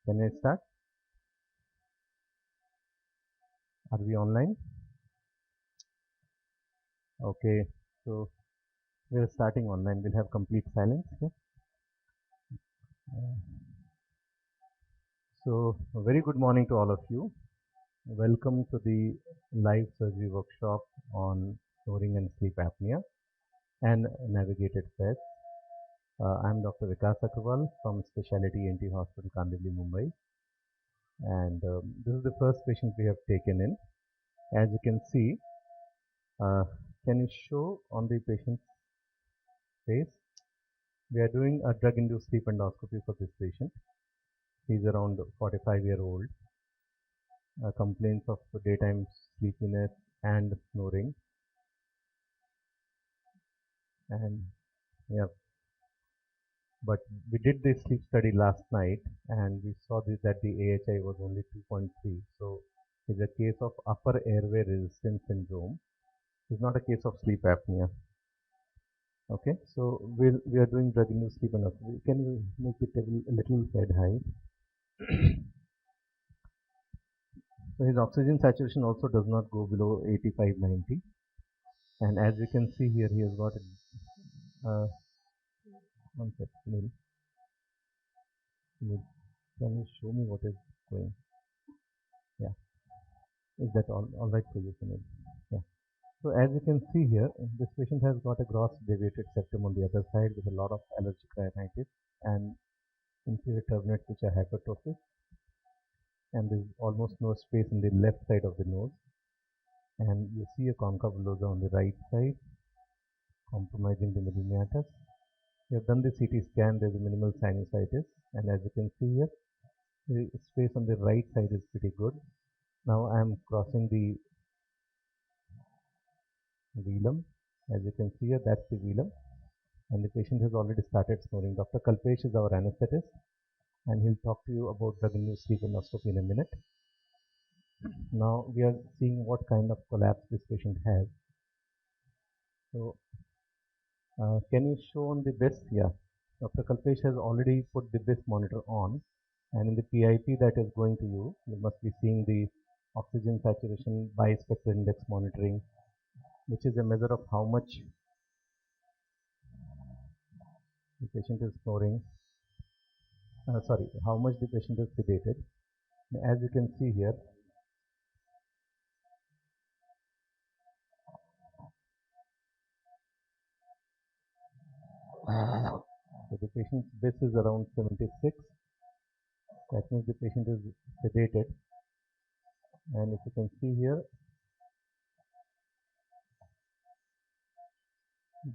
Can I start? Are we online? Okay, so we're starting online. We'll have complete silence here. So, a very good morning to all of you. Welcome to the live surgery workshop on snoring and sleep apnea and navigated FESS. I'm Dr. Vikas Agrawal from Specialty ENT Hospital, Kandivali, Mumbai. And this is the first patient we have taken in. As you can see, can you show on the patient's face? We are doing a drug-induced sleep endoscopy for this patient. He's around 45-year-old. Complaints of daytime sleepiness and snoring. And yeah, but we did this sleep study last night and we saw that the AHI was only 2.3. So it's a case of upper airway resistance syndrome. It's not a case of sleep apnea. Okay, so we are doing drug-induced sleep endoscopy. Can you make it a little head high? So his oxygen saturation also does not go below 85-90. And as you can see here, he has got a one second. Can you show me what is going? Yeah. Is that all right for you, Sunil? Yeah. So as you can see here, this patient has got a gross deviated septum on the other side with a lot of allergic rhinitis and inferior turbinates which are hypertrophic. And there is almost no space in the left side of the nose. And you see a concave villosa on the right side, compromising the middle meatus. We have done the CT scan, there is a minimal sinusitis, and as you can see here, the space on the right side is pretty good. Now I am crossing the velum. As you can see here, that's the velum, and the patient has already started snoring. Dr. Kalpesh is our anesthetist, and he'll talk to you about drug-induced sleep endoscopy in a minute. Now we are seeing what kind of collapse this patient has. So can you show on the BIS? Yeah, Dr. Kalpesh has already put the BIS monitor on, and in the PIP that is going to you, you must be seeing the oxygen saturation bispectral index monitoring, which is a measure of how much the patient is snoring. How much the patient is sedated. As you can see here, so the patient's BIS is around 76. That means the patient is sedated. And if you can see here,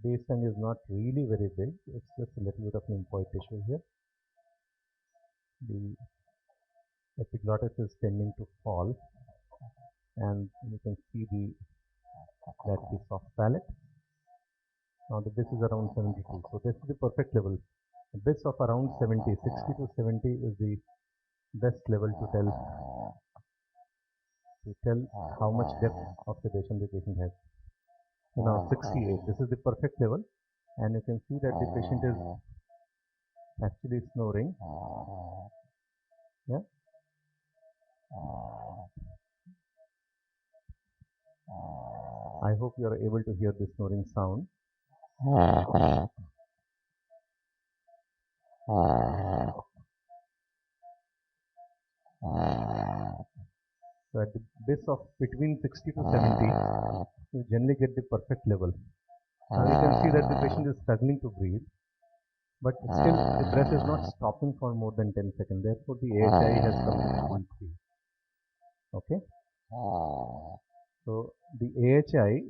baseline is not really very big. It's just a little bit of lymphoid tissue here. The epiglottis is tending to fall, and you can see that's the soft palate. Now the BIS is around 72, so this is the perfect level. A BIS of around 70, 60 to 70 is the best level to tell how much depth of sedation the patient has. So now 68, this is the perfect level, and you can see that the patient is actually snoring. Yeah. I hope you are able to hear the snoring sound. So at the BIS of between 60 to 70, you generally get the perfect level. Now you can see that the patient is struggling to breathe, but still the breath is not stopping for more than 10 seconds. Therefore, the AHI has come to 0.3. Okay. So the AHI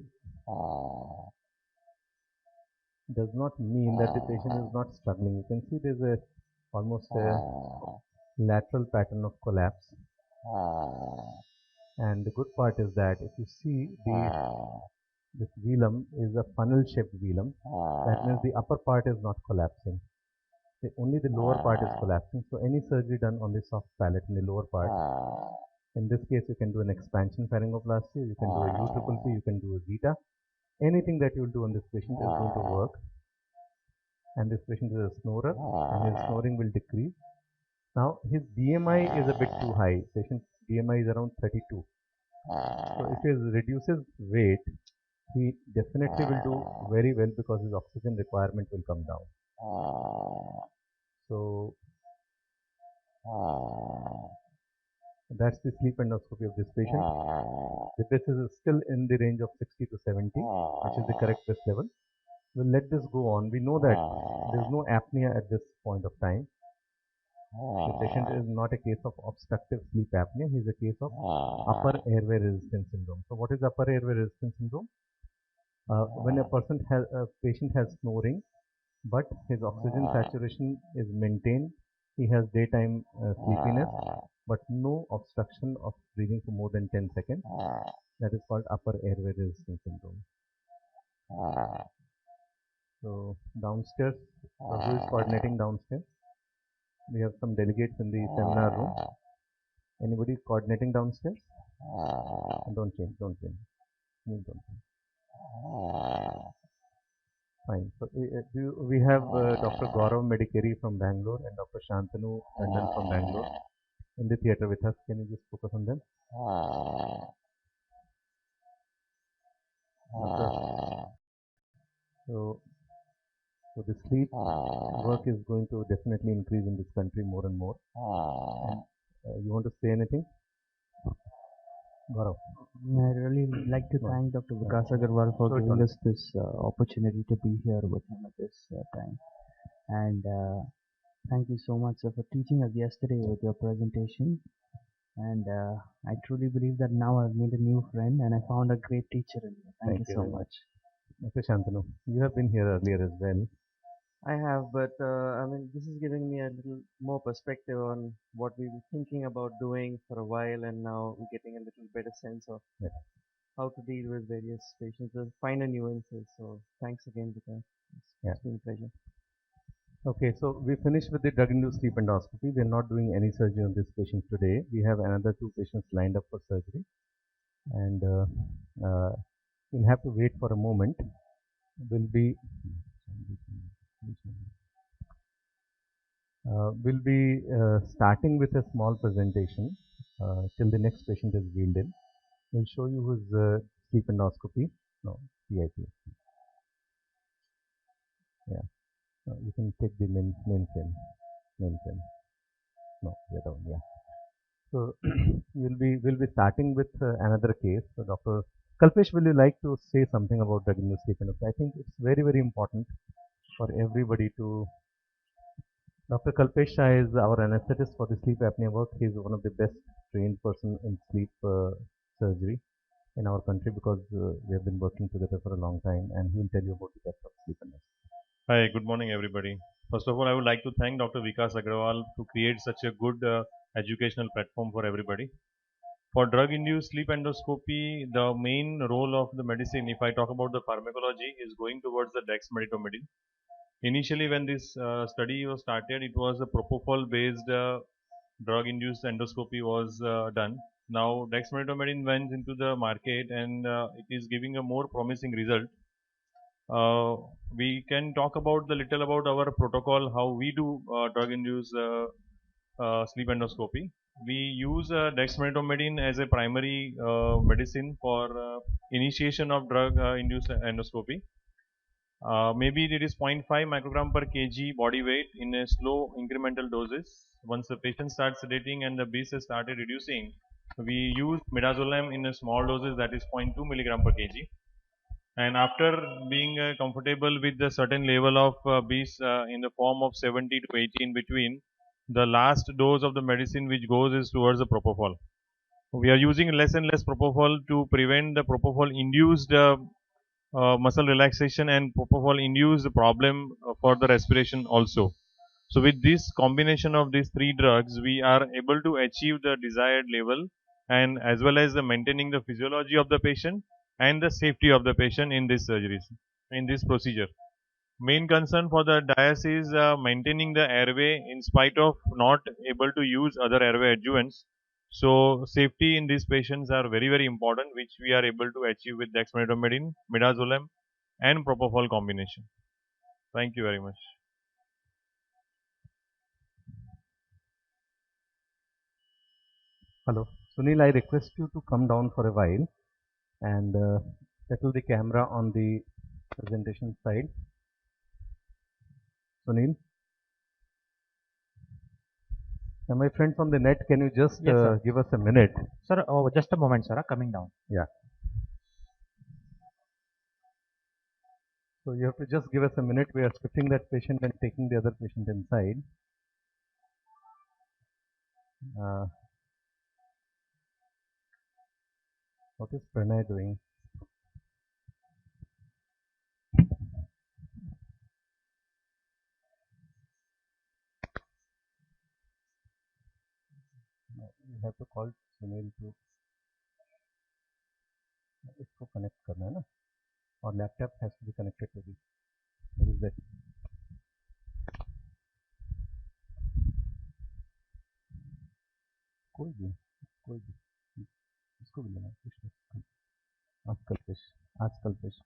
does not mean that the patient is not struggling. You can see there's almost a lateral pattern of collapse. And the good part is that if you see this velum is a funnel shaped velum, that means the upper part is not collapsing. Only the lower part is collapsing. So any surgery done on the soft palate in the lower part, in this case you can do an expansion pharyngoplasty, you can do a U-triple-P, you can do a zeta. Anything that you will do on this patient is going to work. And this patient is a snorer, and his snoring will decrease. Now his BMI is a bit too high. Patient's BMI is around 32. So if he reduces weight, he definitely will do very well because his oxygen requirement will come down. So that's the sleep endoscopy of this patient. The breath is still in the range of 60 to 70, which is the correct breath level. We'll let this go on. We know that there is no apnea at this point of time. The patient is not a case of obstructive sleep apnea. He is a case of upper airway resistance syndrome. So what is upper airway resistance syndrome? When a patient has snoring, but his oxygen saturation is maintained, he has daytime sleepiness, but no obstruction of breathing for more than 10 seconds. That is called upper airway resistance syndrome. So downstairs, who is coordinating downstairs? We have some delegates in the seminar room. Anybody coordinating downstairs? Don't change. Don't change. Don't change. Fine. So we have Dr. Gaurav Medikeri from Bangalore and Dr. Shantanu Tandon from Bangalore in the theatre with us. Can you just focus on them? So, so the sleep work is going to definitely increase in this country more and more. And, you want to say anything? Gaurav. I really like to thank Dr. Vikas Agrawal for giving us this opportunity to be here with him at this time. And thank you so much for teaching us yesterday with your presentation. And I truly believe that now I've made a new friend and I found a great teacher in you. Thank you so much. Dr. Shantanu, you have been here earlier as well. I have, but I mean, this is giving me a little more perspective on what we were thinking about doing for a while, and now we're getting a little better sense of how to deal with various patients, the finer nuances. So thanks again, Vikas. It's been a pleasure. Okay, so we finished with the drug-induced sleep endoscopy. We are not doing any surgery on this patient today. We have another 2 patients lined up for surgery, and we'll have to wait for a moment. We'll be starting with a small presentation till the next patient is wheeled in. We'll show you his sleep endoscopy. No, PIP. Yeah. You can take the main frame. No, the other one. Yeah. So we'll be starting with another case. So Dr. Kalpesh, will you like to say something about drug-induced sleep apnea? I think it's very, very important for everybody to. Dr. Kalpesh Shah is our anesthetist for the sleep apnea work. He is one of the best trained person in sleep surgery in our country because we have been working together for a long time, and he will tell you about the depth of sleep apnea. Hi, good morning, everybody. First of all, I would like to thank Dr. Vikas Agrawal to create such a good educational platform for everybody. For drug-induced sleep endoscopy, the main role of the medicine, if I talk about the pharmacology, is going towards the dexmedetomidine. Initially, when this study was started, it was a propofol-based drug-induced endoscopy was done. Now, dexmedetomidine went into the market and it is giving a more promising result. We can talk about the little about our protocol, how we do drug-induced sleep endoscopy. We use dexmedetomidine as a primary medicine for initiation of drug-induced endoscopy. Maybe it is 0.5 microgram per kg body weight in a slow incremental doses. Once the patient starts sedating and the BIS has started reducing, we use midazolam in a small doses, that is 0.2 milligram per kg. And after being comfortable with the certain level of BIS in the form of 70 to 80 in between, the last dose of the medicine which goes is towards the propofol. We are using less and less propofol to prevent the propofol induced muscle relaxation and propofol induced problem for the respiration also. So with this combination of these 3 drugs, we are able to achieve the desired level and as well as the maintaining the physiology of the patient and the safety of the patient in this surgeries, in this procedure. Main concern for the DIAS is maintaining the airway in spite of not able to use other airway adjuvants. So safety in these patients are very, very important, which we are able to achieve with dexmedetomidine, midazolam and propofol combination. Thank you very much. Hello. Sunil, I request you to come down for a while and settle the camera on the presentation side. Sunil. Now, my friends on the net, can you just Yes, sir. give us a minute? Sir, oh, just a moment, sir. Coming down. Yeah. So you have to just give us a minute. We are shifting that patient and taking the other patient inside. Uh, what is Pranay doing? You have to call Sunil to इसको connect करना है ना और laptop has to be connected to the what is that कोई भी इसको भी लेना है आजकल fish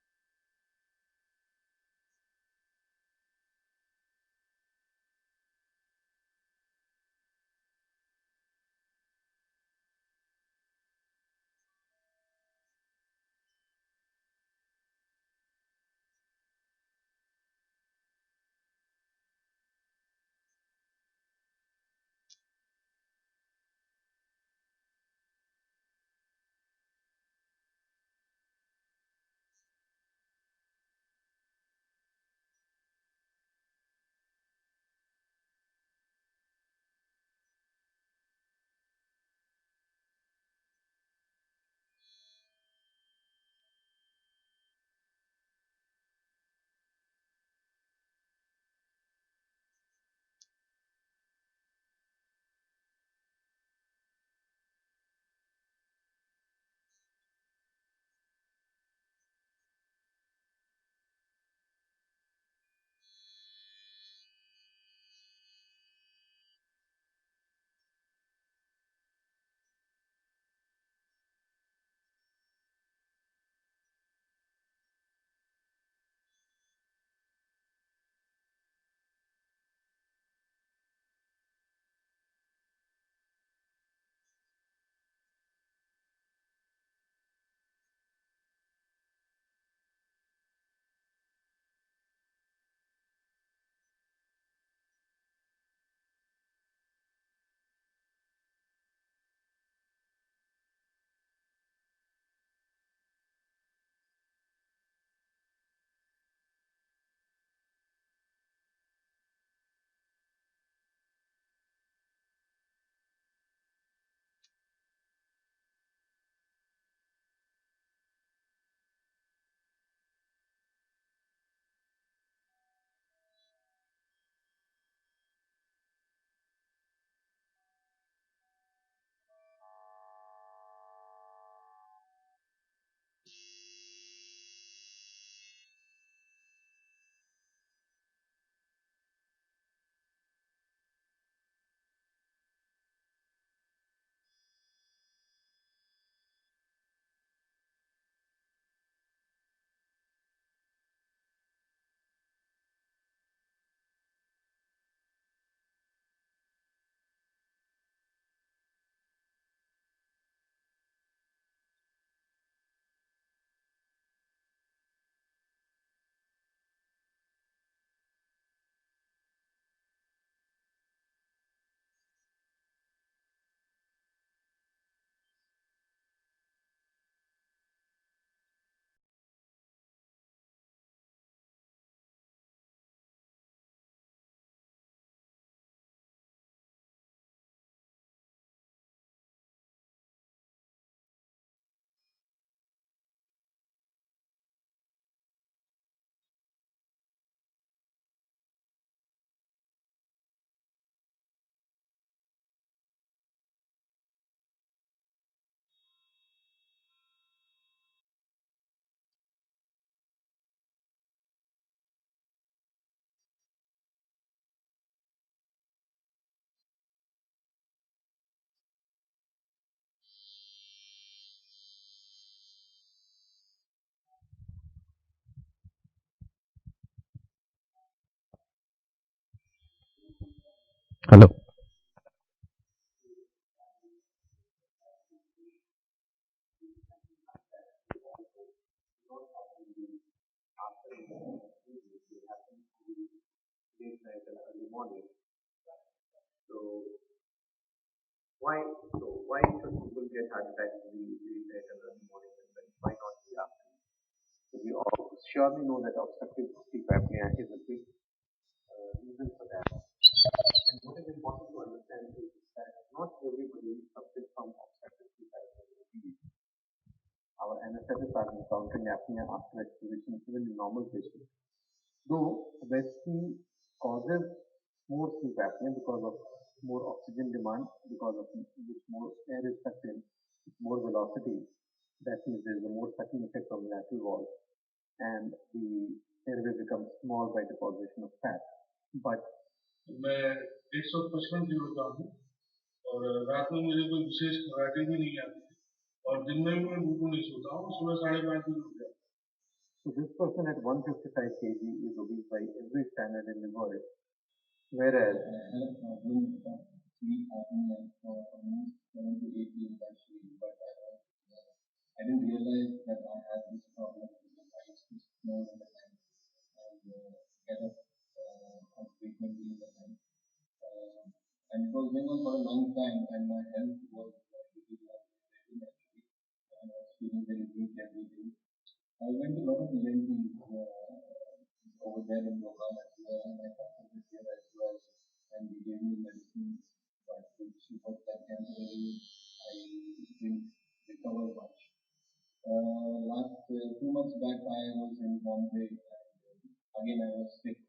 Hello. It happens late night and early morning. So why should people get heart attacks in the late night and early morning, and then why not the afternoon? So we all surely know that obstructive sleep apnea is a big reason for that. And what is important to understand is that not everybody suffers from obstructive sleep apnea. Our anesthetists are encountering apnea after exposition even in normal patients. Though obesity causes more sleep apnea because of more oxygen demand, because of which more air is sucked in, with more velocity. That means there is a more sucking effect of the lateral wall, and the airway becomes small by deposition of fat. But मैं 155 kilo का हूँ और रात में मुझे कोई विशेष घबराहट भी नहीं आती और दिन में भी मैं बिल्कुल नहीं सोता हूँ सुबह 5:30 बजे उठ जाता हूँ. So this person at 155 kg is obese by every standard in the world, whereas I had a problem with sleep apnea for almost 7 to 8 years actually, but I didn't realize that I had this problem because I used to snore in the night and get up quite frequently in the night. And it was going on for a long time, and my health was pretty deteriorating actually, and I was feeling very weak every day. I went to a lot of ENTs over there in Logan as well, and I consulted here as well, and they gave me medicines, but which was that temporary. I didn't recover much. Last 2 months back, I was in Bombay, and again I was sick.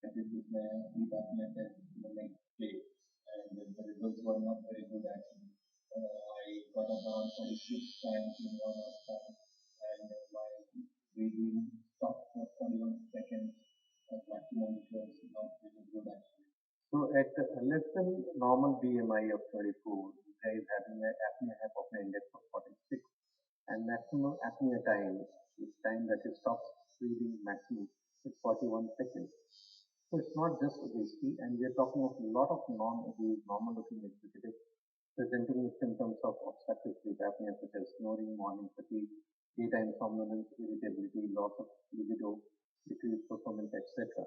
I did this sleep apnea test the next day, and the results were not very good actually. I got up around 46 times in 1 hour time, and my breathing stopped for 41 seconds at maximum, which was not really good actually. So at less than normal BMI of 24, the guy is having an apnea-hypopnea index of 46, and maximum apnea time is time that he stops breathing maximum is 41 seconds. So it's not just obesity, and we are talking of a lot of non-obese, normal-looking executives presenting with symptoms of obstructive sleep apnea such as snoring, morning fatigue, daytime somnolence, irritability, loss of libido, decreased performance, etc.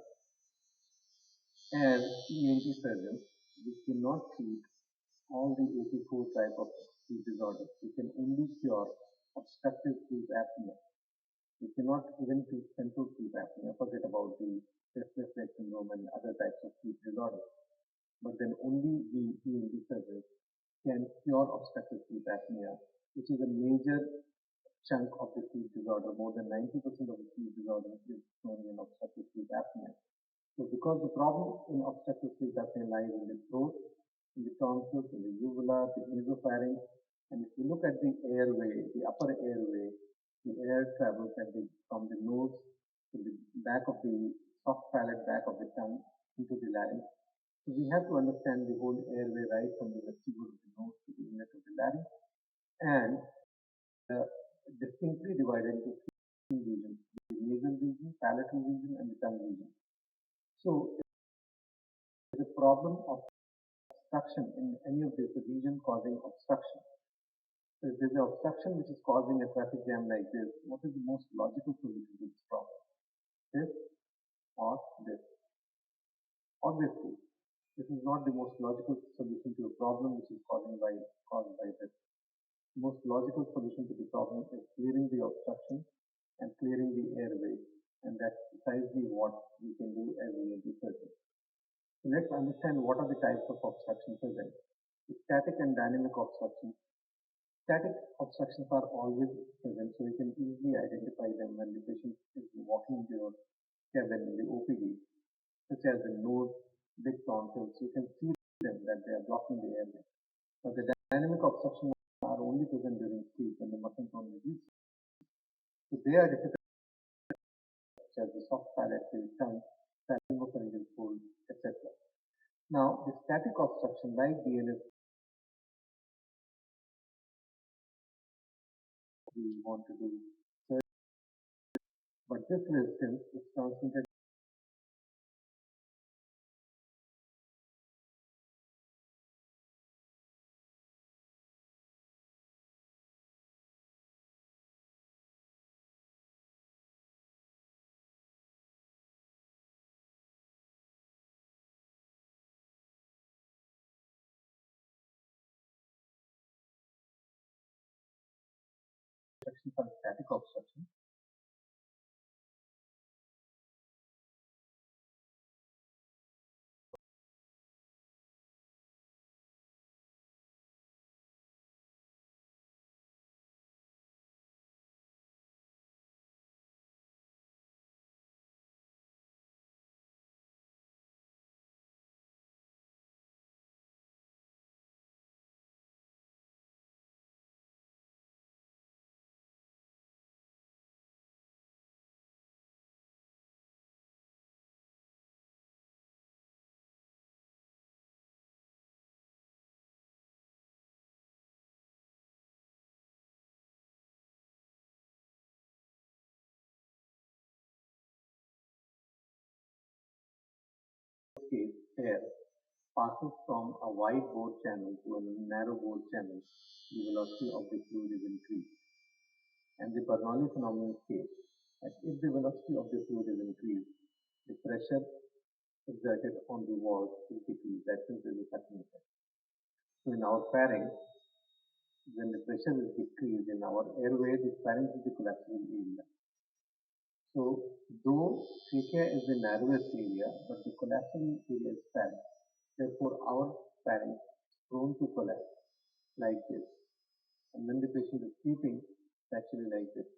As ENT surgeons, we cannot treat all the 84 type of sleep disorders. We can only cure obstructive sleep apnea. We cannot even treat central sleep apnea. Forget about the restless leg syndrome and other types of sleep disorders. But then only the ENT surgeons can cure obstructive sleep apnea, which is a major chunk of the sleep disorder. More than 90% of the sleep disorder is snoring and obstructive sleep apnea. So because the problem in obstructive sleep apnea lies in the throat, in the tonsils, in the uvula, the nasopharynx, and if you look at the airway, the upper airway, the air travels from the nose to the back of the soft palate, back of the tongue into the larynx. So we have to understand the whole airway right from the vestibule of the nose to the inlet of the larynx, and distinctly divided into three regions: the nasal region, palatal region, and the tongue region. So if there is a problem of obstruction in any of this region causing obstruction. So if there is an obstruction which is causing a traffic jam like this, what is the most logical solution to this problem? This or this? Obviously, this is not the most logical solution to a problem which is caused by this. The most logical solution to the problem is clearing the obstruction and clearing the airway, and that's precisely what we can do as ENT surgeons. So let's understand what are the types of obstruction present. The static and dynamic obstructions. Static obstructions are always present, so you can easily identify them when the patient is walking into your cabin in the OPD, such as the nose, big tonsils. You can see them that they are blocking the airway. But the dynamic obstructions are only present during sleep when the muscle tone reduces. So they are difficult, such as the soft palate, the tongue, pharyngeal fold, etc. Now, the static obstruction, like DNS, we want to do surgery, but this resistance is transmitted obstruction called static obstruction. Case air passes from a wide bore channel to a narrow bore channel, the velocity of the fluid is increased. And the Bernoulli phenomenon states that if the velocity of the fluid is increased, the pressure exerted on the walls is decreased. That means there is a sucking effect. So in our pharynx, when the pressure is decreased in our airway, the pharynx is the collapsible area. So, though trachea is the narrowest area, but the collapsible area is pharynx. Therefore, our pharynx is prone to collapse like this. And when the patient is sleeping, it's actually like this.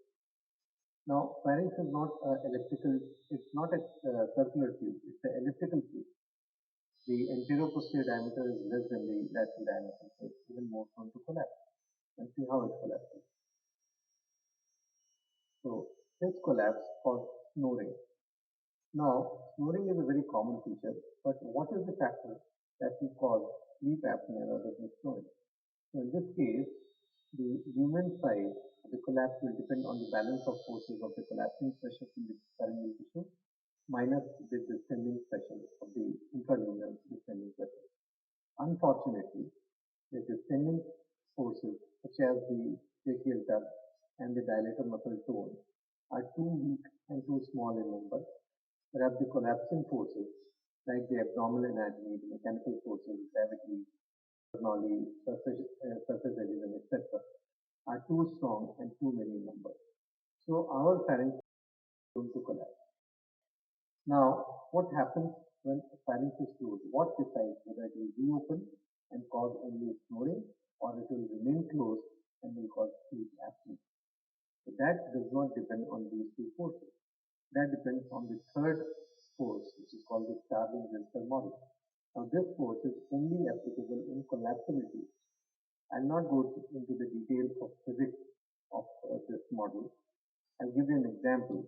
Now, pharynx is not elliptical, it's not a circular tube, it's an elliptical tube. The anterior-posterior diameter is less than the lateral diameter, so it's even more prone to collapse. And see how it collapses. So, this collapse causes snoring. Now, snoring is a very common feature, but what is the factor that will cause sleep apnea rather than snoring? So, in this case, the lumen size of the collapse will depend on the balance of forces of the collapsing pressure in the pharyngeal tissue minus the descending pressure of the intraluminal descending pressure. Unfortunately, the descending forces such as the tracheal duct and the dilator muscle tone are too weak and too small in number, whereas the collapsing forces like the abdominal anatomy, the mechanical forces, gravity, Bernoulli, surface adhesion, etc. are too strong and too many in number. So our pharynx is going to collapse. Now, what happens when the pharynx is closed? What decides whether it will reopen and cause only snoring, or it will remain closed and will cause sleep apnea? So that does not depend on these two forces. That depends on the third force, which is called the Starling-Wilson model. Now, this force is only applicable in collapsibility. I'll not go into the details of physics of this model. I'll give you an example.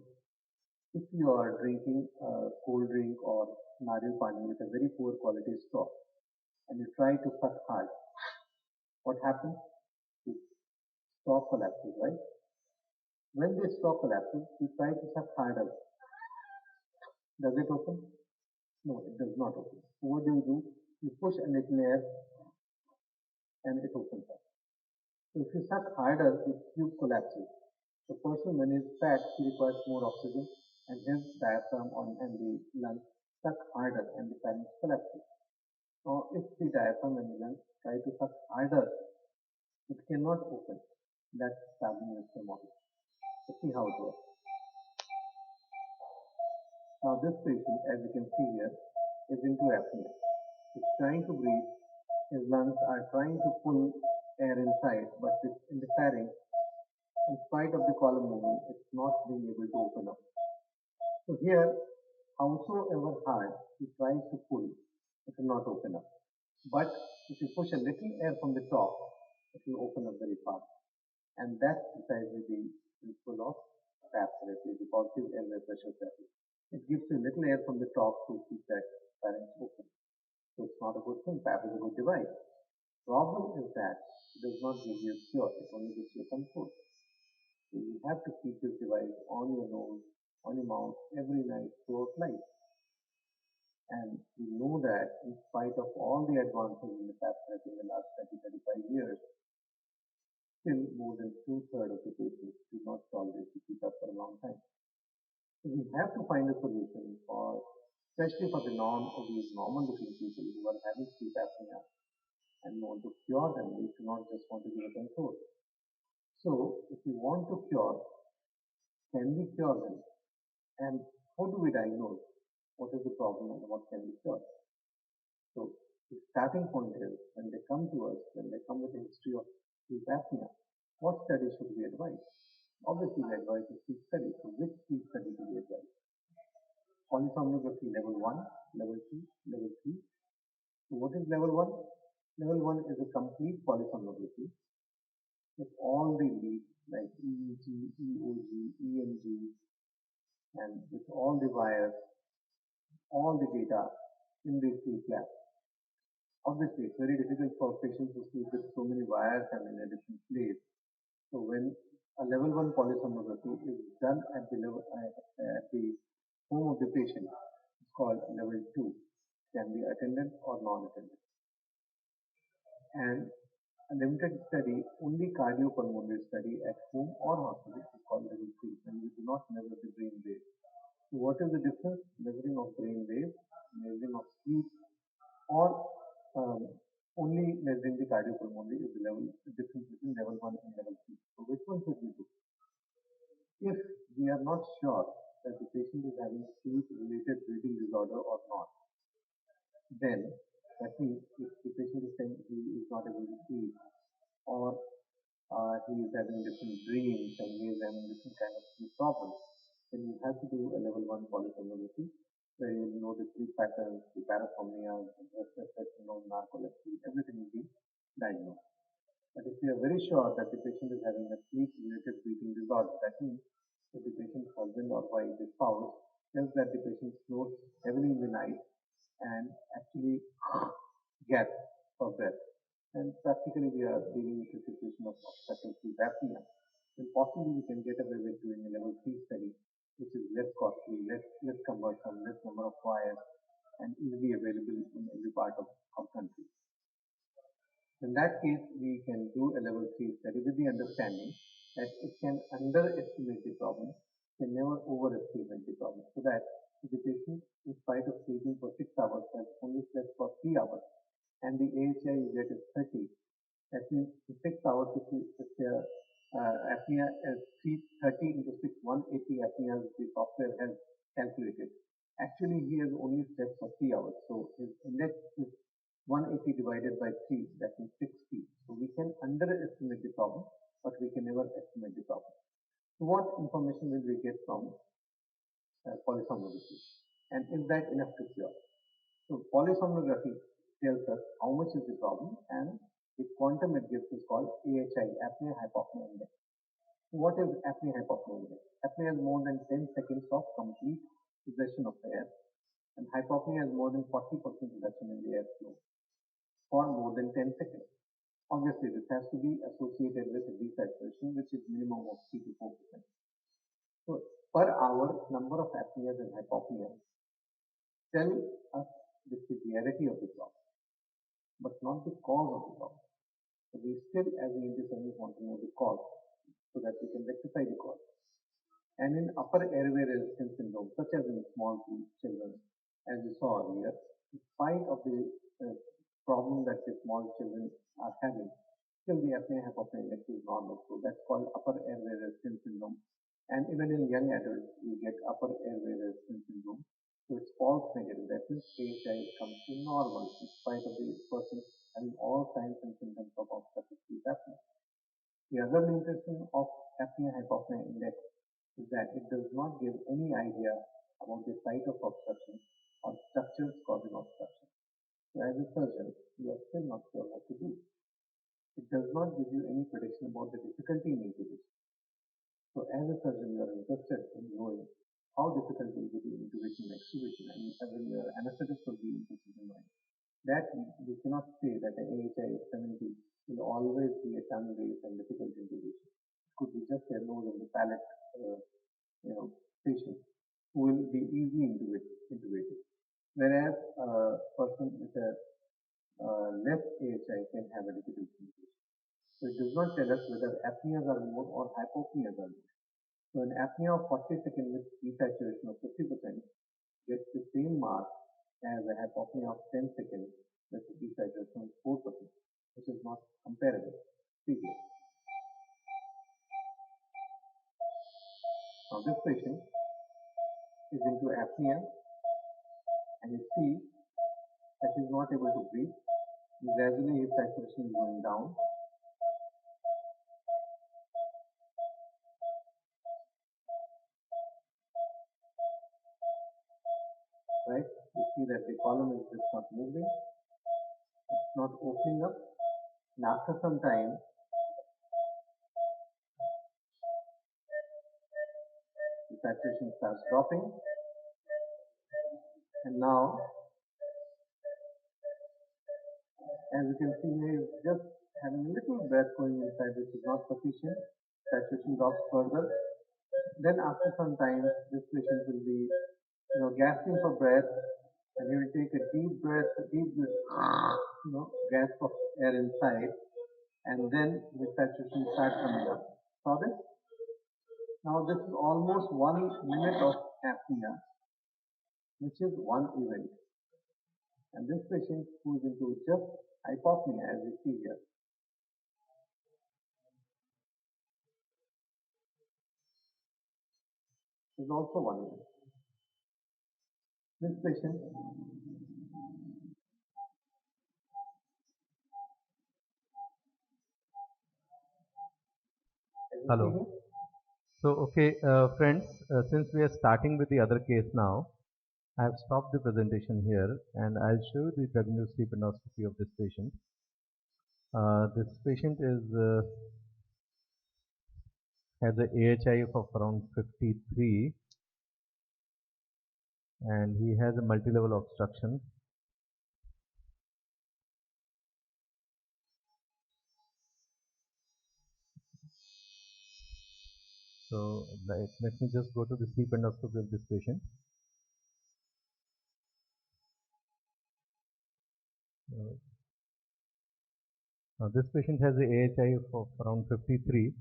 If you are drinking a cold drink or nariyal pani with a very poor quality straw, and you try to suck hard, what happens? The straw collapses, right? When the straw collapses, you try to suck harder. Does it open? No, it does not open. So what do? You push a little air and it opens up. So if you suck harder, the tube collapses. The person, when he's fat, he requires more oxygen, and his diaphragm and the lungs suck harder and the pharynx collapses. Now, if the diaphragm and the lungs try to suck harder, it cannot open. That's Starling-Wilson model. Let's see how it works. Now, this patient, as you can see here, is into apnea. He's trying to breathe. His lungs are trying to pull air inside, but in the pharynx, in spite of the column movement, it's not being able to open up. So here, howsoever hard he tries to pull, it will not open up. But if you push a little air from the top, it will open up very fast. And that's precisely the principle of PAP therapy, the positive airway pressure therapy. It gives you a little air from the top to keep that pharynx open. So it's not a good thing. PAP is a good device. Problem is that it does not give you a cure, it only gives you control. So you have to keep this device on your nose, on your mouth every night throughout life. And we know that in spite of all the advances in the PAP therapy in the last 30-35 years, still more than 2/3 of the patients do not tolerate to keep up for a long time. So we have to find a solution for, especially for the non-obese, normal-looking people who are having sleep apnea and want to cure them. We do not just want to give a control. So if you want to cure, can we cure them? And how do we diagnose what is the problem and what can be cured? So the starting point is when they come to us, when they come with a history of sleep apnea, what study should we advise? Obviously, we advise a sleep study. So which sleep study do we advise? Polysomnography level 1, level 2, level 3. So what is level 1? Level 1 is a complete polysomnography with all the leads like EEG, EOG, EMG, and with all the wires, all the data in the sleep lab. Obviously, it's very difficult for patients to sleep with so many wires and in a different place. So when a level 1 polysomnography is done at the home of the patient, it's called level 2. Can be attendant or non-attendant. And a limited study, only cardiopulmonary study at home or hospital is called level 3, and we do not measure the brain waves. So what is the difference? Measuring of brain waves, measuring of sleep, or only measuring the cardiopulmonary is the difference between level 1 and level 3. So which one should we do? If we are not sure that the patient is having sleep-related breathing disorder or not, then that means if the patient is saying he is not able to sleep, or he is having different dreams and he is having different kind of sleep problems, then you have to do a level 1 polysomnography where you know the sleep patterns, the parasomnia, narcolepsy, everything will be diagnosed. But if we are very sure that the patient is having a sleep-related breathing disorder, that means that the patient's husband or wife, the spouse, tells that the patient snores heavily in the night and actually gasps for breath. And practically we are dealing with a situation of obstructive sleep apnea. Then possibly we can get away with doing a level 3 study, which is less costly, less cumbersome, less number of wires, and easily available in every part of our country. In that case, we can do a level 3 study with the understanding that it can underestimate the problem, can never overestimate the problem. So that if the patient, in spite of sleeping for 6 hours, has only slept for 3 hours, and the AHI you get is 30, that means in 6 hours, if the apnea is 30 into 6, 180 apnea the software has calculated. Actually, he has only slept for 3 hours, so his index is 180 divided by 3, that means 60. So we can underestimate the problem, but we can never estimate the problem. So what information will we get from polysomnography? And is that enough to cure? So polysomnography tells us how much is the problem, and the quantum it gives is called AHI, apnea hypopnea index. So what is apnea hypopnea index? Apnea is more than 10 seconds of complete possession of the air, and hypopnea is more than 40% reduction in the airflow for more than 10 seconds. Obviously, this has to be associated with desaturation, which is minimum of 3 to 4%. So, per hour, number of apneas and hypopneas tell us the severity of the problem, but not the cause of the problem. So, we still, as an interveners, want to know the cause so that we can rectify the cause. And in upper airway resistance syndrome, such as in small children, as we saw earlier, in spite of the problem that the small children are having, still the apnea hypopnea index is normal. So that's called upper airway resistance syndrome. And even in young adults, we get upper airway resistance syndrome. So it's false negative. That means AHI comes to normal in spite of the person having all signs and symptoms of obstructive sleep apnea. The other limitation of apnea hypopnea index is that it does not give any idea about the site of obstruction or structures causing obstruction. So as a surgeon, you are still not sure what to do. It does not give you any prediction about the difficulty in intubation. So as a surgeon, you are interested in knowing how difficult will be the intubation and extubation, and as your anesthetist will be interested in knowing. That we cannot say that the AHI 70 will always be a tongue-based and difficult intubation. It could be just a nose and the palate patient who will be easily intubated. Whereas a person with a less AHI can have a difficult intubation. So it does not tell us whether apneas are more or hypopneas are more. So an apnea of 40 seconds with desaturation of 50% gets the same mark as a hypopnea of 10 seconds with desaturation of 4%, which is not comparable. Previous. this patient is into apnea, and you see that he is not able to breathe. And gradually his saturation is going down. Right? You see that the column is just not moving. It's not opening up. And after some time, the saturation starts dropping. And now, as you can see here, is just having a little breath going inside, which is not sufficient. Saturation drops further. Then after some time, this patient will be, gasping for breath, and he will take a deep breath, gasp of air inside, and then the saturation starts coming up. Saw this? Now this is almost 1 minute of apnea, which is one event. And this patient who is into just hypopnea, as you see here, is also one event. This patient Hello. So, okay, friends, since we are starting with the other case now, I have stopped the presentation here and I'll show you the drug-induced sleep endoscopy of this patient. This patient has a AHI of around 53 and he has a multi-level obstruction. So let me just go to the sleep endoscopy of this patient. Now this patient has a AHI of around 53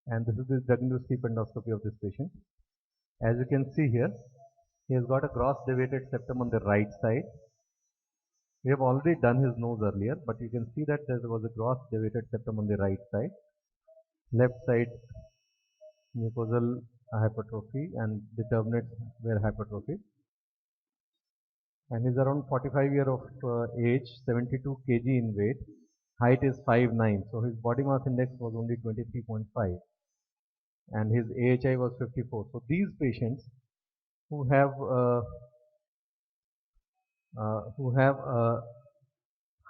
and this is the drug-induced sleep endoscopy of this patient. As you can see here, he has got a gross deviated septum on the right side. We have already done his nose earlier, but you can see that there was a gross deviated septum on the right side. Left side mucosal hypertrophy and the terminates were hypertrophied. And he is around 45 years of age, 72 kg in weight. Height is 5'9", so his body mass index was only 23.5 and his AHI was 54. So these patients who have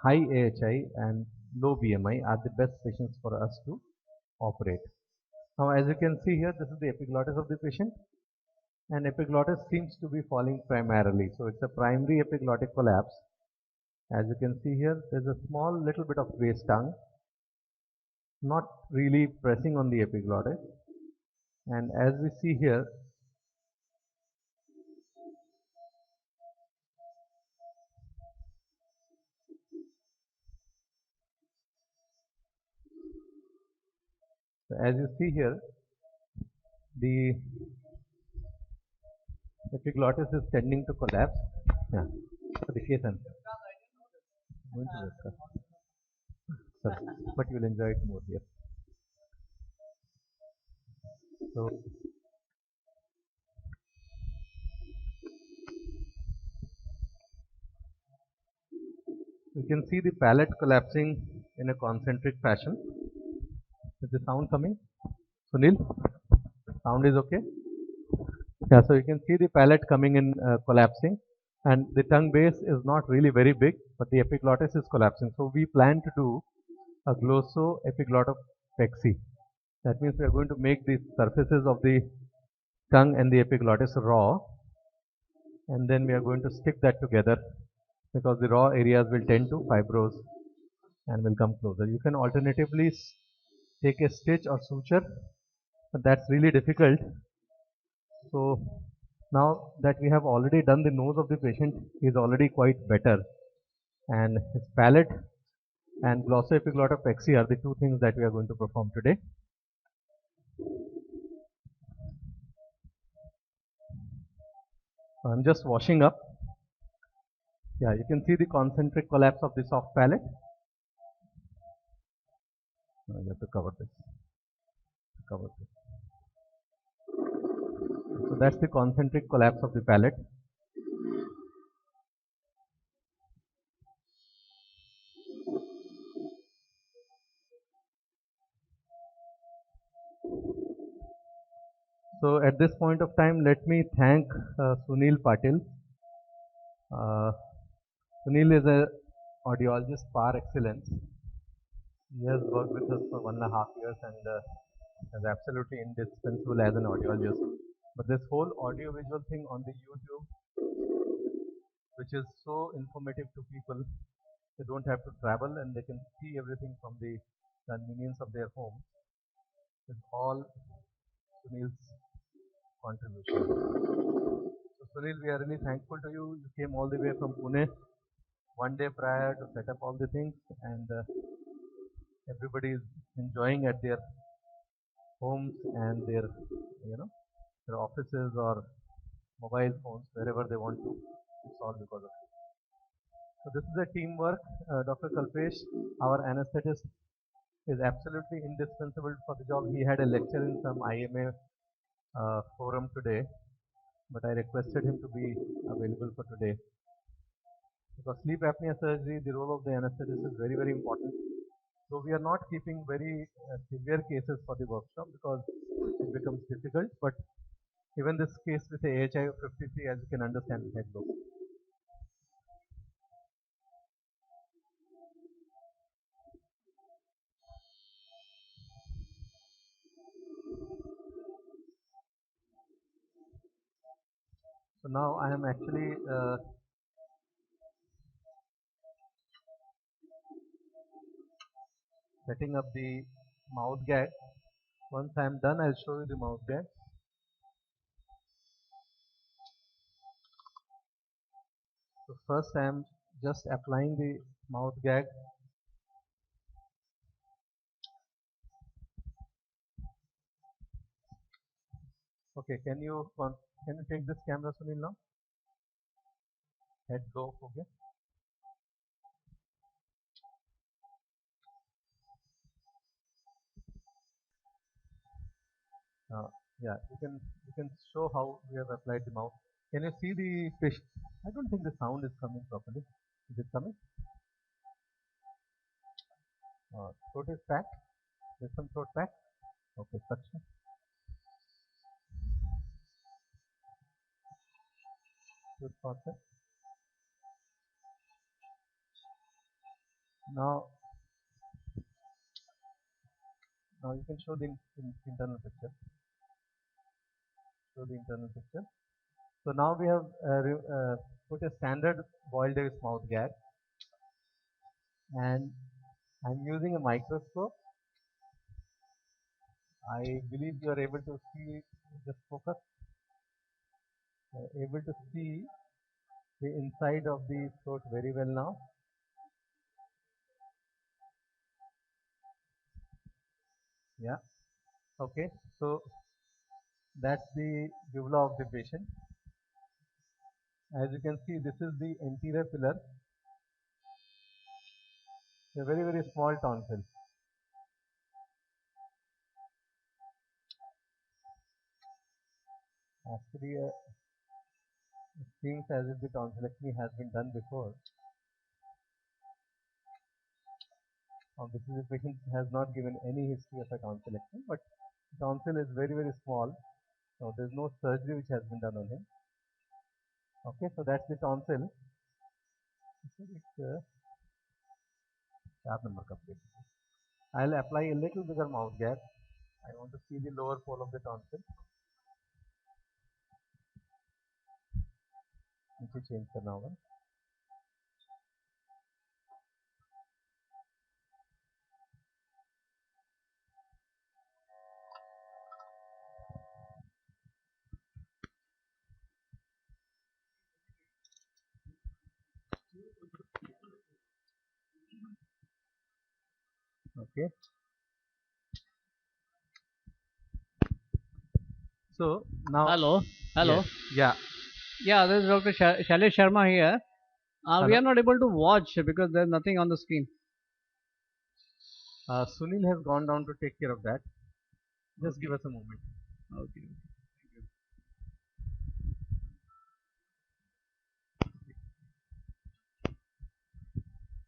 high AHI and low BMI are the best patients for us to operate. Now as you can see here, this is the epiglottis of the patient and epiglottis seems to be falling primarily. So it's a primary epiglottic collapse. As you can see here, there's a small little bit of waste tongue, not really pressing on the epiglottis. And as we see here, the epiglottis is tending to collapse. Yeah. So the case answer. Going to work, sir. Sir, but you will enjoy it more here. So you can see the palate collapsing in a concentric fashion. Is the sound coming? Sunil, sound is okay? Yeah, so you can see the palate coming in collapsing and the tongue base is not really very big, but the epiglottis is collapsing. So we plan to do a glossoepiglottoplexy. That means we are going to make the surfaces of the tongue and the epiglottis raw and then we are going to stick that together because the raw areas will tend to fibrose and will come closer. You can alternatively take a stitch or suture, but that's really difficult. So now that we have already done the nose of the patient, he is already quite better and his palate and glossoepiglottoplexy are the two things that we are going to perform today. So I'm just washing up. Yeah, you can see the concentric collapse of the soft palate. You have to cover this. So that's the concentric collapse of the palate. So at this point of time, let me thank Sunil Patil. Sunil is a audiologist par excellence. He has worked with us for 1.5 years and is absolutely indispensable as an audiologist. But this whole audio-visual thing on the YouTube, which is so informative to people, they don't have to travel and they can see everything from the convenience of their home. It's all Sunil's contribution. So Sunil, we are really thankful to you. You came all the way from Pune one day prior to set up all the things, and everybody is enjoying at their homes and their their offices or mobile phones, wherever they want to. It's all because of you. So this is a teamwork. Dr. Kalpesh, our anesthetist, is absolutely indispensable for the job. He had a lecture in some IMA forum today, but I requested him to be available for today. Because sleep apnea surgery, the role of the anesthetist is very, very important. So we are not keeping very severe cases for the workshop because it becomes difficult. But even this case with a AHI of 53, as you can understand, head low. So now I am actually setting up the mouth gag. Once I am done, I'll show you the mouth gag. So first I am just applying the mouth gag. Okay, can you take this camera, Sunil, now? Head low, okay. Yeah, you can show how we have applied the mouth. Can you see the fish? I don't think the sound is coming properly. Is it coming? Throat is packed. There's some throat pack. Okay, suction. Good concept. Now you can show the internal picture. Show the internal picture. So now we have put a standard boiled Davis mouth gag, and I'm using a microscope. I believe you are able to see, just focus, able to see the inside of the throat very well now. Yeah. Okay. So that's the uvula of the patient. As you can see, this is the anterior pillar. A very, very small tonsil. Actually, it seems as if the tonsillectomy has been done before. Obviously, the patient has not given any history of a tonsillectomy, but tonsil is very, very small. So there is no surgery which has been done on him. Okay, so that's the tonsil. I'll apply a little bigger mouth gap. I want to see the lower pole of the tonsil. नीचे change करना होगा. Okay. So now. Hello. Yes. Yeah. Yeah, this is Dr. Shailesh Sharma here. We are not able to watch because there's nothing on the screen. Sunil has gone down to take care of that. Just give us a moment. Okay.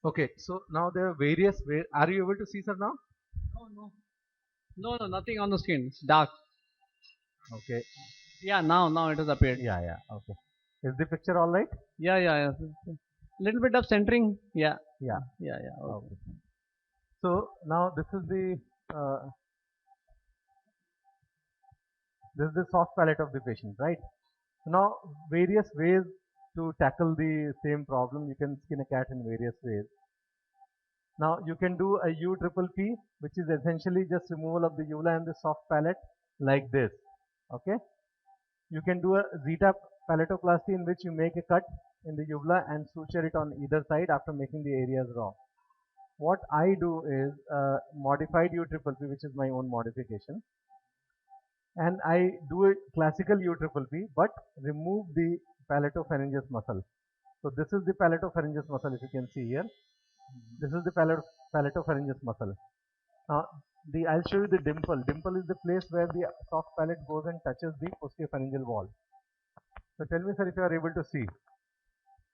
Okay, so now there are various ways. Are you able to see, sir, now? No, nothing on the screen. It's dark. Okay. Yeah, now it has appeared. Yeah. Okay. Is the picture all right? Yeah. Little bit of centering. Yeah. Yeah. Okay. So now uh, this is the soft palate of the patient, right? Now various ways to tackle the same problem. You can skin a cat in various ways. Now you can do a UPPP, which is essentially just removal of the uvula and the soft palate like this. Okay. You can do a zeta palatoplasty, in which you make a cut in the uvula and suture it on either side after making the areas raw. What I do is modified UPPP, which is my own modification, and I do a classical UPPP but remove the palatopharyngeus muscle. So this is the palatopharyngeus muscle, if you can see here. This is the palatopharyngeus muscle. Now I'll show you the dimple. Dimple is the place where the soft palate goes and touches the posterior pharyngeal wall. So tell me, sir, if you are able to see.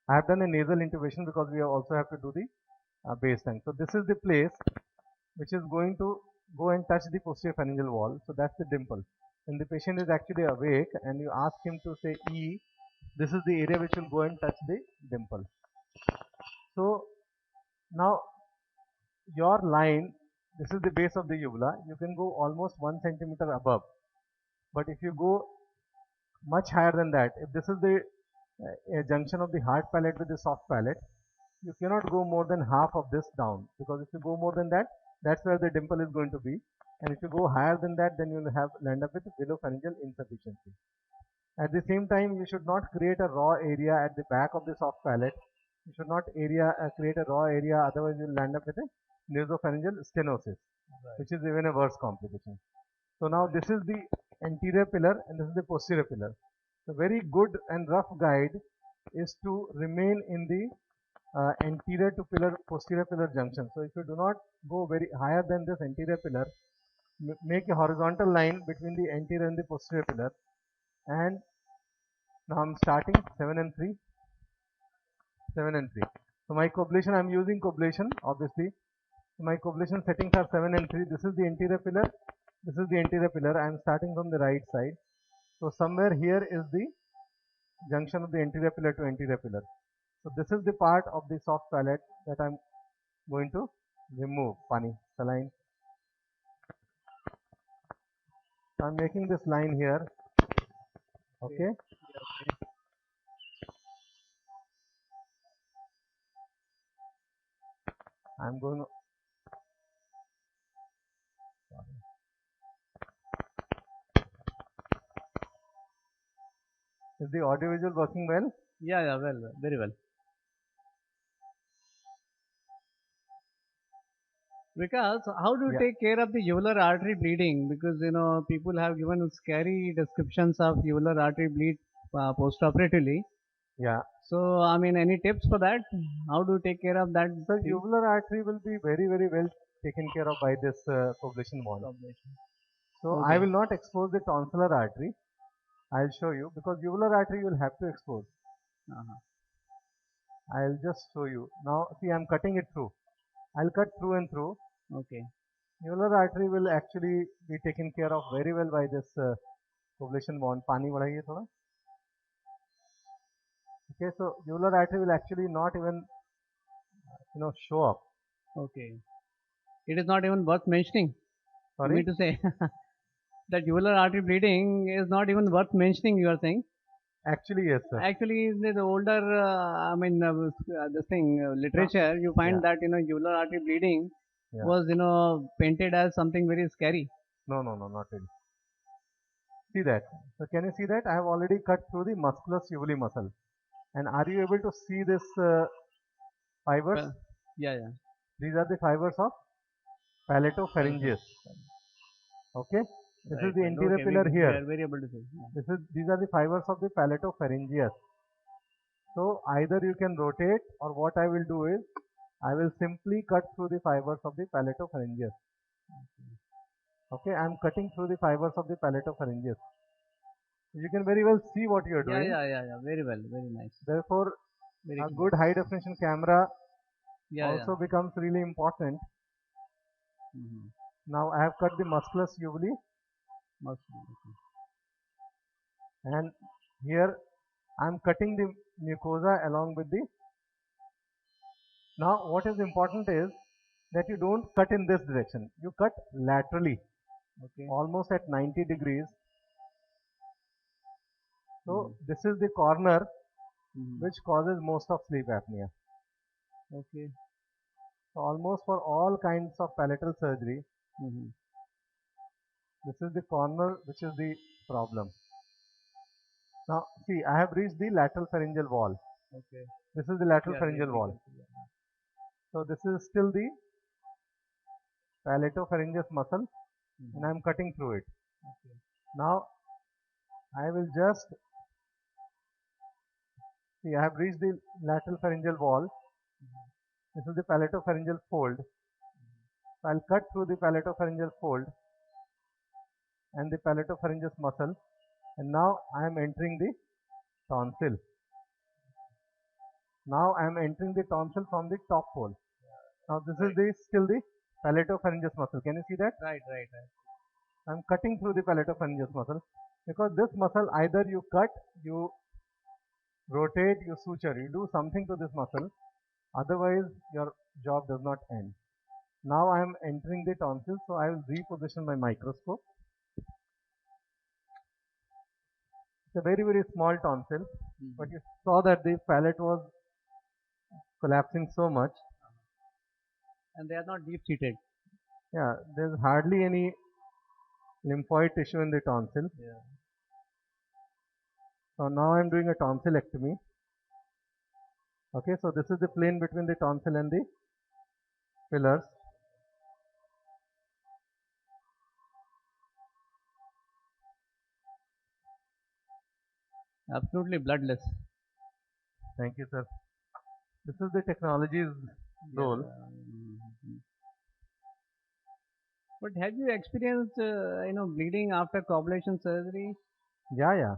I have done a nasal intubation because we also have to do the baseline. So this is the place which is going to go and touch the posterior pharyngeal wall. So that's the dimple. When the patient is actually awake and you ask him to say E, this is the area which will go and touch the dimple. So now your line, this is the base of the uvula. You can go almost 1 centimeter above. But if you go much higher than that, if this is the junction of the hard palate with the soft palate, you cannot go more than half of this down, because if you go more than that, that's where the dimple is going to be, and if you go higher than that, then you will land up with velopharyngeal insufficiency. At the same time, you should not create a raw area at the back of the soft palate. You should not create a raw area, otherwise you will land up with a nasopharyngeal stenosis, which is even a worse complication. So now this is the anterior pillar and this is the posterior pillar. The very good and rough guide is to remain in the anterior to posterior pillar junction. So if you do not go very higher than this anterior pillar, make a horizontal line between the anterior and the posterior pillar. And now I'm starting 7 and 3. So my coblation, I'm using coblation obviously. So my coblation settings are 7 and 3. This is the anterior pillar. This is the anterior pillar. I'm starting from the right side. So somewhere here is the junction of the anterior pillar to anterior pillar. So this is the part of the soft palate that I'm going to remove. Pani, saline. So I'm making this line here. Okay. I'm going. Is the audiovisual working well? Yeah, well, very well. Because how do you take care of the uvular artery bleeding? Because people have given scary descriptions of uvular artery bleed post-operatively. Yeah. So I mean, any tips for that? How do you take care of that? So uvular artery will be very well taken care of by this coblation wand. So okay. I will not expose the tonsillar artery. I'll show you, because uvular artery you will have to expose. I'll just show you. Now see, I'm cutting it through. I'll cut through and through. Okay. Uvular artery will actually be taken care of very well by this coblation wand. Pani badhaiye thoda. Okay, so uvular artery will actually not even show up. Okay. It is not even worth mentioning. Sorry? You mean to say that uvular artery bleeding is not even worth mentioning, you are saying? Actually, yes, sir. Actually, in the older, literature, you find that, uvular artery bleeding was, painted as something very scary. No, not really. See that. So can you see that? I have already cut through the musculus uvuli muscle. And are you able to see this fibers? Yeah. These are the fibers of palatopharyngeus. Okay. This is the anterior pillar here. We are very able to see. Yeah. These are the fibers of the palatopharyngeus. So either you can rotate, or what I will do is I will simply cut through the fibers of the palatopharyngeus. Okay, I am cutting through the fibers of the palatopharyngeus. You can very well see what you are doing. Yeah. Very well, very nice. Therefore, a good high definition camera also becomes really important. Now I have cut the musculus uvulae, and here I am cutting the mucosa along with the. Now what is important is that you don't cut in this direction. You cut laterally, almost at 90 degrees. So this is the corner which causes most of sleep apnea. So almost for all kinds of palatal surgery, this is the corner which is the problem. Now see, I have reached the lateral pharyngeal wall. This is the lateral pharyngeal wall. So this is still the palatopharyngeus muscle, and I am cutting through it. Now I will just see, I have reached the lateral pharyngeal wall. This is the palatopharyngeal fold. So I'll cut through the palatopharyngeal fold and the palatopharyngeus muscle, and now I am entering the tonsil. Now I am entering the tonsil from the top pole. Now this is the still the palatopharyngeus muscle. Can you see that? Right. I am cutting through the palatopharyngeus muscle, because this muscle either you cut, you rotate, you suture, you do something to this muscle, otherwise your job does not end. Now I am entering the tonsil, so I will reposition my microscope. It's a very, very small tonsil, but you saw that the palate was collapsing so much. And they are not deep seated. Yeah, there's hardly any lymphoid tissue in the tonsil. So now I'm doing a tonsillectomy. Okay, so this is the plane between the tonsil and the pillars. Absolutely bloodless. Thank you, sir. This is the technology's role. But have you experienced, bleeding after coagulation surgery? Yeah.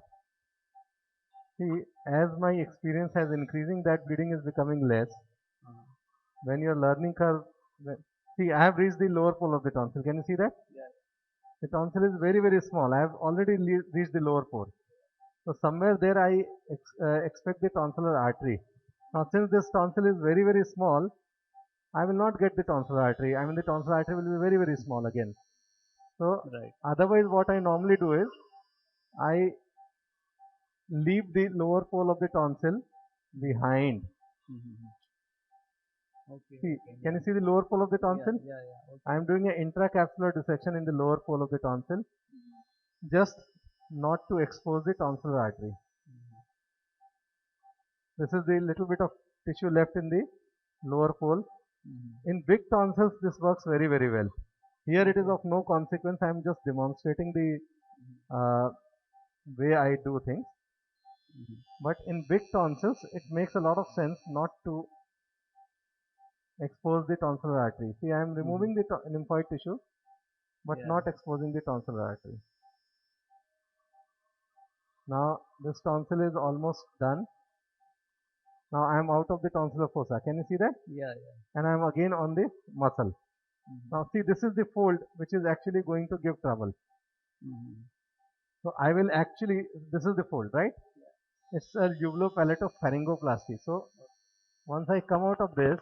See, as my experience has increasing, that bleeding is becoming less. When your learning curve, see, I have reached the lower pole of the tonsil. Can you see that? Yes. The tonsil is very, very small. I have already reached the lower pole. So somewhere there I expect the tonsillar artery. Now since this tonsil is very, very small, I will not get the tonsillar artery. I mean, the tonsillar artery will be very, very small again. So otherwise what I normally do is, I leave the lower pole of the tonsil behind. See, can you see the lower pole of the tonsil? I am doing an intracapsular dissection in the lower pole of the tonsil, just not to expose the tonsillar artery. This is the little bit of tissue left in the lower pole. In big tonsils, this works very, very well. Here it is of no consequence. I am just demonstrating the way I do things. But in big tonsils, it makes a lot of sense not to expose the tonsillar artery. See, I am removing the lymphoid tissue, but not exposing the tonsillar artery. Now this tonsil is almost done. Now I am out of the tonsillar fossa. Can you see that? Yeah. And I am again on the muscle. Now see, this is the fold which is actually going to give trouble. So I will actually, this is the fold, right? It's a uvulopalato-pharyngoplasty. So once I come out of this,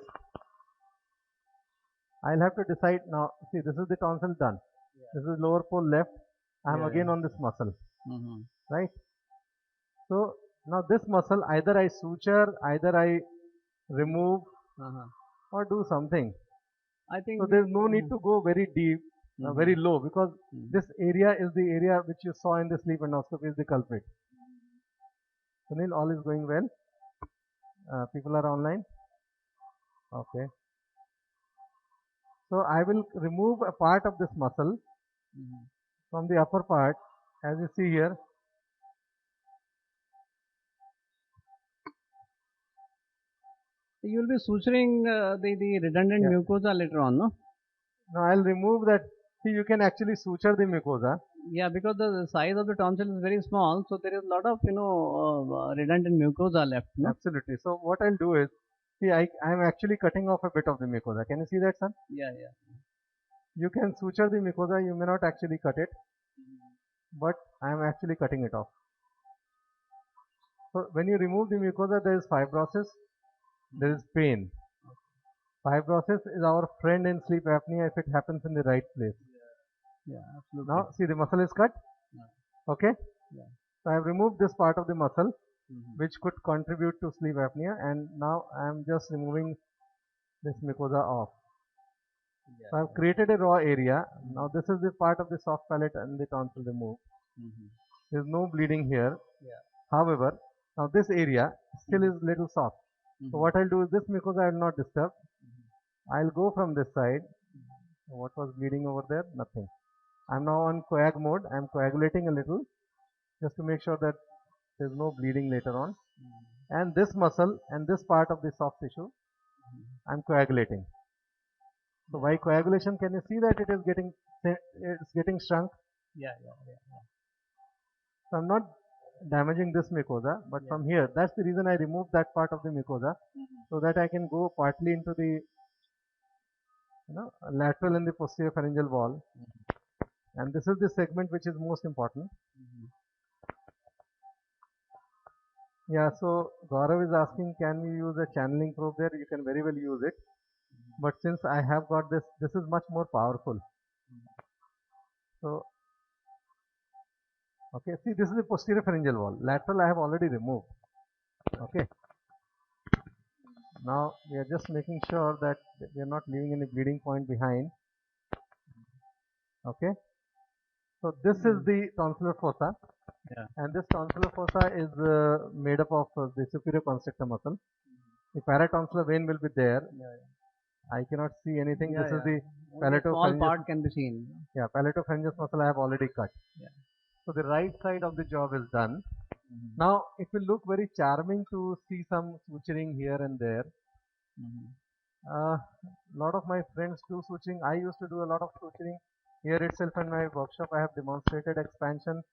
I'll have to decide now. See, this is the tonsil done. This is lower pole left. I am again on this muscle, right? So now this muscle, either I suture, either I remove, or do something. I think so. There's no need to go very deep, very low, because this area is the area which you saw in the sleep endoscopy is the culprit. Sunil, all is going well? People are online? Okay. So I will remove a part of this muscle from the upper part, as you see here. You will be suturing the redundant mucosa later on, no? No, I'll remove that. See, you can actually suture the mucosa. Yeah, because the size of the tonsil is very small, so there is a lot of redundant mucosa left. No? Absolutely. So what I'll do is, See, I am actually cutting off a bit of the mucosa. Can you see that, son? Yeah. You can suture the mucosa, you may not actually cut it, but I am actually cutting it off. So when you remove the mucosa, there is fibrosis, there is pain. Fibrosis is our friend in sleep apnea if it happens in the right place. Yeah, absolutely. Now, see, the muscle is cut. Okay? Yeah. So I have removed this part of the muscle which could contribute to sleep apnea, and now I am just removing this mucosa off. So I have created a raw area. Now this is the part of the soft palate and the tonsil removed. There is no bleeding here. However, now this area still is little soft. So what I'll do is this mucosa I will not disturb. I'll go from this side. What was bleeding over there? Nothing. I'm now on coag mode. I'm coagulating a little just to make sure that there's no bleeding later on. And this muscle and this part of the soft tissue, I'm coagulating. So by coagulation, can you see that it's getting shrunk? Yeah. So I'm not damaging this mucosa, but from here, that's the reason I removed that part of the mucosa, so that I can go partly into the lateral and the posterior pharyngeal wall. And this is the segment which is most important. Yeah, so Gaurav is asking, can we use a channeling probe there? You can very well use it. But since I have got this, this is much more powerful. So, okay, see, this is the posterior pharyngeal wall. Lateral I have already removed. Okay. Now we are just making sure that we are not leaving any bleeding point behind. Okay. So this is the tonsillar fossa. And this tonsillar fossa is made up of the superior constrictor muscle. The paratonsillar vein will be there. I cannot see anything. This is the palatopharyngeus. Small part can be seen. Yeah, palatopharyngeus muscle I have already cut. So the right side of the job is done. Now it will look very charming to see some suturing here and there. Lot of my friends do suturing. I used to do a lot of suturing. Here itself in my workshop I have demonstrated expansion.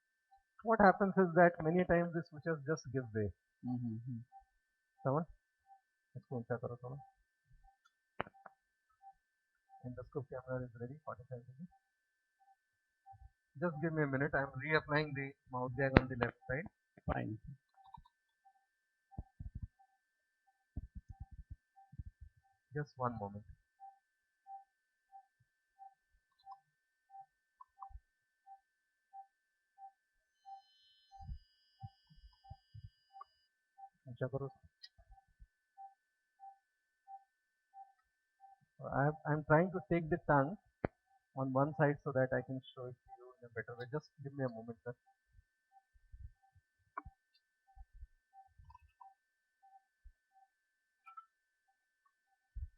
What happens is that many times the sutures just give way. Someone? Endoscope camera is ready, 45 degrees. Just give me a minute. I am reapplying the mouth gag on the left side. Fine. Just one moment. I'm trying to take the tongue on one side so that I can show it to you in a better way. Just give me a moment, sir.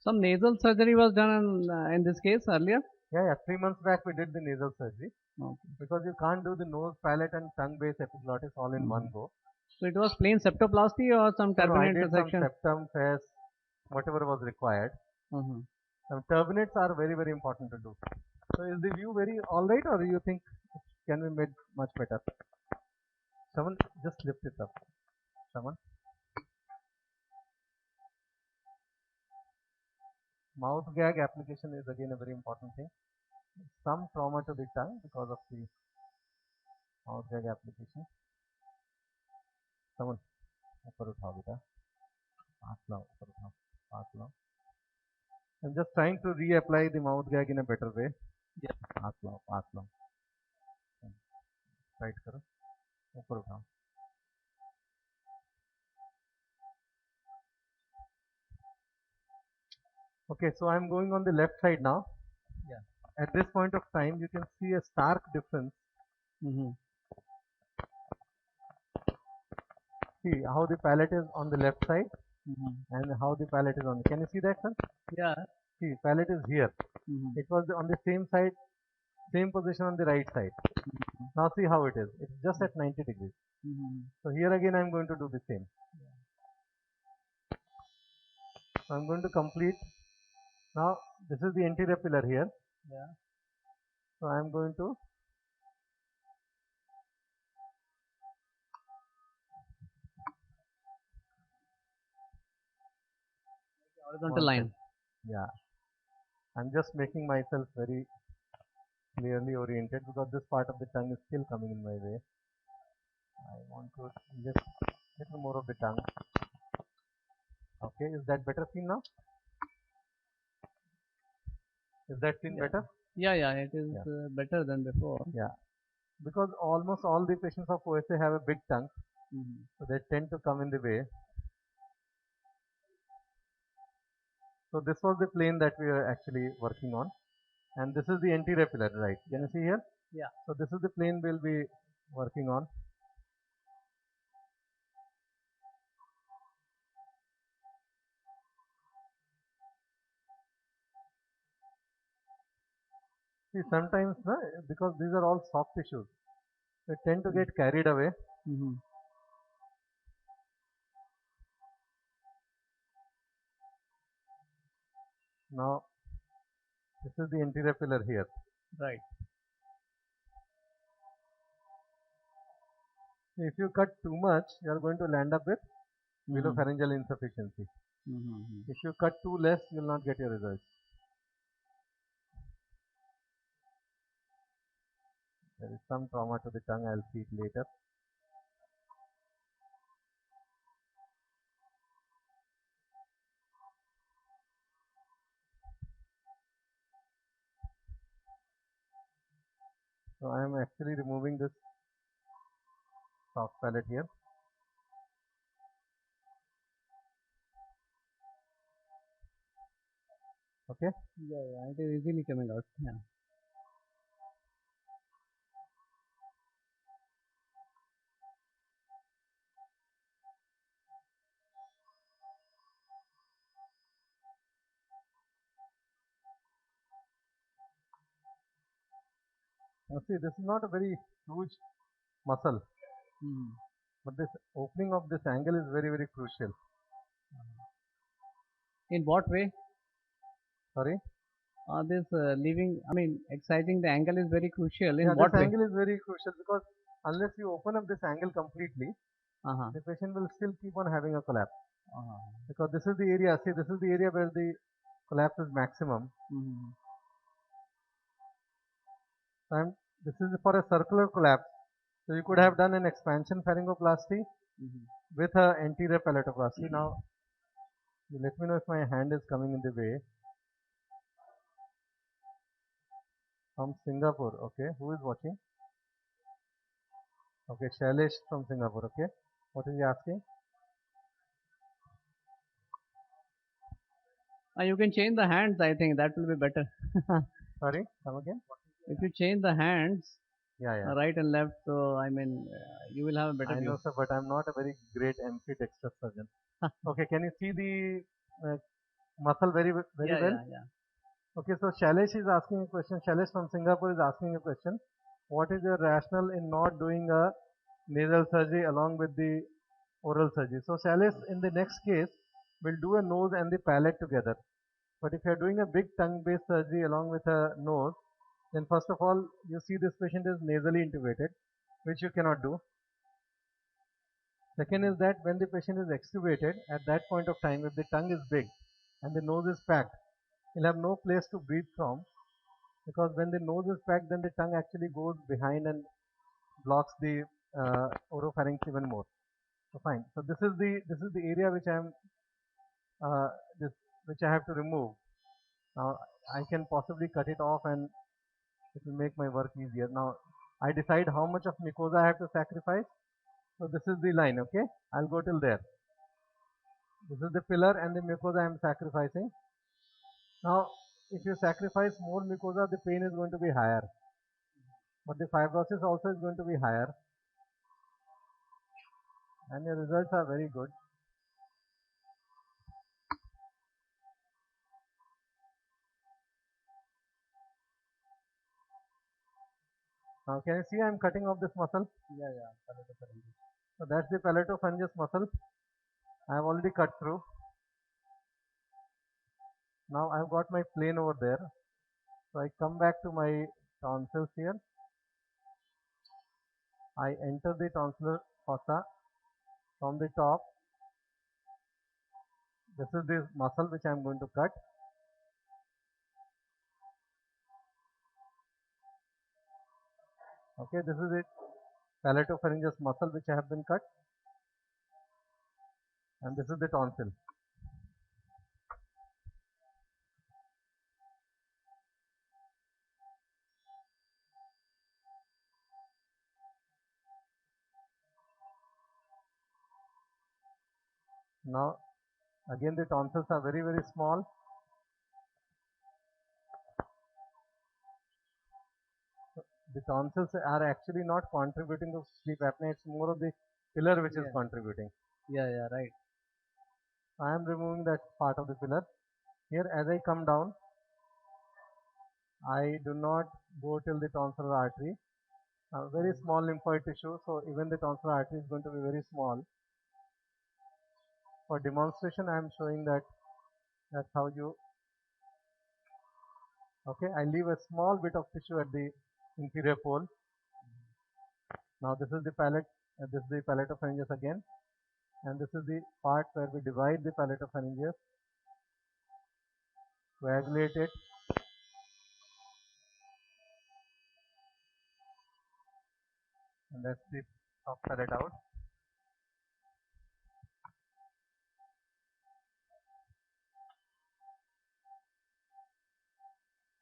Some nasal surgery was done in this case earlier? Yeah. 3 months back we did the nasal surgery. Okay. Because you can't do the nose, palate and tongue base epiglottis all in one go. So it was plain septoplasty or some turbinate resection? Some septum, FESS, whatever was required. Some turbinates are very, very important to do. So is the view very alright, or you think it can be made much better? Someone just lift it up. Someone. Mouth gag application is again a very important thing. Some trauma to the tongue because of the mouth gag application. Someone. I'm just trying to reapply the mouth gag in a better way. Pass long. Right, karo. Upar uthao. Okay, so I'm going on the left side now. At this point of time, you can see a stark difference. See how the palate is on the left side and how the palate is on. Can you see that, sir? Yeah. See, palate is here. It was on the same side, same position on the right side. Now see how it is. It's just at 90 degrees. So here again I'm going to do the same. So I'm going to complete. Now this is the anterior pillar here. So I'm going to Horizontal line. Yeah. I'm just making myself very clearly oriented because this part of the tongue is still coming in my way. I want to lift a little more of the tongue. Okay, is that better seen now? Is that seen better? Yeah, it is better than before. Yeah, because almost all the patients of OSA have a big tongue, so they tend to come in the way. So this was the plane that we are actually working on, and this is the anterior pillar, right? Can you see here? Yeah. So this is the plane we'll be working on. See, sometimes because these are all soft tissues, they tend to get carried away. Now, this is the anterior pillar here. Right. If you cut too much, you are going to land up with pharyngeal insufficiency. If you cut too less, you will not get your results. There is some trauma to the tongue, I'll see it later. So I am actually removing this soft palate here. Okay? Yeah, it is easily coming out. Yeah. Now see, this is not a very huge muscle, but this opening of this angle is very, very crucial. In what way? Sorry? Exciting the angle is very crucial. In Yeah, what this way? angle is very crucial because unless you open up this angle completely, the patient will still keep on having a collapse. Because this is the area, see, this is the area where the collapse is maximum. And this is for a circular collapse. So you could have done an expansion pharyngoplasty with an anterior palatoplasty. Now, you let me know if my hand is coming in the way. From Singapore, okay. Who is watching? Okay, Shailesh from Singapore, okay. What is he asking? You can change the hands, I think that will be better. Sorry, come again? If you change the hands, Yeah. right and left, so you will have a better view. I know, sir, but I'm not a very great ampidextrous surgeon. Okay, can you see the muscle very well? Yeah. Okay, so Shailesh is asking a question. Shailesh from Singapore is asking a question. What is your rationale in not doing a nasal surgery along with the oral surgery? So Shailesh, in the next case, will do a nose and the palate together. But if you are doing a big tongue-based surgery along with a nose, then first of all, you see this patient is nasally intubated, which you cannot do. Second is that when the patient is extubated, at that point of time, if the tongue is big and the nose is packed, he'll have no place to breathe from, because when the nose is packed, then the tongue actually goes behind and blocks the oropharynx even more. So fine. So this is the area which I am which I have to remove. Now I can possibly cut it off and it will make my work easier. Now I decide how much of mucosa I have to sacrifice. So this is the line. Okay, I'll go till there. This is the pillar and the mucosa I am sacrificing. Now if you sacrifice more mucosa, the pain is going to be higher, but the fibrosis also is going to be higher, and your results are very good. Now can you see I am cutting off this muscle? Yeah. So that's the palatopharyngeus muscle. I have already cut through. Now I have got my plane over there. So I come back to my tonsils here. I enter the tonsillar fossa from the top. This is the muscle which I am going to cut. Okay, this is the palatopharyngeus muscle which I have been cut, and this is the tonsil. Now again the tonsils are very small. The tonsils are actually not contributing to sleep apnea. It's more of the pillar which is contributing. Yeah, right. I am removing that part of the pillar. Here as I come down, I do not go till the tonsillar artery. Very small lymphoid tissue, so even the tonsillar artery is going to be very small. For demonstration, I am showing that that's how you. Okay, I leave a small bit of tissue at the inferior pole. Now this is the palate, this is the palatopharyngeus again, and this is the part where we divide the palatopharyngeus, coagulate it, and that's the top palate out.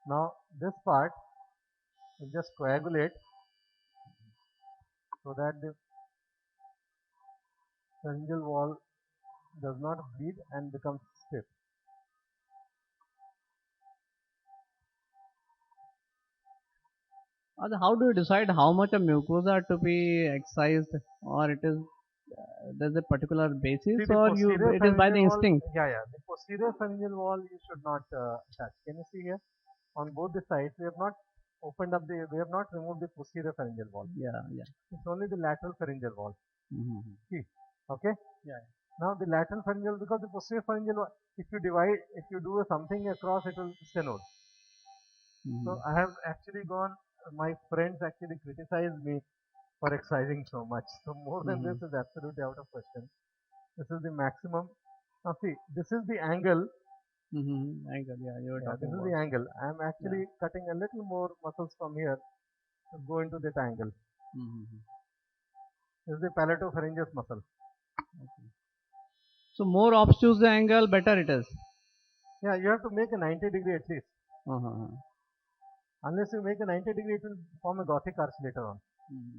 Now this part will just coagulate so that the pharyngeal wall does not bleed and becomes stiff. How do you decide how much of mucosa to be excised, or it is there's a particular basis, or it is by the instinct? Yeah. The posterior pharyngeal wall you should not touch. Can you see here? On both the sides, we have not opened up we have not removed the posterior pharyngeal wall. Yeah. It's only the lateral pharyngeal wall. See, okay? Yeah. Now the lateral pharyngeal, because the posterior pharyngeal wall, if you do something across, it will stenose. So I have actually my friends actually criticized me for excising so much. So more than this is absolutely out of question. This is the maximum. Now see, this is the angle. Angle, you were talking this is about. the angle. I am actually cutting a little more muscles from here to go into that angle. This is the palatopharyngeus muscle. Okay. So more obtuse the angle, better it is. Yeah, you have to make a 90-degree at least. Unless you make a 90-degree, it will form a Gothic arch later on.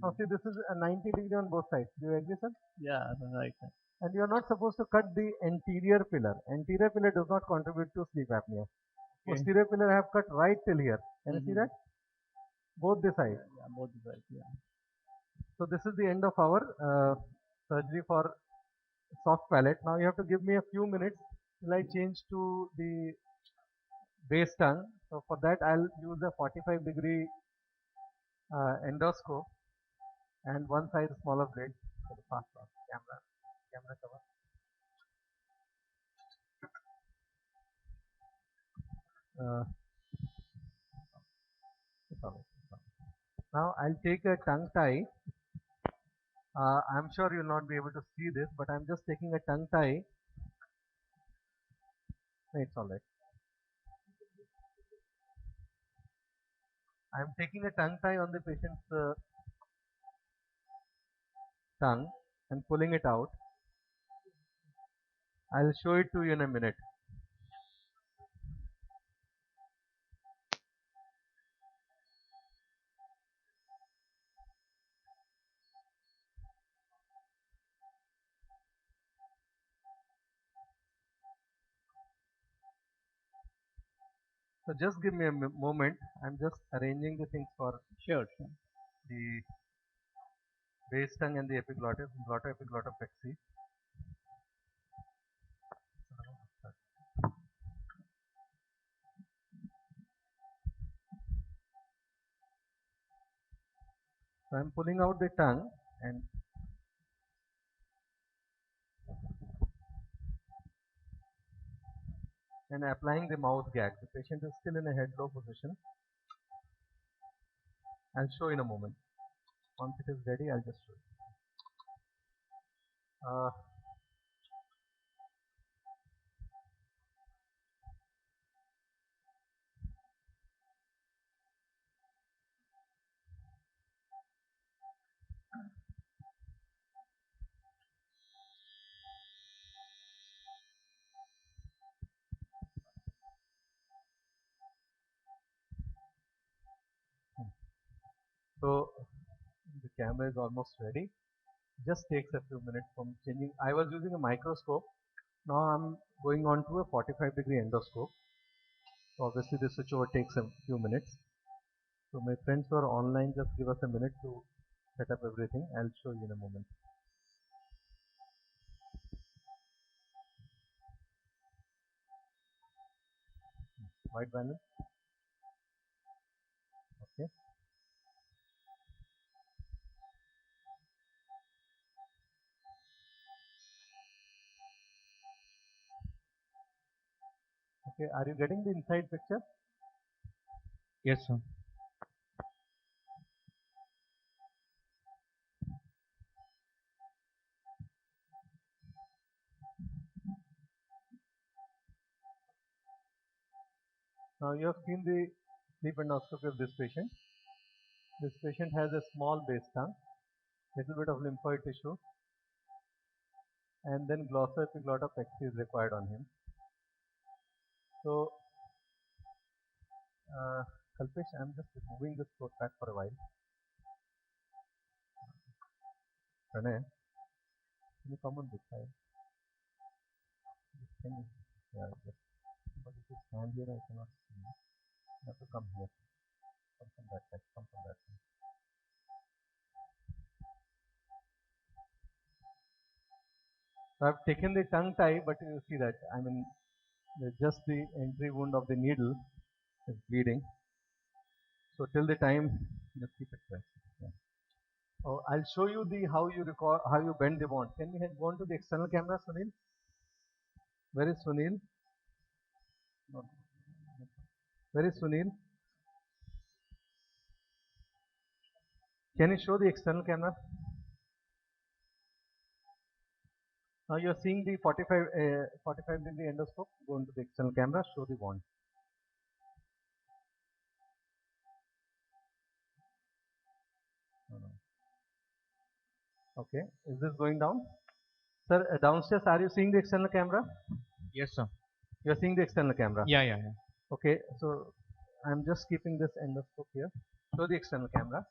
Now see, this is a 90-degree on both sides. Do you agree, sir? Yeah, right. And you are not supposed to cut the anterior pillar. Anterior pillar does not contribute to sleep apnea. Posterior pillar I have cut right till here. Can you see that? Both the sides. Yeah, both the sides. Yeah. So this is the end of our surgery for soft palate. Now you have to give me a few minutes till I change to the base tongue. So for that I'll use a 45-degree endoscope and one size smaller blade for the fast pass camera cover. Now I'll take a tongue tie. I'm sure you'll not be able to see this, but I'm just taking a tongue tie. It's alright. I'm taking a tongue tie on the patient's tongue and pulling it out. I'll show it to you in a minute. So just give me a moment. I'm just arranging the things for the base tongue and the epiglottis, glottoepiglottoplexy. So I'm pulling out the tongue and applying the mouth gag. The patient is still in a head low position. I'll show in a moment. Once it is ready, I'll just show you. So the camera is almost ready. Just takes a few minutes from changing. I was using a microscope. Now I'm going on to a 45-degree endoscope. So obviously the switchover takes a few minutes. So my friends who are online, just give us a minute to set up everything. I'll show you in a moment. White balance. Okay. Okay. Are you getting the inside picture? Yes, sir. Now you have seen the sleep endoscopy of this patient. This patient has a small base tongue, little bit of lymphoid tissue, and then glossoepiglottopex is required on him. So, Kalpesh, I'm just removing this throat pack for a while. Pranay, can you come on this side? Can you, yeah, just, but if you stand here, I cannot see. You have to come here. Come from that side. Come from that side. So I've taken the tongue tie, but you see that, I mean, just the entry wound of the needle is bleeding. So till the time, just keep it pressed. Yeah. Oh, I'll show you the how you bend the wand. Can we go on to the external camera, Sunil? Where is Sunil? No. Where is Sunil? Can you show the external camera? Now you are seeing the 45-degree endoscope. Go into the external camera. Show the wand. No, no. Okay. Is this going down? Sir, downstairs, are you seeing the external camera? Yes, sir. You are seeing the external camera? Yeah. Okay. So I'm just keeping this endoscope here. Show the external camera.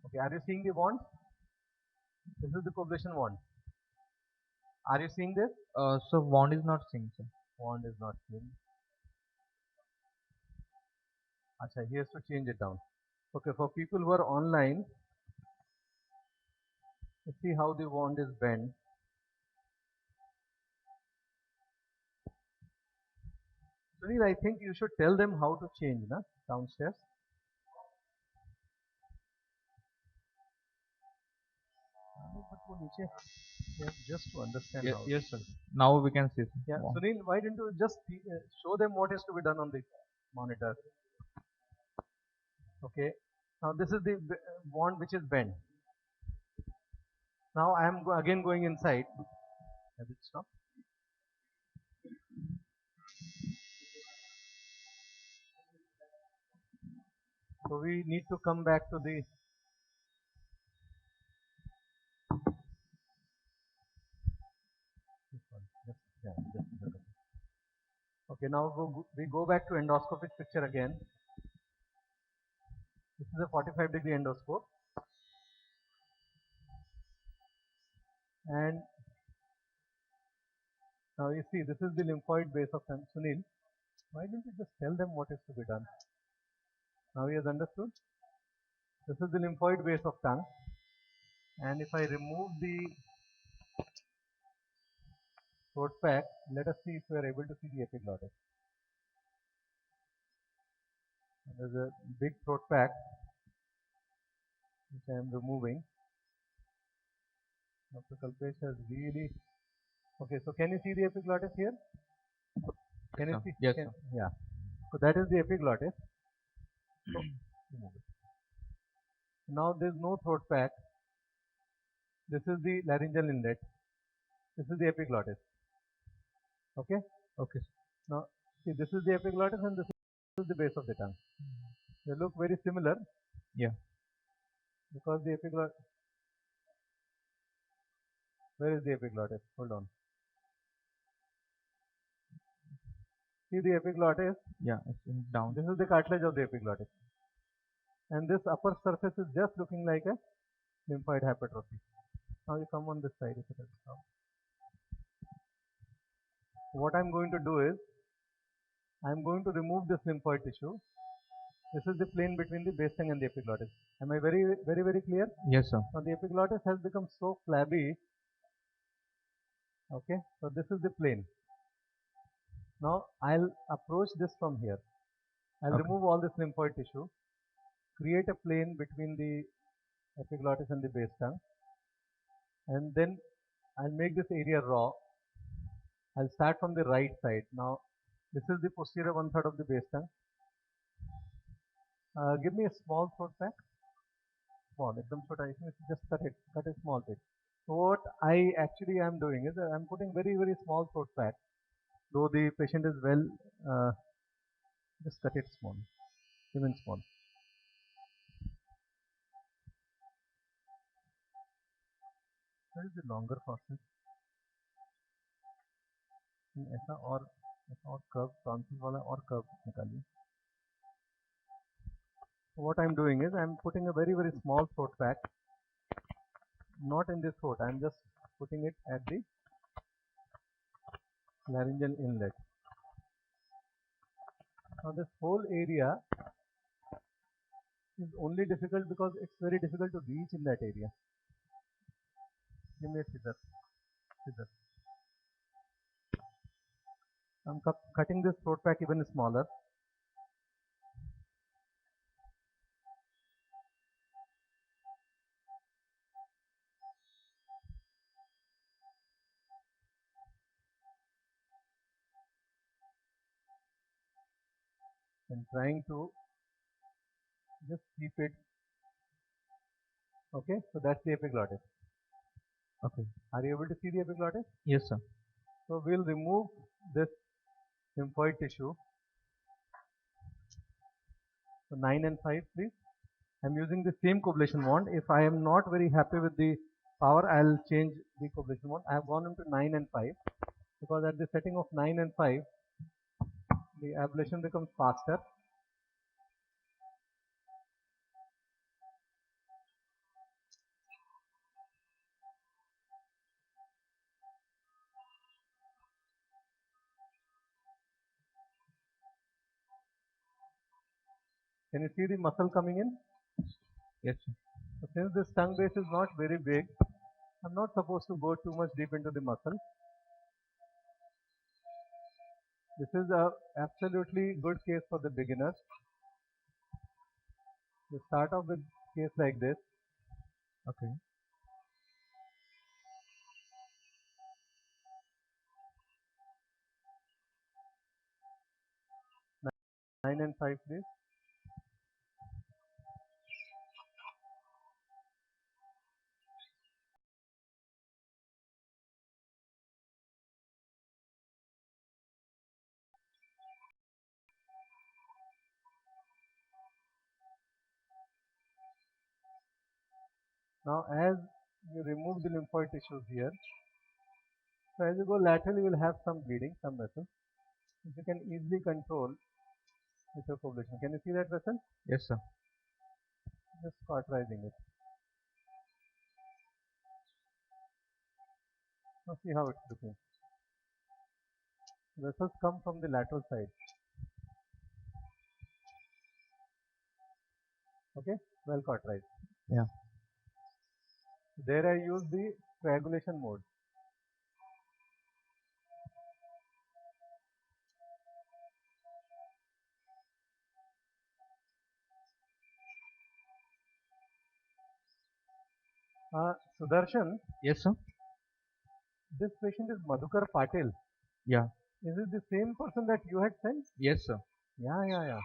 Okay. Are you seeing the wand? This is the coblation wand. Are you seeing this? So wand is not seen, sir. Wand is not seen. Acha, he has to change it down. Okay, for people who are online, you see how the wand is bent. Sunil, I think you should tell them how to change, na, downstairs. Yeah, just to understand how. Yes, sir. Now we can see. Yeah, Wand. Sunil, why didn't you just show them what is to be done on the monitor? Okay, now this is the wand which is bent. Now I am again going inside. Has it stopped? So we need to come back to the Okay, now we go back to endoscopic picture again. This is a 45-degree endoscope. And now you see, this is the lymphoid base of Sunil. Why don't you just tell them what is to be done? Now he has understood. This is the lymphoid base of tongue. And if I remove the throat pack, let us see if we are able to see the epiglottis. There's a big throat pack which I am removing. Dr. Kalpesh has really... Okay, so can you see the epiglottis here? Can you see? Yes, sir. Yeah. So that is the epiglottis. So, now there is no throat pack. This is the laryngeal inlet. This is the epiglottis. Okay? Okay. Now, see, this is the epiglottis and this is the base of the tongue. They look very similar. Yeah. Because the epiglottis. Where is the epiglottis? Hold on. See the epiglottis? Yeah, it's down. This is the cartilage of the epiglottis. and this upper surface is just looking like a lymphoid hypertrophy. Now you come on this side. If it is now. What I'm going to do is I'm going to remove this lymphoid tissue. This is the plane between the base tongue and the epiglottis. Am I very clear? Yes, sir. Now the epiglottis has become so flabby. Okay, so this is the plane. Now I'll approach this from here. I'll remove all this lymphoid tissue, create a plane between the epiglottis and the base tongue, and then I'll make this area raw. I'll start from the right side. Now this is the posterior 1/3 of the base tongue. Give me a small throat pack. Small, एकदम छोटा. Just cut a small bit. So what I actually am doing is I'm putting very small throat pack. Though the patient is well, just cut it small, even small. What is the longer process? ऐसा और curve tonsil वाला और curve निकालिए. So what I'm doing is I'm putting a very small throat pack, not in the throat. I'm just putting it at the laryngeal inlet. Now this whole area is only difficult because it's very difficult to reach in that area. Give me a scissor. I'm cutting this throat pack even smaller. And trying to just keep it. Okay, so that's the epiglottis. Okay. Are you able to see the epiglottis? Yes, sir. So we'll remove this lymphoid tissue. So 9 and 5, please. I'm using the same coblation wand. If I am not very happy with the power, I'll change the coblation wand. I have gone into 9 and 5 because at the setting of 9 and 5, the ablation becomes faster. Can you see the muscle coming in? Yes, sir. So since this tongue base is not very big, I'm not supposed to go too much deep into the muscle. This is a absolutely good case for the beginners. You start off with case like this. Okay. 9 and 5, please. Now as you remove the lymphoid tissues here, so as you go laterally you will have some bleeding, some vessels, which you can easily control with your coblation. Can you see that vessel? Yes, sir. Just cauterizing it. Now see how it's looking. Vessels come from the lateral side. Okay, well cauterized. Yeah. There I use the coagulation mode. Sudarshan. Yes, sir. This patient is Madhukar Patil. Yeah. Is it the same person that you had sent? Yes, sir. Yeah.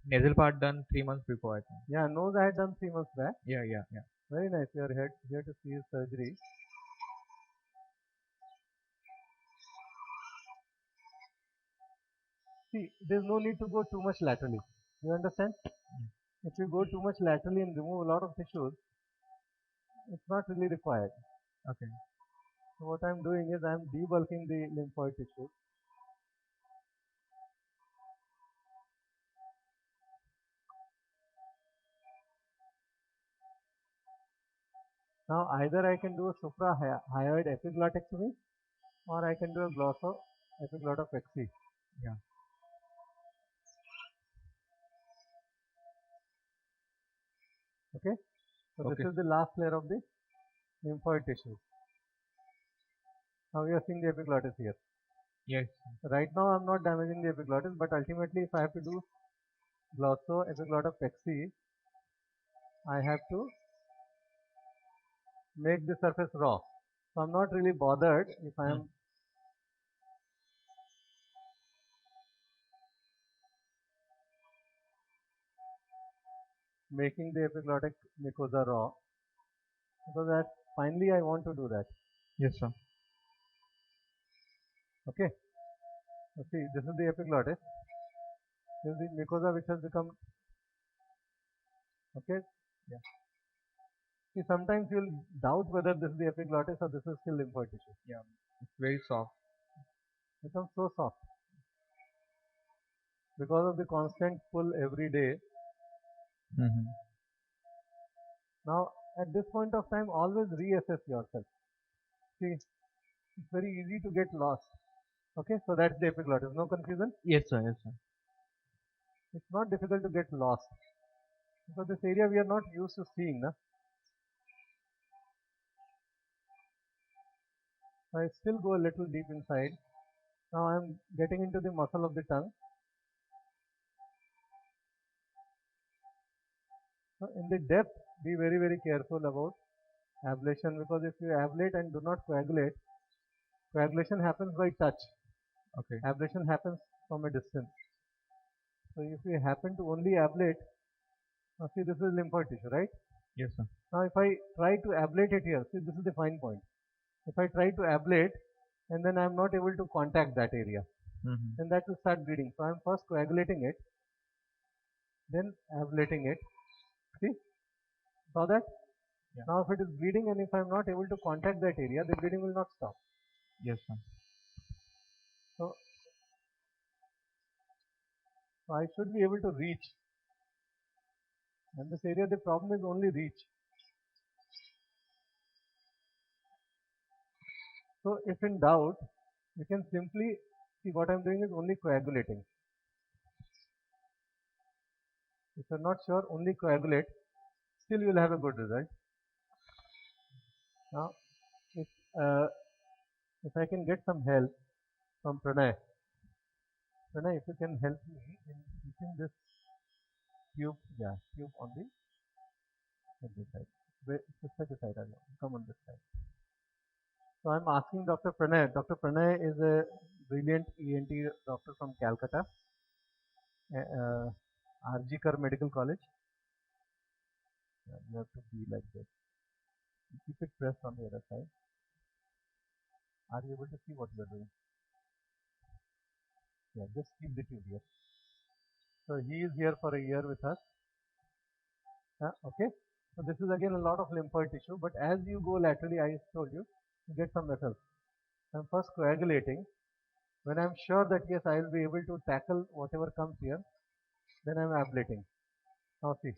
Nasal part done 3 months before, I think. Yeah, nose I had done 3 months back. Yeah. Very nice. You are here to see his surgery. See, there's no need to go too much laterally. You understand? If you go too much laterally and remove a lot of tissues, it's not really required. Okay. So what I'm doing is I'm debulking the lymphoid tissue. Now either I can do a suprahyoid epiglottomy or I can do a glossoepiglottoplexy. Yeah. Okay. So this is the last layer of the lymphoid tissue. Now we are seeing the epiglottis here. Yes. Right now I'm not damaging the epiglottis, but ultimately if I have to do glossoepiglottoplexy, I have to make the surface raw. So I'm not really bothered if I am making the epiglottic mucosa raw, because that finally I want to do that. Yes, sir. Okay. So see, this is the epiglottis. This is the mucosa which has become. Okay. Yeah. See, sometimes you'll doubt whether this is the epiglottis or this is still lymphoid tissue. Yeah. It's very soft. It becomes so soft because of the constant pull every day. Now, at this point of time, always reassess yourself. See, it's very easy to get lost. Okay, so that's the epiglottis. No confusion? Yes, sir. Yes, sir. It's not difficult to get lost because this area we are not used to seeing. Na? I still go a little deep inside. Now I am getting into the muscle of the tongue. So in the depth, be very, very careful about ablation, because if you ablate and do not coagulate, coagulation happens by touch. Okay. Ablation happens from a distance. So if you happen to only ablate, now see, this is lymphoid tissue, right? Yes, sir. Now if I try to ablate it here, see, this is the fine point. If I try to ablate and then I am not able to contact that area, then that will start bleeding. So I am first coagulating it, then ablating it. See, saw that? Yeah. Now if it is bleeding and if I am not able to contact that area, the bleeding will not stop. Yes, sir. So I should be able to reach. And this area, the problem is only reach. So if in doubt, you can simply see, what I am doing is only coagulating. If you are not sure, only coagulate. Still you will have a good result. Now, if I can get some help from Pranay. Pranay, if you can help me in keeping this tube on this side. This side, come on this side. So I'm asking Dr. Pranay. Dr. Pranay is a brilliant ENT doctor from Calcutta, RG Kar Medical College. You have to be like this. Keep it pressed on the other side. Are you able to see what you are doing? Yeah, just keep the tube here. So he is here for a year with us. Okay. So this is again a lot of lymphoid tissue, but as you go laterally, I told you, you get some vessels. I'm first coagulating. When I'm sure that yes, I will be able to tackle whatever comes here, then I'm ablating. Now see,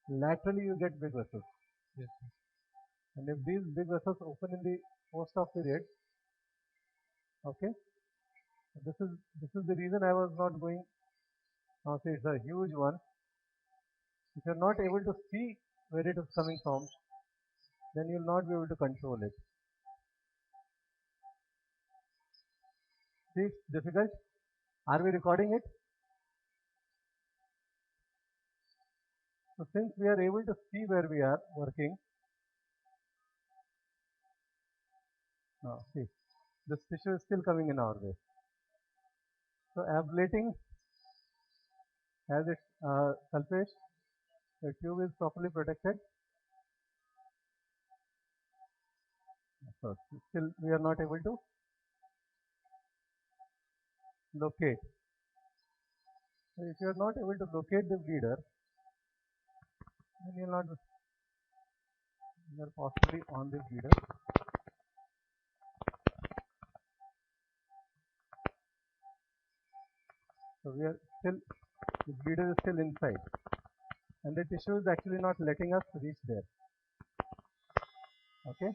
laterally you get big vessels. Yes. And if these big vessels open in the post-op period, okay, this is the reason I was not going. Now see, it's a huge one. If you're not able to see where it is coming from, then you'll not be able to control it. See, it's difficult. Are we recording it? So since we are able to see where we are working, now see, this tissue is still coming in our way. So ablating has its sulfate, the tube is properly protected. So still we are not able to locate. So if you are not able to locate the bleeder, then you are possibly on the bleeder. So we are still, the bleeder is still inside, and the tissue is actually not letting us reach there. Okay,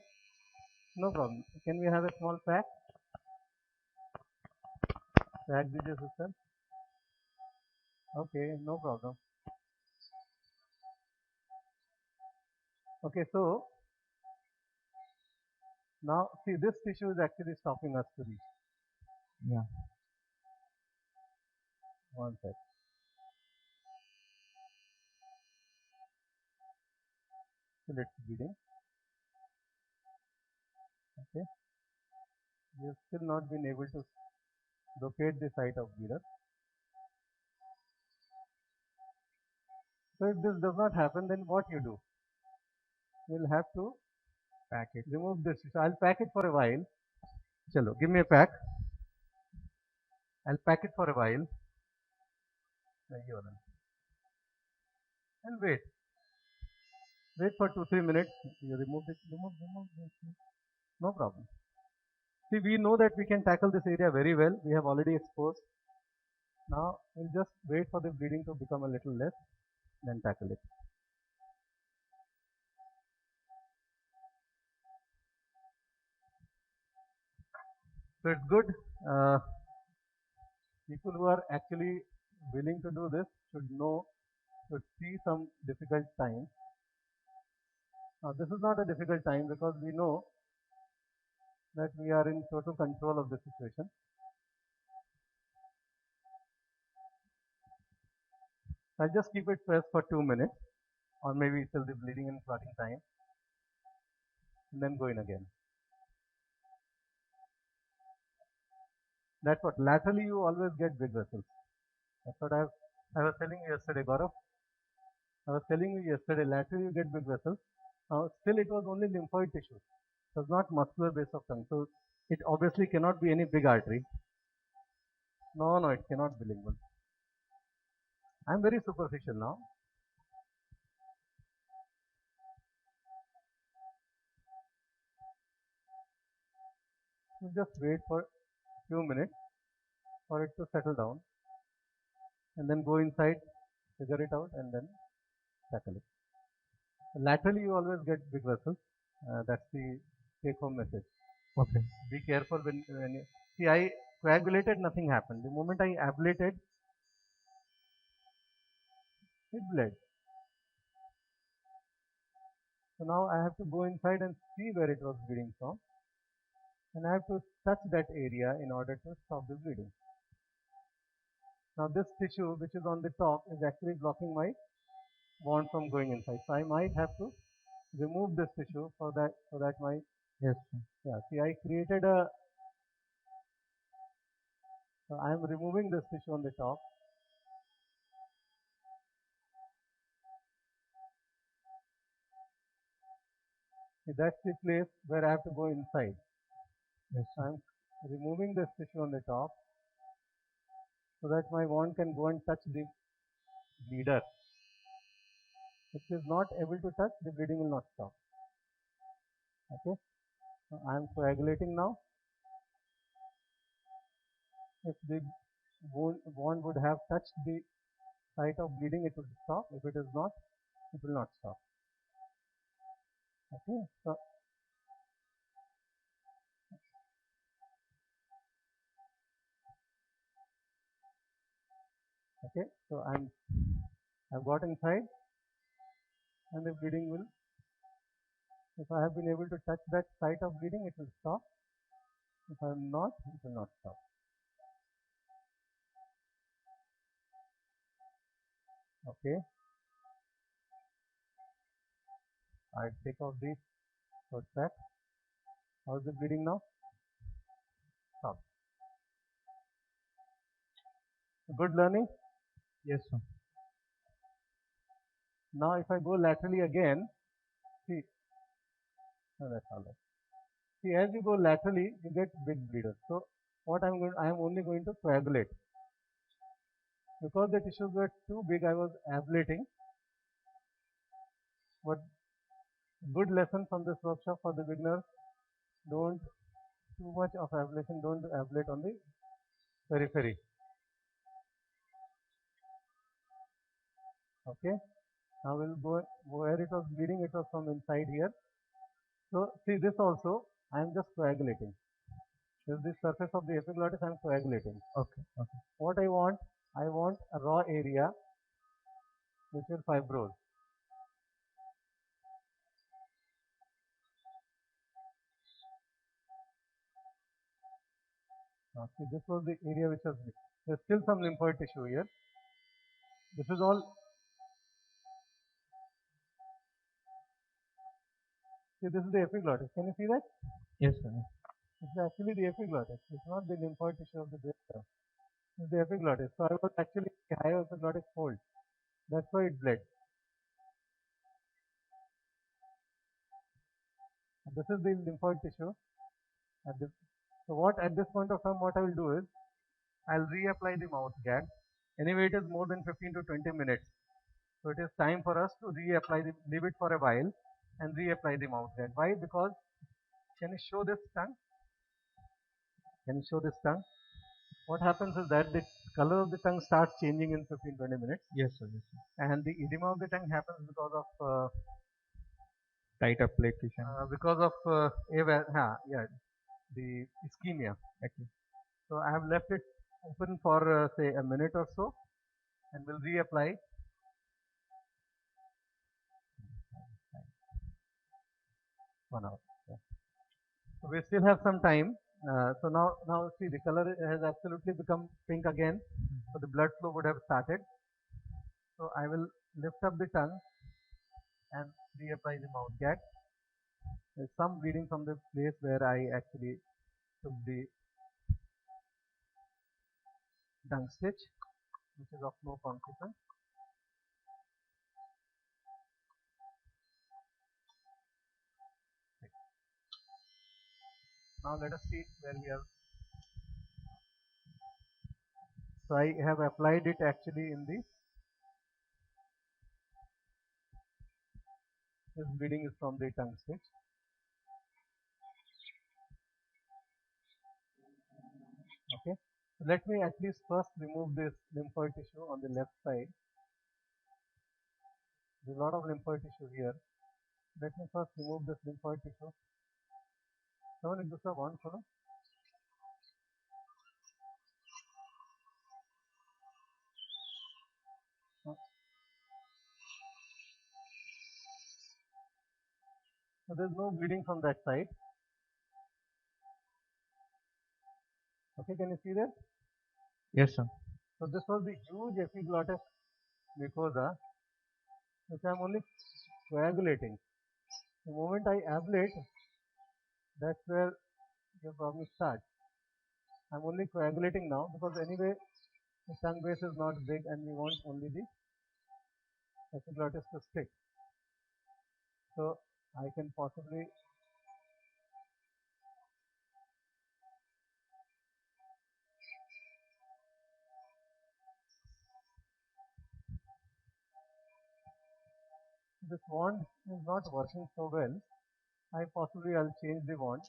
no problem. Can we have a small pack? Pack the system. Okay, no problem. Okay, so now see, this tissue is actually stopping us to reach. Yeah. One sec. So let's bleeding. Okay, we have still not been able to locate the site of bleeder. So if this does not happen, then what you do? You'll have to Pack it. remove this. So I'll pack it for a while. Chalo, give me a pack. I'll pack it for a while. And wait. Wait for 2-3 minutes. You remove it. Remove. No problem. See, we know that we can tackle this area very well. We have already exposed. Now we'll just wait for the bleeding to become a little less, then tackle it. So it's good. People who are actually willing to do this should see some difficult times. Now this is not a difficult time because we know that we are in total control of the situation. I'll just keep it pressed for 2 minutes or maybe till the bleeding and clotting time and then go in again. That's what laterally you always get big vessels. That's what I was telling you yesterday, Gaurav. I was telling you yesterday, laterally you get big vessels. Still it was only lymphoid tissue. It was not muscular base of tongue. So it obviously cannot be any big artery. No, it cannot be lingual. I'm very superficial now. You just wait for a few minutes for it to settle down and then go inside, figure it out and then tackle it. Laterally you always get big vessels. That's the take home message. Okay. Be careful when you see. I coagulated, nothing happened. The moment I ablated, it bled. So now I have to go inside and see where it was bleeding from, and I have to touch that area in order to stop the bleeding. Now this tissue which is on the top is actually blocking my wound from going inside. So I might have to remove this tissue so that my Yes. yeah. See, I created a. So I am removing this tissue on the top. See, that's the place where I have to go inside. Yes. I am removing this tissue on the top so that my wand can go and touch the bleeder. If it is not able to touch, the bleeding will not stop. Okay. So I am coagulating now. If the wand would have touched the site of bleeding, it would stop. If it is not, it will not stop. Okay. So okay. So I've got inside, and the bleeding will. If I have been able to touch that site of bleeding, it will stop. If I am not, it will not stop. Okay. I take off the third pack. How is the bleeding now? Stop. Good learning. Yes, sir. Now if I go laterally again, see, no, that's all right. See, as you go laterally, you get big bleeders. So what I am only going to coagulate. Because the tissues were too big, I was ablating. But good lesson from this workshop for the beginners: don't too much of ablation. Don't ablate on the periphery. Okay. Now we'll go where it was bleeding. It was from inside here. So see this also, I am just coagulating. This is the surface of the epiglottis, I am coagulating. Okay. Okay. What I want a raw area which is fibrose. Now see this was the area which was missed. There is still some lymphoid tissue here. This is all. See this is the epiglottis. Can you see that? Yes, sir. This is actually the epiglottis. It's not the lymphoid tissue of the brain. This is the epiglottis. So I was actually high epiglottis fold. That's why it bled. This is the lymphoid tissue. So what at this point of time what I will do is I'll reapply the mouth gag. Anyway, it is more than 15 to 20 minutes. So it is time for us to reapply leave it for a while and reapply the mouth gag. Why? Because can you show this tongue? Can you show this tongue? What happens is that the color of the tongue starts changing in 15-20 minutes. Yes, sir. Yes, sir. And the edema of the tongue happens because of Tight application. because of the ischemia. Okay. So I have left it open for say a minute or so, and will reapply. One hour. Yeah. So we still have some time. So now see the color has absolutely become pink again. So the blood flow would have started. So I will lift up the tongue and reapply the mouth gag. There is some bleeding from the place where I actually took the tongue stitch, which is of no consequence. Now let us see where we are. So I have applied it actually in the. This bleeding is from the tongue stitch. Okay. So let me at least first remove this lymphoid tissue on the left side. There is a lot of lymphoid tissue here. Let me first remove this lymphoid tissue. Someone is just one solo. So there is no bleeding from that side. Okay, can you see that? Yes, sir. So this was the huge epiglottis mucosa, which I am only coagulating. The moment I ablate, that's where your problem starts. I am only coagulating now because anyway the tongue base is not big and we want only the epiglottis to stick. So I can possibly this wand is not working so well. I'll change the wand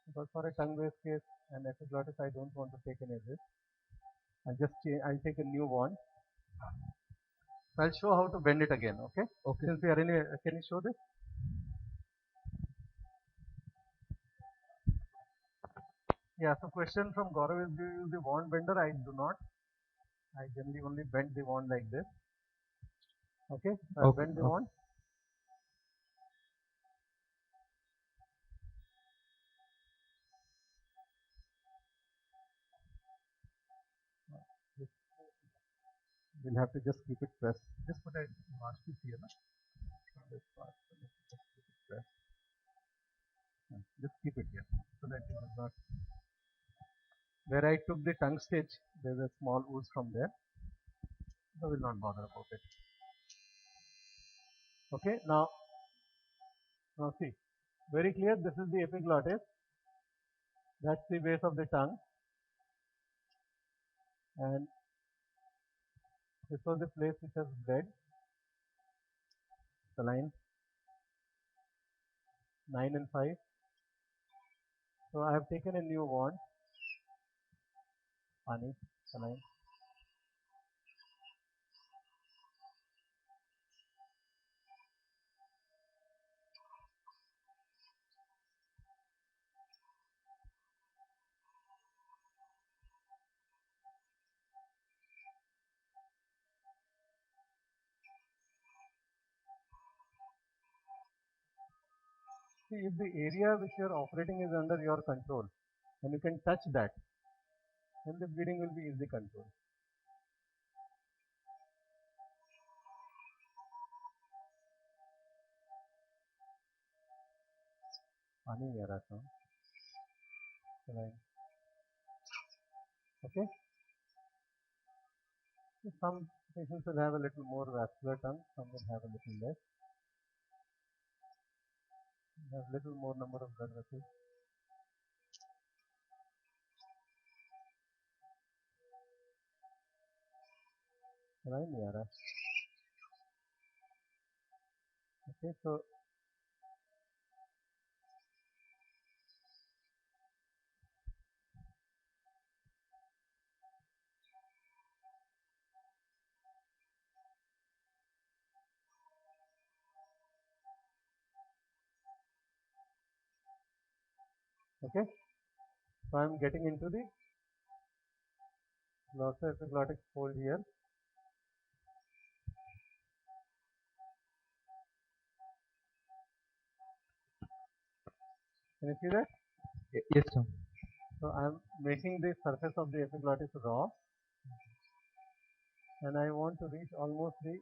because for a tongue base case and epiglottis I don't want to take any risk. I'll take a new wand. I'll show how to bend it again. Okay. Okay. Since we are in can you show this? Yeah. So question from Gaurav is, do you use the wand bender? I do not. I generally only bend the wand like this. Okay. So I'll bend the wand. We'll have to just keep it pressed. Just put a mouthpiece here. This part. Just keep it pressed. Just keep it here so that it does not. Where I took the tongue stitch, there's a small ooze from there. So we'll not bother about it. Okay. Now see. Very clear. This is the epiglottis. That's the base of the tongue. And this was the place which has bled. Saline 9 and 5. So I have taken a new wand. Pani, saline. See, if the area which you are operating is under your control and you can touch that, then the bleeding will be easily controlled. पानी नहीं आ रहा था. Right. Okay. So some patients will have a little more vascular tongue, some will have a little less. Have little more number of blood vessels. Right, नहीं आ रहा. Okay, so okay, so I am getting into the glossoepiglottic fold here. Can you see that? Yes, sir. So I am making the surface of the epiglottis raw, and I want to reach almost the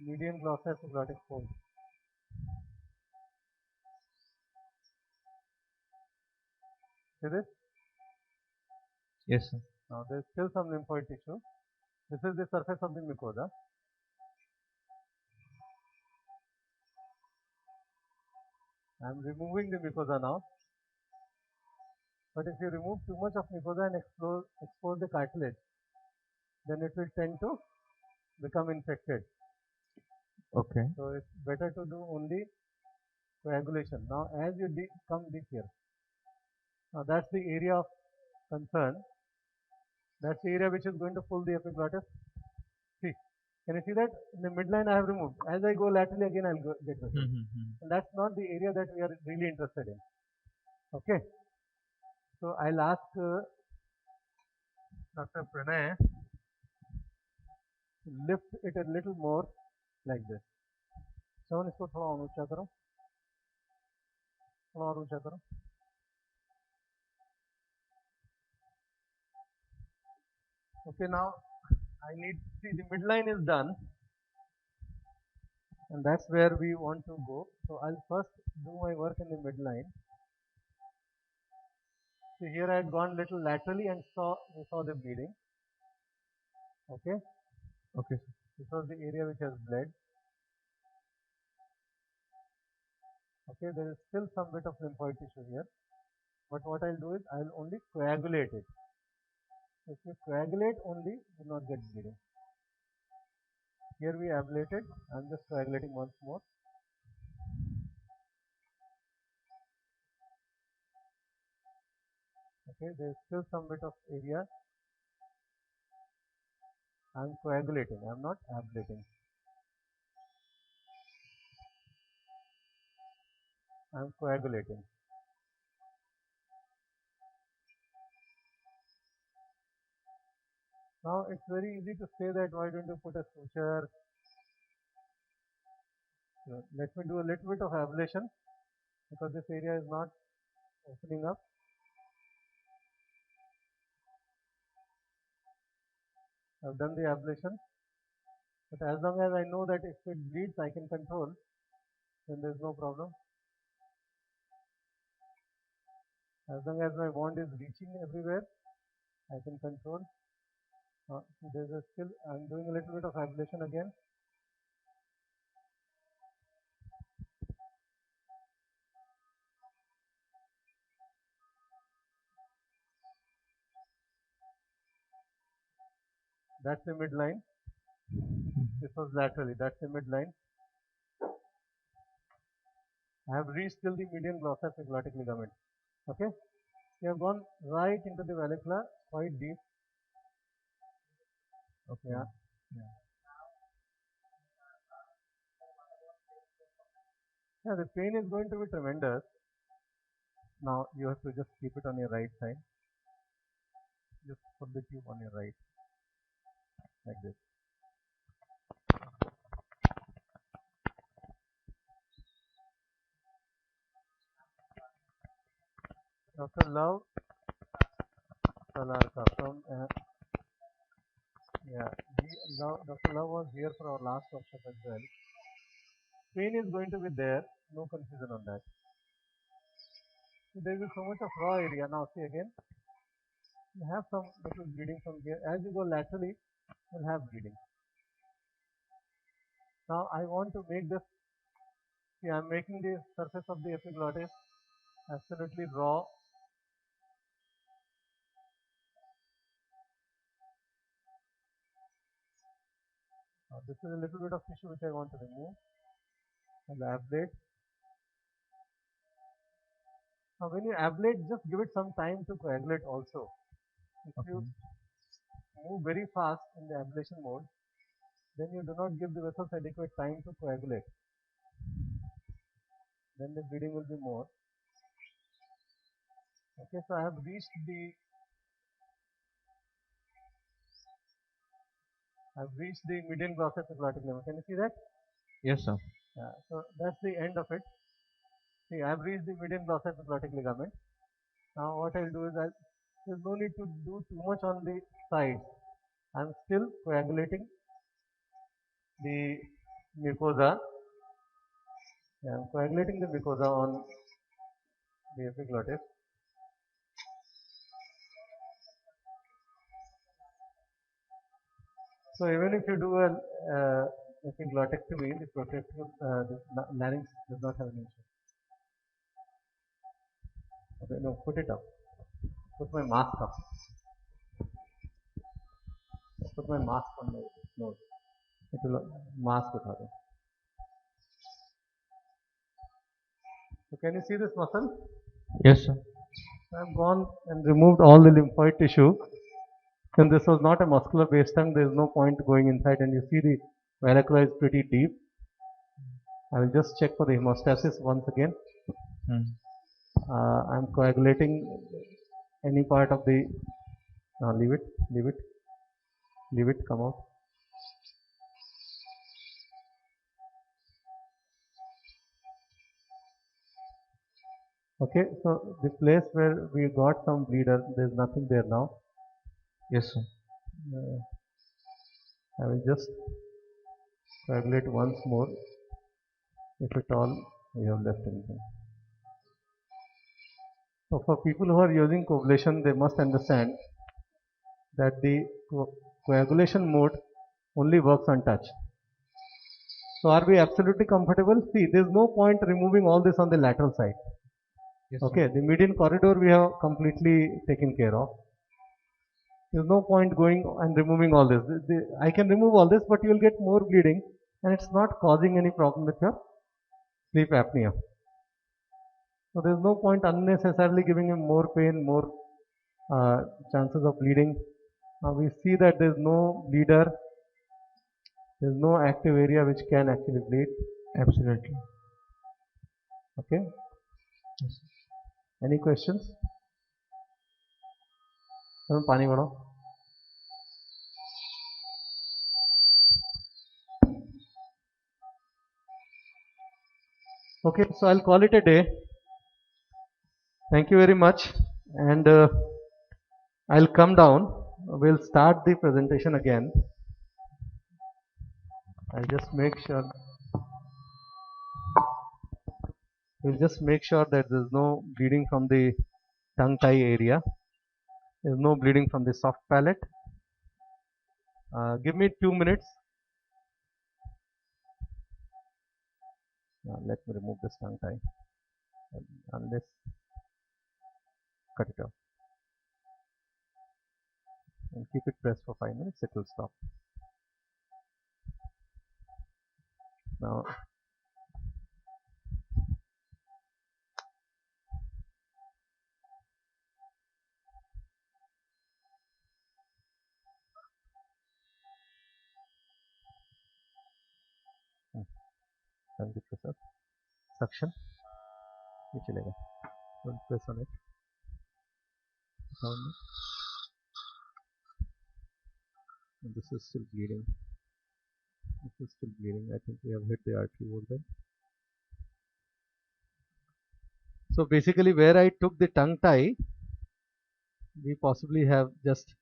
median glossoepiglottic fold. See this? Yes, sir. Now there is still some lymphoid tissue. This is the surface of the mucosa. I am removing the mucosa now. But if you remove too much of mucosa and expose the cartilage, then it will tend to become infected. Okay. So it's better to do only coagulation. Now as you come deep here, now that's the area of concern. That's the area which is going to pull the epiglottis. See, can you see that? In the midline I have removed. As I go laterally again I will get the same. And that's not the area that we are really interested in. Okay. So I'll ask Dr. Pranay to lift it a little more like this. So इसको थोड़ा और ऊंचा करो, थोड़ा और ऊंचा करो. Okay, now I need, see, the midline is done, and that's where we want to go. So I'll first do my work in the midline. See, here I had gone little laterally and we saw the bleeding. Okay. Okay. This was the area which has bled. Okay, there is still some bit of lymphoid tissue here, but what I'll do is I'll only coagulate it. If you coagulate only, you will not get bleeding. Here we ablated. I'm just coagulating once more. Okay, there is still some bit of area. I'm coagulating. I'm not ablating. I'm coagulating. Now it's very easy to say that why don't you put a suture. So let me do a little bit of ablation because this area is not opening up. I've done the ablation, but as long as I know that if it bleeds I can control, then there's no problem. As long as my wand is reaching everywhere, I can control. There's a still, I'm doing a little bit of ablation again. That's the midline. This was laterally. That's the midline. I have reached till the median glossoepiglottic ligament. Okay. We have gone right into the vallecula, quite deep. Okay. Yeah. Yeah, the pain is going to be tremendous. Now you have to just keep it on your right side. Just put the tube on your right, like this. Dr. Love Salarka from Dr. Love was here for our last workshop as well. Pain is going to be there, no confusion on that. So there will be so much of raw area. Now see again, you have some little bleeding from here. As you go laterally, you'll have bleeding. Now I want to make this, see I'm making the surface of the epiglottis absolutely raw. Now this is a little bit of tissue which I want to remove. I'll ablate. Now when you ablate, just give it some time to coagulate also. If you move very fast in the ablation mode, then you do not give the vessels adequate time to coagulate. Then the bleeding will be more. Okay, so I have reached the median gross epiglottic limit. Can you see that? Yes, sir. Yeah, so that's the end of it. See, I have reached the median gross epiglottic ligament. Now what I'll do is there's no need to do too much on the sides. I'm still coagulating the mucosa. Yeah, I'm coagulating the mucosa on the epiglottis. So even if you do a epiglotectomy, the larynx does not have an issue. Okay, no, put it up. Put my mask up. Put my mask on my nose. It will mask utha do. So can you see this muscle? Yes, sir. I have gone and removed all the lymphoid tissue. Since this was not a muscular base tongue, there is no point going inside, and you see the vallecula is pretty deep. I will just check for the hemostasis once again. I am coagulating any part of the. Leave it, come out. Okay, so the place where we got some bleeder, there is nothing there now. Yes, sir. I will just coagulate once more, if at all we have left anything. So for people who are using coagulation, they must understand that the coagulation mode only works on touch. So are we absolutely comfortable? See, there is no point removing all this on the lateral side. Yes, okay, sir. The median corridor we have completely taken care of. There is no point going and removing all this. I can remove all this, but you will get more bleeding, and it's not causing any problem with your sleep apnea. So there is no point unnecessarily giving him more pain, more chances of bleeding. Now we see that there is no bleeder, there is no active area which can actually bleed. Absolutely. Okay. Yes. Any questions? Pani vado. Okay, so I'll call it a day. Thank you very much, and I'll come down. We'll start the presentation again. I'll just make sure. We'll just make sure that there's no bleeding from the tongue tie area. There's no bleeding from the soft palate. Give me 2 minutes. Let me remove this tongue tie. Unless cut it off. And keep it pressed for 5 minutes, it will stop. Now, press up. Suction. Don't press on it. And this is still bleeding. This is still bleeding. I think we have hit the artery over there. So basically where I took the tongue tie, we possibly have just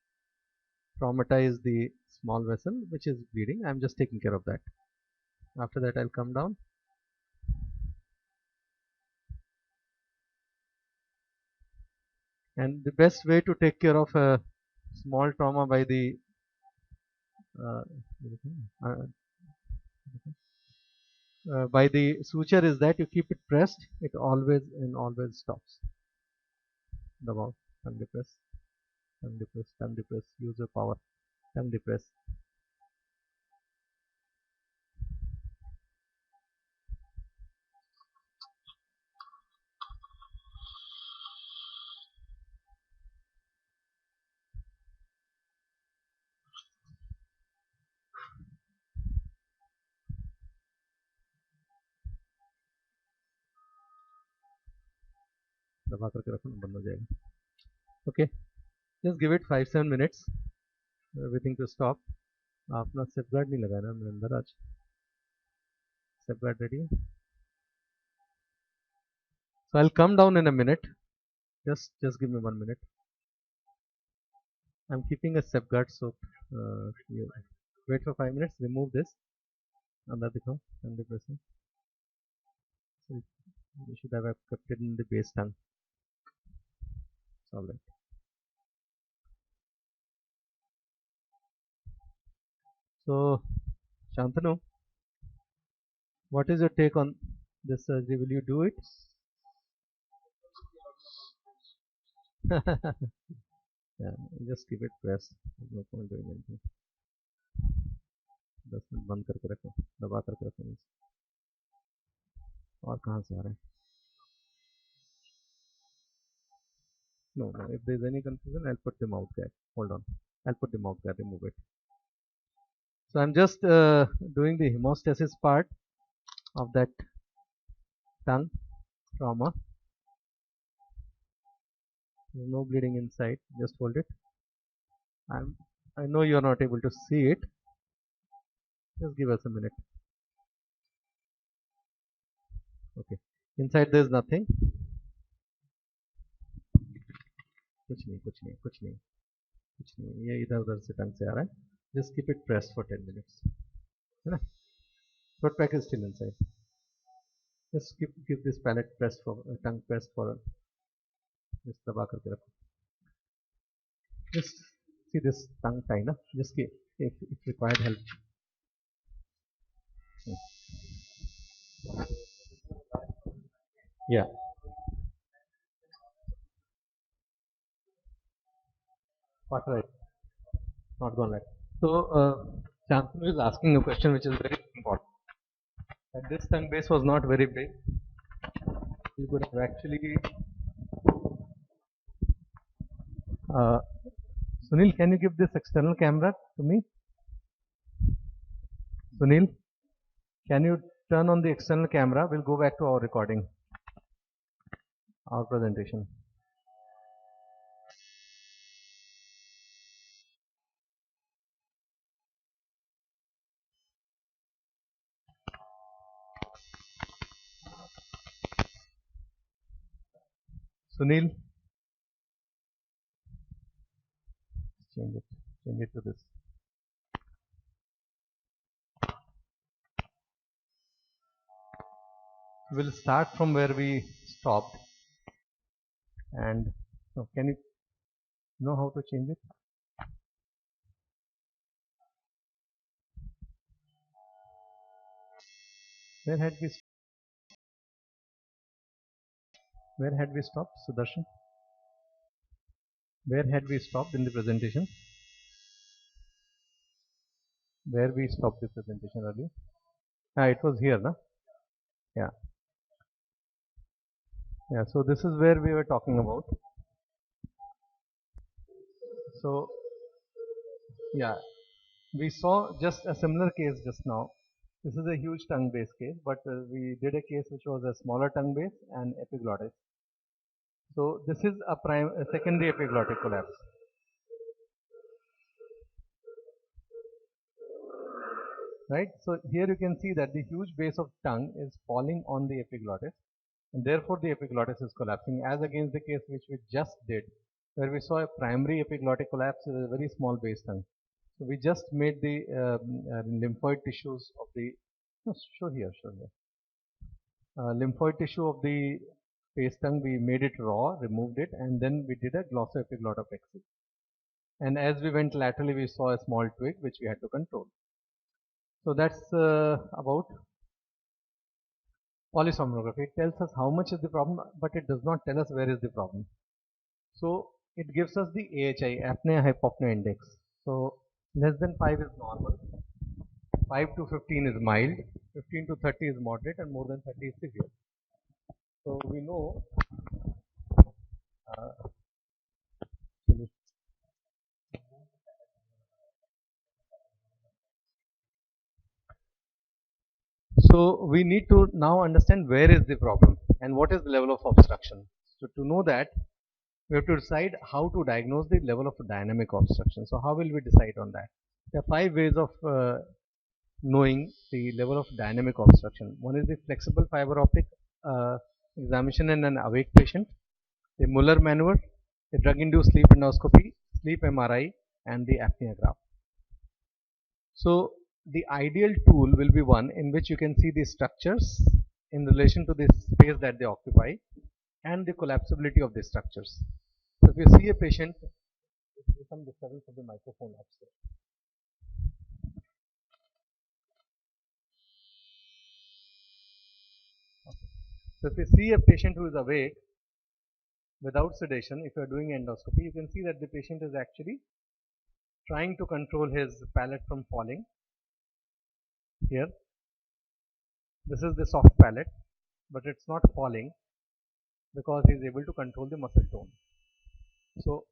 traumatized the small vessel which is bleeding. I'm just taking care of that. After that I'll come down. And the best way to take care of a small trauma by the uh, by the suture is that you keep it pressed. It always stops. Dabao, tongue depress, tongue depress, tongue depress. Use your power. Tongue depress. दबा करके रखो ना बंद हो जाएगा. Okay, just give it 5-7 minutes. Everything to stop. अपना safeguard नहीं लगाना मेरे अंदर आज. Safeguard ready. So I'll come down in a minute. Just give me 1 minute. I'm keeping a safeguard, so you wait for 5 minutes. Remove this. अंदर दिखाओ. And depressing. So you should have kept it in the base tongue. It's all right. So Shantanu, what is your take on this surgery? Will you do it? Yeah, just keep it pressed. There's no point doing anything. 10 minute बंद करके रखो, दबा करके रखो. और कहाँ से आ रहा है? No, if there is any confusion, I'll put the mouth guard. Hold on. I'll put the mouth guard, remove it. So I'm just doing the hemostasis part of that tongue trauma. There's no bleeding inside. Just hold it. I know you're not able to see it. Just give us a minute. Okay. Inside there's nothing. कुछ नहीं, कुछ नहीं, कुछ नहीं, कुछ नहीं. ये इधर उधर से टंग से आ रहा है. Just keep it pressed for 10 minutes. है ना? Throat pack is still inside. Just keep this palate pressed for tongue pressed for. Just दबा करके रखो. Just see this tongue tie ना. Just keep if required help. Yeah. What right? Not gone right. So Shantanu is asking a question which is very important. That this tongue base was not very big. You could have actually. Sunil, can you give this external camera to me? Sunil, can you turn on the external camera? We'll go back to our recording, our presentation. Sunil, change it to this. We'll start from where we stopped. And so can you know how to change it? Where had we stopped, Sudarshan? Where had we stopped in the presentation? Where we stopped the presentation earlier? It was here, na? Yeah. Yeah, so this is where we were talking about. So, yeah, we saw just a similar case just now. This is a huge tongue base case, but we did a case which was a smaller tongue base and epiglottis. So this is a secondary epiglottic collapse. Right, so here you can see that the huge base of tongue is falling on the epiglottis, and therefore the epiglottis is collapsing, as against the case which we just did, where we saw a primary epiglottic collapse with a very small base tongue. So we just made the lymphoid tissues of the, no, show here, lymphoid tissue of the base tongue, we made it raw, removed it, and then we did a glossoepiglottoplexy. And as we went laterally, we saw a small twig which we had to control. So that's about polysomnography. It tells us how much is the problem, but it does not tell us where is the problem. So it gives us the AHI, apnea hypopnea index. So less than 5 is normal, 5 to 15 is mild, 15 to 30 is moderate, and more than 30 is severe. So we know so we need to now understand where is the problem and what is the level of obstruction. So to know that, we have to decide how to diagnose the level of dynamic obstruction. So how will we decide on that? There are 5 ways of knowing the level of dynamic obstruction. One is the flexible fiber optic examination in an awake patient, the Muller maneuver, the drug-induced sleep endoscopy, sleep MRI, and the apnea graph. So the ideal tool will be one in which you can see the structures in relation to the space that they occupy and the collapsibility of the structures. So if you see a patient, there is some disturbance of the microphone upstairs. Okay. So if you see a patient who is awake without sedation, if you are doing endoscopy, you can see that the patient is actually trying to control his palate from falling. Here, this is the soft palate, but it's not falling because he is able to control the muscle tone. So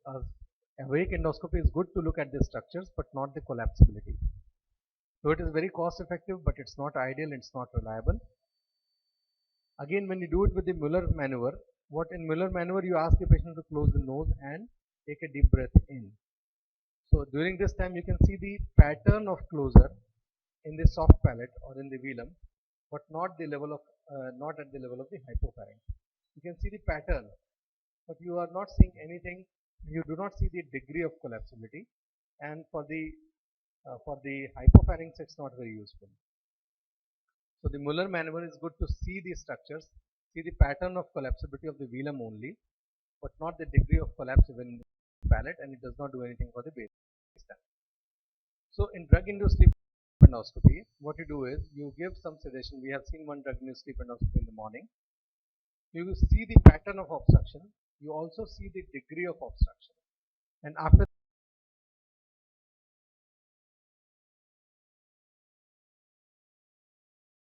awake endoscopy is good to look at the structures, but not the collapsibility. So it is very cost effective, but it's not ideal, it's not reliable. Again, when you do it with the Muller maneuver, what in Muller maneuver you ask the patient to close the nose and take a deep breath in. So during this time you can see the pattern of closure in the soft palate or in the velum, but not the level of not at the level of the hypopharynx. You can see the pattern, but you are not seeing anything. You do not see the degree of collapsibility, and for the hypopharynx, it's not very useful. So the Muller maneuver is good to see the structures, see the pattern of collapsibility of the velum only, but not the degree of collapse even in the palate, and it does not do anything for the base tongue. So in drug-induced sleep endoscopy, what you do is you give some sedation. We have seen one drug-induced sleep endoscopy in the morning. You will see the pattern of obstruction. You also see the degree of obstruction, and after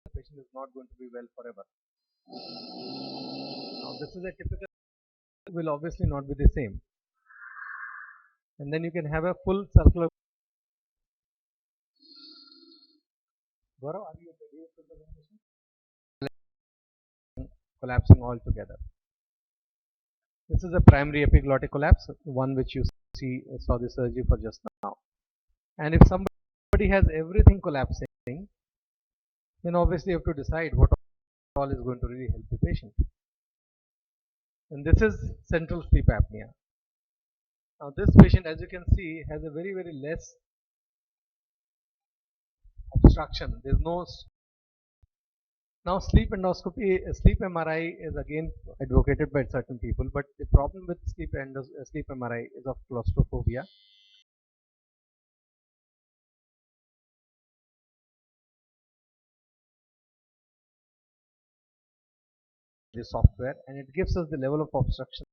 the patient is not going to be well forever. Now this is a typical, will obviously not be the same, and then you can have a full circular. Gaurav, are you ready with the presentation? Collapsing all together. This is a primary epiglottic collapse, one which you saw the surgery for just now. And if somebody has everything collapsing, then obviously you have to decide what all is going to really help the patient. And this is central sleep apnea. Now this patient, as you can see, has a very, very less obstruction. There's no. Now sleep endoscopy, sleep MRI is again advocated by certain people, but the problem with sleep MRI is of claustrophobia. The software, and it gives us the level of obstruction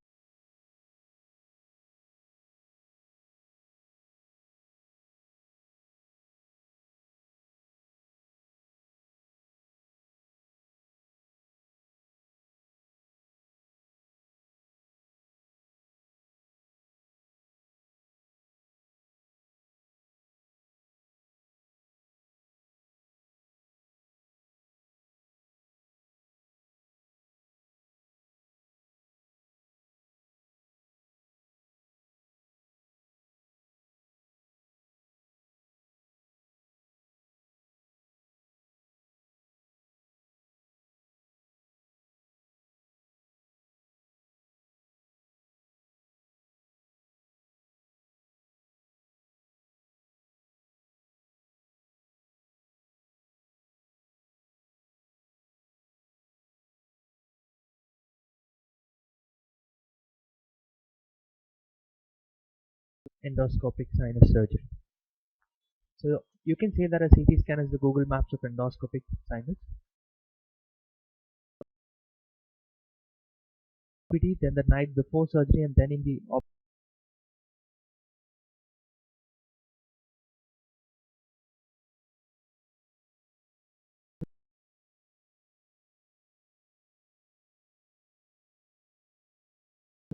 endoscopic sinus surgery. So you can say that a CT scan is the Google Maps of endoscopic sinus. Then the night before surgery, and then in the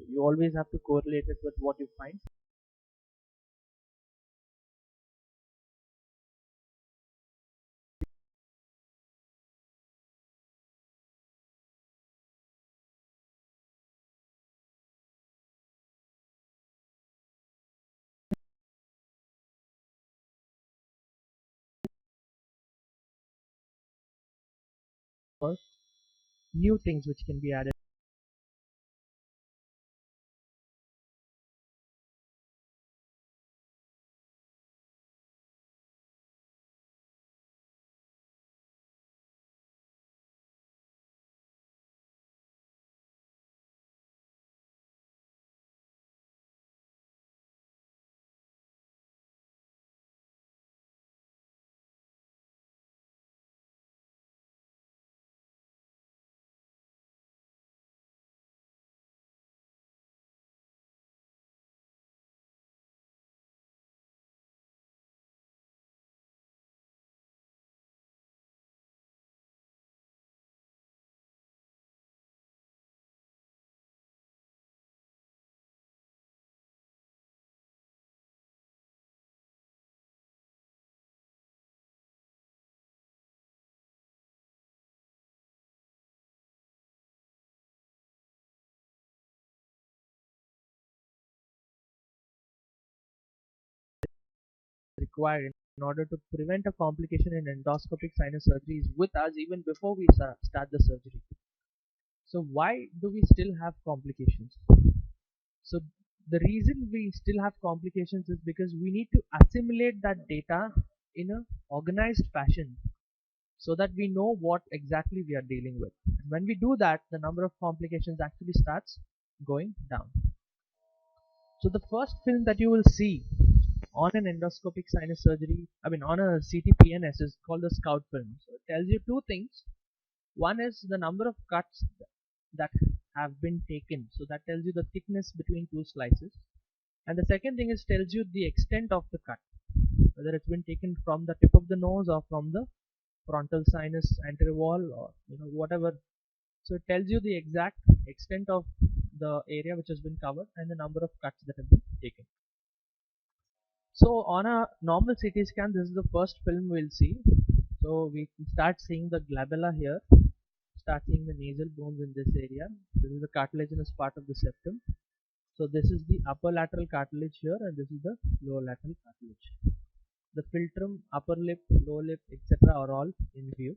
you always have to correlate it with what you find. Or new things which can be added. Required in order to prevent a complication in endoscopic sinus surgery is with us even before we start the surgery. So why do we still have complications? So the reason we still have complications is because we need to assimilate that data in a organized fashion so that we know what exactly we are dealing with. And when we do that, the number of complications actually starts going down. So the first film that you will see on an endoscopic sinus surgery, on a CTPNS, is called the scout film. So it tells you two things. One is the number of cuts that have been taken. So that tells you the thickness between two slices. And the second thing is tells you the extent of the cut, whether it's been taken from the tip of the nose or from the frontal sinus anterior wall or whatever. So it tells you the exact extent of the area which has been covered and the number of cuts that have been taken. So on a normal CT scan, this is the first film we'll see. So we start seeing the glabella here, start seeing the nasal bones in this area. This is the cartilaginous part of the septum. So this is the upper lateral cartilage here, and this is the lower lateral cartilage. The philtrum, upper lip, lower lip, etc. are all in view.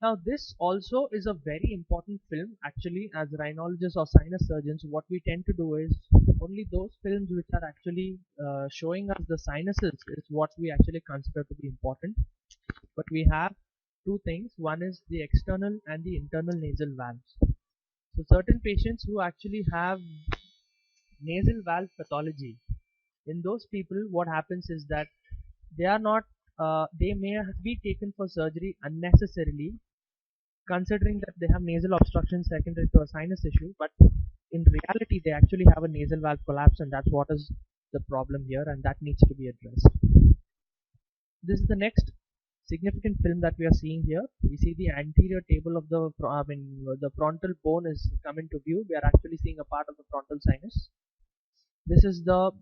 Now this also is a very important film. Actually, as rhinologists or sinus surgeons, what we tend to do is only those films which are actually showing us the sinuses is what we actually consider to be important. But we have two things. One is the external and the internal nasal valves. So certain patients who actually have nasal valve pathology, in those people what happens is that they are not they may be taken for surgery unnecessarily, considering that they have nasal obstruction secondary to a sinus issue, but in reality they actually have a nasal valve collapse, and that's what is the problem here, and that needs to be addressed. This is the next significant film that we are seeing here. We see the anterior table of the frontal bone is come into view. We are actually seeing a part of the frontal sinus. This is the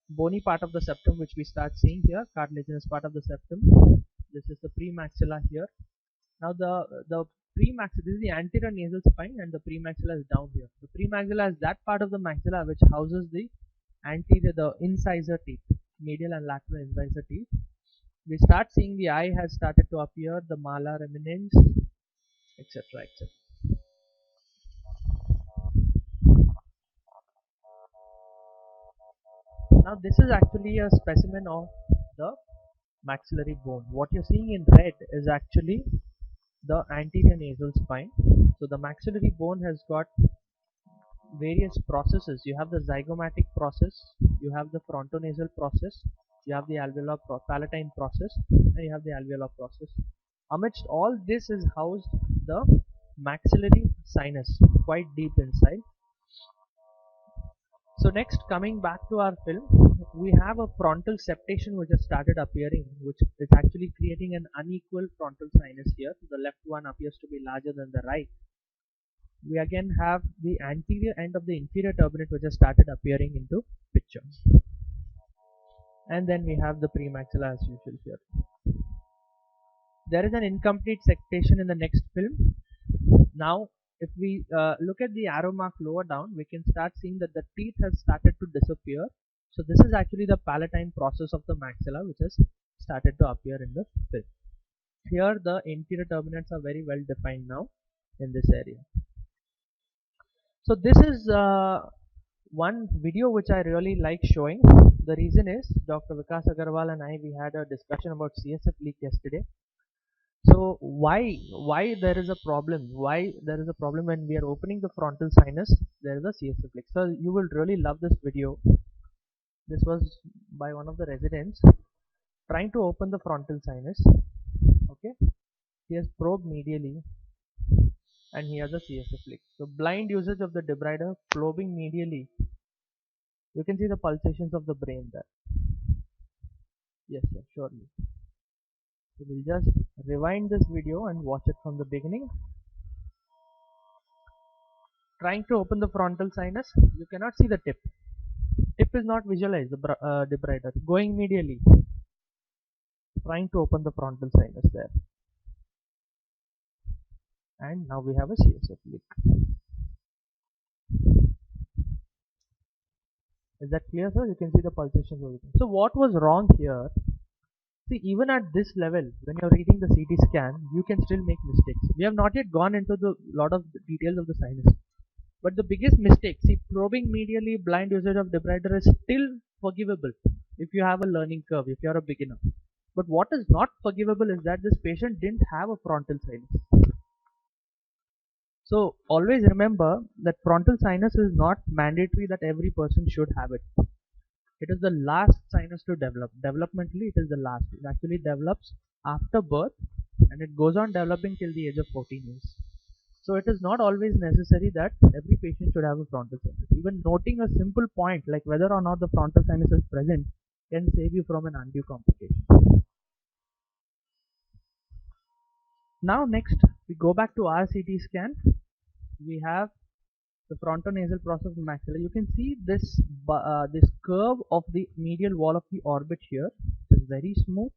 bony part of the septum which we start seeing here, cartilaginous part of the septum. This is the premaxilla here. Now the premaxilla, this is the anterior nasal spine, and the premaxilla is down here. The premaxilla is that part of the maxilla which houses the incisor teeth, medial and lateral incisor teeth. We start seeing the eye has started to appear, the malar eminence, etc. etc. Now this is actually a specimen of the maxillary bone. What you're seeing in red is actually the anterior nasal spine. So the maxillary bone has got various processes. You have the zygomatic process, you have the frontonasal process, you have the palatine process, and you have the alveolar process. Amidst all this is housed the maxillary sinus, quite deep inside. So next, coming back to our film, we have a frontal septation which has started appearing, which is actually creating an unequal frontal sinus here. The left one appears to be larger than the right. We again have the anterior end of the inferior turbinate which has started appearing into picture. And then we have the premaxilla as usual here. There is an incomplete septation in the next film. Now, if we look at the arrow mark lower down, we can start seeing that the teeth have started to disappear. So this is actually the palatine process of the maxilla which has started to appear in the film. Here the anterior turbinates are very well defined now in this area. So this is one video which I really like showing. The reason is Dr. Vikas Agrawal and I, we had a discussion about CSF leak yesterday. So why there is a problem? Why there is a problem when we are opening the frontal sinus? There is a CSF leak. So you will really love this video. This was by one of the residents trying to open the frontal sinus. Okay, he has probed medially, and he has a CSF leak. So blind usage of the debrider, probing medially. You can see the pulsations of the brain there. Yes, sir, surely. So we'll just rewind this video and watch it from the beginning. Trying to open the frontal sinus, you cannot see the tip. Tip is not visualized, the debrider. Going medially. Trying to open the frontal sinus there. And now we have a CSF leak. Is that clear, sir? You can see the pulsations over there. So what was wrong here? See, even at this level, when you're reading the CT scan, you can still make mistakes. We have not yet gone into the lot of details of the sinus. But the biggest mistake, see, probing medially, blind usage of debrider is still forgivable if you have a learning curve, if you're a beginner. But what is not forgivable is that this patient didn't have a frontal sinus. So always remember that frontal sinus is not mandatory that every person should have it. It is the last sinus to develop. Developmentally, it is the last. It actually develops after birth and it goes on developing till the age of 14 years. So it is not always necessary that every patient should have a frontal sinus. Even noting a simple point like whether or not the frontal sinus is present can save you from an undue complication. Now next, we go back to our CT scan. We have the frontonasal process of the maxilla. You can see this this curve of the medial wall of the orbit here is very smooth.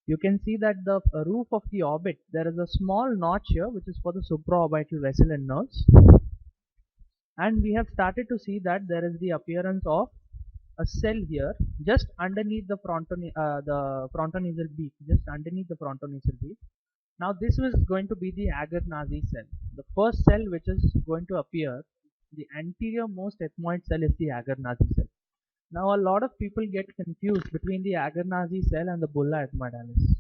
You can see that the roof of the orbit, there is a small notch here which is for the supraorbital vessel and nerves. And we have started to see that there is the appearance of a cell here just underneath the frontonasal beak, just underneath the frontonasal beak. Now this is going to be the Agar-Nazi cell. The first cell which is going to appear, the anterior most ethmoid cell is the Agar-Nazi cell. Now a lot of people get confused between the Agar-Nazi cell and the bulla ethmoidalis.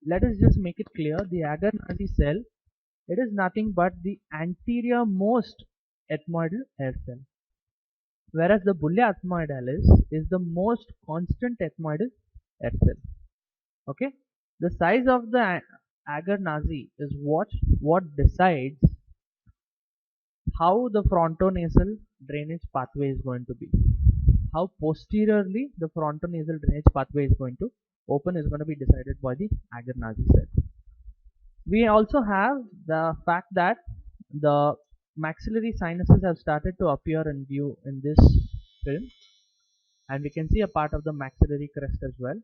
Let us just make it clear, the Agar-Nazi cell, it is nothing but the anterior most ethmoidal air cell. Whereas the bulla ethmoidalis is the most constant ethmoidal air cell. Okay? The size of the Agar-Nazi is what decides how the frontonasal drainage pathway is going to be. How posteriorly the frontonasal drainage pathway is going to open is going to be decided by the Agar-Nazi cell. We also have the fact that the maxillary sinuses have started to appear in view in this film, and we can see a part of the maxillary crest as well.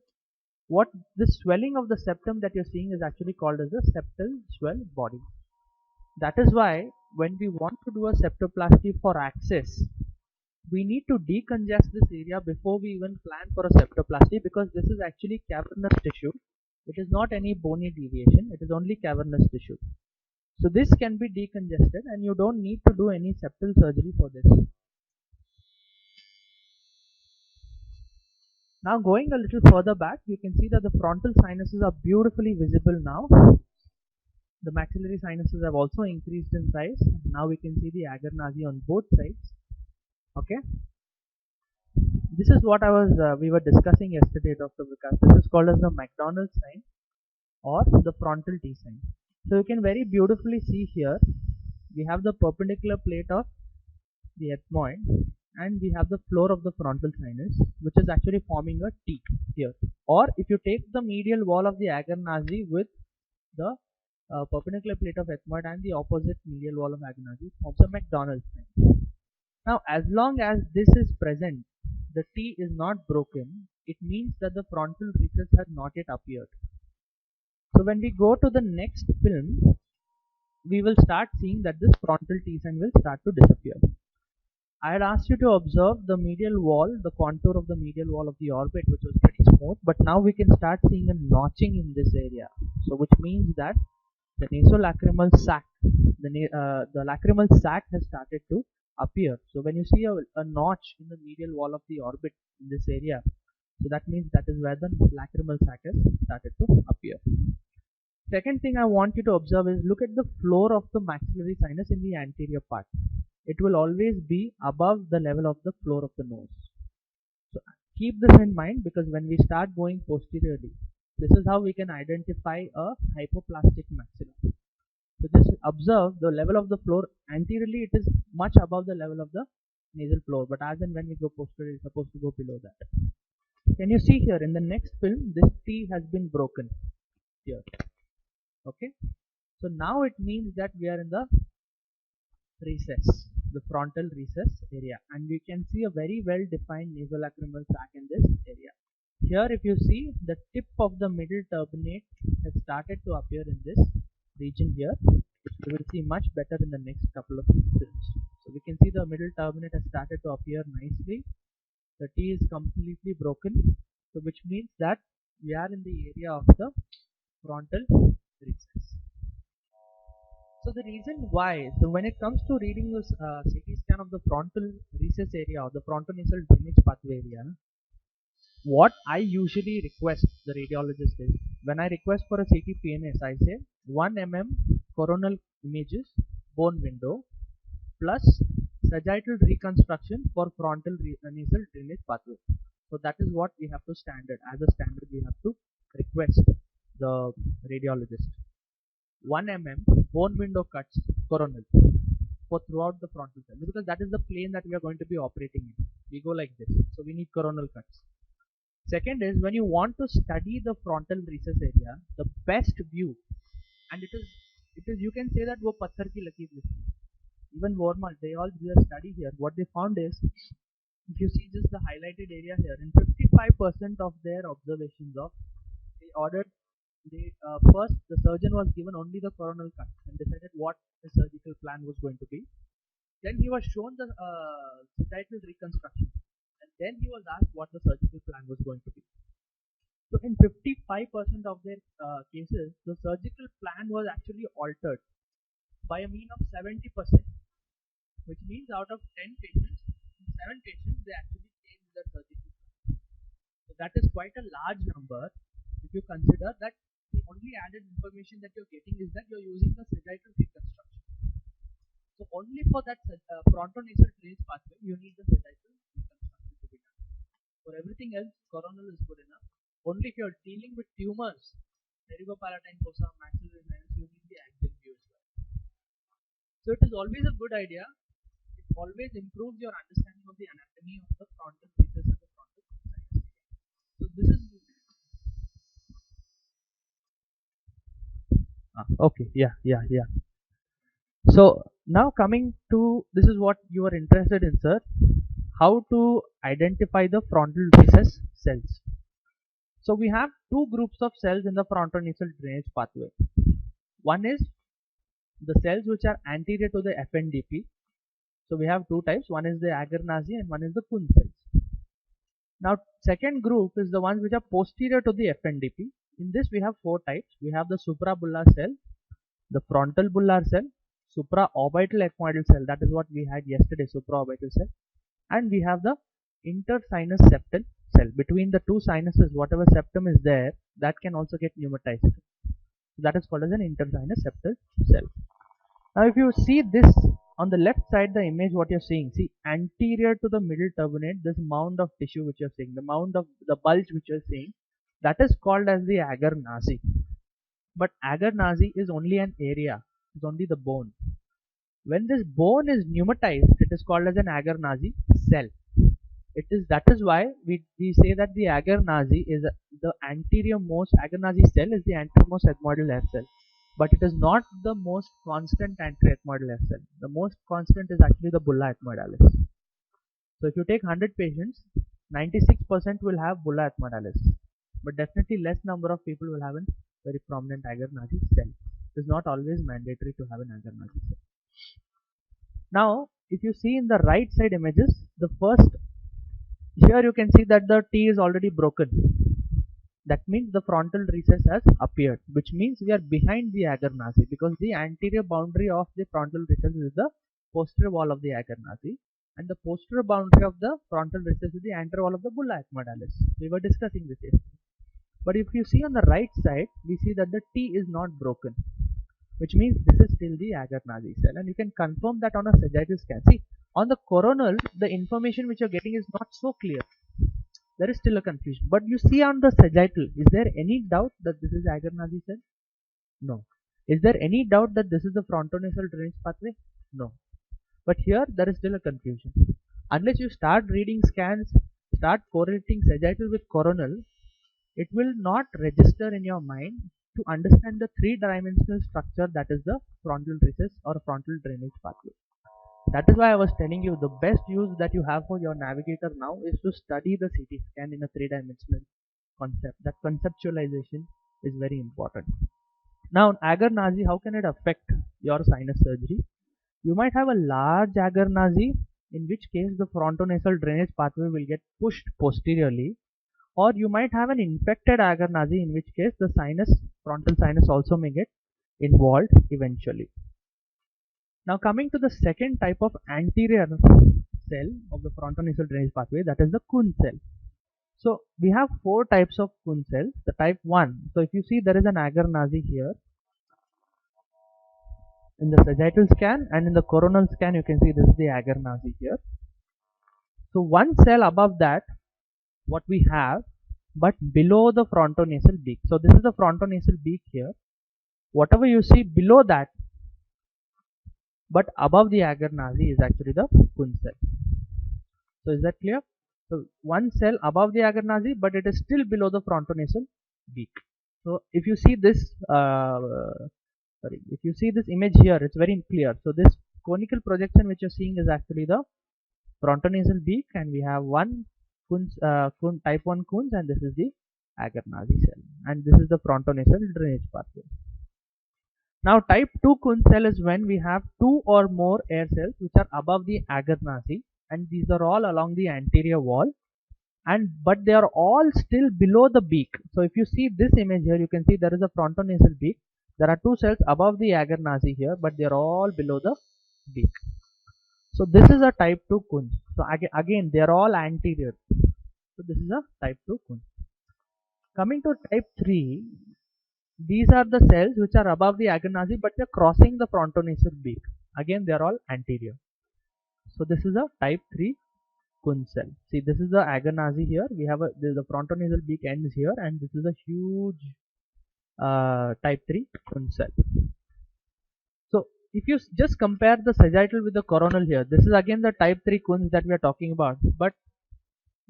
What this swelling of the septum that you're seeing is actually called as the septal swell body. That is why when we want to do a septoplasty for access, we need to decongest this area before we even plan for a septoplasty, because this is actually cavernous tissue. It is not any bony deviation, it is only cavernous tissue. So this can be decongested and you don't need to do any septal surgery for this. Now going a little further back, you can see that the frontal sinuses are beautifully visible now. The maxillary sinuses have also increased in size. Now we can see the Agar-Nazi on both sides. Okay. this is what we were discussing yesterday, Dr. Vikas. This is called as the McDonald's sign or the frontal T sign. So you can very beautifully see here, we have the perpendicular plate of the ethmoid and we have the floor of the frontal sinus, which is actually forming a T here. Or if you take the medial wall of the agar nazi with the perpendicular plate of ethmoid and the opposite medial wall of agar nazi, forms a McDonald's sign. Now as long as this is present, the T is not broken, it means that the frontal recess has not yet appeared. So when we go to the next film, we will start seeing that this frontal T sign will start to disappear. I had asked you to observe the medial wall, the contour of the medial wall of the orbit, which was pretty smooth, but now we can start seeing a notching in this area. So which means that the nasolacrimal sac, the lacrimal sac has started to appear. So when you see a notch in the medial wall of the orbit in this area, so that means that is where the lacrimal sac has started to appear. Second thing I want you to observe is look at the floor of the maxillary sinus in the anterior part. It will always be above the level of the floor of the nose. So keep this in mind, because when we start going posteriorly, this is how we can identify a hypoplastic maxilla. So just observe the level of the floor anteriorly, it is much above the level of the nasal floor, but as and when we go posteriorly, it's supposed to go below that. Can you see here in the next film, this T has been broken here. Okay, so now it means that we are in the recess, the frontal recess area, and we can see a very well defined nasolacrimal sac in this area. Here if you see, the tip of the middle turbinate has started to appear in this region here, which we will see much better in the next couple of films. So we can see the middle turbinate has started to appear nicely. The T is completely broken, so which means that we are in the area of the frontal recess. So the reason why, so when it comes to reading this CT scan of the frontal recess area or the frontonasal drainage pathway area, what I usually request the radiologist is, when I request for a CT PNS, I say 1 mm coronal images, bone window, plus sagittal reconstruction for frontal nasal drainage pathway. So that is what we have to as a standard we have to request the radiologist. 1 mm bone window cuts coronal for throughout the frontal cell, because that is the plane that we are going to be operating in. We go like this, so we need coronal cuts. Second is, when you want to study the frontal recess area, the best view, and it is you can say that wo patthar ki lakeer listi. Even Wormald, they all did a study here. What they found is, if you see just the highlighted area here, in 55% of their observations of, first the surgeon was given only the coronal cut and decided what the surgical plan was going to be. Then he was shown the sagittal reconstruction, and then he was asked what the surgical plan was going to be. So in 55% of their cases, the surgical plan was actually altered by a mean of 70%, which means out of 10 patients, in 7 patients they actually changed their surgical plan. So that is quite a large number if you consider that the only added information that you're getting is that you're using the sagittal reconstruction. So only for that frontonasal drainage pathway you need the sagittal reconstruction to be done. For everything else, coronal is good enough. Only if you're dealing with tumors, pterygopalatine fossa, maxillary sinus, you need the axial view as well. So it is always a good idea. It always improves your understanding of the anatomy of the frontal recess and the frontal sinus area. So this is okay, yeah. So now coming to, this is what you are interested in, sir, how to identify the frontal recess cells. So we have two groups of cells in the frontonasal drainage pathway. One is the cells which are anterior to the FNDP. So we have two types, one is the agar nazi and one is the Kuhn cells. Now second group is the ones which are posterior to the FNDP. In this we have four types. We have the suprabullar cell, the frontal bullar cell, supraorbital ethmoidal cell, that is what we had yesterday, supraorbital cell, and we have the intersinus septal cell. Between the two sinuses, whatever septum is there, that can also get pneumatized. That is called as an intersinus septal cell. Now if you see this on the left side, the image what you're seeing, see, anterior to the middle turbinate, this mound of tissue which you're seeing, the mound of the bulge which you're seeing, that is called as the agar nazi. But agar nazi is only an area, it's only the bone. When this bone is pneumatized, it is called as an agar nazi cell. That is why we say that the agar nazi is the anterior-most, agar nazi cell is the anterior-most ethmoidal hair cell. But it is not the most constant anterior ethmoidal hair cell. The most constant is actually the bulla ethmoidalis. So if you take 100 patients, 96% will have bulla ethmoidalis. But definitely less number of people will have a very prominent agar nazi cell. It is not always mandatory to have an agar nazi cell. Now, if you see in the right side images, the first, here you can see that the T is already broken. That means the frontal recess has appeared, which means we are behind the agar nazi, because the anterior boundary of the frontal recess is the posterior wall of the agar nazi, and the posterior boundary of the frontal recess is the anterior wall of the bulla ethmoidalis. We were discussing this yesterday. But if you see on the right side, we see that the T is not broken, which means this is still the agar nazi cell, and you can confirm that on a sagittal scan. See, on the coronal, the information which you are getting is not so clear. There is still a confusion. But you see on the sagittal, is there any doubt that this is agar nazi cell? No. Is there any doubt that this is the frontonasal drainage pathway? No. But here there is still a confusion. Unless you start reading scans, start correlating sagittal with coronal, it will not register in your mind to understand the three-dimensional structure that is the frontal recess or frontal drainage pathway. That is why I was telling you the best use that you have for your navigator now is to study the CT scan in a three-dimensional concept. That conceptualization is very important. Now, agar nazi, how can it affect your sinus surgery? You might have a large agar nazi, in which case the frontonasal drainage pathway will get pushed posteriorly, or you might have an infected agar nazi, in which case the frontal sinus also may get involved eventually. Now coming to the second type of anterior cell of the frontonasal drainage pathway, that is the Kuhn cell. So we have four types of Kuhn cells. The type 1, so if you see there is an agar nazi here in the sagittal scan, and in the coronal scan you can see this is the agar nazi here. So one cell above that, what we have, but below the frontonasal beak. So this is the frontonasal beak here. Whatever you see below that, but above the agar nazi, is actually the Kuhn cell. So is that clear? So one cell above the agar nazi, but it is still below the frontonasal beak. So if you see this, if you see this image here, it's very clear. So this conical projection which you're seeing is actually the frontonasal beak, and we have one type 1 Kuhn's, and this is the agar nazi cell, and this is the frontonasal drainage pathway. Now type 2 Kuhn cell is when we have two or more air cells which are above the agar nazi, and these are all along the anterior wall, but they are all still below the beak. So if you see this image here, you can see there is a frontonasal beak. There are two cells above the agar nazi here, but they are all below the beak. So this is a type 2 Kuhn. So again they are all anterior. So this is a type 2 Kuhn. Coming to type 3, these are the cells which are above the agar nazi, but they are crossing the frontonasal beak. Again they are all anterior. So this is a type 3 Kuhn cell. See, this is the agar nazi here. We have the frontonasal beak ends here, and this is a huge type 3 Kuhn cell. So if you just compare the sagittal with the coronal here, this is again the type 3 Kuhn's that we are talking about, but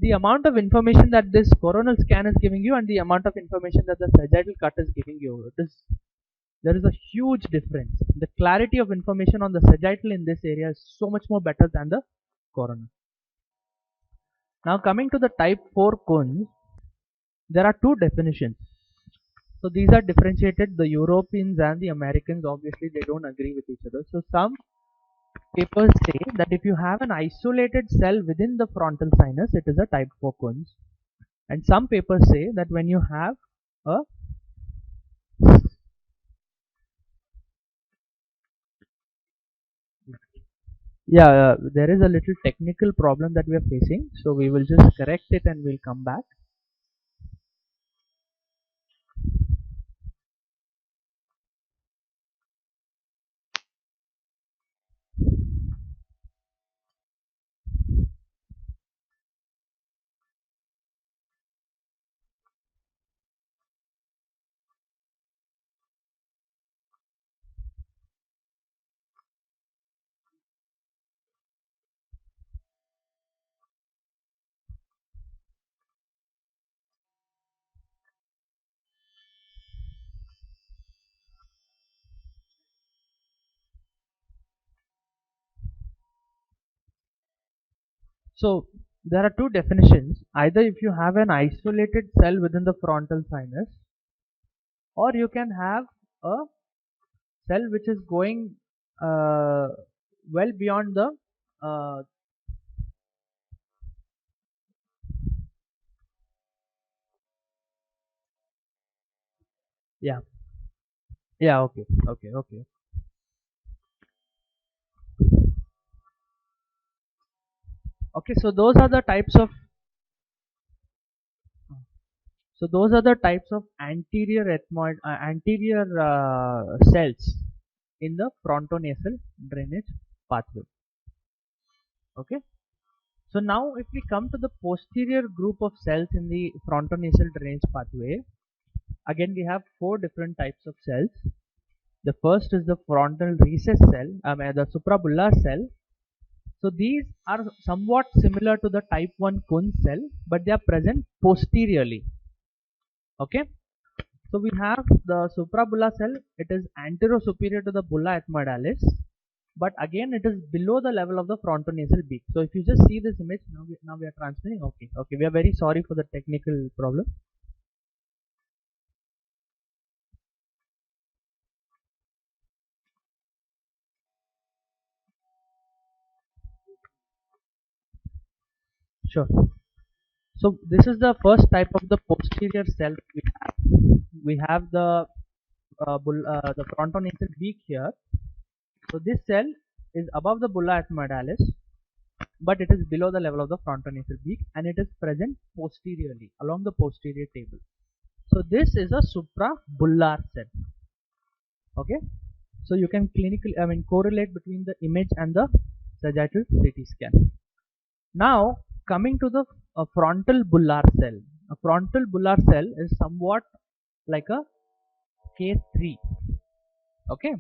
the amount of information that this coronal scan is giving you and the amount of information that the sagittal cut is giving you, there is a huge difference. The clarity of information on the sagittal in this area is so much more better than the coronal. Now coming to the type 4 Kuhn, there are two definitions. So these are differentiated. The Europeans and the Americans, obviously they don't agree with each other. So some papers say that if you have an isolated cell within the frontal sinus, it is a type 4 Kuhn. And some papers say that when you have a there is a little technical problem that we are facing, so we will just correct it and we'll come back. So there are two definitions. Either if you have an isolated cell within the frontal sinus, or you can have a cell which is going well beyond the uh, yeah, yeah, okay, okay, okay. Okay, so those are the types of anterior anterior cells in the frontonasal drainage pathway. Okay, so now if we come to the posterior group of cells in the frontonasal drainage pathway, again we have four different types of cells. The first is the frontal recess cell, the suprabullar cell. So these are somewhat similar to the type 1 Kunz cell, but they are present posteriorly. Okay, so we have the suprabulla cell. It is anterosuperior to the bulla ethmoidalis, but again it is below the level of the frontonasal beak. So if you just see this image, now we are transferring. Okay, we are very sorry for the technical problem. Sure. So this is the first type of the posterior cell we have. We have the the frontonasal beak here. So this cell is above the bulla ethmoidalis, but it is below the level of the frontonasal beak, and it is present posteriorly along the posterior table. So this is a suprabullar cell. Okay, so you can correlate between the image and the sagittal CT scan. Now coming to the frontal bullar cell. A frontal bullar cell is somewhat like a K3. Okay,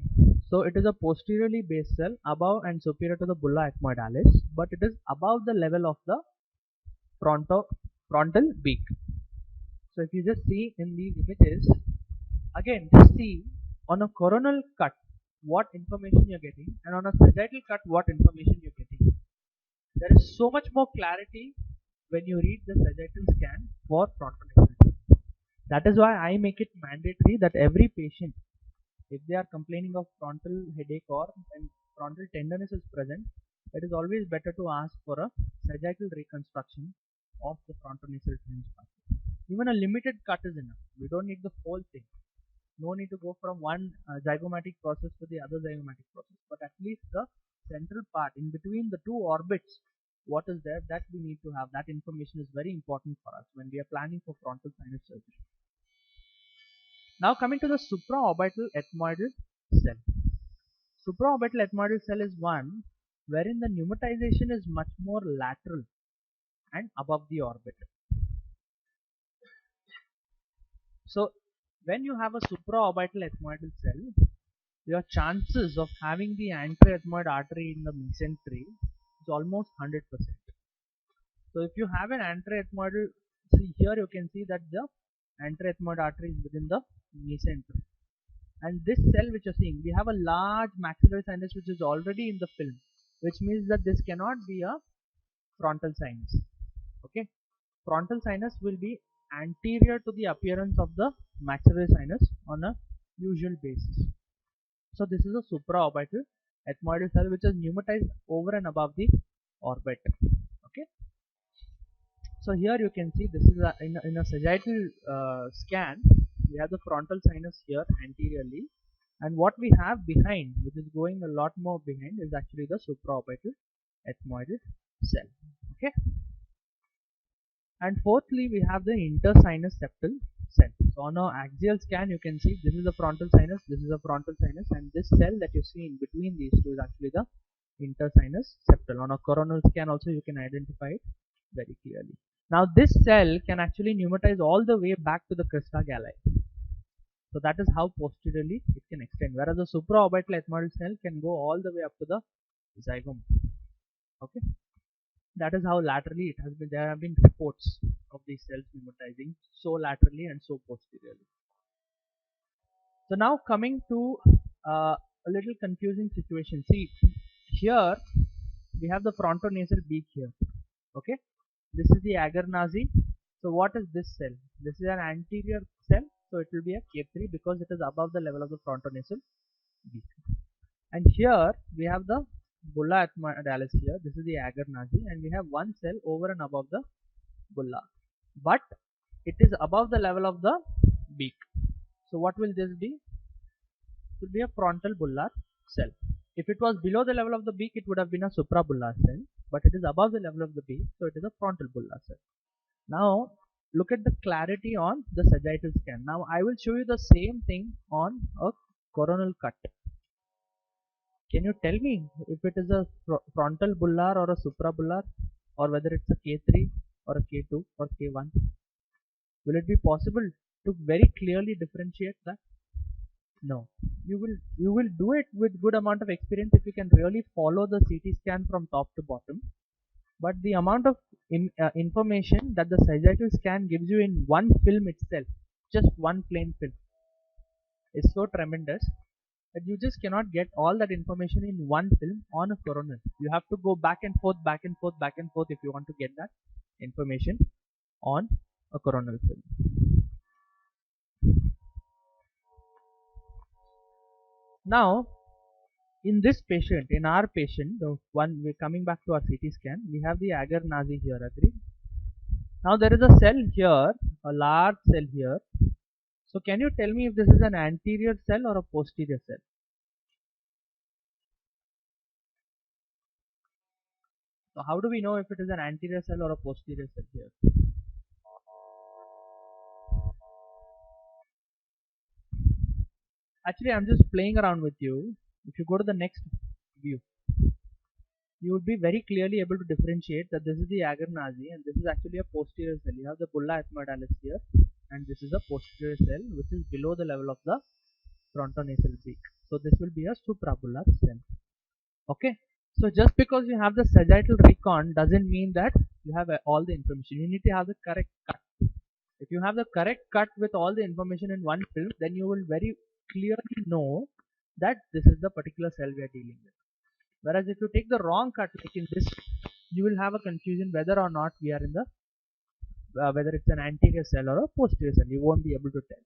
so it is a posteriorly based cell above and superior to the bulla ethmoidalis, but it is above the level of the frontal beak. So if you just see in these images, again just see on a coronal cut what information you're getting, and on a sagittal cut what information you're getting. There is so much more clarity when you read the sagittal scan for frontonasal. That is why I make it mandatory that every patient, if they are complaining of frontal headache or when frontal tenderness is present, it is always better to ask for a sagittal reconstruction of the frontonasal drainage pathway. Even a limited cut is enough. We don't need the whole thing. No need to go from one zygomatic process to the other zygomatic process, but at least the central part in between the two orbits, what is there, that we need to have. That information is very important for us when we are planning for frontal sinus surgery. Now coming to the supraorbital ethmoidal cell. Supraorbital ethmoidal cell is one wherein the pneumatization is much more lateral and above the orbit. So when you have a supraorbital ethmoidal cell, your chances of having the anterethmoid artery in the mesentery is almost 100%. So if you have an anterethmoidal, see here you can see that the anterethmoid artery is within the mesentery. And this cell which you are seeing, we have a large maxillary sinus which is already in the film, which means that this cannot be a frontal sinus. Okay, frontal sinus will be anterior to the appearance of the maxillary sinus on a usual basis. So this is a supraorbital ethmoidal cell which is pneumatized over and above the orbit. Okay, so here you can see this is in a sagittal scan. We have the frontal sinus here anteriorly, and what we have behind, which is going a lot more behind, is actually the supraorbital ethmoidal cell. Okay, and fourthly we have the intersinus septal cell. So on our axial scan you can see this is the frontal sinus, this is the frontal sinus, and this cell that you see in between these two is actually the intersinus septal. On a coronal scan also you can identify it very clearly. Now this cell can actually pneumatize all the way back to the crista galli. So that is how posteriorly it can extend, whereas the supraorbital ethmoidal cell can go all the way up to the zygoma. Okay, that is how laterally it has been. There have been reports of these cells pneumatizing so laterally and so posteriorly. So now coming to a little confusing situation. See, here we have the frontonasal beak here. Okay, this is the Agar-Nazi. So what is this cell? This is an anterior cell, so it will be a K3 because it is above the level of the frontonasal beak. And here we have the bulla ethmodalis here. This is the Agar-Nazi, and we have one cell over and above the bulla, but it is above the level of the beak. So what will this be? It will be a frontal bullar cell. If it was below the level of the beak, it would have been a suprabullar cell, but it is above the level of the beak, so it is a frontal bullar cell. Now look at the clarity on the sagittal scan. Now I will show you the same thing on a coronal cut. Can you tell me if it is a frontal bullar or a suprabullar, or whether it's a K3 or a K2 or K1? Will it be possible to very clearly differentiate that? No. You will do it with good amount of experience if you can really follow the CT scan from top to bottom. But the amount of information that the sagittal scan gives you in one film itself, just one plain film, is so tremendous that you just cannot get all that information in one film on a coronal. You have to go back and forth, back and forth, back and forth if you want to get that information on a coronal film. Now, in this patient, in our patient, the one we're coming back to our CT scan, we have the Agar-Nazi here, agree? Now there is a cell here, a large cell here. So can you tell me if this is an anterior cell or a posterior cell? So how do we know if it is an anterior cell or a posterior cell here? Actually, I'm just playing around with you. If you go to the next view, you would be very clearly able to differentiate that this is the Agar-Nazi and this is actually a posterior cell. You have the bulla ethmodalis here, and this is a posterior cell which is below the level of the frontonasal beak. So this will be a suprabullar cell. Okay. So just because you have the sagittal recon doesn't mean that you have all the information. You need to have the correct cut. If you have the correct cut with all the information in one film, then you will very clearly know that this is the particular cell we are dealing with. Whereas if you take the wrong cut, like in this, you will have a confusion whether or not we are in the whether it's an anterior cell or a posterior cell. You won't be able to tell.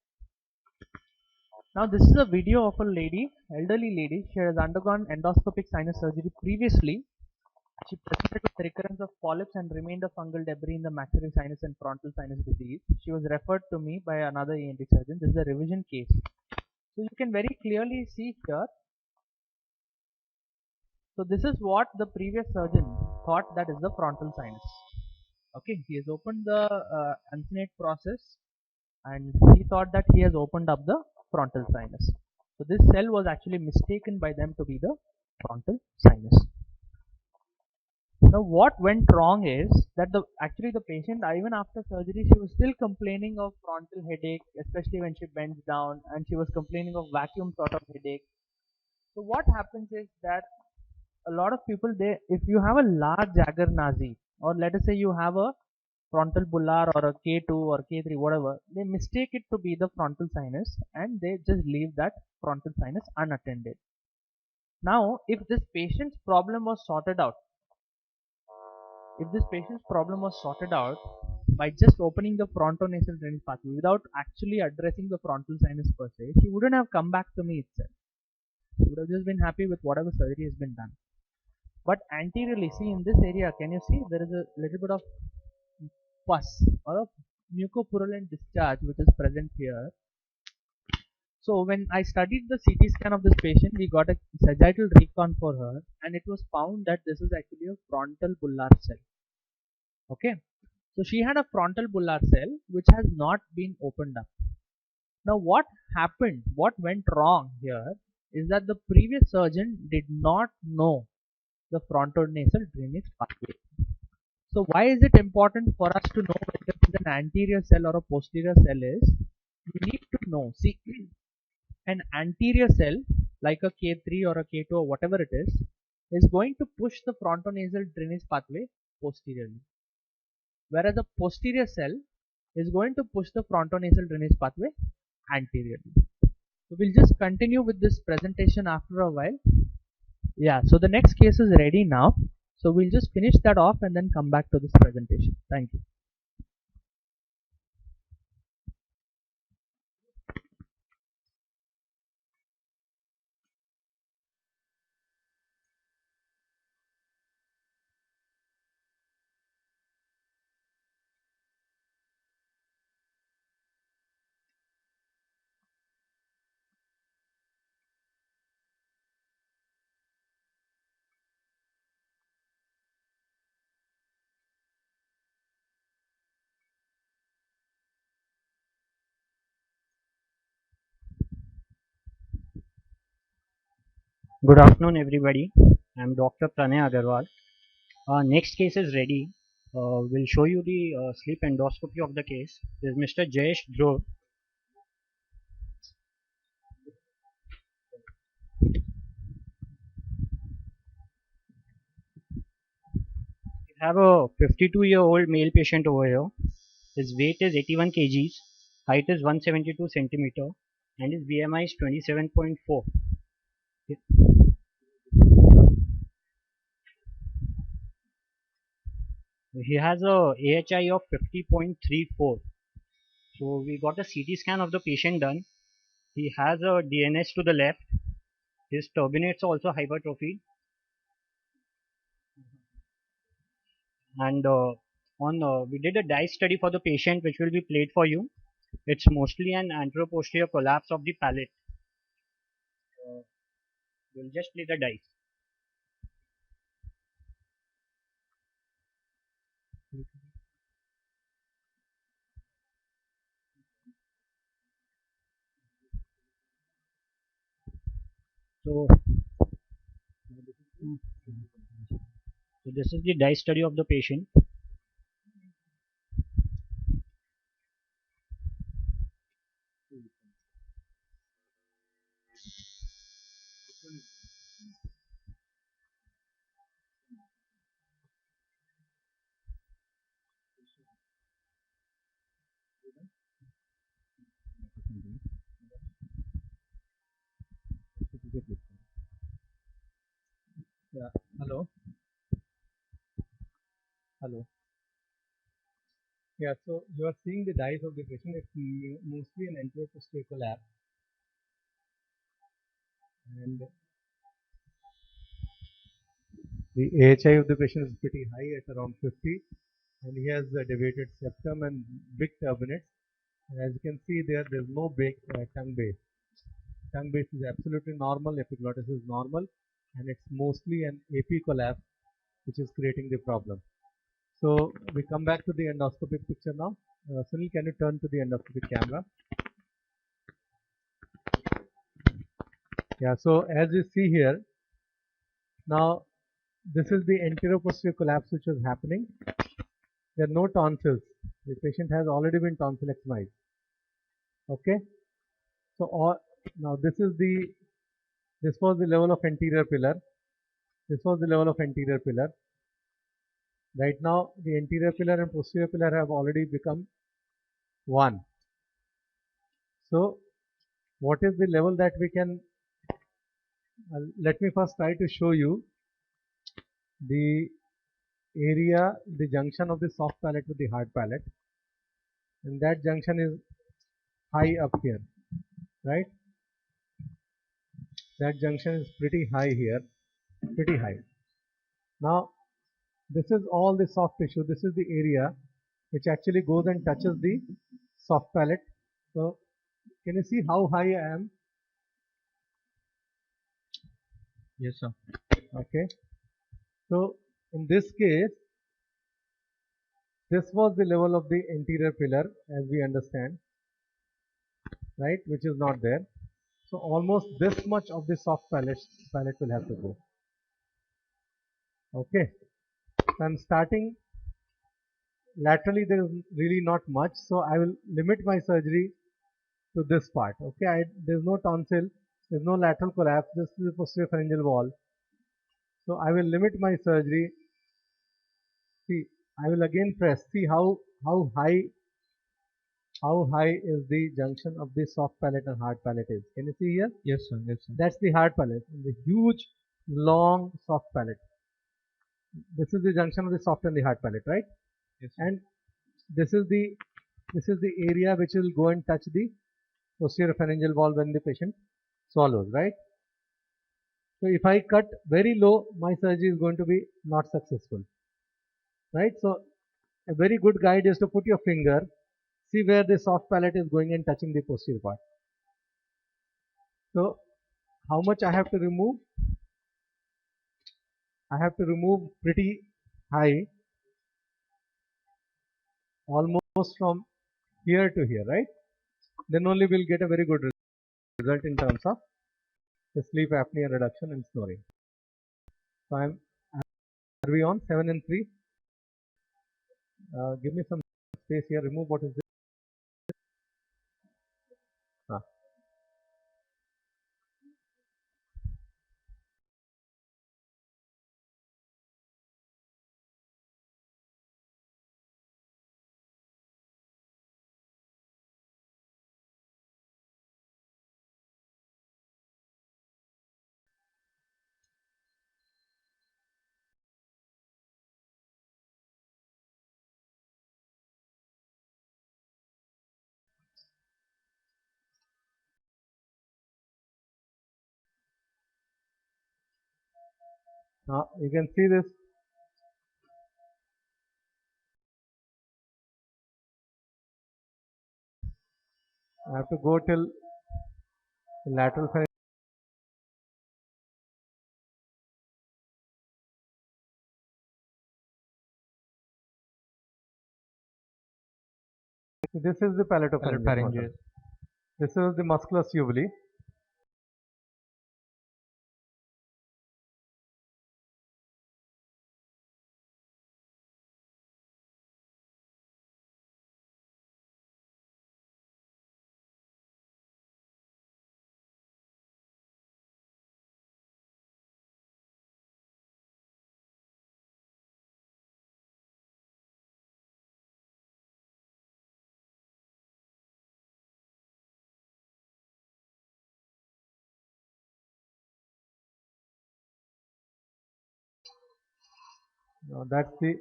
Now this is a video of a lady, elderly lady. She has undergone endoscopic sinus surgery previously. She presented with recurrence of polyps and remained of fungal debris in the maxillary sinus and frontal sinus disease. She was referred to me by another ENT surgeon. This is a revision case. So you can very clearly see here. So this is what the previous surgeon thought that is the frontal sinus. Okay, he has opened the uncinate process and he thought that he has opened up the frontal sinus. So this cell was actually mistaken by them to be the frontal sinus. Now what went wrong is that actually the patient, even after surgery, she was still complaining of frontal headache, especially when she bends down, and she was complaining of vacuum sort of headache. So what happens is that a lot of people, if you have a large Agar-Nazi, or let us say you have a frontal bullar or a K2 or K3, whatever, they mistake it to be the frontal sinus and they just leave that frontal sinus unattended. Now if this patient's problem was sorted out, by just opening the frontonasal drainage pathway without actually addressing the frontal sinus per se, she wouldn't have come back to me itself. She would have just been happy with whatever surgery has been done. But anteriorly, see in this area, can you see there is a little bit of pus or a mucopurulent discharge which is present here. So when I studied the CT scan of this patient, we got a sagittal recon for her and it was found that this is actually a frontal bullar cell. Okay, so she had a frontal bullar cell which has not been opened up. Now what happened, what went wrong here is that the previous surgeon did not know the frontonasal drainage pathway. So why is it important for us to know whether it is an anterior cell or a posterior cell is, we need to know, see, an anterior cell like a K3 or a K2 or whatever it is going to push the frontonasal drainage pathway posteriorly. Whereas a posterior cell is going to push the frontonasal drainage pathway anteriorly. So we'll just continue with this presentation after a while. Yeah, so the next case is ready now. So we'll just finish that off and then come back to this presentation. Thank you. Good afternoon, everybody. I'm Dr. Pranay Agrawal. Next case is ready. We'll show you the sleep endoscopy of the case. This is Mr. Jayesh Dhruv. We have a 52-year-old male patient over here. His weight is 81 kgs, height is 172 centimeter, and his BMI is 27.4. He has a AHI of 50.34. So we got a CT scan of the patient done. He has a DNS to the left. His turbinates are also hypertrophied. And we did a dice study for the patient, which will be played for you. It's mostly an anteroposterior collapse of the palate. We'll just play the dice. So this is the dice study of the patient. Yeah. Hello. Hello. Yeah. So you are seeing the dice of the patient. It's mostly an anteroposterior collapse, and the AHI of the patient is pretty high at around 50, and he has a deviated septum and big turbinates. And as you can see there, there's no big tongue base. Tongue base is absolutely normal, epiglottis is normal, and it's mostly an AP collapse which is creating the problem. So we come back to the endoscopic picture now. Sunil, can you turn to the endoscopic camera? Yeah, so as you see here, now this is the anteroposterior collapse which was happening. There are no tonsils. The patient has already been tonsillectomized. Okay. So now this was the level of anterior pillar. This was the level of anterior pillar. Right now the anterior pillar and posterior pillar have already become one. So what is the level that we can let me first try to show you the area, the junction of the soft palate with the hard palate, and that junction is high up here, right? That junction is pretty high here, pretty high. Now this is all the soft tissue. This is the area which actually goes and touches the soft palate. So can you see how high I am? Yes, sir. Okay. So in this case, this was the level of the anterior pillar as we understand, right, which is not there. So almost this much of the soft palate will have to go. Okay. So I'm starting laterally, there is really not much, so I will limit my surgery to this part. Okay, there's no tonsil, there's no lateral collapse, this is the posterior pharyngeal wall. So I will limit my surgery. See, I will again press. See how high is the junction of the soft palate and hard palate is. Can you see here? Yes, sir. Yes, sir. That's the hard palate and the huge long soft palate. This is the junction of the soft and the hard palate, right? Yes. And this is the area which will go and touch the posterior pharyngeal wall when the patient swallows, right? So if I cut very low, my surgery is going to be not successful, right? So a very good guide is to put your finger, see where the soft palate is going and touching the posterior part. So how much I have to remove? I have to remove pretty high, almost from here to here, right? Then only we'll get a very good result in terms of the sleep apnea reduction and snoring. So are we on 7 and 3? Give me some space here. Remove what is this? Ah. Now you can see this. I have to go till the lateral pharynx. This is the palatopharyngeal. This is the musculus uvulae. Now that's the.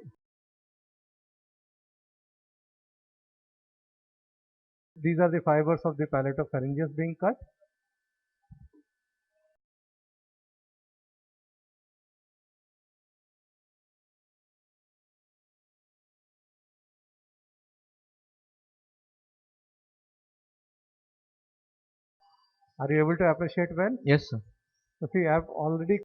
These are the fibers of the palatopharyngeus being cut. Are you able to appreciate well? Yes, sir. So see, I have already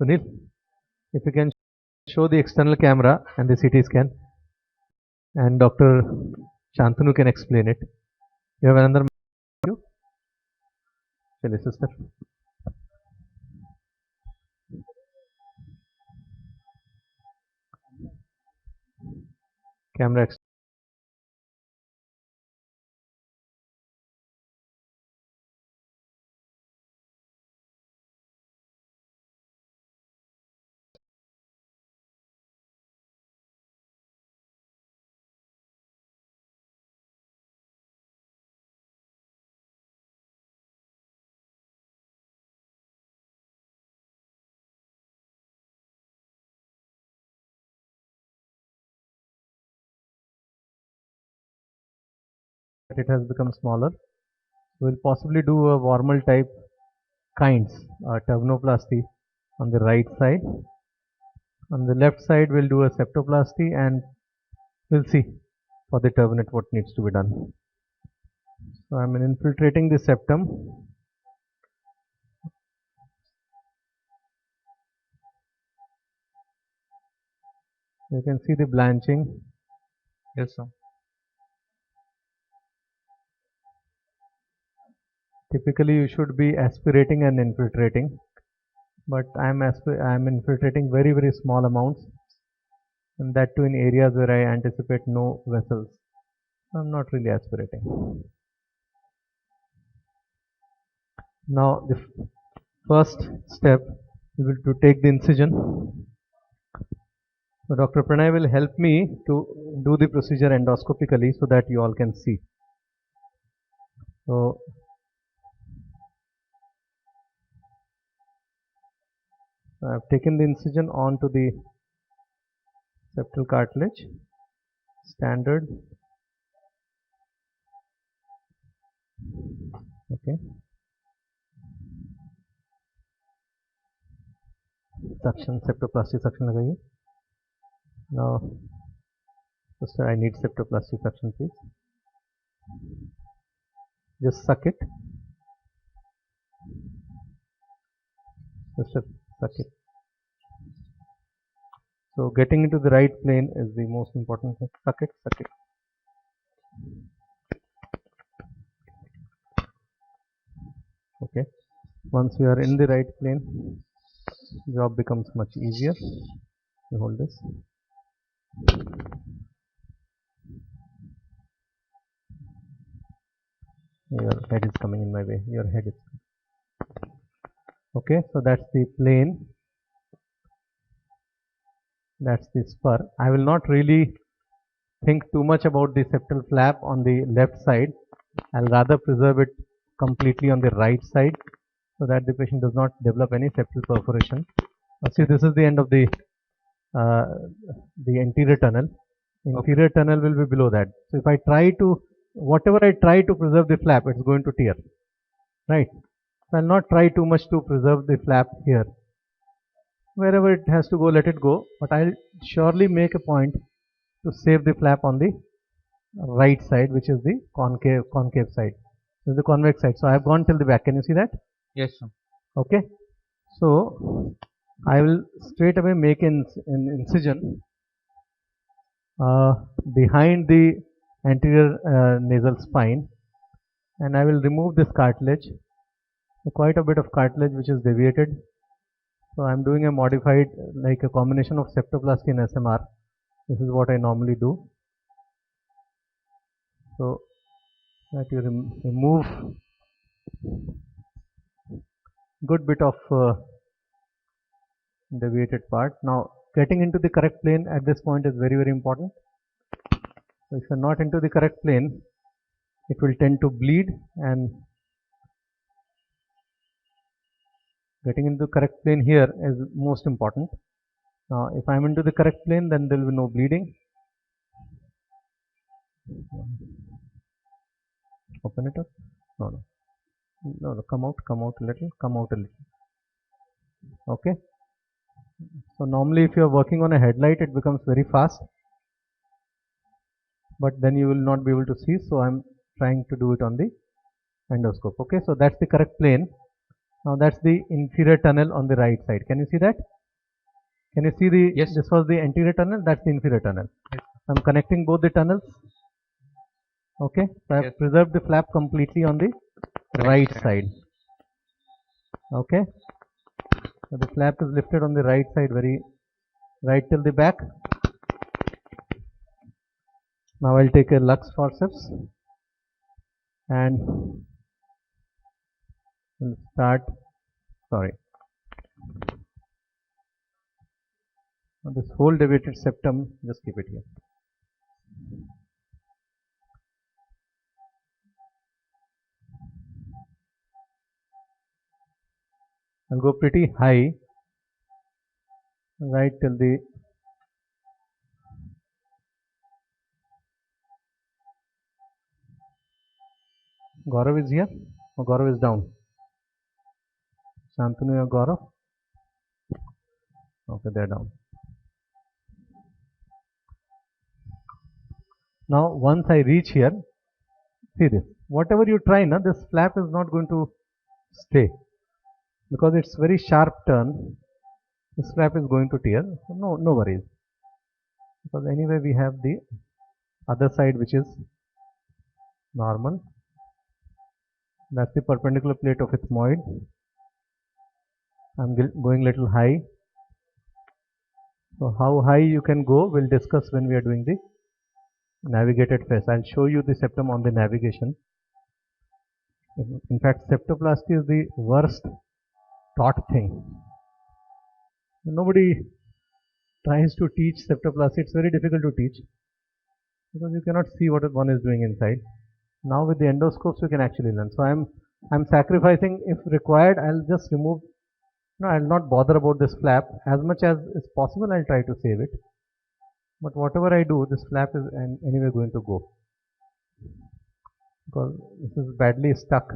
Sunil, if you can show the external camera and the CT scan, and Dr. Shantanu can explain it. You have another mic? Chale, sister. Camera it has become smaller. We'll possibly do a warmal type kinds, turnoplasty on the right side. On the left side, we'll do a septoplasty, and we'll see for the turbinate what needs to be done. So I'm infiltrating the septum. You can see the blanching. Yes, sir. Typically, you should be aspirating and infiltrating, but I'm infiltrating very, very small amounts, and that too in areas where I anticipate no vessels. I'm not really aspirating. Now, the first step will be to take the incision. So Dr. Pranay will help me to do the procedure endoscopically so that you all can see. So I have taken the incision onto the septal cartilage, standard. Okay. Suction, septoplasty suction लगाइए. Now, first I need septoplasty suction, please. Just suck it. Just suck it. So getting into the right plane is the most important thing. Suck it, suck it. Okay. Once we are in the right plane, job becomes much easier. You hold this. Your head is coming in my way. Your head is. Okay, so that's the plane. That's the spur. I will not really think too much about the septal flap on the left side. I'll rather preserve it completely on the right side so that the patient does not develop any septal perforation. See, this is the end of the anterior tunnel. Inferior tunnel will be below that. So if I try to, whatever I try to preserve the flap, it's going to tear. Right? So I'll not try too much to preserve the flap here. Wherever it has to go, let it go. But I'll surely make a point to save the flap on the right side, which is the concave side. This is the convex side. So I have gone till the back. Can you see that? Yes, sir. Okay. So I will straight away make an incision behind the anterior nasal spine, and I will remove this cartilage. So quite a bit of cartilage which is deviated. So I am doing a modified, like a combination of septoplasty and SMR. This is what I normally do. So that you remove good bit of deviated part. Now getting into the correct plane at this point is very, very important. So if you are not into the correct plane, it will tend to bleed, and getting into the correct plane here is most important. Now if I am into the correct plane, then there will be no bleeding. Open it up. No, come out a little. Okay. So normally if you are working on a headlight, it becomes very fast, but then you will not be able to see. So I'm trying to do it on the endoscope. Okay, so that's the correct plane. Now that's the inferior tunnel on the right side. Can you see that? Can you see the, Yes. this was the anterior tunnel, that's the inferior tunnel. Yes. I'm connecting both the tunnels. Okay, so I've Yes. preserved the flap completely on the right side. Okay, so the flap is lifted on the right side, very right till the back. Now I'll take a lux forceps and we'll start, sorry, now this whole deviated septum, just keep it here. I'll go pretty high, right till the Gaurav is here, or Gaurav is down? Shantanu or Gaurav? Okay, they're down. Now once I reach here, see this, whatever you try now, this flap is not going to stay because it's very sharp turn. This flap is going to tear, so no worries, because anyway we have the other side which is normal. That's the perpendicular plate of ethmoid. I'm going little high. So how high you can go, we'll discuss when we are doing the navigated FESS. I'll show you the septum on the navigation. In fact, septoplasty is the worst taught thing. Nobody tries to teach septoplasty. It's very difficult to teach because you cannot see what one is doing inside. Now with the endoscopes we can actually learn. So I'm sacrificing, if required, I'll just remove. No, I'll not bother about this flap. As much as is possible, I'll try to save it. But whatever I do, this flap is anyway going to go, because this is badly stuck.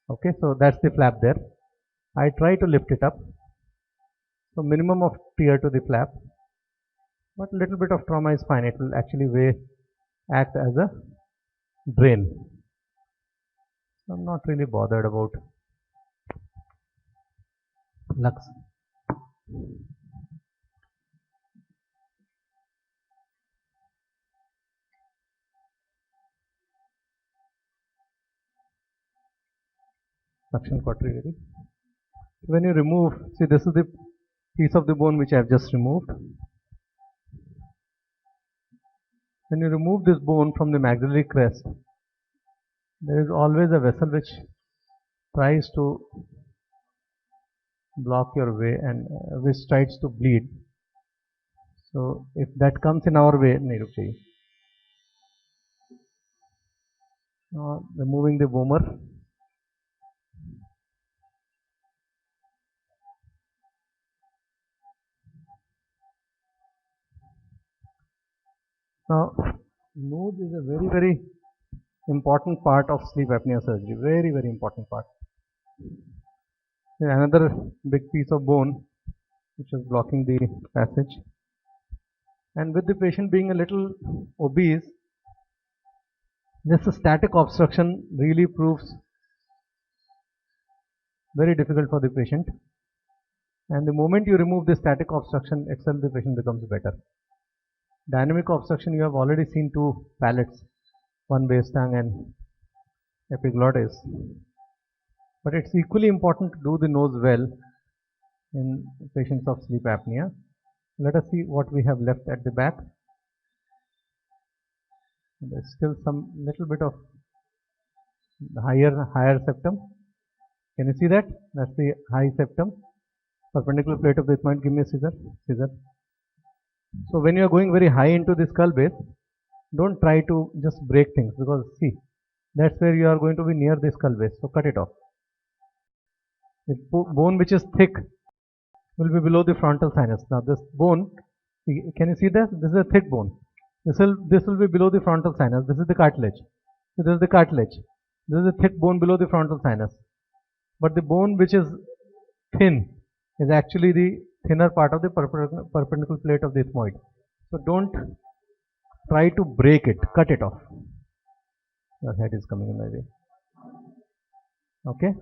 Okay, so that's the flap there. I try to lift it up. So minimum of tear to the flap, but little bit of trauma is fine. It will actually act as a drain. So I'm not really bothered about lux. Suction cautery. When you remove, see, this is the piece of the bone which I have just removed. When you remove this bone from the maxillary crest, there is always a vessel which tries to block your way and which tries to bleed. So if that comes in our way, removing the vomer. Now, nose is a very important part of sleep apnea surgery. Very important part. Another big piece of bone which is blocking the passage. And with the patient being a little obese, this static obstruction really proves very difficult for the patient. And the moment you remove the static obstruction itself, the patient becomes better. Dynamic obstruction, you have already seen two palates, one base tongue and epiglottis. But it's equally important to do the nose well in patients of sleep apnea. Let us see what we have left at the back. There's still some little bit of higher septum. Can you see that? That's the high septum. Perpendicular plate of the ethmoid. Give me a scissor. So when you are going very high into the skull base, don't try to just break things, because see, that's where you are going to be near the skull base. So cut it off. The bone which is thick will be below the frontal sinus. Now this bone, can you see this? This is a thick bone. This will be below the frontal sinus. This is the cartilage. So this is the cartilage. This is a thick bone below the frontal sinus. But the bone which is thin is actually the thinner part of the perpendicular plate of the ethmoid. So don't try to break it, cut it off. Your head is coming in my way. Okay?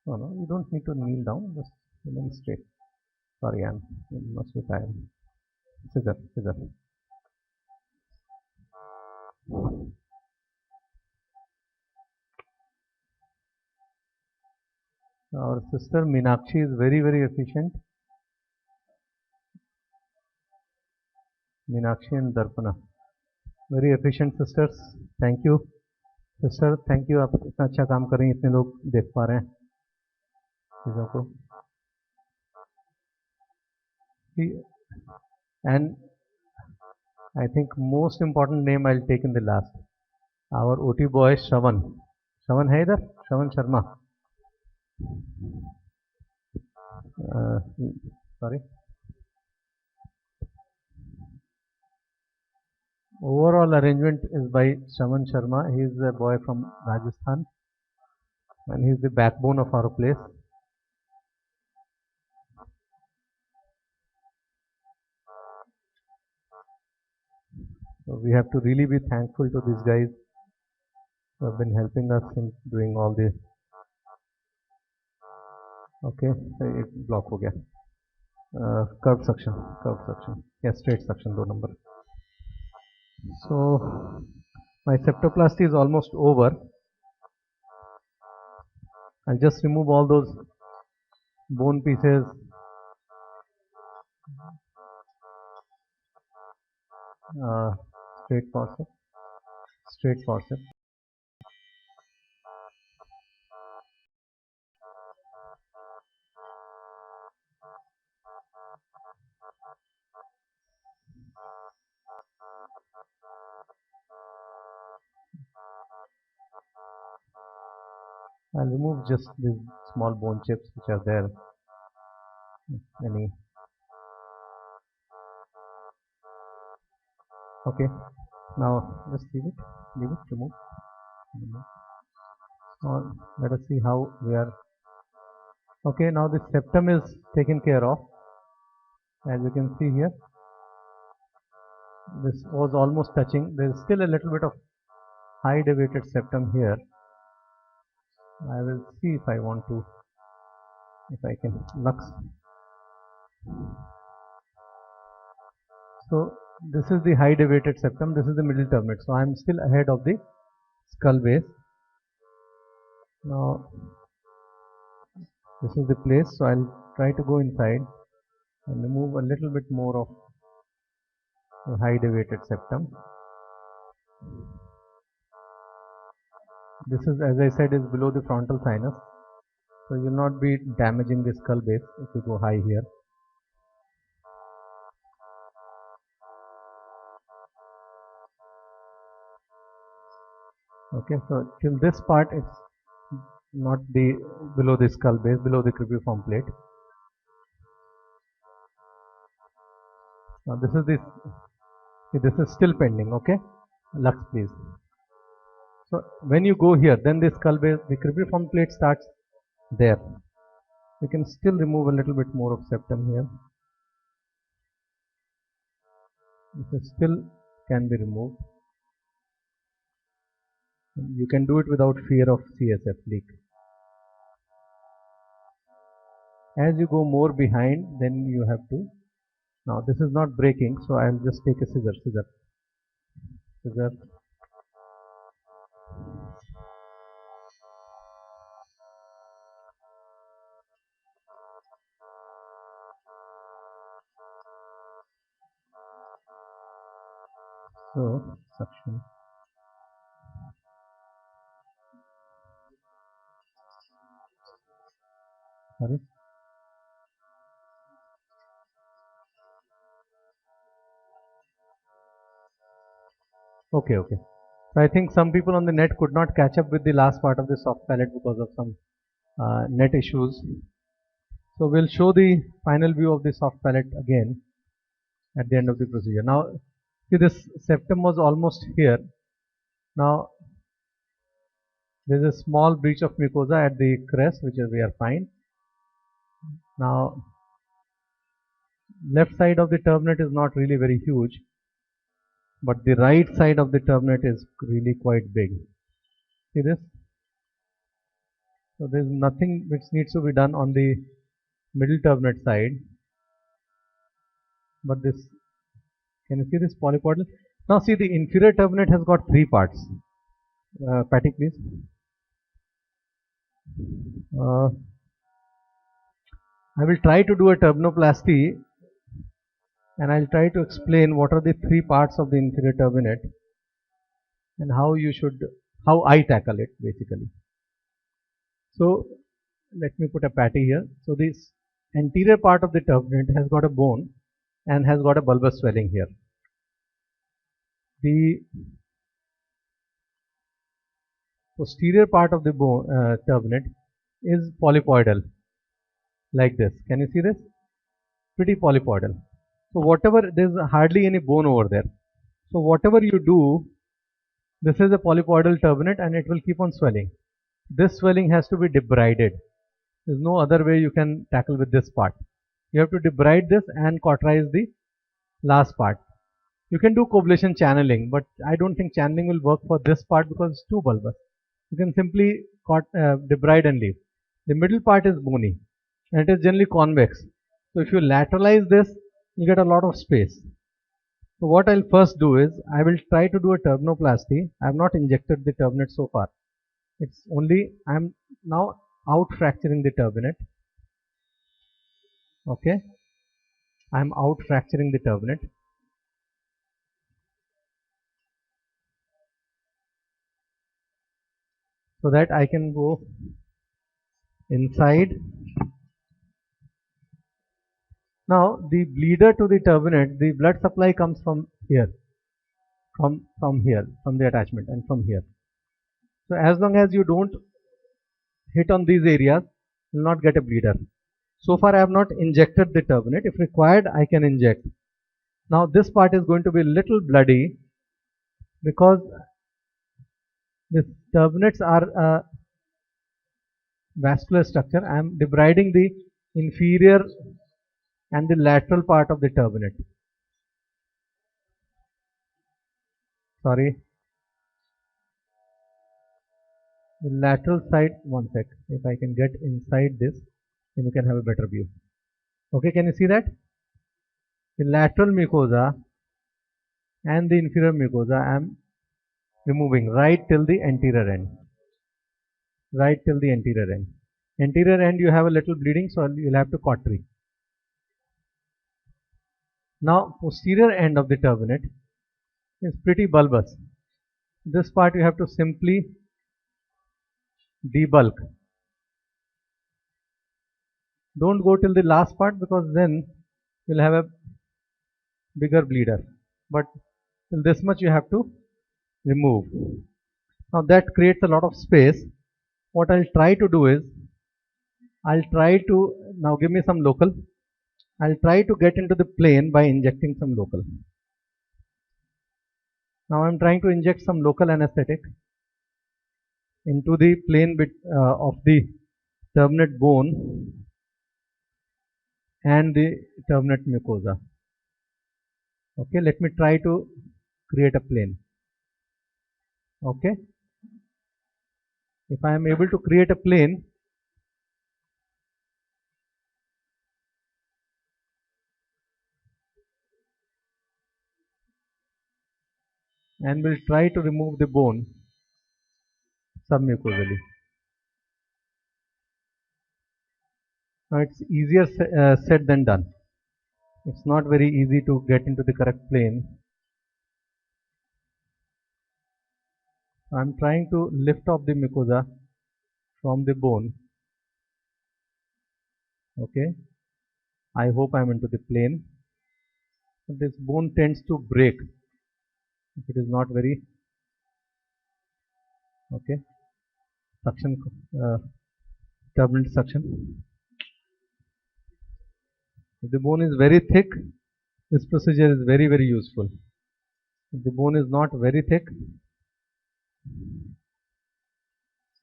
No, no, you don't need to kneel down, just remain straight. Sorry, you must be tired. Scissor, scissor. Our sister Meenakshi is very, very efficient. Meenakshi and Darpana. Very efficient sisters. Thank you. Sister, thank you. आप इतना अच्छा काम कर रही हैं, इतने लोग देख पा रहे हैं चीज़ों को. And I think most important name I'll take in the last. Our OT boy Shravan. Shravan है इधर? Shravan Sharma. Sorry. Overall arrangement is by Shravan Sharma. He is a boy from Rajasthan and he is the backbone of our place. So we have to really be thankful to these guys who have been helping us in doing all this. Okay, so it block हो गया. Curved suction, yeah, straight suction, 2 number. So my septoplasty is almost over. I'll just remove all those bone pieces. Straight forceps. I'll remove just these small bone chips which are there. Okay, now just leave it, remove. Now let us see how we are. Okay, now the septum is taken care of. As you can see here, this was almost touching. There is still a little bit of high deviated septum here. I will see if I can lux. So this is the high deviated septum, this is the middle turbinate. So I am still ahead of the skull base. Now this is the place, so I'll try to go inside and remove a little bit more of the high deviated septum. This is, as I said, is below the frontal sinus, so you will not be damaging the skull base if you go high here. Okay, so till this part it's not below the skull base, below the cribriform plate. Now this is still pending. Okay, lux please. So when you go here, then the skull base, the cribriform plate starts there. You can still remove a little bit more of septum here. This still can be removed. You can do it without fear of CSF leak. As you go more behind, then you have to. Now this is not breaking, so I will just take a scissor. So suction. Sorry. Okay. So I think some people on the net could not catch up with the last part of the soft palate because of some net issues. So we'll show the final view of the soft palate again at the end of the procedure. Now see, this septum was almost here. Now there is a small breach of mucosa at the crest, which is we are fine. Now left side of the turbinate is not really very huge. but the right side of the turbinate is really quite big. See this? So there is nothing which needs to be done on the middle turbinate side, but this, can you see this polypodal? Now see, the inferior turbinate has got three parts. Patty, please. I will try to do a turbinoplasty and I'll try to explain what are the three parts of the inferior turbinate and how I tackle it basically. So let me put a patty here. So this anterior part of the turbinate has got a bone and has got a bulbous swelling here. The posterior part of the turbinate is polypoidal like this. Can you see this? Pretty polypoidal. So whatever, there's hardly any bone over there. So whatever you do, this is a polypoidal turbinate and it will keep on swelling. This swelling has to be debrided. There's no other way you can tackle with this part. You have to debride this and cauterize the last part. You can do coblation channeling, but I don't think channeling will work for this part because it's too bulbous. You can simply debride and leave. The middle part is bony and it is generally convex. So if you lateralize this, you get a lot of space. So what I'll first do is, I will try to do a turbinoplasty. I have not injected the turbinate so far. It's only, I'm now out fracturing the turbinate. Okay. I'm out fracturing the turbinate. So that I can go inside. Now the bleeder to the turbinate, the blood supply comes from here, from here, from the attachment and from here. So as long as you don't hit on these areas, you will not get a bleeder. So far I have not injected the turbinate. If required, I can inject. Now this part is going to be a little bloody because the turbinates are a vascular structure. I am debriding the inferior and the lateral part of the turbinate. Sorry. The lateral side, one sec. If I can get inside this, then you can have a better view. Okay, can you see that? The lateral mucosa and the inferior mucosa I am removing right till the anterior end. Right till the anterior end. Anterior end you have a little bleeding, so you'll have to cautery. Now posterior end of the turbinate is pretty bulbous. This part you have to simply debulk. Don't go till the last part because then you'll have a bigger bleeder. But till this much you have to remove. Now that creates a lot of space. What I'll try to do is, I'll try to, now give me some local. I'll try to get into the plane by injecting some local. Now I'm trying to inject some local anesthetic into the plane bit of the turbinate bone and the turbinate mucosa. Okay, let me try to create a plane. Okay, if I am able to create a plane, and we'll try to remove the bone submucosally. Now it's easier said than done. It's not very easy to get into the correct plane. I'm trying to lift off the mucosa from the bone. Okay, I hope I'm into the plane. But this bone tends to break if it is not very, okay, suction, turbulent suction. If the bone is very thick, this procedure is very, very useful. If the bone is not very thick,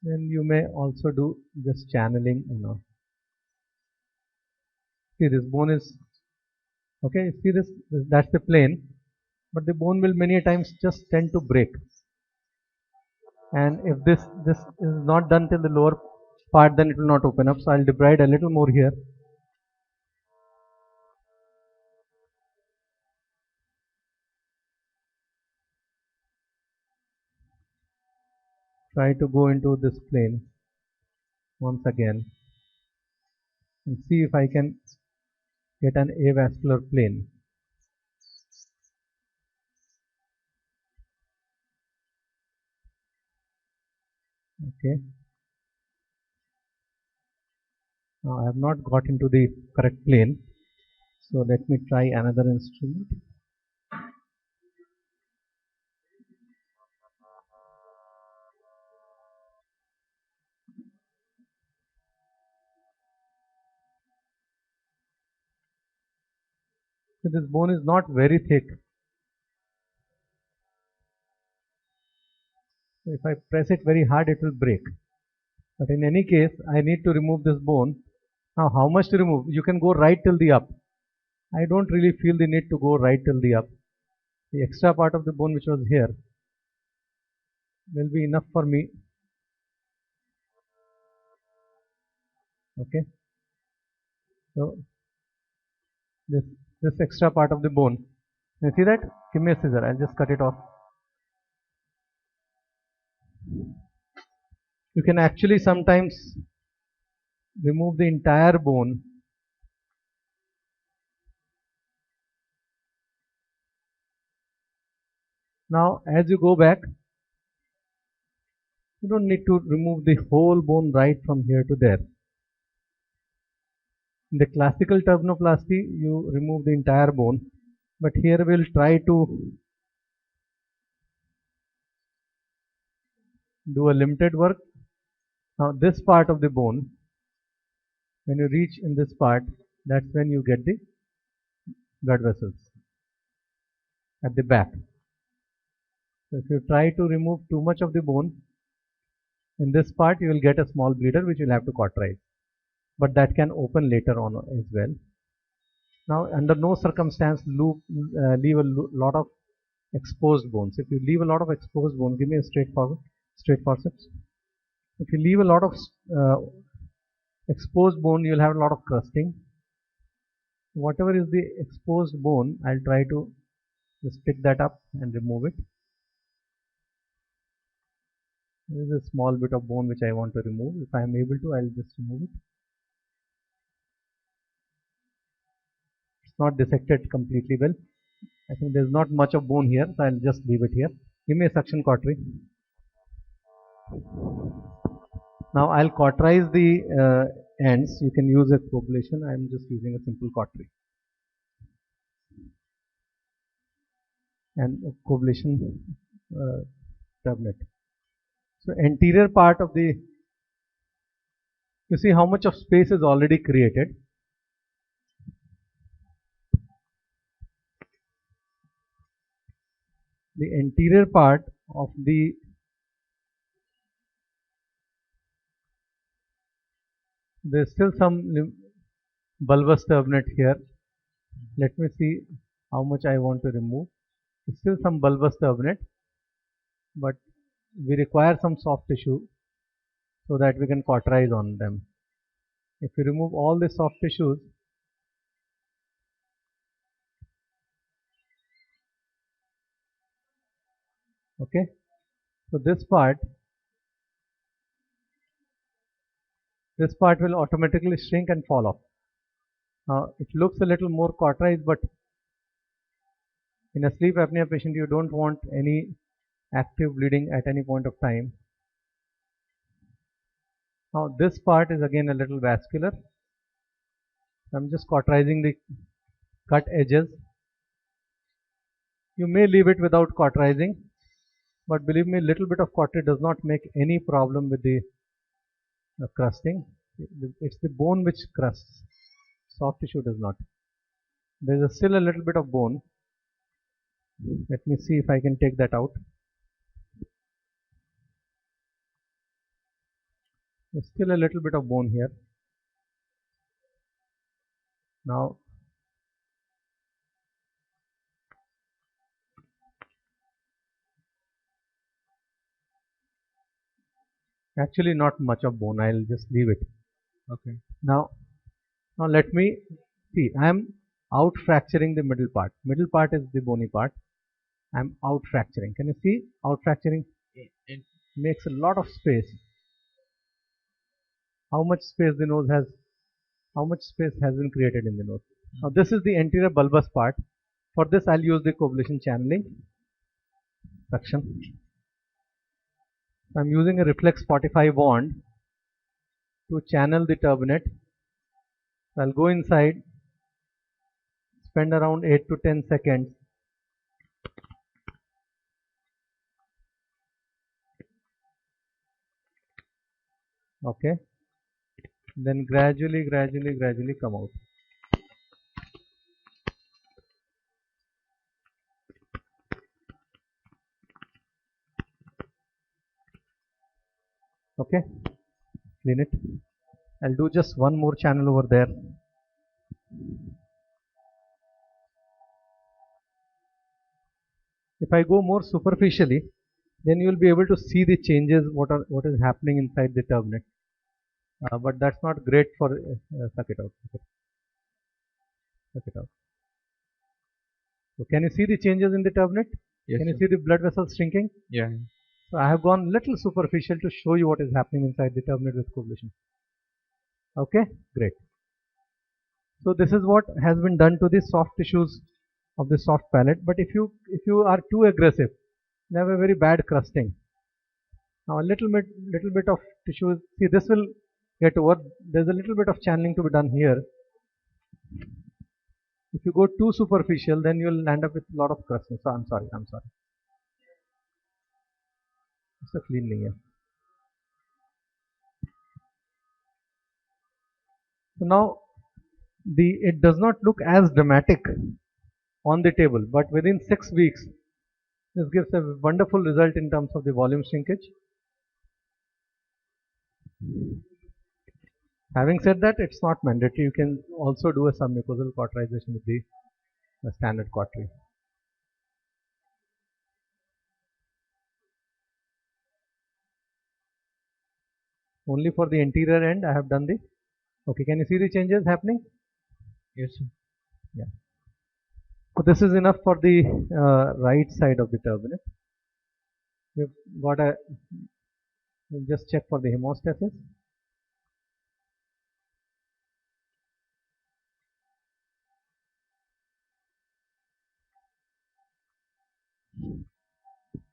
then you may also do just channeling, See, this bone is, okay, see this, that's the plane. but the bone will many times just tend to break. And if this is not done till the lower part, then it will not open up. So I'll debride a little more here. Try to go into this plane once again and see if I can get an avascular plane. Okay. Now I have not got into the correct plane. So let me try another instrument. So this bone is not very thick. So if I press it very hard, it will break. But in any case, I need to remove this bone. Now how much to remove? You can go right till the up. I don't really feel the need to go right till the up. The extra part of the bone which was here will be enough for me. Okay. So this extra part of the bone. You see that? Give me a scissor. I'll just cut it off. You can actually sometimes remove the entire bone. Now as you go back, you don't need to remove the whole bone right from here to there. In the classical turbinoplasty, you remove the entire bone, but here we'll try to do a limited work. Now this part of the bone, when you reach in this part, that's when you get the blood vessels at the back. So if you try to remove too much of the bone in this part, you will get a small bleeder which you'll have to cauterize, but that can open later on as well. Now under no circumstance leave a lot of exposed bones. If you leave a lot of exposed bone, give me a straight forceps. If you leave a lot of exposed bone, you'll have a lot of crusting. Whatever is the exposed bone, I'll try to just pick that up and remove it. There is a small bit of bone which I want to remove. If I am able to, I'll just remove it. It's not dissected completely well. I think there's not much of bone here, so I'll just leave it here. Give me a suction cautery. Now I'll cauterize the ends. You can use a coblation. I'm just using a simple cautery and a coblation tablet. So anterior part of the, you see how much of space is already created. The anterior part of the there's still some bulbous turbinate here. Let me see how much I want to remove. There's still some bulbous turbinate, but we require some soft tissue so that we can cauterize on them. If you remove all the soft tissues, okay, so this part will automatically shrink and fall off. Now it looks a little more cauterized, but in a sleep apnea patient you don't want any active bleeding at any point of time. Now this part is again a little vascular. I'm just cauterizing the cut edges. You may leave it without cauterizing, but believe me, little bit of cautery does not make any problem with the crusting. It's the bone which crusts. Soft tissue does not. There is still a little bit of bone. Let me see if I can take that out. There's still a little bit of bone here. Now Actually, not much of bone. I'll just leave it. Okay. Now let me see. I am out fracturing the middle part. Middle part is the bony part. I am out fracturing. Can you see out fracturing? It Makes a lot of space. How much space the nose has? How much space has been created in the nose? Now this is the anterior bulbous part. For this, I'll use the coblation channeling suction. I'm using a reflex 45 wand to channel the turbinate. I'll go inside, spend around 8 to 10 seconds. Okay. Then gradually come out. Okay. Clean it. I'll do just one more channel over there. If I go more superficially, then you will be able to see the changes what is happening inside the turbinate. But that's not great for suck it out. Suck it out. So can you see the changes in the turbinate? Yes, can you sir. see the blood vessels shrinking? Yeah. So I have gone little superficial to show you what is happening inside the turbinate with coblation. Okay, great. So this is what has been done to the soft tissues of the soft palate. But if you are too aggressive, they have a very bad crusting. Now a little bit of tissue. See, this will get over. There's a little bit of channeling to be done here. If you go too superficial, then you'll end up with a lot of crusting. So I'm sorry. It's a cleaning here. So now it does not look as dramatic on the table, but within 6 weeks, this gives a wonderful result in terms of the volume shrinkage. Having said that, it's not mandatory. You can also do a submucosal cauterization with the standard cautery. Only for the anterior end, I have done the. Okay, can you see the changes happening? Yes, sir. Yeah. So this is enough for the right side of the turbinate. We've got we'll just check for the hemostasis.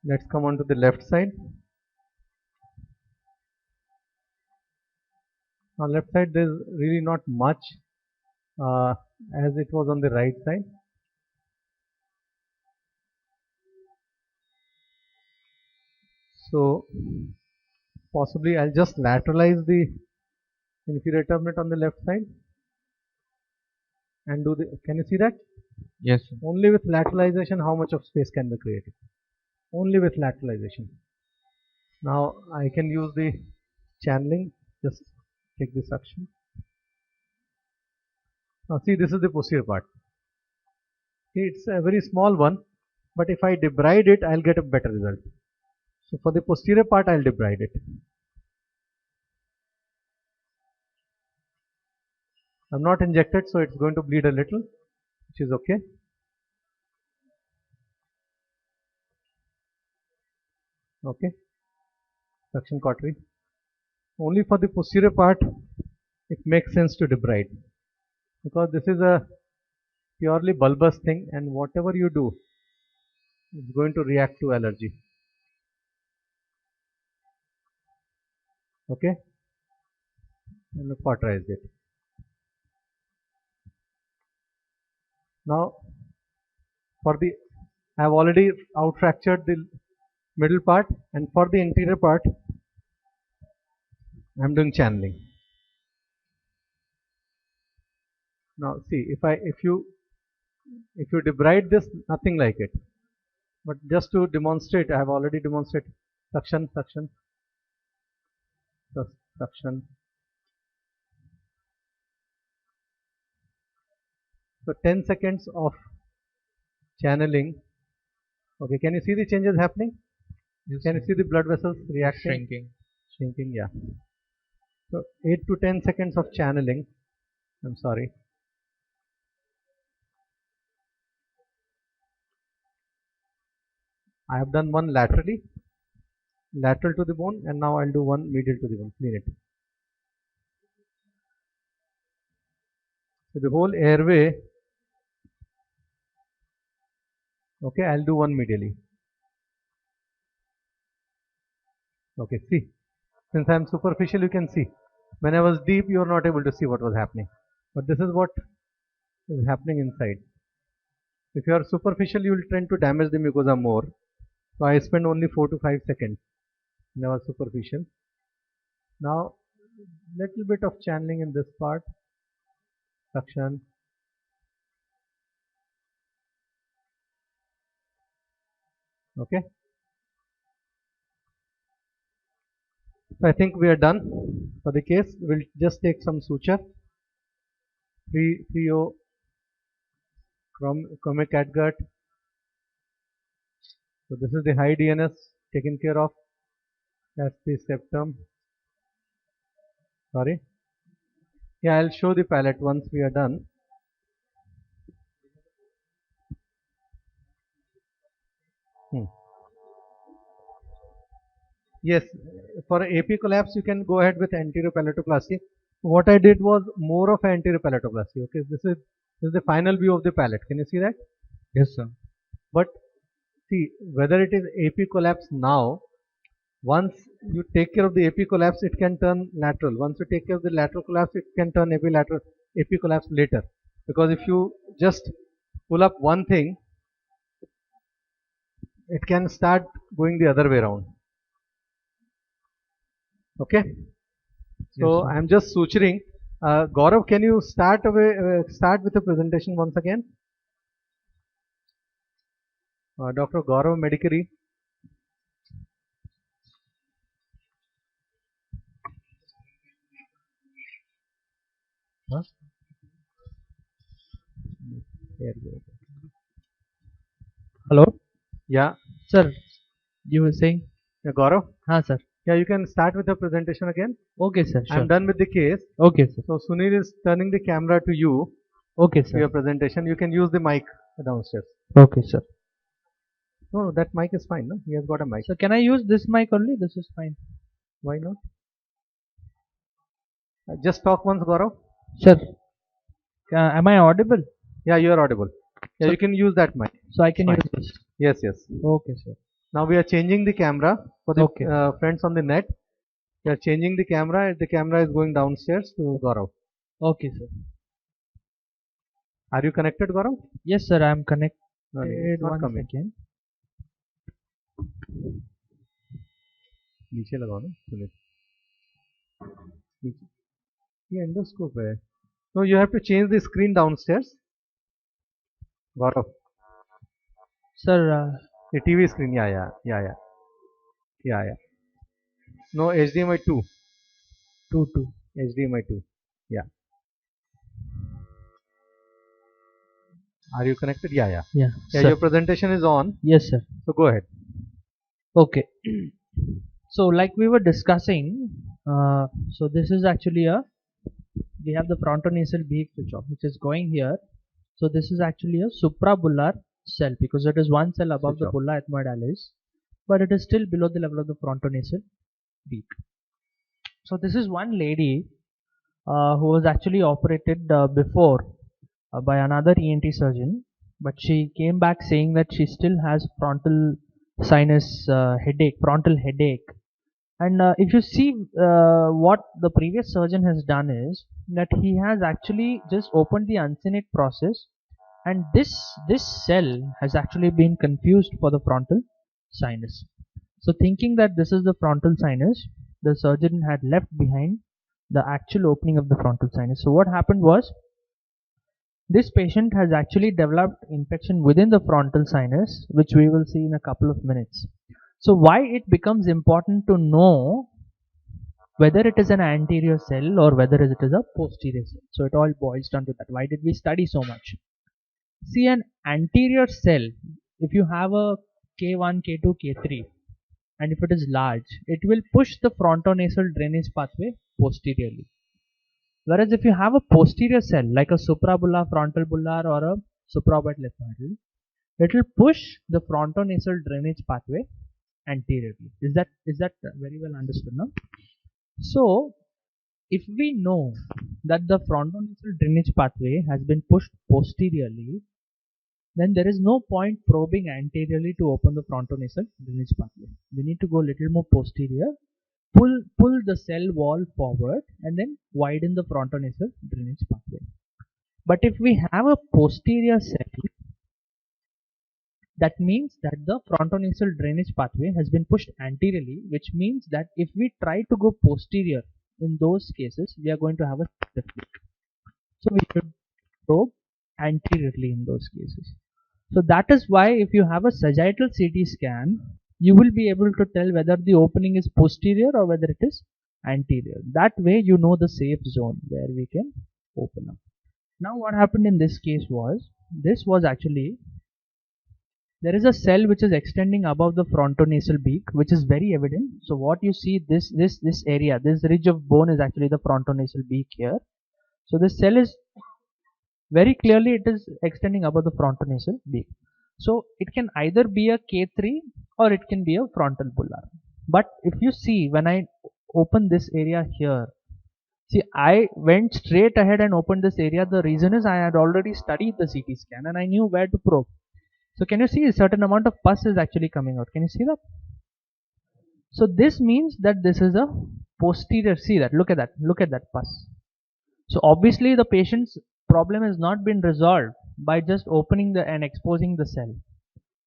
Let's come on to the left side. On left side, there's really not much as it was on the right side. So possibly I'll just lateralize the inferior turbinate on the left side and do the. Can you see that? Yes, sir. Only with lateralization, how much of space can be created? Only with lateralization. Now I can use the channeling. Just take the suction. Now see, this is the posterior part. It's a very small one, but if I debride it, I'll get a better result. So for the posterior part, I'll debride it. I'm not injected, so it's going to bleed a little, which is okay. Okay. Suction cautery. Only for the posterior part, it makes sense to debride, because this is a purely bulbous thing, and whatever you do, it's going to react to allergy. Okay. And cauterize it. Now, for the, I have already out fractured the middle part, and for the anterior part, I am doing channeling. Now, see, if you debride this, nothing like it. But just to demonstrate, I have already demonstrated suction. So 10 seconds of channeling. Okay, can you see the changes happening? Yes, can you see the blood vessels reacting? Shrinking. Shrinking, yeah. So 8 to 10 seconds of channeling. I'm sorry. I have done one lateral to the bone, and now I'll do one medial to the bone. Clean it. So the whole airway. Okay, I'll do one medially. Okay, see. Since I'm superficial, you can see. When I was deep, you are not able to see what was happening. But this is what is happening inside. If you are superficial, you will tend to damage the mucosa more. So I spend only 4 to 5 seconds when I was superficial. Now, little bit of channeling in this part. Suction. Okay. So I think we are done for the case. We'll just take some suture. 3O chromic catgut. So this is the high DNS taken care of. That's the septum. Sorry. Yeah, I'll show the palate once we are done. Yes, for AP collapse, you can go ahead with anterior palatoplasty. What I did was more of anterior palatoplasty. Okay, this is the final view of the palate. Can you see that? Yes, sir. But see, whether it is AP collapse now, once you take care of the AP collapse, it can turn lateral. Once you take care of the lateral collapse, it can turn AP collapse later. Because if you just pull up one thing, it can start going the other way around. Okay. So Yes, I'm just suturing. Gaurav, can you start with the presentation once again? Dr. Gaurav Medicary. Huh? Hello? Yeah. Sir, you were saying? Yeah, Gaurav? Haan, sir. Yeah, you can start with the presentation again. Okay, sir. Sure. I'm done with the case. Okay, sir. So Sunil is turning the camera to you. Okay, For your presentation. You can use the mic downstairs. Okay, sir. No, that mic is fine. No? He has got a mic. So can I use this mic only? This is fine. Why not? Just talk once, Gaurav. Sir, am I audible? Yeah, you are audible. Yeah, So you can use that mic. So I can use this. Yes, yes. Okay, sir. Now we are changing the camera for the Okay. friends on the net. We are changing the camera. The camera is going downstairs to Gaurav. Okay, sir. Are you connected, Gaurav? Yes, sir. I am connected. No, it's not One coming. second. नीचे लगाओ ना सुनील नीचे ये endoscope है so you have to change the screen downstairs Gaurav Sir, the TV screen yeah no HDMI 2 HDMI 2 yeah are you connected yeah sir. your presentation is on Yes, sir. so go ahead Okay. So like we were discussing, so this is actually we have the frontonasal beak which is going here. So this is actually a suprabullar cell because it is one cell above the bulla ethmoidalis, but it is still below the level of the frontonasal beak. So this is one lady who was actually operated before by another ENT surgeon, but she came back saying that she still has frontal sinus frontal headache. And if you see what the previous surgeon has done is that he has actually just opened the uncinate process, and this cell has actually been confused for the frontal sinus. So thinking that this is the frontal sinus, the surgeon had left behind the actual opening of the frontal sinus. So what happened was, this patient has actually developed infection within the frontal sinus, which we will see in a couple of minutes. So why it becomes important to know whether it is an anterior cell or whether it is a posterior cell. So it all boils down to that. Why did we study so much? See, an anterior cell, if you have a K1, K2, K3, and if it is large, it will push the frontonasal drainage pathway posteriorly. Whereas if you have a posterior cell like a suprabular, frontal bular, or a supraorbital ethmoidal, it will push the frontonasal drainage pathway anteriorly. Is that very well understood now? So if we know that the frontonasal drainage pathway has been pushed posteriorly, then there is no point probing anteriorly to open the frontonasal drainage pathway. We need to go a little more posterior, pull the cell wall forward, and then widen the frontonasal drainage pathway. But if we have a posterior cell, that means that the frontonasal drainage pathway has been pushed anteriorly, which means that if we try to go posterior, in those cases we are going to have a deflect. So we should probe anteriorly in those cases. So that is why if you have a sagittal CT scan, you will be able to tell whether the opening is posterior or whether it is anterior. That way you know the safe zone where we can open up. Now what happened in this case was, this was actually, there is a cell which is extending above the frontonasal beak, which is very evident. So what you see, this area, this ridge of bone is actually the frontonasal beak here. So this cell is very clearly, it is extending above the frontonasal beak. So it can either be a K3 or it can be a frontal bular. But if you see, when I open this area here, see, I went straight ahead and opened this area. The reason is I had already studied the CT scan and I knew where to probe. So can you see a certain amount of pus is actually coming out? Can you see that? So this means that this is a posterior. See that, look at that pus. So obviously the patient's problem has not been resolved by just opening and exposing the cell.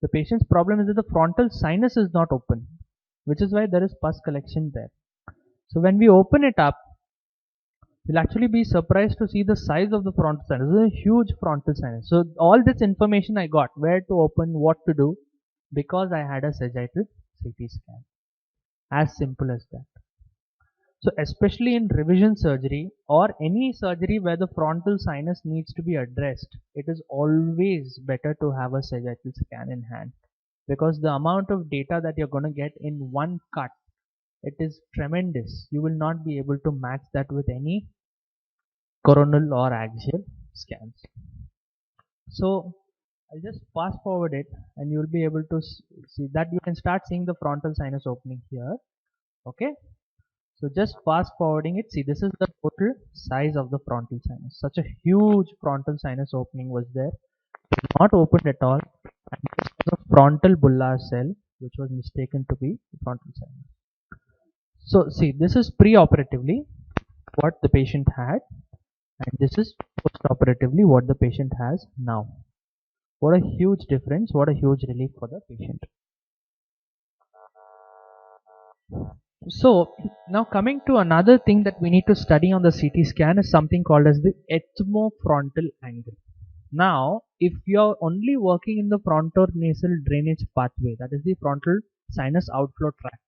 The patient's problem is that the frontal sinus is not open, which is why there is pus collection there. So when we open it up, you'll actually be surprised to see the size of the frontal sinus. This is a huge frontal sinus. So all this information I got, where to open, what to do, because I had a sagittal CT scan. As simple as that. So especially in revision surgery or any surgery where the frontal sinus needs to be addressed, it is always better to have a sagittal scan in hand, because the amount of data that you're going to get in one cut, it is tremendous. You will not be able to match that with any coronal or axial scans. So I'll just fast forward it and you'll be able to see that you can start seeing the frontal sinus opening here. Okay. So just fast forwarding it, see, this is the total size of the frontal sinus. Such a huge frontal sinus opening was there. It was not opened at all. And this was a frontal bular cell which was mistaken to be the frontal sinus. So see, this is pre-operatively what the patient had, and this is post-operatively what the patient has now. What a huge difference, what a huge relief for the patient. So now coming to another thing that we need to study on the CT scan is something called as the ethmofrontal angle. Now if you are only working in the frontonasal drainage pathway, that is the frontal sinus outflow tract,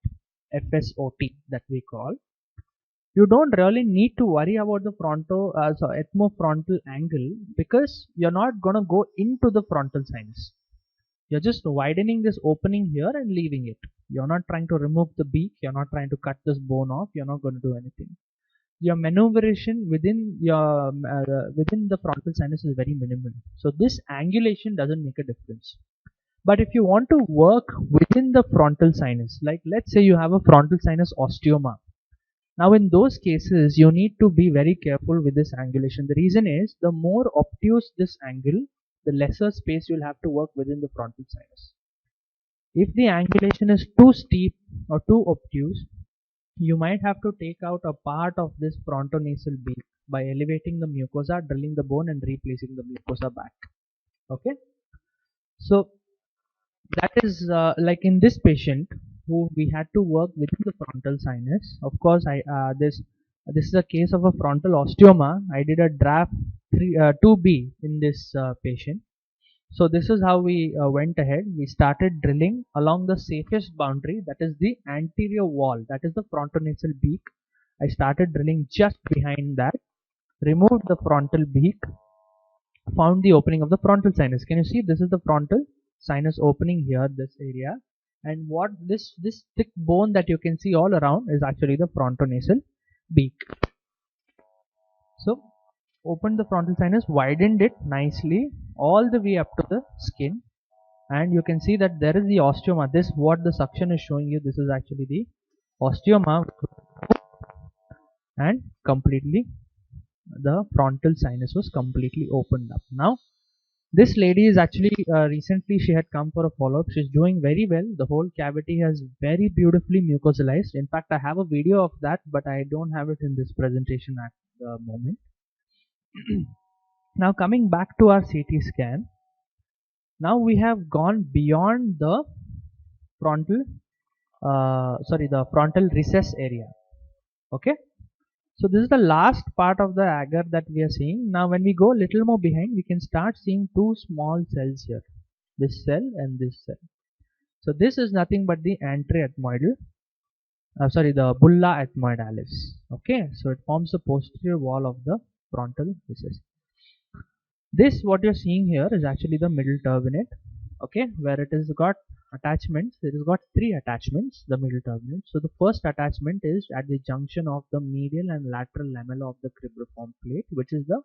FSOT that we call, you don't really need to worry about the ethmofrontal angle, because you're not going to go into the frontal sinus. You're just widening this opening here and leaving it. You're not trying to remove the beak. You're not trying to cut this bone off. You're not going to do anything. Your maneuveration within the frontal sinus is very minimal. So this angulation doesn't make a difference. But if you want to work within the frontal sinus, like let's say you have a frontal sinus osteoma. Now in those cases, you need to be very careful with this angulation. The reason is, the more obtuse this angle, the lesser space you'll have to work within the frontal sinus. If the angulation is too steep or too obtuse, you might have to take out a part of this frontonasal beak by elevating the mucosa, drilling the bone and replacing the mucosa back. Okay. So that is like in this patient who we had to work within the frontal sinus. Of course, this is a case of a frontal osteoma. I did a draft 2B in this patient. So this is how we went ahead. We started drilling along the safest boundary, that is the anterior wall, that is the frontonasal beak. I started drilling just behind that, removed the frontal beak, found the opening of the frontal sinus. Can you see, this is the frontal sinus opening here, this area. And what this thick bone that you can see all around is actually the frontonasal beak. So open the frontal sinus, widened it nicely all the way up to the skin, and you can see that there is the osteoma. This what the suction is showing you. This is actually the osteoma, and completely the frontal sinus was completely opened up. Now this lady is actually recently she had come for a follow-up. She's doing very well. The whole cavity has very beautifully mucosalized. In fact, I have a video of that, but I don't have it in this presentation at the moment. Now coming back to our CT scan, now we have gone beyond the frontal the frontal recess area. Okay, so this is the last part of the agar that we are seeing. Now when we go a little more behind, we can start seeing two small cells here, this cell and this cell. So this is nothing but the anteroethmoidal the bulla ethmoidalis. Okay, so it forms the posterior wall of the frontal recess. This what you're seeing here is actually the middle turbinate, okay, where it has got attachments. It has got three attachments, the middle turbinate. So the first attachment is at the junction of the medial and lateral lamella of the cribriform plate, which is the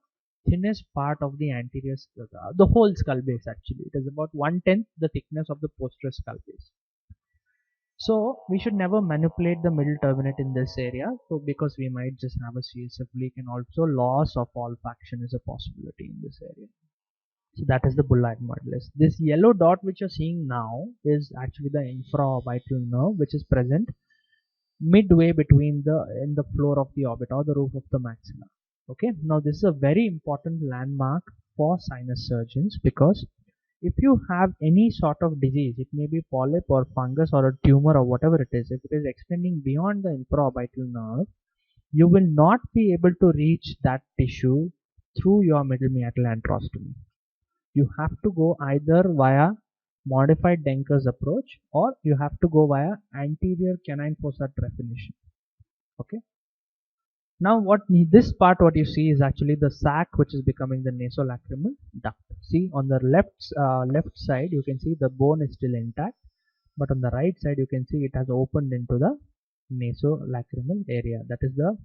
thinnest part of the anterior the whole skull base. Actually, it is about 1/10 the thickness of the posterior skull base. So we should never manipulate the middle turbinate in this area, so because we might just have a CSF leak, and also loss of olfaction is a possibility in this area. So that is the bulla ethmoidalis. This yellow dot which you're seeing now is actually the infraorbital nerve, which is present midway between the floor of the orbit or the roof of the maxilla. Okay, now this is a very important landmark for sinus surgeons, because if you have any sort of disease, it may be polyp or fungus or a tumor or whatever it is, if it is extending beyond the infraorbital nerve, you will not be able to reach that tissue through your middle meatal antrostomy. You have to go either via modified Denker's approach, or you have to go via anterior canine fossa trepanation. Okay. Now this part what you see is actually the sac, which is becoming the nasolacrimal duct. See, on the left side you can see the bone is still intact, but on the right side you can see it has opened into the nasolacrimal area, that is the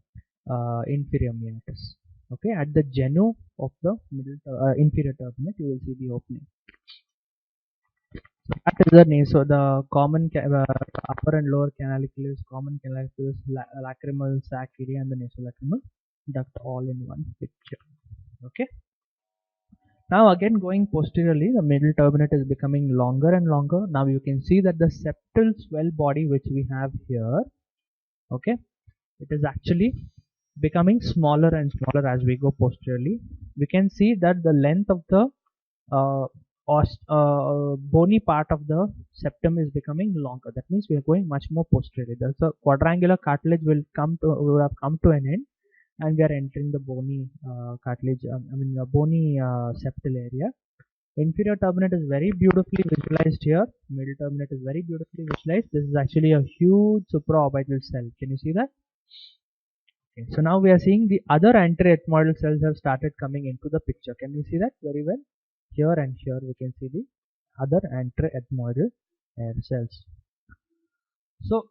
inferior meatus. Okay, at the genu of the middle inferior turbinate you will see the opening. That is the common upper and lower canalicularis, common canalicularis, lacrimal sac area, and the nasolacrimal duct all in one picture. Okay. Now again going posteriorly, the middle turbinate is becoming longer and longer. Now you can see that the septal swell body which we have here, okay, it is actually becoming smaller and smaller as we go posteriorly. We can see that the length of the bony part of the septum is becoming longer. That means we are going much more posteriorly. The quadrangular cartilage will have come to an end, and we are entering the bony cartilage. The bony septal area. Inferior turbinate is very beautifully visualized here. Middle turbinate is very beautifully visualized. This is actually a huge supraorbital cell. Can you see that? Okay, so now we are seeing the other anteroethmoidal cells have started coming into the picture. Can you see that very well? Here and here we can see the other anteroethmoidal cells. So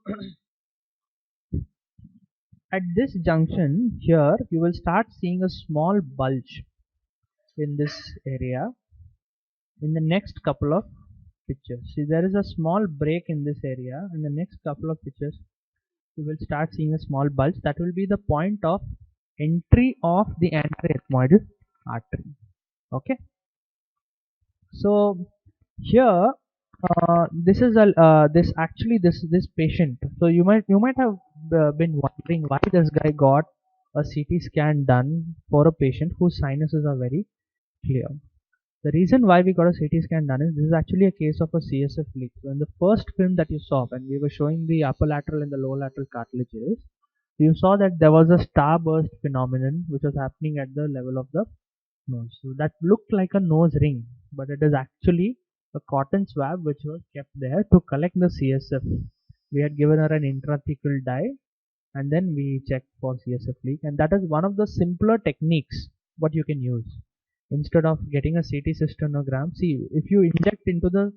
at this junction here you will start seeing a small bulge in this area in the next couple of pictures. See, there is a small break in this area. In the next couple of pictures you will start seeing a small bulge. That will be the point of entry of the anteroethmoidal artery. Okay, so here this is this patient. So you might have been wondering why this guy got a CT scan done for a patient whose sinuses are very clear. The reason why we got a CT scan done is this is actually a case of a CSF leak. So in the first film that you saw when we were showing the upper lateral and the lower lateral cartilages, you saw that there was a starburst phenomenon which was happening at the level of the nose. So that looked like a nose ring, but it is actually a cotton swab which was kept there to collect the CSF. We had given her an intrathecal dye, and then we checked for CSF leak, and that is one of the simpler techniques what you can use. Instead of getting a CT cystonogram, see, if you inject into the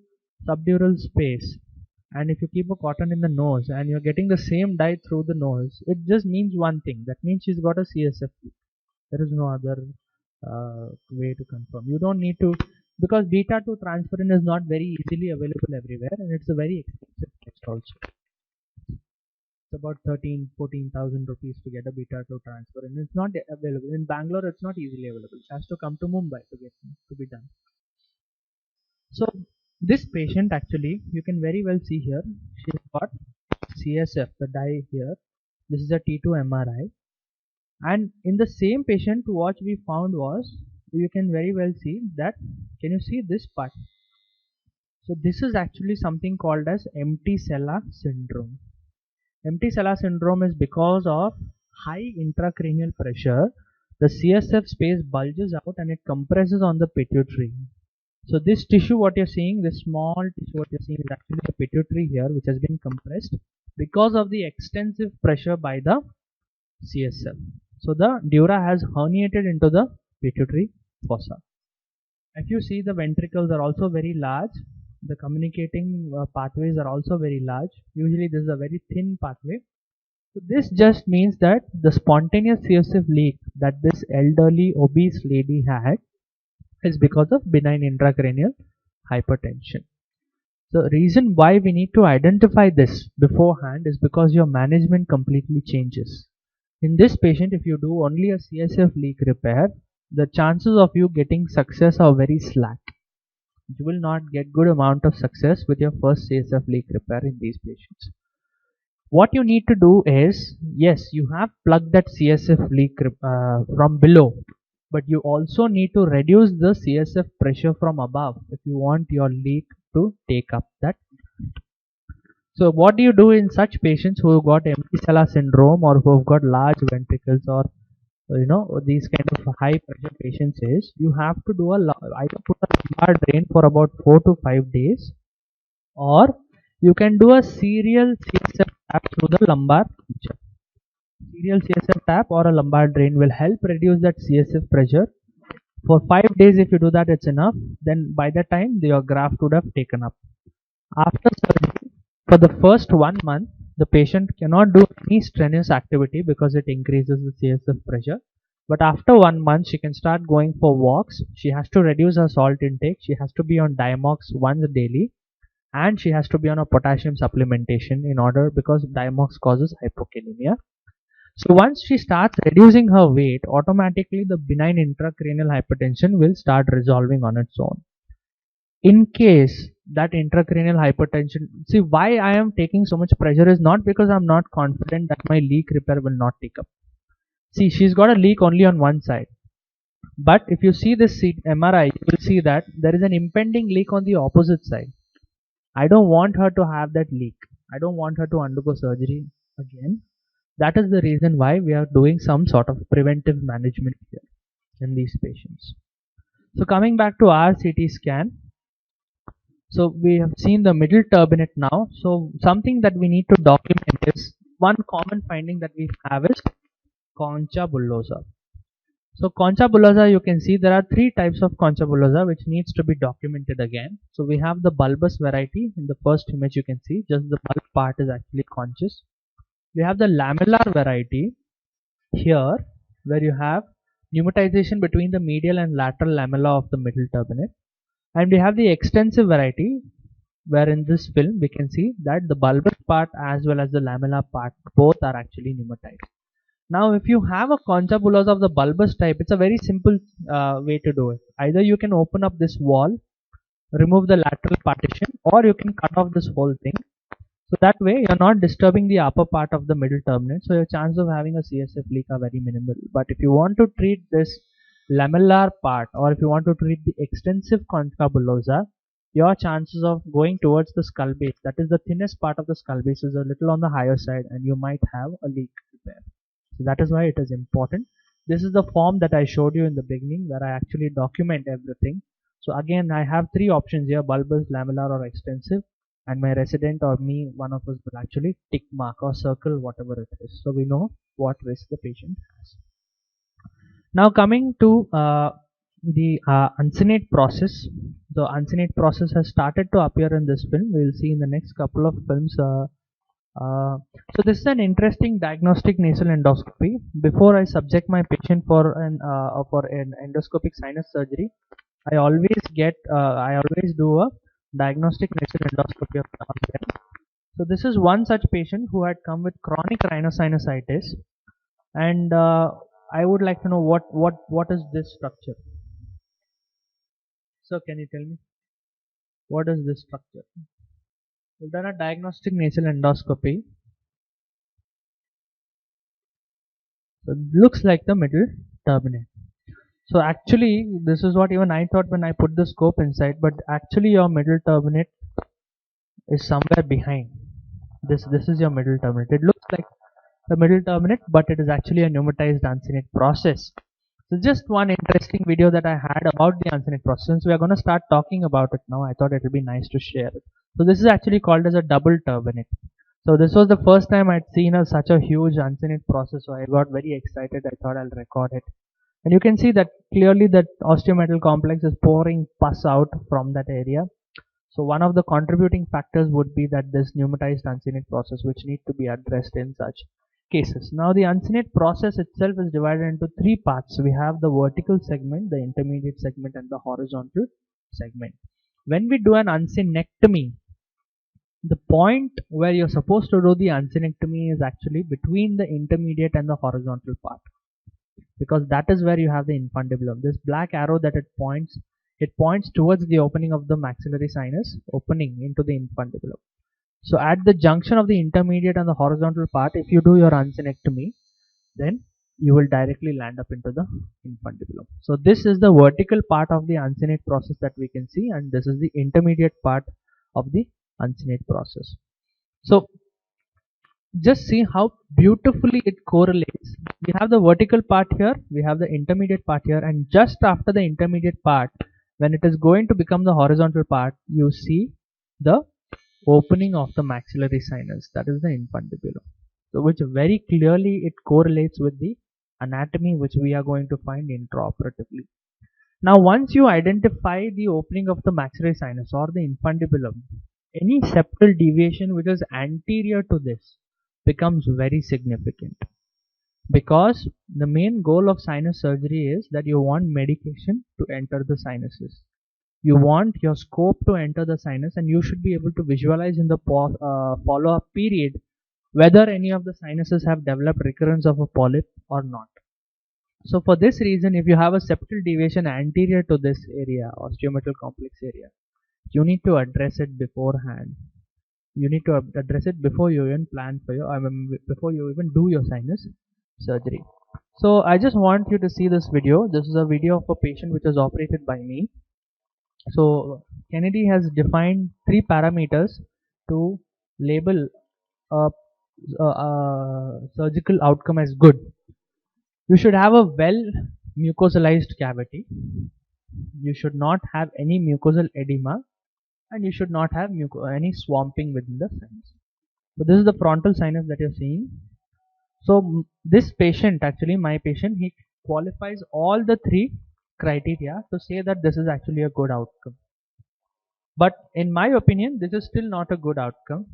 subdural space and if you keep a cotton in the nose and you're getting the same dye through the nose, it just means one thing. That means she's got a CSF leak. There is no other way to confirm. You don't need to, because beta 2 transferrin is not very easily available everywhere, and it's a very expensive test also. It's about 14,000 rupees to get a beta 2 transferrin. It's not available in Bangalore. It's not easily available. It has to come to Mumbai to be done. So this patient, actually, you can very well see here, she's got CSF, the dye here. This is a T2 MRI, and in the same patient, what we found was, you can very well see that, can you see this part? So this is actually something called as empty sella syndrome. Empty sella syndrome is because of high intracranial pressure, the CSF space bulges out and it compresses on the pituitary. So this tissue, what you're seeing, this small tissue, what you're seeing is actually the pituitary here, which has been compressed because of the extensive pressure by the CSF. So the dura has herniated into the pituitary fossa. If you see, the ventricles are also very large. The communicating pathways are also very large. Usually this is a very thin pathway. So this just means that the spontaneous CSF leak that this elderly obese lady had is because of benign intracranial hypertension. The reason why we need to identify this beforehand is because your management completely changes. In this patient, if you do only a CSF leak repair, the chances of you getting success are very slack. You will not get good amount of success with your first CSF leak repair in these patients. What you need to do is, yes, you have plugged that CSF leak from below, but you also need to reduce the CSF pressure from above if you want your leak to take up that. So what do you do in such patients who have got empty sella syndrome or who have got large ventricles, or these kind of high pressure patients, is you have to do either put a lumbar drain for about 4 to 5 days, or you can do a serial CSF tap through the lumbar puncture. Serial CSF tap or a lumbar drain will help reduce that CSF pressure. For 5 days, if you do that, it's enough. Then by that time, your graft would have taken up. After surgery, for the first 1 month, the patient cannot do any strenuous activity because it increases the CSF pressure. But after 1 month, she can start going for walks. She has to reduce her salt intake. She has to be on Diamox once daily, and she has to be on a potassium supplementation because Diamox causes hypokalemia. So once she starts reducing her weight, automatically the benign intracranial hypertension will start resolving on its own. In case that intracranial hypertension, see, why I am taking so much pressure is not because I'm not confident that my leak repair will not take up. See, she's got a leak only on one side. But if you see this MRI, you will see that there is an impending leak on the opposite side. I don't want her to have that leak. I don't want her to undergo surgery again. That is the reason why we are doing some sort of preventive management here in these patients. So coming back to our CT scan, so we have seen the middle turbinate now. So something that we need to document is, one common finding that we have is concha bullosa. So concha bullosa, you can see there are 3 types of concha bullosa which needs to be documented again. So we have the bulbous variety. In the first image you can see just the bulb part is actually conchous. We have the lamellar variety here, where you have pneumatization between the medial and lateral lamella of the middle turbinate. And we have the extensive variety, where in this film we can see that the bulbous part as well as the lamellar part both are actually pneumatized. Now if you have a concha bullosa of the bulbous type, it's a very simple way to do it. Either you can open up this wall, remove the lateral partition, or you can cut off this whole thing. So that way you're not disturbing the upper part of the middle turbinate, so your chance of having a CSF leak are very minimal. But if you want to treat this lamellar part, or if you want to treat the extensive concha bullosa, your chances of going towards the skull base, that is the thinnest part of the skull base, is a little on the higher side, and you might have a leak repair. So that is why it is important. This is the form that I showed you in the beginning, where I actually document everything. So again, I have 3 options here: bulbous, lamellar, or extensive. And my resident or me, one of us, will actually tick mark or circle whatever it is, so we know what risk the patient has. Now coming to the uncinate process. The uncinate process has started to appear in this film. We will see in the next couple of films. So this is an interesting diagnostic nasal endoscopy. Before I subject my patient for an endoscopic sinus surgery, I always do a diagnostic nasal endoscopy of them. So this is one such patient who had come with chronic rhinosinusitis, and I would like to know what is this structure. So can you tell me what is this structure? We've done a diagnostic nasal endoscopy. So it looks like the middle turbinate. So actually, this is what even I thought when I put the scope inside, but actually your middle turbinate is somewhere behind. This is your middle turbinate. It looks like the middle turbinate, but it is actually a pneumatized uncinate process. So just one interesting video that I had about the uncinate process. Since we are going to start talking about it now, I thought it would be nice to share it. So this is actually called as a double turbinate. So this was the first time I'd seen such a huge uncinate process, so I got very excited. I thought I'll record it. And you can see that clearly that osteometal complex is pouring pus out from that area. So one of the contributing factors would be that this pneumatized uncinate process, which need to be addressed in such cases. Now the uncinate process itself is divided into three parts. We have the vertical segment, the intermediate segment, and the horizontal segment. When we do an uncinectomy, the point where you're supposed to do the uncinectomy is actually between the intermediate and the horizontal part, because that is where you have the infundibulum. This black arrow that it points towards the opening of the maxillary sinus, opening into the infundibulum. So at the junction of the intermediate and the horizontal part, if you do your uncinectomy, then you will directly land up into the infundibulum. So this is the vertical part of the uncinate process that we can see, and this is the intermediate part of the uncinate process. So just see how beautifully it correlates. We have the vertical part here, we have the intermediate part here, and just after the intermediate part, when it is going to become the horizontal part, you see the opening of the maxillary sinus, that is the infundibulum. So which very clearly it correlates with the anatomy which we are going to find intraoperatively. Now once you identify the opening of the maxillary sinus or the infundibulum, any septal deviation which is anterior to this becomes very significant, because the main goal of sinus surgery is that you want medication to enter the sinuses. You want your scope to enter the sinus, and you should be able to visualize in the follow-up period whether any of the sinuses have developed recurrence of a polyp or not. So for this reason, if you have a septal deviation anterior to this area, osteometal complex area, you need to address it beforehand. You need to address it before you even plan for before you even do your sinus surgery. So I just want you to see this video. This is a video of a patient which was operated by me. So Kennedy has defined three parameters to label a surgical outcome as good. You should have a well mucosalized cavity. You should not have any mucosal edema, and you should not have any swamping within the sinus. So this is the frontal sinus that you're seeing. So this patient, actually my patient, he qualifies all the three criteria to say that this is actually a good outcome. But in my opinion, this is still not a good outcome.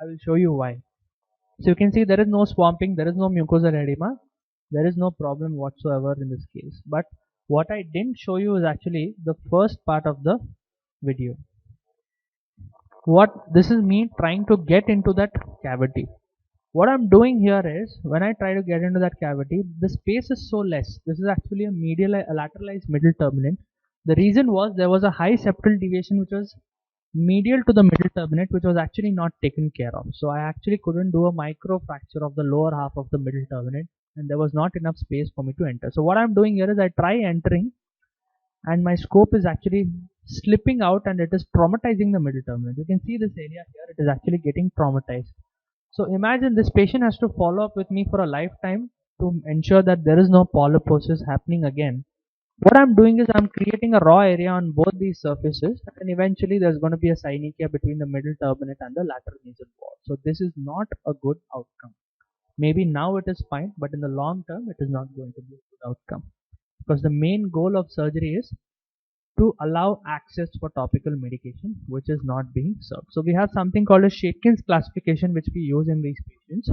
I will show you why. So you can see there is no swamping, there is no mucosal edema, there is no problem whatsoever in this case. But what I didn't show you is actually the first part of the video. This is me trying to get into that cavity. What I'm doing here is, when I try to get into that cavity, the space is so less. This is actually a lateralized middle turbinate. The reason was there was a high septal deviation which was medial to the middle turbinate, which was actually not taken care of. So I actually couldn't do a micro fracture of the lower half of the middle turbinate, and there was not enough space for me to enter. So what I'm doing here is I try entering, and my scope is actually slipping out, and it is traumatizing the middle turbinate. You can see this area here, it is actually getting traumatized. So imagine this patient has to follow up with me for a lifetime to ensure that there is no polyposis happening again. What I'm doing is I'm creating a raw area on both these surfaces, and eventually there's going to be a synechia between the middle turbinate and the lateral nasal wall. So this is not a good outcome. Maybe now it is fine, but in the long term it is not going to be a good outcome. because the main goal of surgery is to allow access for topical medication which is not being served. So we have something called a Shakin's classification which we use in these patients.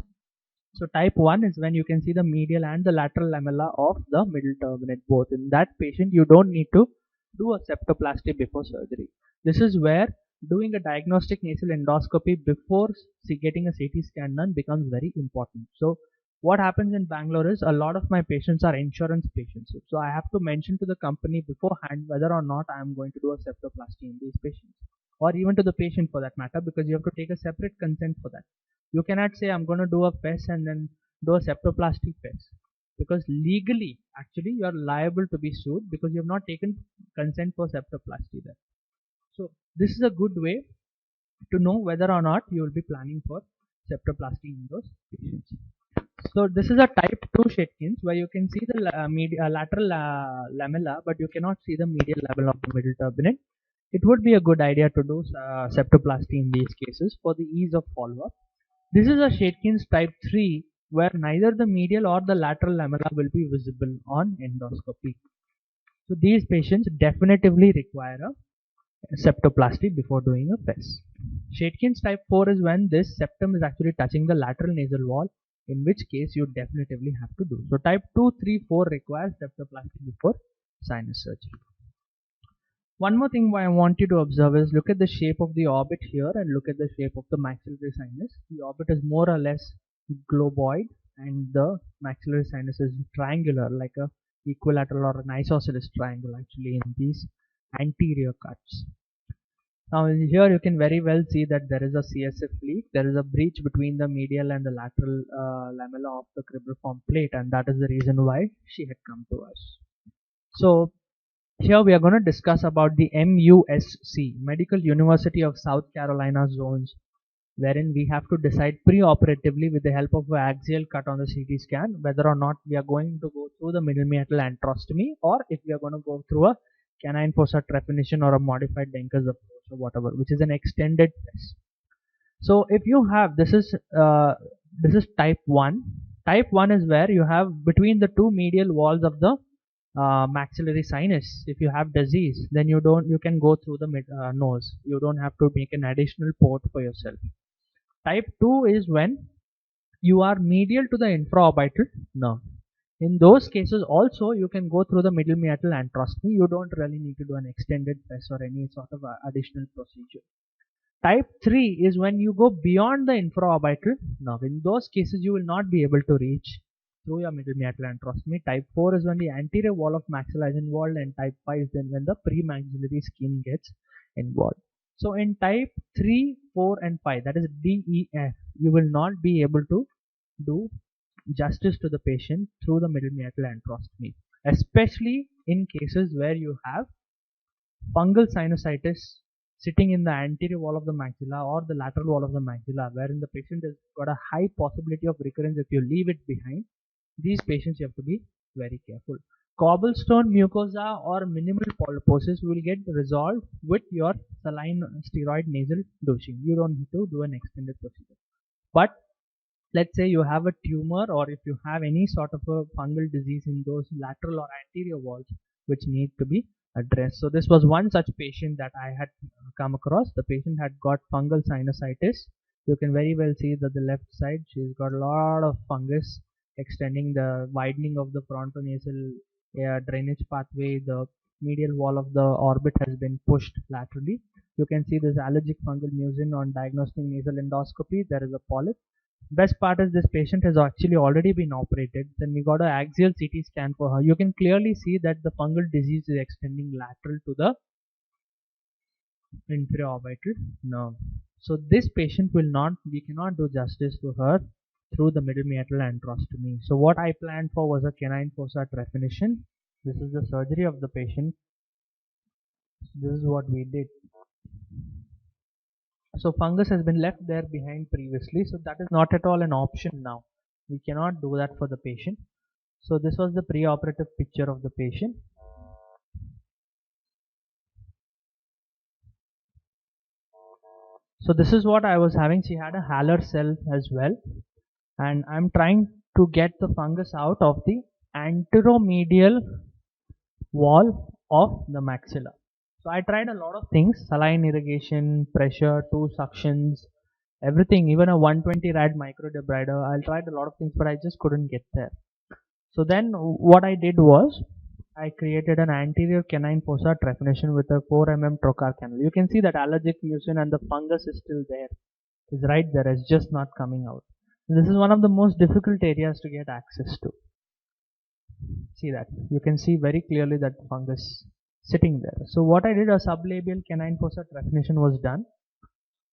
So type 1 is when you can see the medial and the lateral lamella of the middle turbinate both. In that patient you don't need to do a septoplasty before surgery. This is where doing a diagnostic nasal endoscopy before getting a CT scan done becomes very important. So what happens in Bangalore is a lot of my patients are insurance patients. So I have to mention to the company beforehand whether or not I am going to do a septoplasty in these patients, or even to the patient for that matter, because you have to take a separate consent for that. You cannot say I'm going to do a FESS and then do a septoplasty FESS, because legally actually you are liable to be sued because you have not taken consent for septoplasty there. So this is a good way to know whether or not you will be planning for septoplasty in those patients. So this is a type 2 Shatkins where you can see the lateral lamella, but you cannot see the medial level of the middle turbinate. It would be a good idea to do septoplasty in these cases for the ease of follow-up. This is a Shatkins type 3 where neither the medial or the lateral lamella will be visible on endoscopy. So these patients definitively require a septoplasty before doing a FESS. Shatkins type 4 is when this septum is actually touching the lateral nasal wall, in which case you definitively have to do. So type 2, 3, 4 requires septoplasty before sinus surgery. One more thing I want you to observe is look at the shape of the orbit here and look at the shape of the maxillary sinus. The orbit is more or less globoid and the maxillary sinus is triangular, like a equilateral or an isosceles triangle actually in these anterior cuts. Now here you can very well see that there is a CSF leak. There is a breach between the medial and the lateral lamella of the cribriform plate, and that is the reason why she had come to us. So here we are going to discuss about the MUSC, Medical University of South Carolina zones, wherein we have to decide pre-operatively with the help of an axial cut on the CT scan whether or not we are going to go through the middle meatal antrostomy or if we are going to go through a canine fossa trepanation or a modified Denker's approach or whatever, which is an extended test. So if you have this is type 1. Type 1 is where you have between the two medial walls of the maxillary sinus. If you have disease, then you can go through the nose. You don't have to make an additional port for yourself. Type 2 is when you are medial to the infraorbital nerve. In those cases also you can go through the middle meatal antrostomy. You don't really need to do an extended FESS or any sort of additional procedure. Type 3 is when you go beyond the infraorbital nerve. In those cases you will not be able to reach through your middle meatal antrostomy. Type 4 is when the anterior wall of maxilla is involved, and type 5 is then when the premaxillary skin gets involved. So in type 3, 4 and 5, that is D, E, F, you will not be able to do justice to the patient through the middle meatal antrostomy, especially in cases where you have fungal sinusitis sitting in the anterior wall of the maxilla or the lateral wall of the maxilla, wherein the patient has got a high possibility of recurrence if you leave it behind. These patients you have to be very careful. Cobblestone mucosa or minimal polyposis will get resolved with your saline steroid nasal dosing. You don't need to do an extended procedure. But let's say you have a tumor or if you have any sort of a fungal disease in those lateral or anterior walls which need to be addressed. So this was one such patient that I had come across. The patient had got fungal sinusitis. You can very well see that the left side she's got a lot of fungus extending the widening of the frontonasal drainage pathway. The medial wall of the orbit has been pushed laterally. You can see this allergic fungal mucin on diagnostic nasal endoscopy. There is a polyp. Best part is this patient has actually already been operated. Then we got an axial CT scan for her. You can clearly see that the fungal disease is extending lateral to the infraorbital nerve. So this patient we cannot do justice to her through the middle meatal antrostomy. So what I planned for was a canine fossa trepanation. This is the surgery of the patient. This is what we did. So fungus has been left there behind previously, so that is not at all an option now. We cannot do that for the patient. So this was the preoperative picture of the patient. So this is what I was having. She had a Haller cell as well, and I'm trying to get the fungus out of the anteromedial wall of the maxilla. So I tried a lot of things: saline irrigation, pressure, 2 suctions, everything, even a 120 rad microdebrider. I tried a lot of things, but I just couldn't get there. So then what I did was I created an anterior canine fossa trepanation with a 4 trocar canal. You can see that allergic mucin and the fungus is still there. It's right there. It's just not coming out. This is one of the most difficult areas to get access to. See that? You can see very clearly that fungus sitting there. So what I did, a sublabial canine fossa trepanation was done.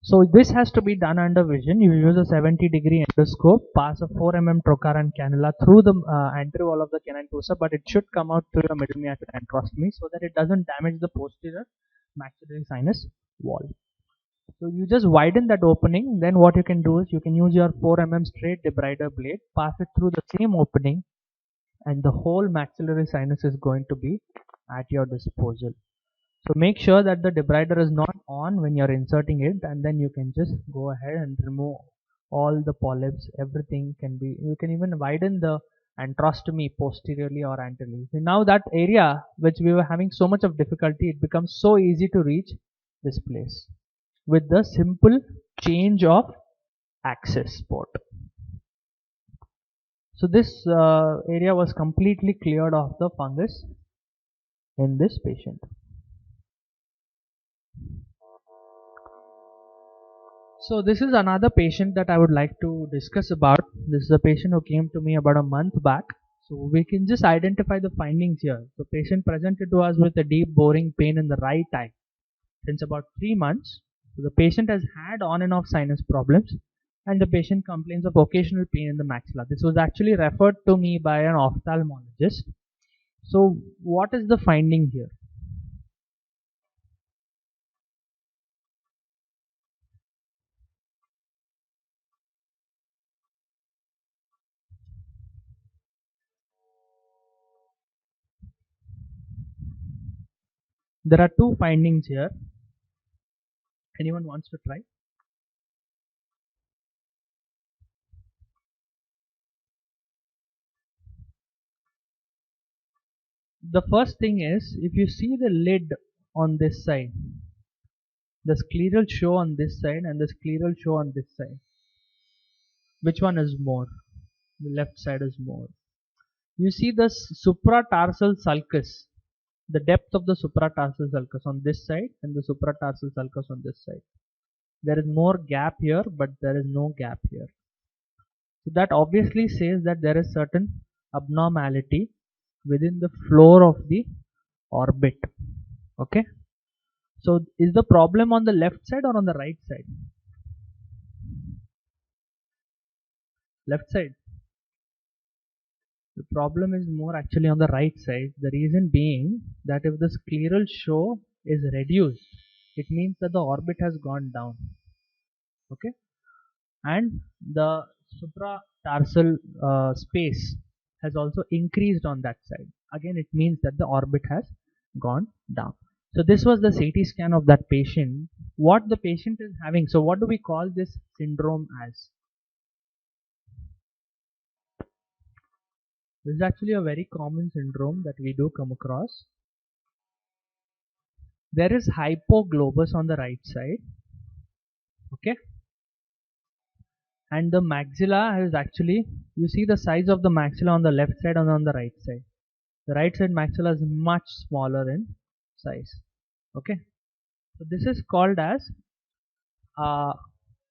So this has to be done under vision. You use a 70-degree endoscope, pass a 4 trocar and cannula through the anterior wall of the canine fossa, but it should come out through your middle meatus antrostomy so that it doesn't damage the posterior maxillary sinus wall. So you just widen that opening. Then what you can do is you can use your 4 straight debrider blade, pass it through the same opening, and the whole maxillary sinus is going to be at your disposal. So make sure that the debrider is not on when you're inserting it, and then you can just go ahead and remove all the polyps. Everything can be, you can even widen the antrostomy posteriorly or anteriorly. So now that area which we were having so much of difficulty, it becomes so easy to reach this place with the simple change of access port. So this area was completely cleared of the fungus in this patient. So this is another patient that I would like to discuss about. This is a patient who came to me about a month back. So we can just identify the findings here. The patient presented to us with a deep boring pain in the right eye since about 3 months. So the patient has had on and off sinus problems, and the patient complains of occasional pain in the maxilla. This was actually referred to me by an ophthalmologist. So what is the finding here? There are 2 findings here. Anyone wants to try? The first thing is, if you see the lid on this side, the scleral show on this side and the scleral show on this side, which one is more? The left side is more. You see the supratarsal sulcus, the depth of the supratarsal sulcus on this side and the supratarsal sulcus on this side. There is more gap here, but there is no gap here. So that obviously says that there is certain abnormality within the floor of the orbit. Okay. So is the problem on the left side or on the right side? Left side. The problem is more actually on the right side. The reason being that if the scleral show is reduced, it means that the orbit has gone down. Okay. And the supratarsal space has also increased on that side. Again, it means that the orbit has gone down. So this was the CT scan of that patient. What the patient is having. So what do we call this syndrome as? This is actually a very common syndrome that we do come across. There is hypoglobus on the right side. Okay. And the maxilla is actually, you see the size of the maxilla on the left side and on the right side. The right side maxilla is much smaller in size. Okay. So this is called as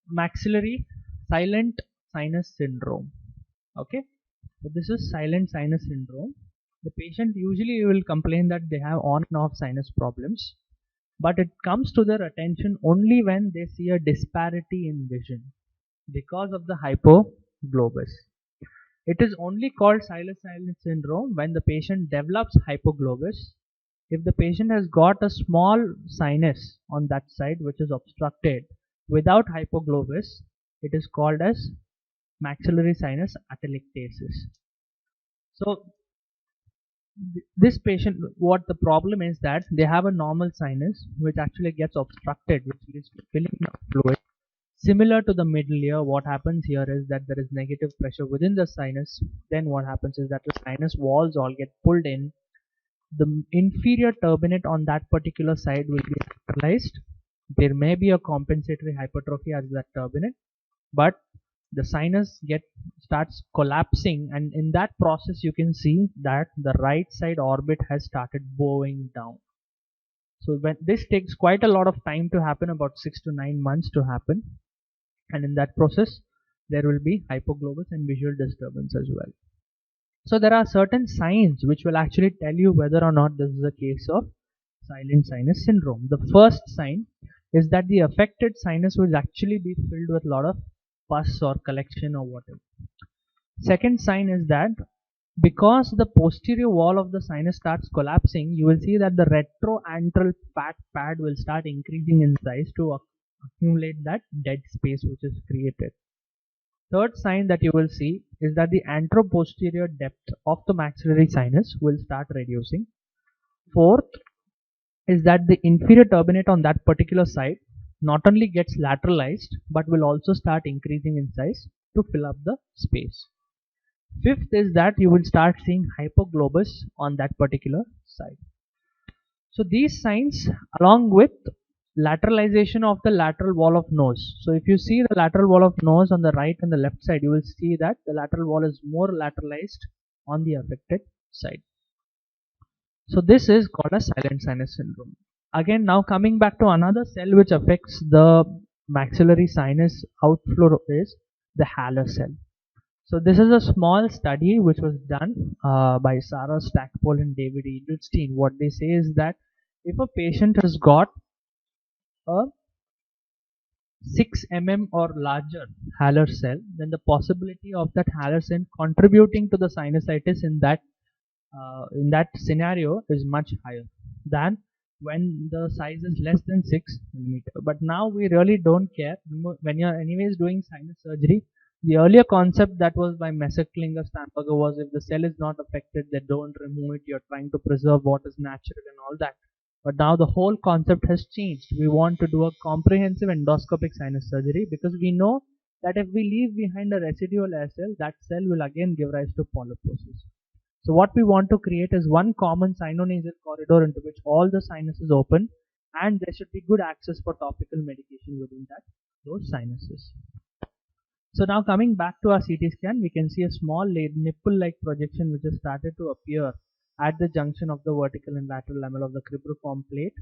maxillary silent sinus syndrome. Okay. So this is silent sinus syndrome. The patient usually will complain that they have on and off sinus problems, but it comes to their attention only when they see a disparity in vision because of the hypoglobus. It is only called silent sinus syndrome when the patient develops hypoglobus. If the patient has got a small sinus on that side which is obstructed without hypoglobus, it is called as maxillary sinus atelectasis. So this patient, what the problem is that they have a normal sinus which actually gets obstructed, which leads to filling of fluid. Similar to the middle ear, what happens here is that there is negative pressure within the sinus. Then what happens is that the sinus walls all get pulled in. the inferior turbinate on that particular side will be lateralized. There may be a compensatory hypertrophy as that turbinate, but the sinus starts collapsing, and in that process you can see that the right side orbit has started bowing down. So when this takes quite a lot of time to happen, about 6 to 9 months to happen, and in that process there will be hypoglobus and visual disturbance as well. So there are certain signs which will actually tell you whether or not this is a case of silent sinus syndrome. The first sign is that the affected sinus will actually be filled with a lot of pus or collection or whatever. Second sign is that because the posterior wall of the sinus starts collapsing, you will see that the retroantral pad will start increasing in size to accumulate that dead space which is created. Third sign that you will see is that the anteroposterior depth of the maxillary sinus will start reducing. Fourth is that the inferior turbinate on that particular side not only gets lateralized but will also start increasing in size to fill up the space. Fifth is that you will start seeing hypoglobus on that particular side. So these signs, along with lateralization of the lateral wall of nose. So if you see the lateral wall of nose on the right and the left side, you will see that the lateral wall is more lateralized on the affected side. So this is called a silent sinus syndrome. Again, now coming back to another cell which affects the maxillary sinus outflow is the Haller cell. So this is a small study which was done by Sarah Stackpole and David Edelstein. What they say is that if a patient has got a 6 mm or larger Haller cell, then the possibility of that Haller cell contributing to the sinusitis in that scenario is much higher than when the size is less than 6 mm. But now we really don't care. When you are anyways doing sinus surgery, the earlier concept that was by Messerklinger Stamberger was if the cell is not affected, they don't remove it, you're trying to preserve what is natural and all that. But now the whole concept has changed. We want to do a comprehensive endoscopic sinus surgery because we know that if we leave behind a residual air cell, that cell will again give rise to polyposis. So what we want to create is one common sinonasal corridor into which all the sinuses open, and there should be good access for topical medication within those sinuses. So now coming back to our CT scan, we can see a small nipple-like projection which has started to appear at the junction of the vertical and lateral lamella of the cribriform plate.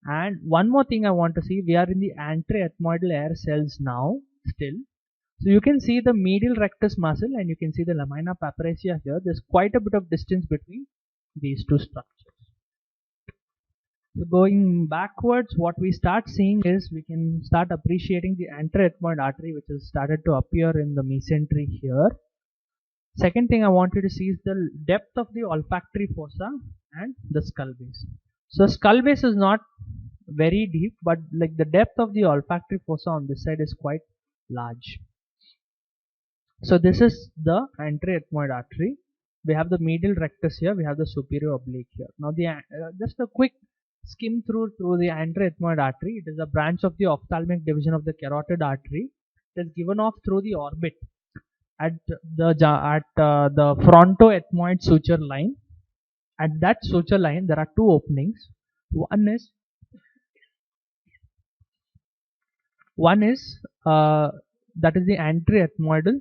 And one more thing I want to see, we are in the anteethmoidal air cells now still. So you can see the medial rectus muscle and you can see the lamina papyracea here. There's quite a bit of distance between these two structures. So going backwards, what we start seeing is we can start appreciating the anterethmoid artery which has started to appear in the mesentery here. Second thing I wanted to see is the depth of the olfactory fossa and the skull base. So skull base is not very deep, but like the depth of the olfactory fossa on this side is quite large. So this is the anterethmoid artery. We have the medial rectus here, we have the superior oblique here. Now just a quick skim through the anterethmoid artery. It is a branch of the ophthalmic division of the carotid artery. It is given off through the orbit at the frontoethmoid suture line. At that suture line there are two openings. One is that is the anterethmoidal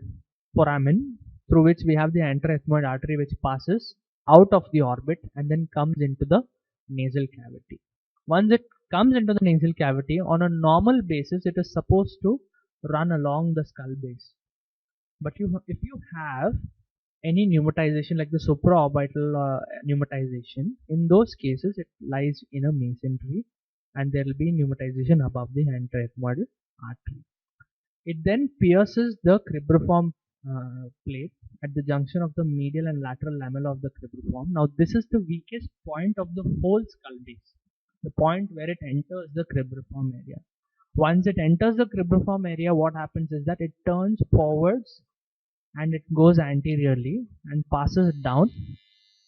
foramen, through which we have the anterethmoid artery which passes out of the orbit and then comes into the nasal cavity. Once it comes into the nasal cavity, on a normal basis it is supposed to run along the skull base. But if you have any pneumatization like the supraorbital pneumatization, in those cases it lies in a mesentery and there will be pneumatization above the anterethmoidal artery. It then pierces the cribriform plate at the junction of the medial and lateral lamella of the cribriform. Now this is the weakest point of the whole skull base, the point where it enters the cribriform area. Once it enters the cribriform area, what happens is that it turns forwards and it goes anteriorly and passes down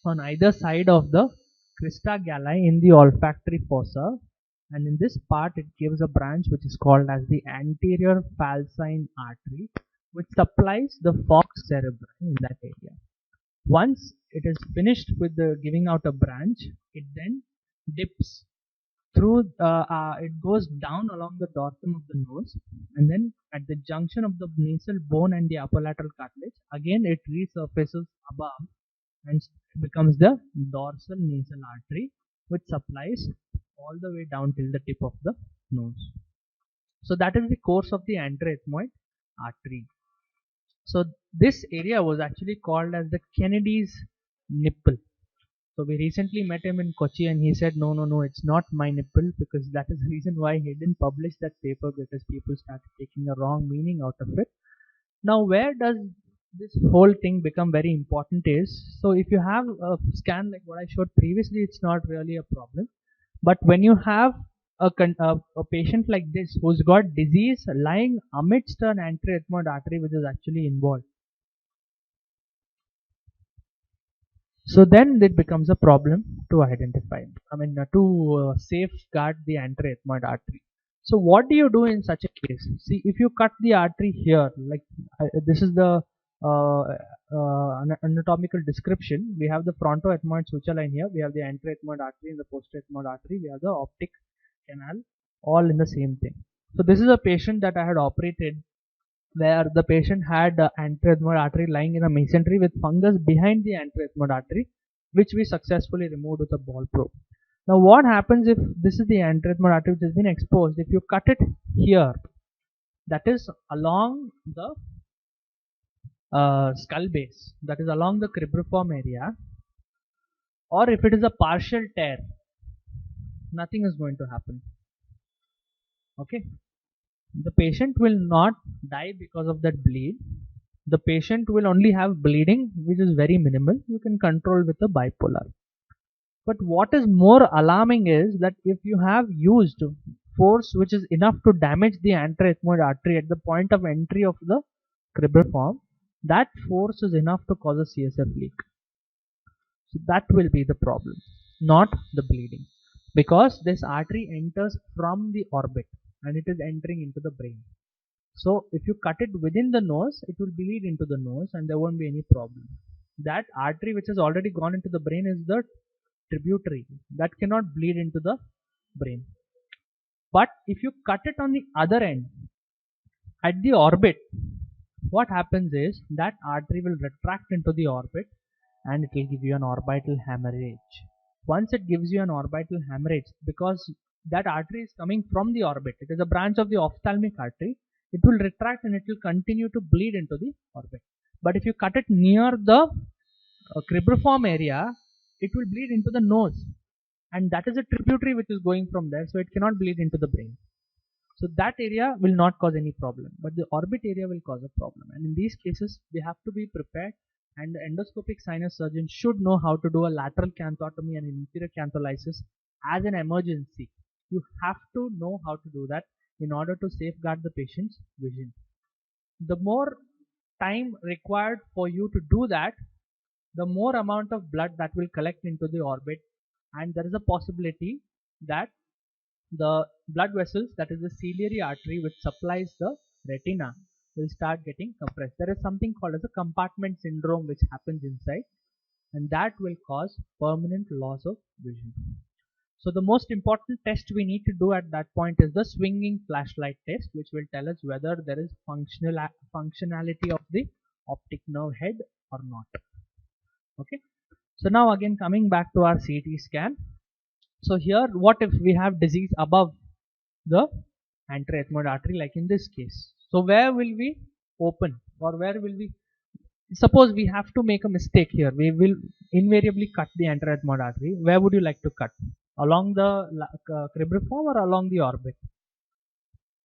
on either side of the crista galli in the olfactory fossa, and in this part it gives a branch which is called as the anterior falcine artery, which supplies the fox cerebri in that area. Once it is finished with the giving out a branch, it then dips through, it goes down along the dorsum of the nose, and then at the junction of the nasal bone and the apolateral cartilage, again it resurfaces above and becomes the dorsal nasal artery, which supplies all the way down till the tip of the nose. So that is the course of the anterethmoid artery. So this area was actually called as the Kennedy's nipple. So we recently met him in Kochi and he said, no, it's not my nipple, because that is the reason why he didn't publish that paper, because people started taking a wrong meaning out of it. Now where does this whole thing become very important is, so if you have a scan like what I showed previously, it's not really a problem. But when you have a patient like this who's got disease lying amidst an anterethmoid artery which is actually involved, so then it becomes a problem to identify, to safeguard the anterethmoid artery. So what do you do in such a case? See, if you cut the artery here, like this is the anatomical description. We have the frontoethmoid suture line here, we have the anterethmoid artery and the posterethmoid artery, we have the optic canal, all in the same thing. So this is a patient that I had operated, where the patient had anterethmoid artery lying in a mesentery with fungus behind the anterethmoid artery, which we successfully removed with a ball probe. Now what happens if this is the anterethmoid artery which has been exposed? If you cut it here, that is along the skull base, that is along the cribriform area, or if it is a partial tear, nothing is going to happen. Okay, the patient will not die because of that bleed. The patient will only have bleeding which is very minimal, you can control with a bipolar. But what is more alarming is that if you have used force which is enough to damage the anterethmoid artery at the point of entry of the cribriform, that force is enough to cause a CSF leak. So that will be the problem, not the bleeding, because this artery enters from the orbit and it is entering into the brain. So if you cut it within the nose, it will bleed into the nose and there won't be any problem. That artery which has already gone into the brain is the tributary, that cannot bleed into the brain. But if you cut it on the other end, at the orbit, what happens is that artery will retract into the orbit and it will give you an orbital hemorrhage. Once it gives you an orbital hemorrhage, because that artery is coming from the orbit, it is a branch of the ophthalmic artery, it will retract and it will continue to bleed into the orbit. But if you cut it near the cribriform area, it will bleed into the nose, and that is a tributary which is going from there, so it cannot bleed into the brain. So that area will not cause any problem, but the orbit area will cause a problem. And in these cases, we have to be prepared, and the endoscopic sinus surgeon should know how to do a lateral canthotomy and inferior cantholysis as an emergency. You have to know how to do that in order to safeguard the patient's vision. The more time required for you to do that, the more amount of blood that will collect into the orbit, and there is a possibility that the blood vessels, that is the ciliary artery which supplies the retina, will start getting compressed. There is something called as a compartment syndrome which happens inside, and that will cause permanent loss of vision. So the most important test we need to do at that point is the swinging flashlight test, which will tell us whether there is functionality of the optic nerve head or not. Okay, so now again coming back to our CT scan. So here, what if we have disease above the anterethmoid artery, like in this case? So where will we open, or where will we, suppose we have to make a mistake here, we will invariably cut the anterethmoid artery. Where would you like to cut? Along the cribriform or along the orbit?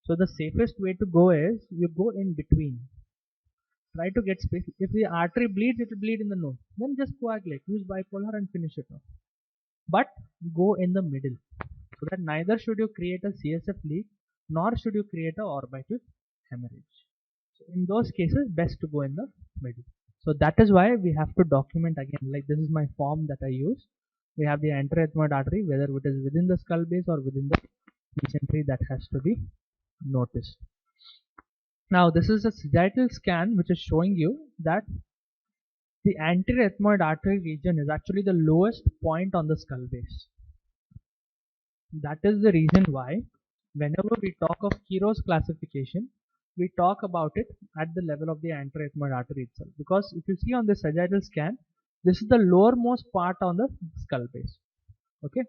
So the safest way to go is you go in between. Try to get space. If the artery bleeds, it will bleed in the nose. Then just coagulate, use bipolar and finish it off. But go in the middle, so that neither should you create a CSF leak nor should you create a orbital hemorrhage. So in those cases, best to go in the middle. So that is why we have to document again, like this is my form that I use. We have the anterethmoid artery, whether it is within the skull base or within the mesentery, that has to be noticed. Now this is a sagittal scan which is showing you that the anterior ethmoid artery region is actually the lowest point on the skull base. That is the reason why whenever we talk of Kiros classification, we talk about it at the level of the anterior ethmoid artery itself. Because if you see on the sagittal scan, this is the lowermost part on the skull base. Okay,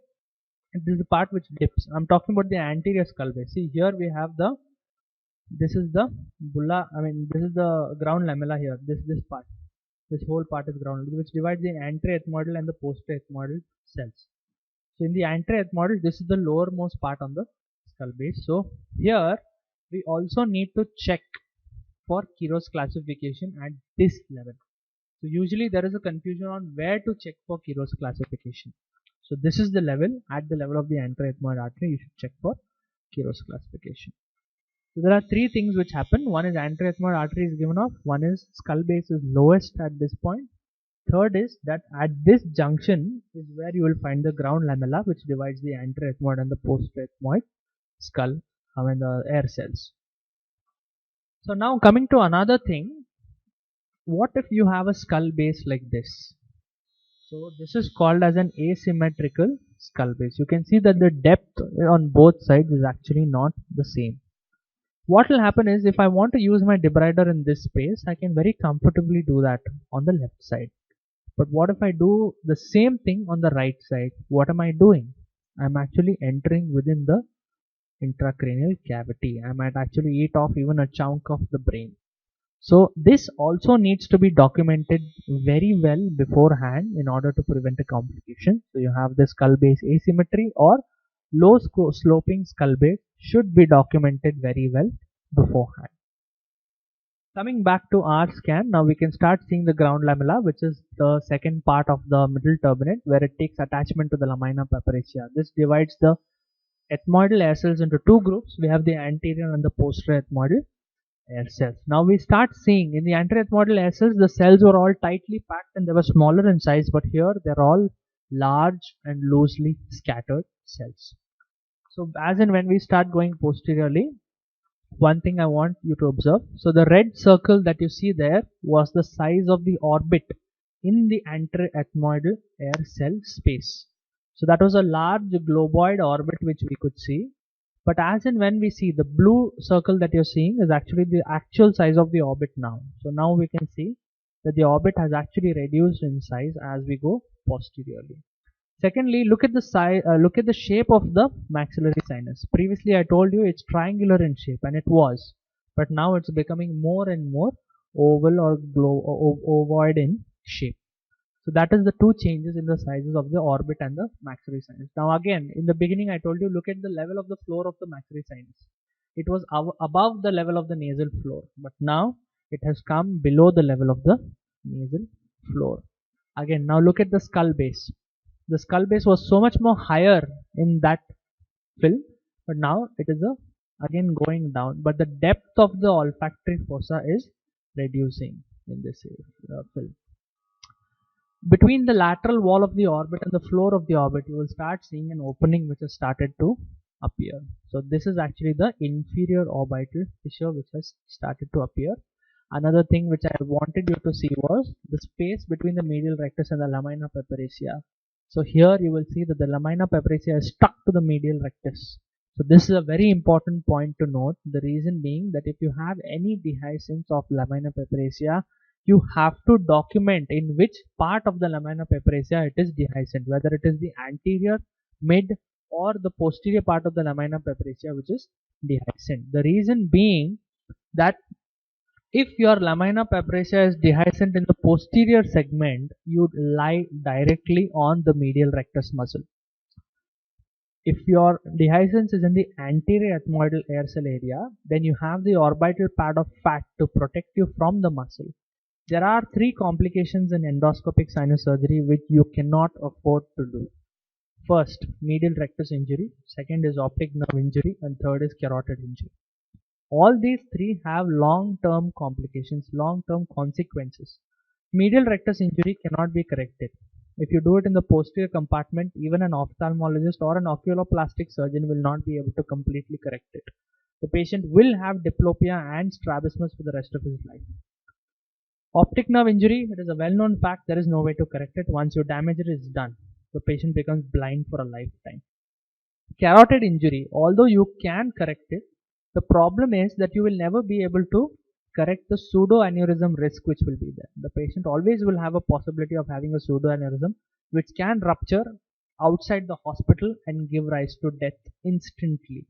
and this is the part which dips. I'm talking about the anterior skull base. See, here we have this is the bulla. This is the ground lamella here. This part, this whole part is ground, which divides the anterior ethmoidal and the posterior ethmoidal cells. So in the anterior ethmoidal, this is the lowermost part on the skull base. So here we also need to check for Kiros classification at this level. So usually there is a confusion on where to check for Kiros classification. So this is the level, at the level of the anterior ethmoid artery, you should check for Kiros classification. So there are three things which happen. One is anterior ethmoid artery is given off. One is skull base is lowest at this point. Third is that at this junction is where you will find the ground lamella, which divides the anterior ethmoid and the posterior ethmoid skull, the air cells. So now coming to another thing, what if you have a skull base like this? So this is called as an asymmetrical skull base. You can see that the depth on both sides is actually not the same. What will happen is, if I want to use my debrider in this space, I can very comfortably do that on the left side. But what if I do the same thing on the right side? What am I doing? I'm actually entering within the intracranial cavity. I might actually eat off even a chunk of the brain. So this also needs to be documented very well beforehand in order to prevent a complication. So you have the skull base asymmetry or low sloping skull base should be documented very well beforehand. Coming back to our scan, now we can start seeing the ground lamella, which is the second part of the middle turbinate, where it takes attachment to the lamina papyracea. This divides the ethmoidal air cells into two groups. We have the anterior and the posterior ethmoidal air cells. Now we start seeing in the anterior ethmoidal air cells, the cells were all tightly packed and they were smaller in size, but here they're all large and loosely scattered cells. So as and when we start going posteriorly, one thing I want you to observe. So the red circle that you see there was the size of the orbit in the anterior ethmoidal air cell space. So that was a large globoid orbit which we could see. But as and when we see the blue circle that you're seeing is actually the actual size of the orbit now. So now we can see that the orbit has actually reduced in size as we go posteriorly. Secondly, look at the size, look at the shape of the maxillary sinus. Previously I told you it's triangular in shape, and it was, but now it's becoming more and more oval or ovoid in shape. So that is the two changes in the sizes of the orbit and the maxillary sinus. Now again, in the beginning I told you, look at the level of the floor of the maxillary sinus. It was above the level of the nasal floor, but now it has come below the level of the nasal floor. Again, now look at the skull base. The skull base was so much more higher in that film, but now it is again going down, but the depth of the olfactory fossa is reducing in this film. Between the lateral wall of the orbit and the floor of the orbit, you will start seeing an opening which has started to appear. So this is actually the inferior orbital fissure which has started to appear. Another thing which I wanted you to see was the space between the medial rectus and the lamina papyracea. So here you will see that the lamina papyracea is stuck to the medial rectus. So this is a very important point to note. The reason being that if you have any dehiscence of lamina papyracea, you have to document in which part of the lamina papyracea it is dehiscent, whether it is the anterior, mid or the posterior part of the lamina papyracea which is dehiscent. The reason being that if your lamina papyracea is dehiscent in the posterior segment, you would lie directly on the medial rectus muscle. If your dehiscence is in the anterior ethmoidal air cell area, then you have the orbital pad of fat to protect you from the muscle. There are three complications in endoscopic sinus surgery which you cannot afford to do. First, medial rectus injury. Second is optic nerve injury, and third is carotid injury. All these three have long-term complications, long-term consequences. Medial rectus injury cannot be corrected. If you do it in the posterior compartment, even an ophthalmologist or an oculoplastic surgeon will not be able to completely correct it. The patient will have diplopia and strabismus for the rest of his life. Optic nerve injury, it is a well-known fact, there is no way to correct it. Once you damage it, it's done. The patient becomes blind for a lifetime. Carotid injury, although you can correct it, the problem is that you will never be able to correct the pseudoaneurysm risk which will be there. The patient always will have a possibility of having a pseudoaneurysm which can rupture outside the hospital and give rise to death instantly.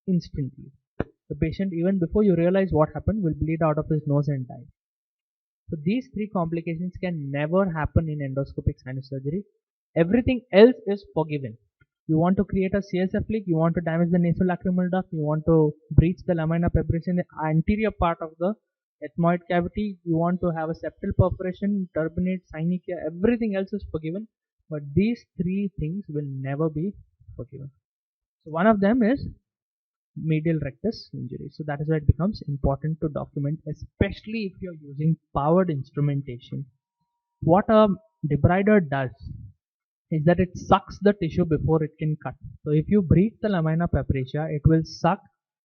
The patient, even before you realize what happened, will bleed out of his nose and die. So these three complications can never happen in endoscopic sinus surgery. Everything else is forgiven. You want to create a CSF leak, you want to damage the nasolacrimal duct, you want to breach the lamina pepraceus in the anterior part of the ethmoid cavity, you want to have a septal perforation, turbinate, synechia, everything else is forgiven. But these three things will never be forgiven. So one of them is medial rectus injury. So that is why it becomes important to document, especially if you are using powered instrumentation. What a debrider does is that it sucks the tissue before it can cut. So if you breach the lamina pepraceus, it will suck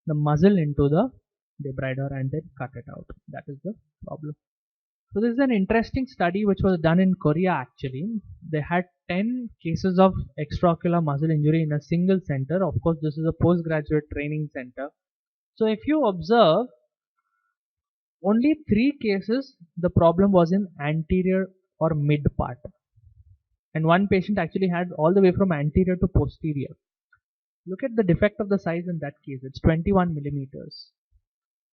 the muscle into the debrider and then cut it out. That is the problem. So this is an interesting study which was done in Korea actually. They had 10 cases of extraocular muscle injury in a single center. Of course, this is a postgraduate training center. So if you observe, only 3 cases the problem was in anterior or mid part. And one patient actually had all the way from anterior to posterior. Look at the defect of the size in that case. It's 21 millimeters.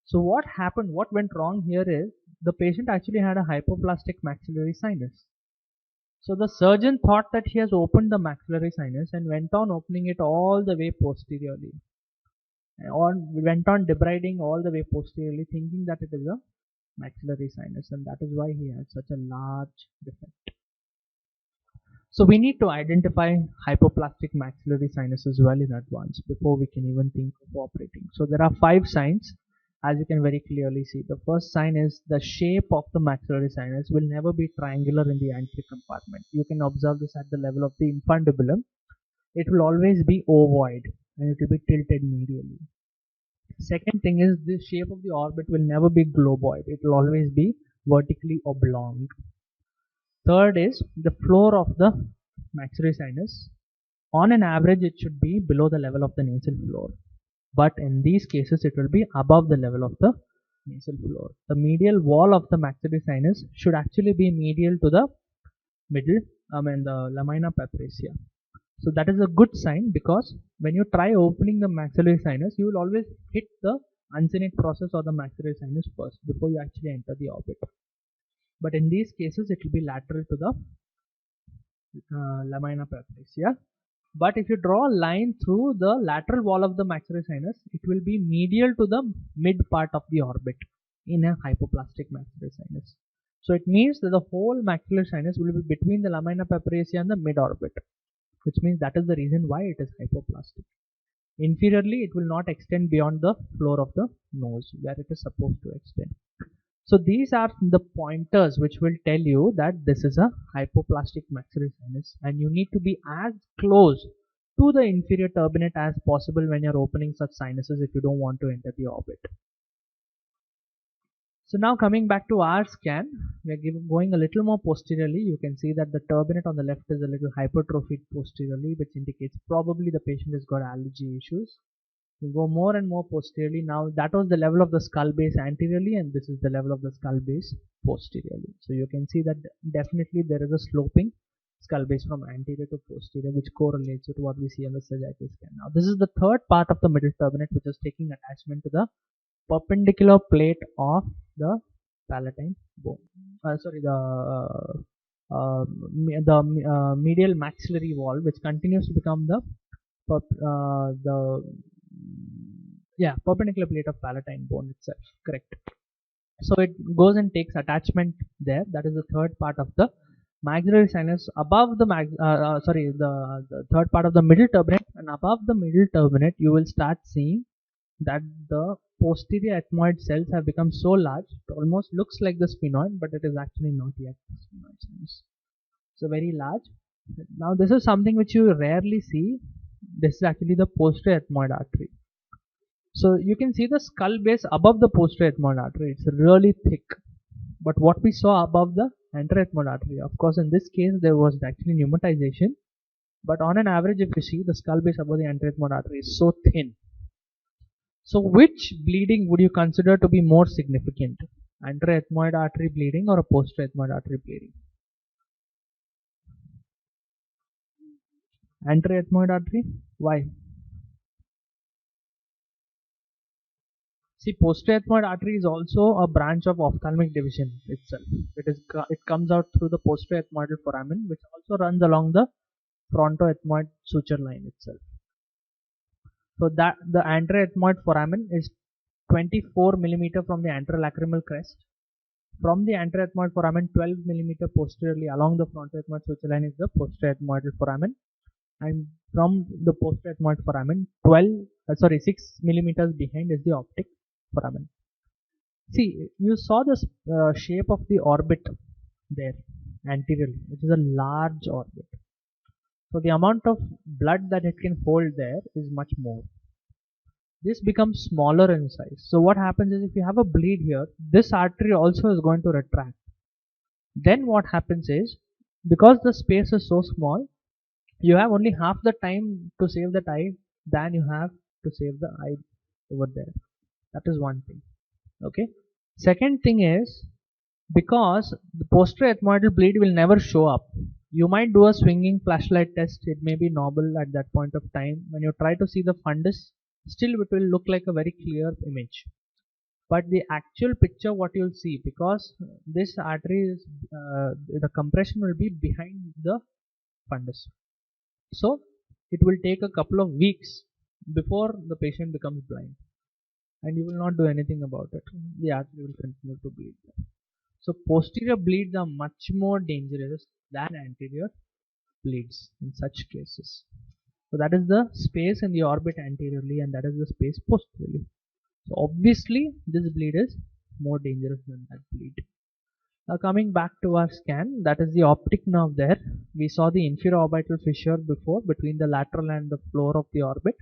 So what happened, what went wrong here is the patient actually had a hypoplastic maxillary sinus. So the surgeon thought that he has opened the maxillary sinus and went on opening it all the way posteriorly. Or went on debriding all the way posteriorly, thinking that it is a maxillary sinus, and that is why he had such a large defect. So we need to identify hypoplastic maxillary sinuses well in advance before we can even think of operating. So there are 5 signs, as you can very clearly see. The first sign is the shape of the maxillary sinus will never be triangular in the anterior compartment. You can observe this at the level of the infundibulum. It will always be ovoid and it will be tilted medially. Second thing is the shape of the orbit will never be globoid. It will always be vertically oblong. Third is the floor of the maxillary sinus. On an average, it should be below the level of the nasal floor. But in these cases, it will be above the level of the nasal floor. The medial wall of the maxillary sinus should actually be medial to the middle, the lamina pepraceus. So that is a good sign, because when you try opening the maxillary sinus, you will always hit the uncinate process or the maxillary sinus first before you actually enter the orbit. But in these cases, it will be lateral to the lamina pepraceus. But if you draw a line through the lateral wall of the maxillary sinus, it will be medial to the mid part of the orbit in a hypoplastic maxillary sinus. So it means that the whole maxillary sinus will be between the lamina pepraceus and the mid orbit, which means that is the reason why it is hypoplastic. Inferiorly, it will not extend beyond the floor of the nose where it is supposed to extend. So these are the pointers which will tell you that this is a hypoplastic maxillary sinus, and you need to be as close to the inferior turbinate as possible when you are opening such sinuses if you don't want to enter the orbit. So now coming back to our scan, we are going a little more posteriorly. You can see that the turbinate on the left is a little hypertrophied posteriorly, which indicates probably the patient has got allergy issues. We go more and more posteriorly. Now that was the level of the skull base anteriorly, and this is the level of the skull base posteriorly. So you can see that definitely there is a sloping skull base from anterior to posterior, which correlates with what we see on the sagittal scan. Now this is the third part of the middle turbinate, which is taking attachment to the perpendicular plate of the palatine bone. Medial maxillary wall, which continues to become the perpendicular plate of palatine bone itself. Correct. So it goes and takes attachment there. That is the third part of the maxillary sinus. Above the the third part of the middle turbinate, and above the middle turbinate, you will start seeing that the posterior ethmoid cells have become so large, it almost looks like the sphenoid, but it is actually not yet the sphenoid sinus. So very large. Now this is something which you rarely see. This is actually the posterior ethmoid artery. So you can see the skull base above the posterior ethmoid artery. It's really thick. But what we saw above the anterethmoid artery, of course in this case there was actually pneumatization, but on an average if you see the skull base above the anterethmoid artery is so thin. So which bleeding would you consider to be more significant? Anterethmoid artery bleeding or a posterethmoid artery bleeding? Anterethmoid artery? Why? See, posterethmoid artery is also a branch of ophthalmic division itself. It comes out through the posterethmoidal foramen, which also runs along the frontoethmoid suture line itself. So that the anterethmoid foramen is 24 mm from the anterolacrimal crest. From the anterethmoid foramen, 12 mm posteriorly along the frontoethmoid suture line is the posterethmoidal foramen, and from the posterethmoid foramen, 6 mm behind is the optic foramen. See, you saw the shape of the orbit there anteriorly. It is a large orbit. So the amount of blood that it can hold there is much more. This becomes smaller in size. So what happens is if you have a bleed here, this artery also is going to retract. Then what happens is, because the space is so small, you have only half the time to save the eye than you have to save the eye over there. That is one thing. Okay. Second thing is, because the posterethmoidal bleed will never show up, you might do a swinging flashlight test. It may be novel at that point of time. When you try to see the fundus, still it will look like a very clear image. But the actual picture, what you'll see, because this artery is, the compression will be behind the fundus. So it will take a couple of weeks before the patient becomes blind, and you will not do anything about it. The artery will continue to bleed. So posterior bleeds are much more dangerous than anterior bleeds in such cases. So that is the space in the orbit anteriorly, and that is the space posteriorly. So obviously this bleed is more dangerous than that bleed. Now coming back to our scan, that is the optic nerve there. We saw the inferior orbital fissure before between the lateral and the floor of the orbit.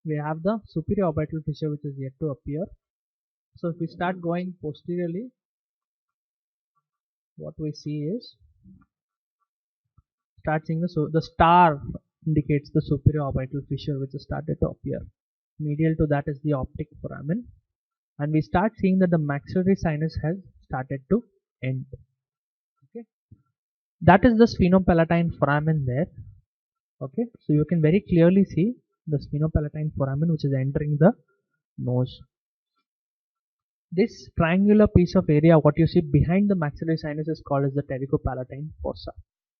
We have the superior orbital fissure which is yet to appear. So if we start going posteriorly, what we see is, start seeing the star indicates the superior orbital fissure which has started to appear. Medial to that is the optic foramen, and we start seeing that the maxillary sinus has started to end. Okay, that is the sphenopalatine foramen there. Okay, so you can very clearly see the sphenopalatine foramen which is entering the nose. This triangular piece of area, what you see behind the maxillary sinus, is called as the pterygopalatine fossa.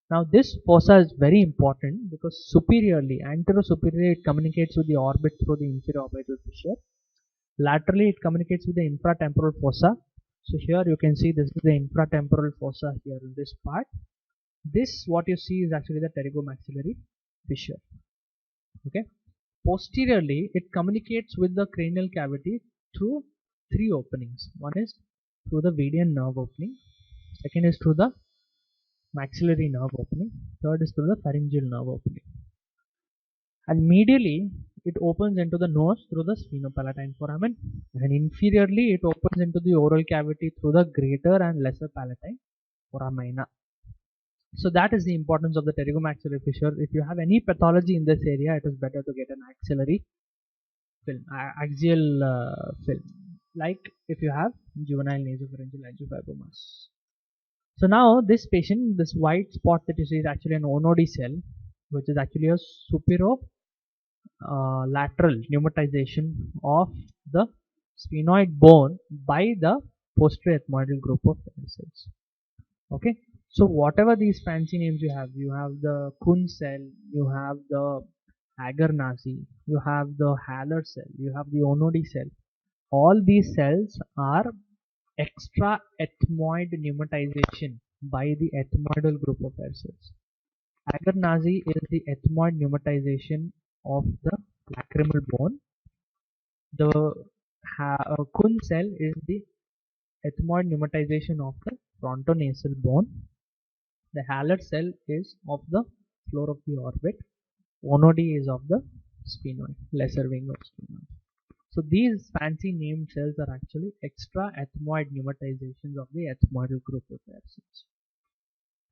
Now this fossa is very important because superiorly, anterosuperiorly, it communicates with the orbit through the inferior orbital fissure. Laterally, it communicates with the infratemporal fossa. So here you can see this is the infratemporal fossa here in this part. This, what you see, is actually the pterygomaxillary fissure. Okay. Posteriorly, it communicates with the cranial cavity through three openings. One is through the median nerve opening. Second is through the maxillary nerve opening. Third is through the pharyngeal nerve opening. And medially, it opens into the nose through the sphenopalatine foramen, and inferiorly, it opens into the oral cavity through the greater and lesser palatine foramina. So that is the importance of the pterygomaxillary fissure. If you have any pathology in this area, it is better to get an axillary film, axial film, like if you have juvenile nasopharyngeal angiofibromas. So now this patient, this white spot that you see is actually an ONOD cell, which is actually a supero lateral pneumatization of the sphenoid bone by the posterior ethmoidal group of cells. Okay, so whatever these fancy names you have the Kuhn cell, you have the Agar-Nazi, you have the Haller cell, you have the Onodi cell. All these cells are extra ethmoid pneumatization by the ethmoidal group of hair cells. Agar-Nazi is the ethmoid pneumatization of the lacrimal bone. The Kuhn cell is the ethmoid pneumatization of the frontonasal bone. The Haller cell is of the floor of the orbit. Onodi is of the sphenoid, lesser wing of sphenoid. So these fancy named cells are actually extra ethmoid pneumatizations of the ethmoidal group of hair cells.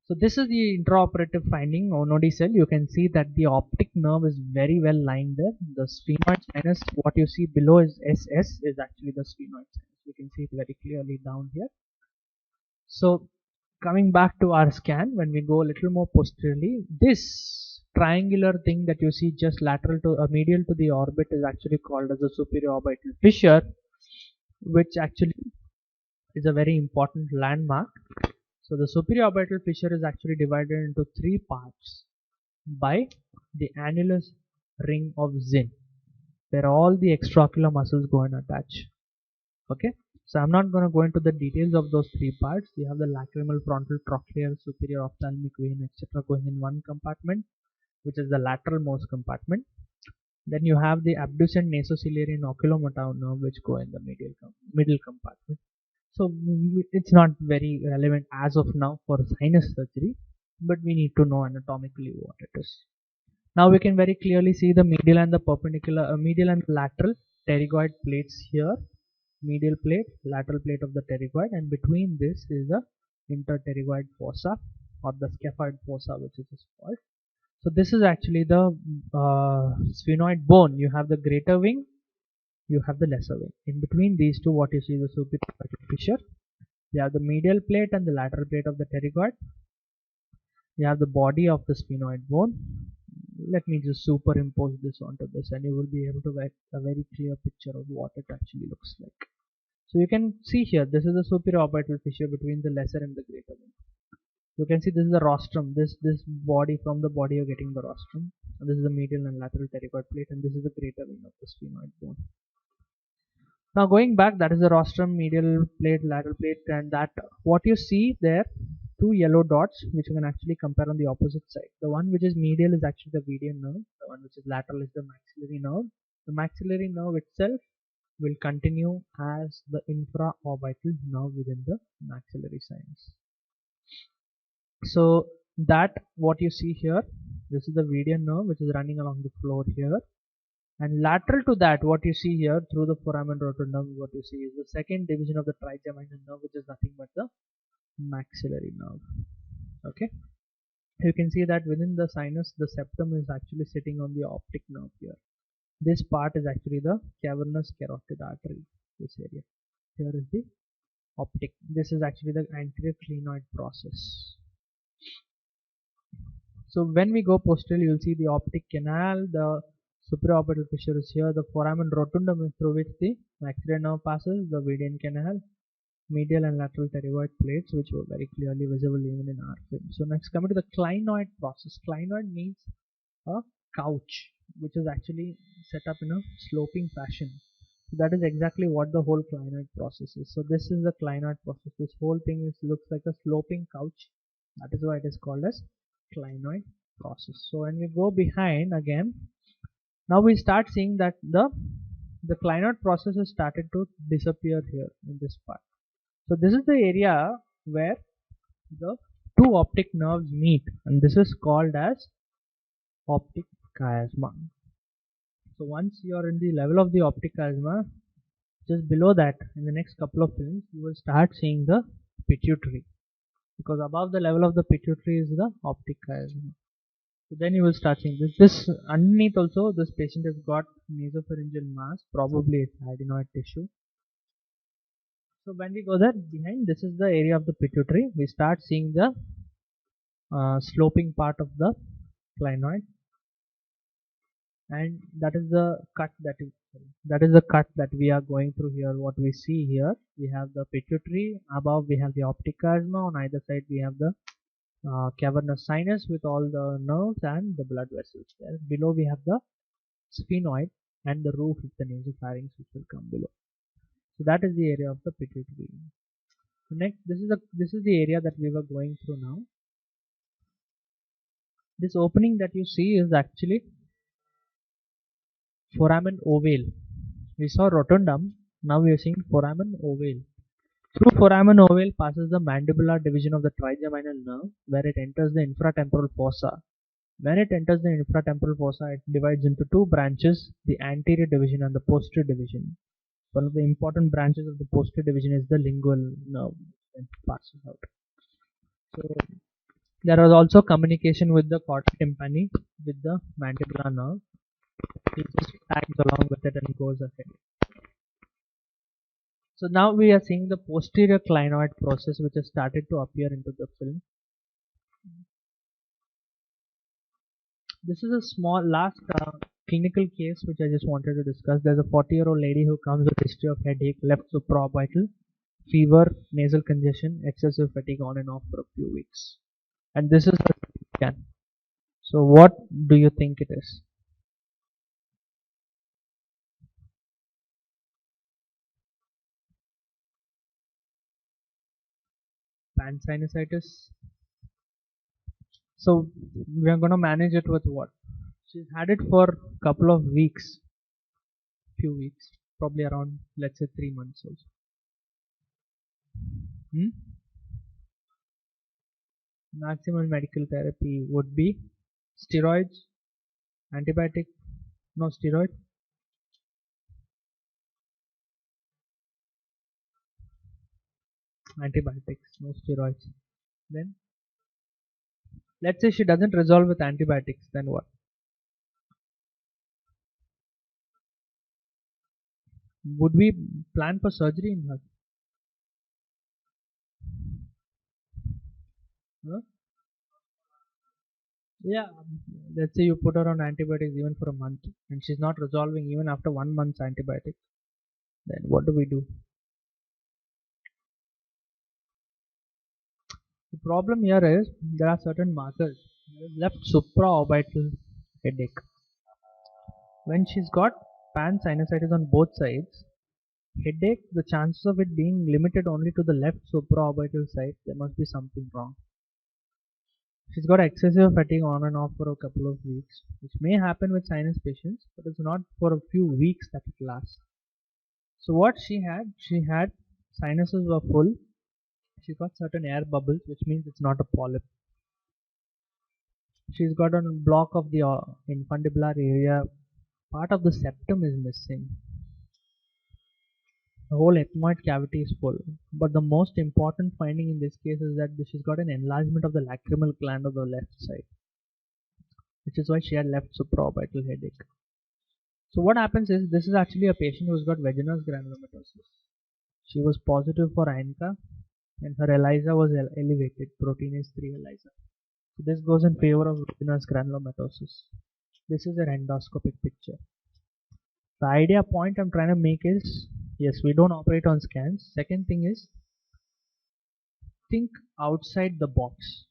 So this is the intraoperative finding on OD cell. You can see that the optic nerve is very well lying there. The sphenoid sinus, what you see below is SS, is actually the sphenoid sinus. You can see it very clearly down here. So coming back to our scan, when we go a little more posteriorly, this triangular thing that you see just lateral to medial to the orbit is actually called as a superior orbital fissure, which actually is a very important landmark. So the superior orbital fissure is actually divided into three parts by the annulus ring of Zinn, where all the extraocular muscles go and attach. Okay, so I'm not going to go into the details of those three parts. You have the lacrimal, frontal, trochlear, superior ophthalmic vein, etc. going in one compartment, which is the lateral most compartment. Then you have the abducent nasociliary and oculomotor nerve, which go in the middle compartment. So it's not very relevant as of now for sinus surgery, but we need to know anatomically what it is. Now we can very clearly see the medial and the perpendicular, medial and lateral pterygoid plates here. Medial plate, lateral plate of the pterygoid, and between this is the interpterygoid fossa or the scaphoid fossa, which is called. So this is actually the sphenoid bone. You have the greater wing, you have the lesser wing. In between these two, what you see is the superior orbital fissure. You have the medial plate and the lateral plate of the pterygoid. You have the body of the sphenoid bone. Let me just superimpose this onto this, and you will be able to get a very clear picture of what it actually looks like. So you can see here, this is the superior orbital fissure between the lesser and the greater wing. You can see this is the rostrum. This body, from the body you're getting the rostrum. And this is the medial and lateral pterygoid plate, and this is the greater wing of the sphenoid bone. Now going back, that is the rostrum, medial plate, lateral plate, and that what you see there, two yellow dots which you can actually compare on the opposite side. The one which is medial is actually the median nerve. The one which is lateral is the maxillary nerve. The maxillary nerve itself will continue as the infraorbital nerve within the maxillary sinus. So that what you see here, this is the median nerve which is running along the floor here, and lateral to that what you see here through the foramen rotundum, what you see is the second division of the trigeminal nerve, which is nothing but the maxillary nerve. Okay, you can see that within the sinus the septum is actually sitting on the optic nerve here. This part is actually the cavernous carotid artery. This area here is the optic. This is actually the anterior clinoid process. So when we go posterior, you will see the optic canal, the superior orbital fissure is here, the foramen rotundum is through which the maxillary nerve passes, the Vedian canal, medial and lateral pterygoid plates, which were very clearly visible even in our film. So next, coming to the clinoid process. Clinoid means a couch, which is actually set up in a sloping fashion. So that is exactly what the whole clinoid process is. So this is the clinoid process. This whole thing looks like a sloping couch. That is why it is called as clinoid process. So when we go behind again, now we start seeing that the clinoid process has started to disappear here in this part. So this is the area where the two optic nerves meet, and this is called as optic chiasma. So once you are in the level of the optic chiasma, just below that, in the next couple of films, you will start seeing the pituitary, because above the level of the pituitary is the optic chiasma. So then you will start seeing this underneath also. This patient has got nasopharyngeal mass, probably it's adenoid tissue. So when we go there behind, this is the area of the pituitary. We start seeing the sloping part of the clinoid, and that is the cut that we are going through here. What we see here, we have the pituitary, above we have the optic chiasma, on either side we have the cavernous sinus with all the nerves and the blood vessels there. Below we have the sphenoid and the roof of the nasopharynx, which will come below. So that is the area of the pituitary. Next, this is the area that we were going through now. This opening that you see is actually foramen ovale. We saw rotundum, now we are seeing foramen ovale. Through foramen ovale passes the mandibular division of the trigeminal nerve, where it enters the infratemporal fossa. When it enters the infratemporal fossa, it divides into two branches, the anterior division and the posterior division. One of the important branches of the posterior division is the lingual nerve that passes out. So there was also communication with the cortex tympani with the mandibular nerve. It just tags along with it and goes ahead. So now we are seeing the posterior clinoid process which has started to appear into the film. This is a small last clinical case which I just wanted to discuss. There's a 40-year-old lady who comes with history of headache, left supraorbital, fever, nasal congestion, excessive fatigue on and off for a few weeks. And this is her scan. So what do you think it is? Pansinusitis. So we are going to manage it with what? She's had it for a couple of weeks, few weeks, probably around, let's say, 3 months also. Maximum medical therapy would be steroids, antibiotic, no steroid, antibiotics, no steroids. Then let's say she doesn't resolve with antibiotics, then what? Would we plan for surgery in her? Huh? Yeah, let's say you put her on antibiotics even for a month and she's not resolving even after 1 month's antibiotics. Then what do we do? The problem here is there are certain markers. Left supraorbital headache. When she's got pansinusitis on both sides, headache, the chances of it being limited only to the left supraorbital side, there must be something wrong. She's got excessive fatigue on and off for a couple of weeks, which may happen with sinus patients, but it's not for a few weeks that it lasts. So what she had sinuses were full. She got certain air bubbles, which means it's not a polyp. She's got a block of the infundibular area. Part of the septum is missing. The whole ethmoid cavity is full. But the most important finding in this case is that she's got an enlargement of the lacrimal gland on the left side, which is why she had left supraorbital headache. So what happens is, this is actually a patient who's got vaginous granulomatosis. She was positive for ANCA and her ELISA was elevated, proteinase 3 ELISA. So this goes in favor of vaginous granulomatosis. This is an endoscopic picture. The idea point I'm trying to make is, yes, we don't operate on scans. Second thing is, think outside the box,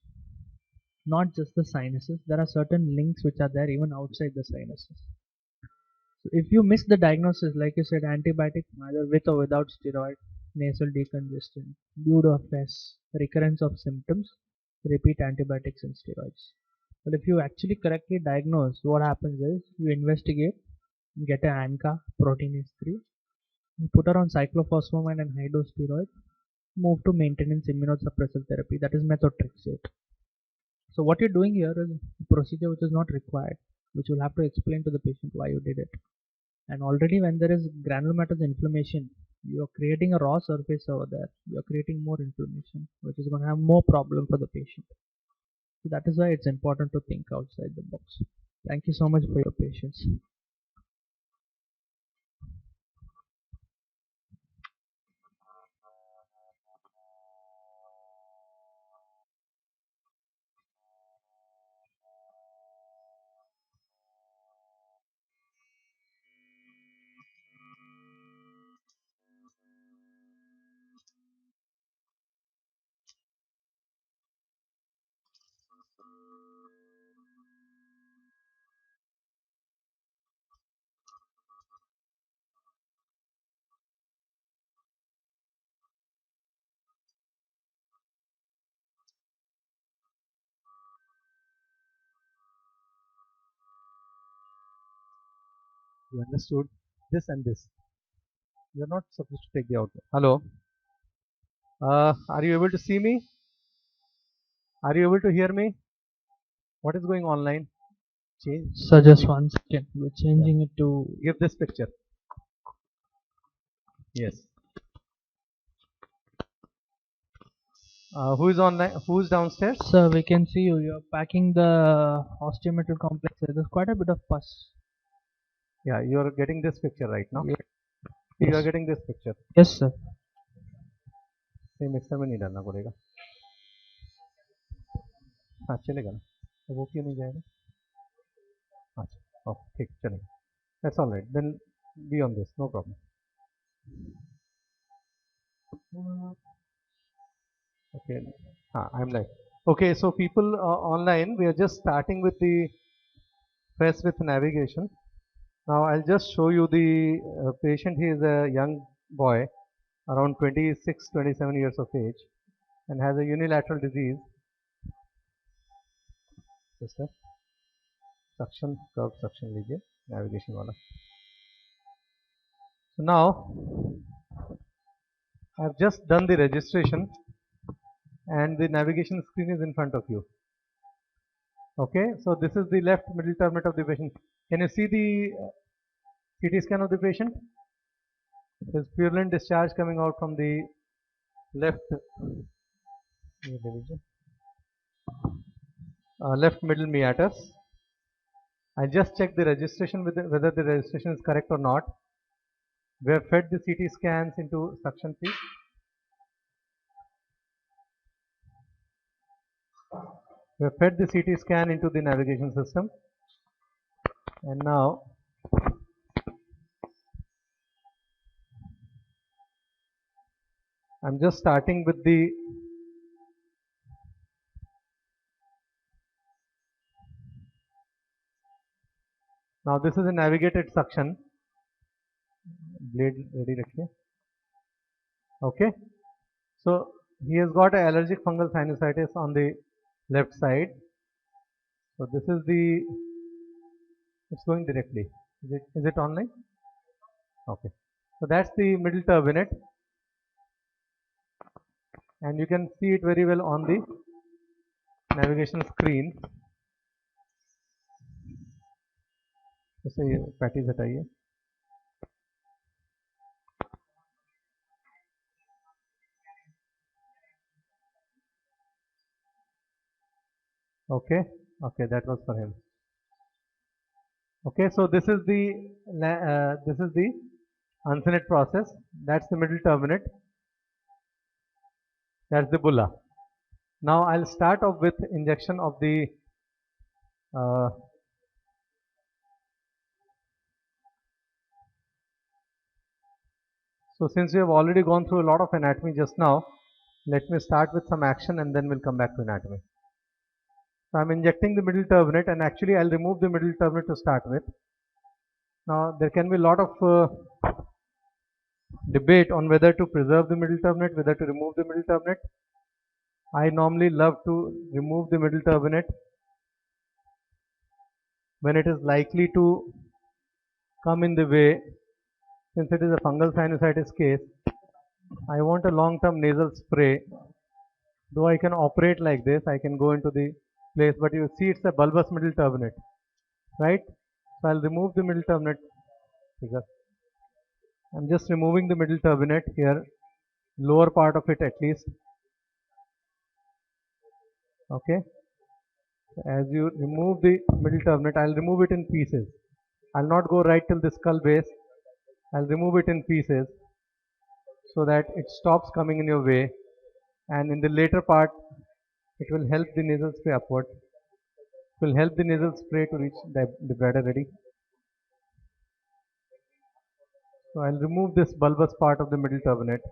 not just the sinuses. There are certain links which are there even outside the sinuses. So if you miss the diagnosis, like you said, antibiotic either with or without steroid, nasal decongestant, due to FESS, recurrence of symptoms, repeat antibiotics and steroids. But if you actually correctly diagnose, what happens is you investigate, get an ANCA, proteinase 3, you put her on cyclophosphamide and high dose steroid, move to maintenance immunosuppressive therapy, that is methotrexate. So what you're doing here is a procedure which is not required, which you'll have to explain to the patient why you did it. And already when there is granulomatous inflammation, you're creating a raw surface over there. You're creating more inflammation, which is going to have more problem for the patient. So that is why it's important to think outside the box. Thank you so much for your patience. You understood this and this. You're not supposed to take the output. Hello. Are you able to see me? Are you able to hear me? What is going online? change. So just 1 second. We're changing it to. Give this picture. Yes. Who is online? Who's downstairs? Sir, we can see you. You're packing the osteometric complex. There's quite a bit of pus. Yeah, you are getting this picture right now. Yeah. You are Yes. getting this picture. Yes, sir. ये mixer में नहीं डालना पड़ेगा. हाँ चलेगा ना. वो क्यों नहीं जाएगा? अच्छा, ठीक चलेगा. That's all right. Then be on this. No problem. Okay. I'm live. Okay, so people online, we are just starting with the FESS with navigation. Now I'll just show you the patient. He is a young boy, around 26, 27 years of age, and has a unilateral disease. Sister, suction, curved suction लीजिए, navigation वाला. So now I've just done the registration, and the navigation screen is in front of you. Okay, so this is the left middle terminate of the patient. Can you see the CT scan of the patient? There's purulent discharge coming out from the left left middle meatus. I just checked the registration with whether the registration is correct or not. We have fed the CT scans into suction please. We have fed the CT scan into the navigation system, and now I'm just starting with the now this is a navigated suction. Blade ready रखिए. Okay, so he has got an allergic fungal sinusitis on the left side. So this is the, it's going directly. Is it online? Okay, so that's the middle turbinate, and you can see it very well on the navigation screen. जैसे ये patties हटाइए. Okay, that was for him. Okay, so this is the uncinate process. That's the middle turbinate. That's the bulla. Now I'll start off with injection of the so since we have already gone through a lot of anatomy just now, let me start with some action and then we'll come back to anatomy. So I'm injecting the middle turbinate, and actually I'll remove the middle turbinate to start with. Now there can be a lot of debate on whether to preserve the middle turbinate, whether to remove the middle turbinate. I normally love to remove the middle turbinate when it is likely to come in the way. Since it is a fungal sinusitis case, I want a long-term nasal spray. Though I can operate like this, I can go into the place, but you see it's a bulbous middle turbinate, right? So I'll remove the middle turbinate. I'm just removing the middle turbinate here, lower part of it at least. Okay. So as you remove the middle turbinate, I'll remove it in pieces. I'll not go right till the skull base. I'll remove it in pieces so that it stops coming in your way, and in the later part it will help the nasal spray upward. It will help the nasal spray to reach the bladder. Ready? So I'll remove this bulbous part of the middle turbinate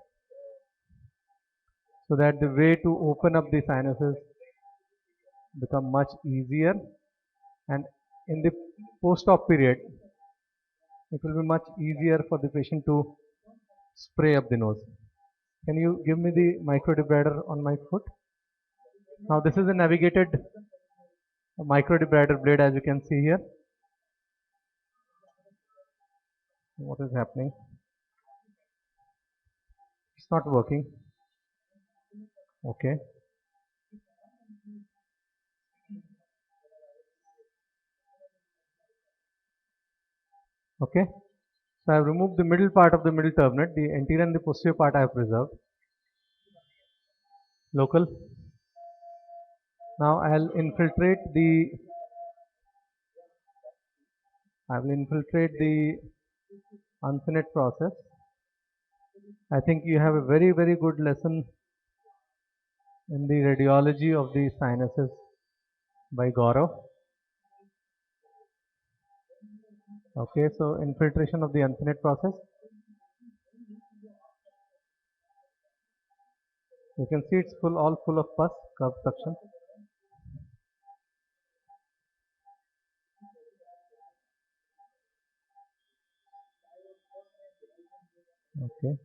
so that the way to open up the sinuses become much easier, and in the post-op period it will be much easier for the patient to spray up the nose. Can you give me the microdebrider on my foot? Now this is a navigated microdebrider blade, as you can see here. What is happening? It's not working. Okay. Okay, so I have removed the middle part of the middle turbinate, the anterior and the posterior part I have preserved. Local. Now I will infiltrate the uncinate process. I think you have a very good lesson in the radiology of the sinuses by Gaurav. Okay, so infiltration of the uncinate process. You can see it's all full of pus, curved suction. Okay,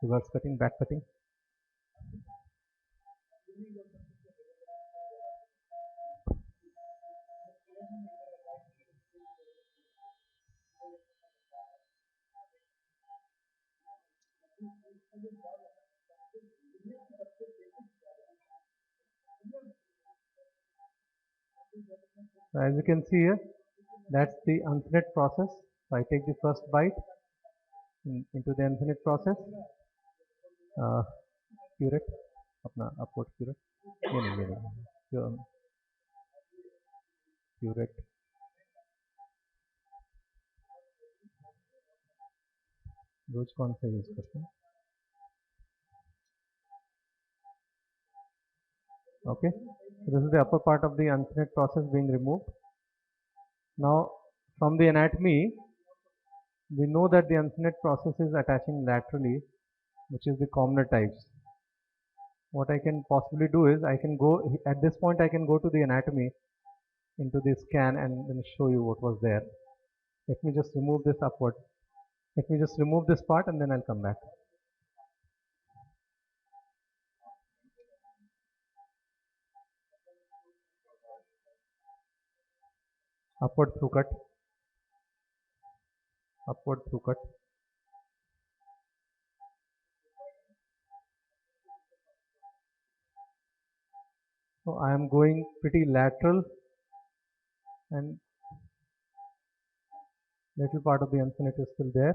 reverse cutting, back cutting. So as you can see here, that's the uncinate process. So I take the first bite into the uncinate process. Curate, अपना upward curate. ये नहीं curate. रोज कौन सा use करते हैं? Okay, so this is the upper part of the uncinate process being removed. Now from the anatomy, we know that the uncinate process is attaching laterally, which is the commoner types. What I can possibly do is I can go at this point, I can go to the anatomy into the scan and then show you what was there. Let me just remove this upward. Let me just remove this part and then I'll come back. Upward through cut. Upward through cut. So I am going pretty lateral and little part of the uncinate is still there.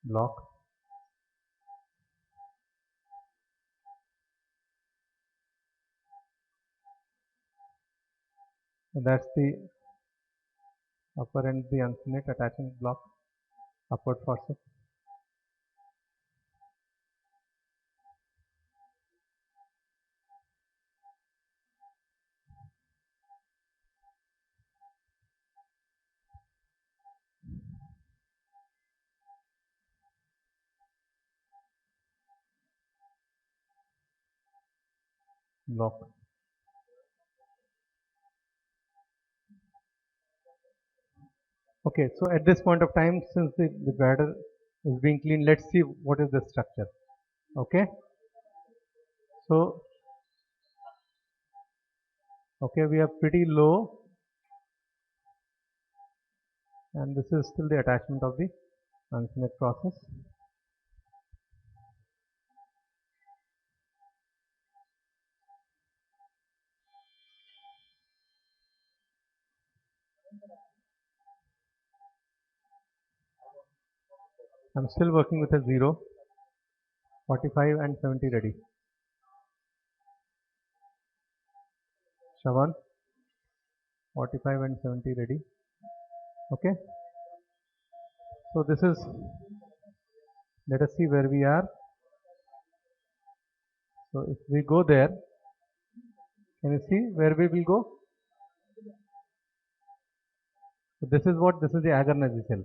Block. So that's the upper end, the uncinate attaching block, upward forceps. Block. Okay, so at this point of time, since the bladder is being cleaned, let's see what is the structure. Okay, so okay, we are pretty low, and this is still the attachment of the uncinate process. I'm still working with a 0, 45 and 70 ready. Shawan, 45 and 70 ready. Okay, so this is, let us see where we are. So if we go there, can you see where we will go? So this is what, this is the agar nazi cell.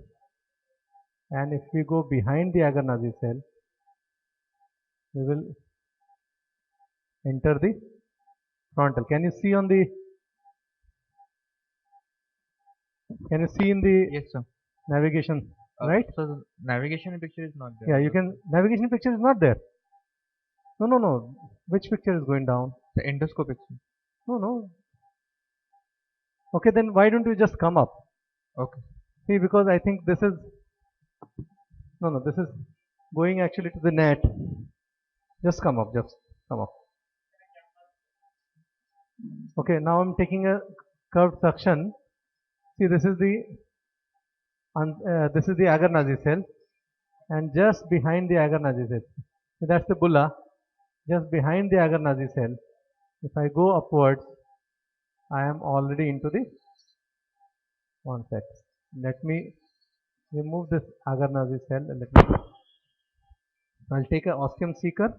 And if we go behind the agar nazi cell, we will enter the frontal. Can you see on the, can you see in the Yes, sir. navigation, right? So the navigation picture is not there. Yeah, you can, navigation picture is not there. No. Which picture is going down? The endoscopic. No. Okay, then why don't you just come up? Okay. See, because I think this is, no, this is going actually to the net. Just come up, just come up. Okay, now I'm taking a curved suction. See, this is the Agar-Nazi cell, and just behind the Agar-Nazi cell, see, that's the bulla. Just behind the Agar-Nazi cell, if I go upwards, I am already into the one sec. Let me remove this Agar-Nazi cell. I'll take a ostium seeker.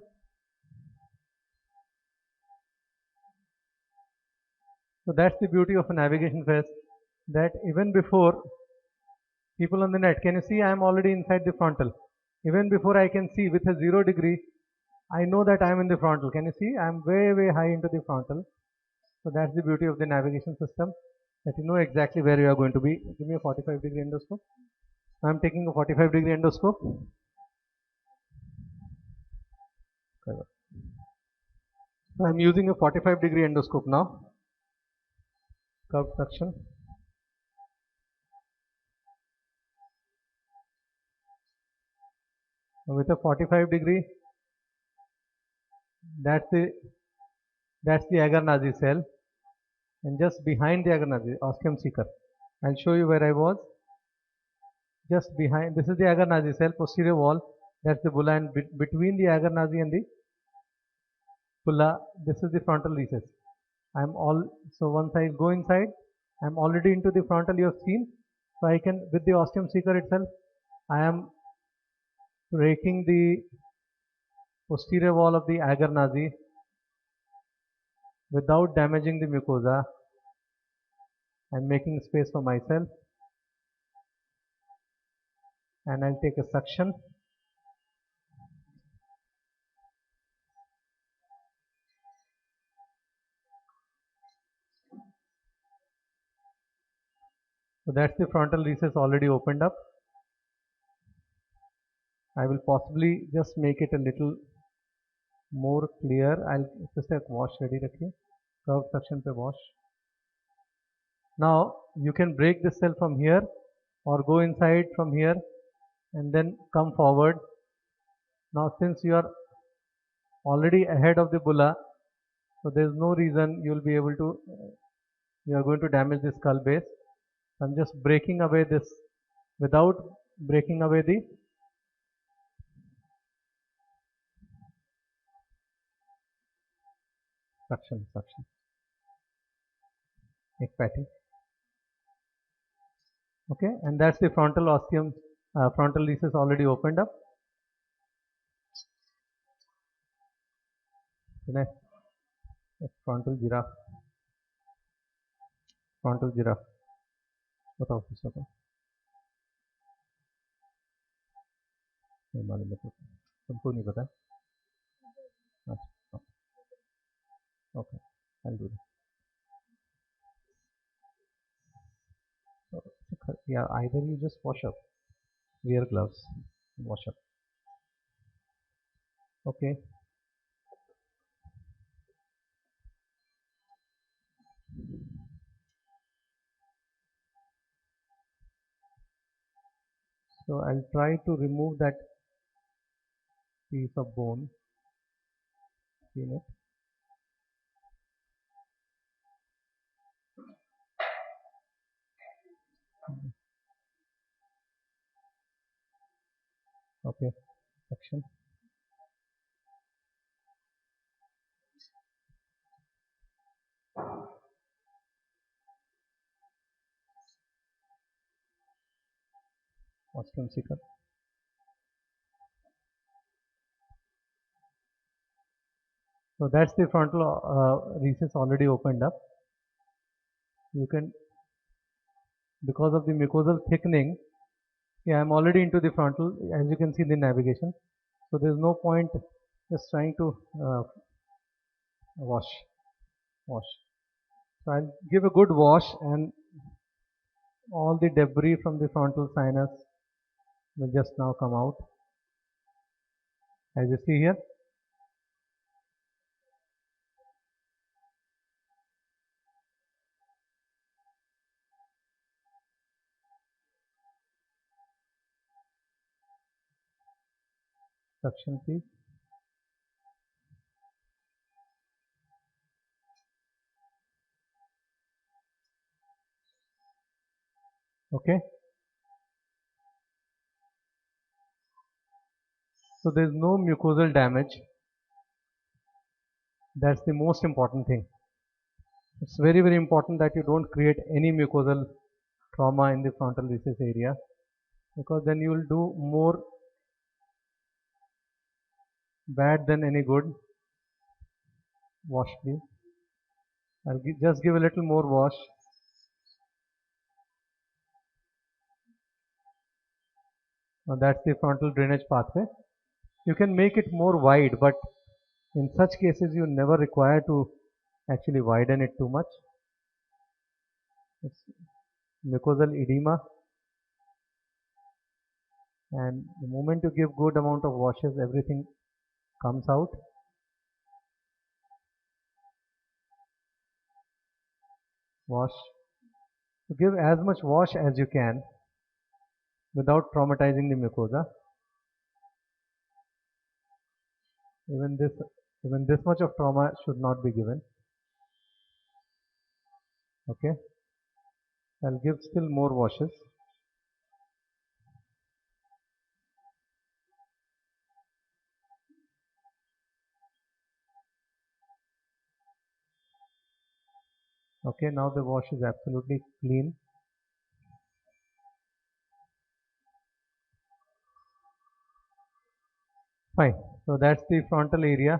So that's the beauty of a navigation FESS, that even before people on the net, can you see I am already inside the frontal? Even before I can see with a 0 degree, I know that I am in the frontal. Can you see? I am way, way high into the frontal. So that's the beauty of the navigation system, that you know exactly where you are going to be. Give me a 45-degree endoscope. I am taking a 45-degree endoscope. So I am using a 45-degree endoscope now. Curved suction. With a 45-degree, that's the Agar-Nazi cell, and just behind the Agar-Nazi, ostium seeker. I'll show you where I was. Just behind, this is the Agar-Nazi cell, posterior wall. That's the bulla, and between the Agar-Nazi and the bulla, this is the frontal recess. So once I go inside, I'm already into the frontal. You have seen. So I can, with the ostium seeker itself, I am breaking the posterior wall of the Agar-Nazi without damaging the mucosa. I'm making space for myself, and I'll take a suction. So that's the frontal recess already opened up. I will possibly just make it a little more clear. I'll just have wash ready rakhiye. Curved suction pe wash. Now you can break this cell from here or go inside from here and then come forward. Now since you are already ahead of the bulla, so there is no reason you will be able to, you are going to damage the skull base. I'm just breaking away this without breaking away the suction. Ek patty. Okay, and that's the frontal ostium, frontal recess already opened up. Next, frontal giraffe. Frontal giraffe. बताओ कुछ बताओ. नहीं मालूम है तुमको नहीं पता. Okay, I'll do that. So, yeah, either you just wash up, wear gloves, wash up. Okay. So I'll try to remove that piece of bone in it. Okay, section. Ostium seeker. So that's the frontal recess already opened up. You can, because of the mucosal thickening, yeah, I'm already into the frontal, as you can see in the navigation. So there's no point just trying to wash. So I'll give a good wash, and all the debris from the frontal sinus will just now come out, as you see here. Suction please. Okay. So there is no mucosal damage. That's the most important thing. It's very, very important that you don't create any mucosal trauma in the frontal recess area, because then you will do more bad than any good. Wash please. I'll just give a little more wash. Now that's the frontal drainage pathway. You can make it more wide, but in such cases you never require to actually widen it too much. It's mucosal edema, and the moment you give good amount of washes, everything comes out. Wash. So give as much wash as you can without traumatizing the mucosa. Even this much of trauma should not be given. Okay. I'll give still more washes. Okay, now the wash is absolutely clean. Fine. So that's the frontal area.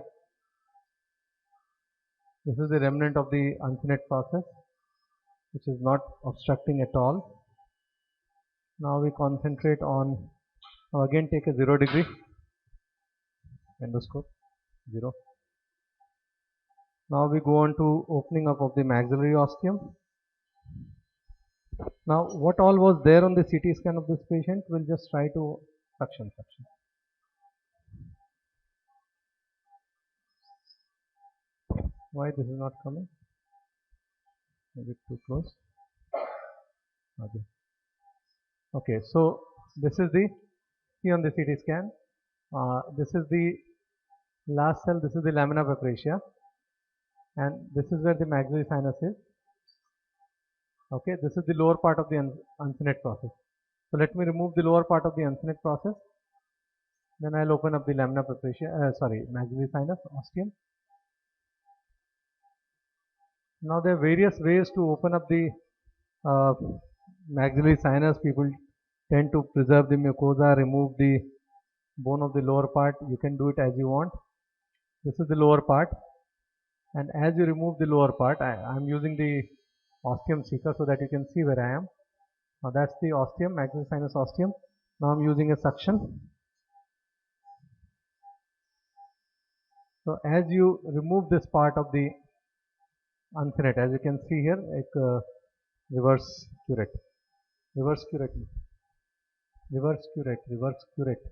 This is the remnant of the uncinate process, which is not obstructing at all. Now we concentrate on, now again take a 0 degree endoscope, 0. Now we go on to opening up of the maxillary ostium. Now what all was there on the CT scan of this patient, we'll just try to suction. Why this is not coming? Maybe too close. Okay, so this is the, see on the CT scan, this is the last cell, this is the lamina papracia, and this is where the maxillary sinus is. Okay, this is the lower part of the uncinate process. So let me remove the lower part of the uncinate process. Then I'll open up the lamina papracia, maxillary sinus ostium. Now there are various ways to open up the maxillary sinus. People tend to preserve the mucosa, remove the bone of the lower part. You can do it as you want. This is the lower part, and as you remove the lower part, I'm using the ostium seeker so that you can see where I am. Now that's the ostium, maxillary sinus ostium. Now I'm using a suction. So as you remove this part of the uncinate, as you can see here, like reverse curate, reverse curate, reverse curate, reverse curate,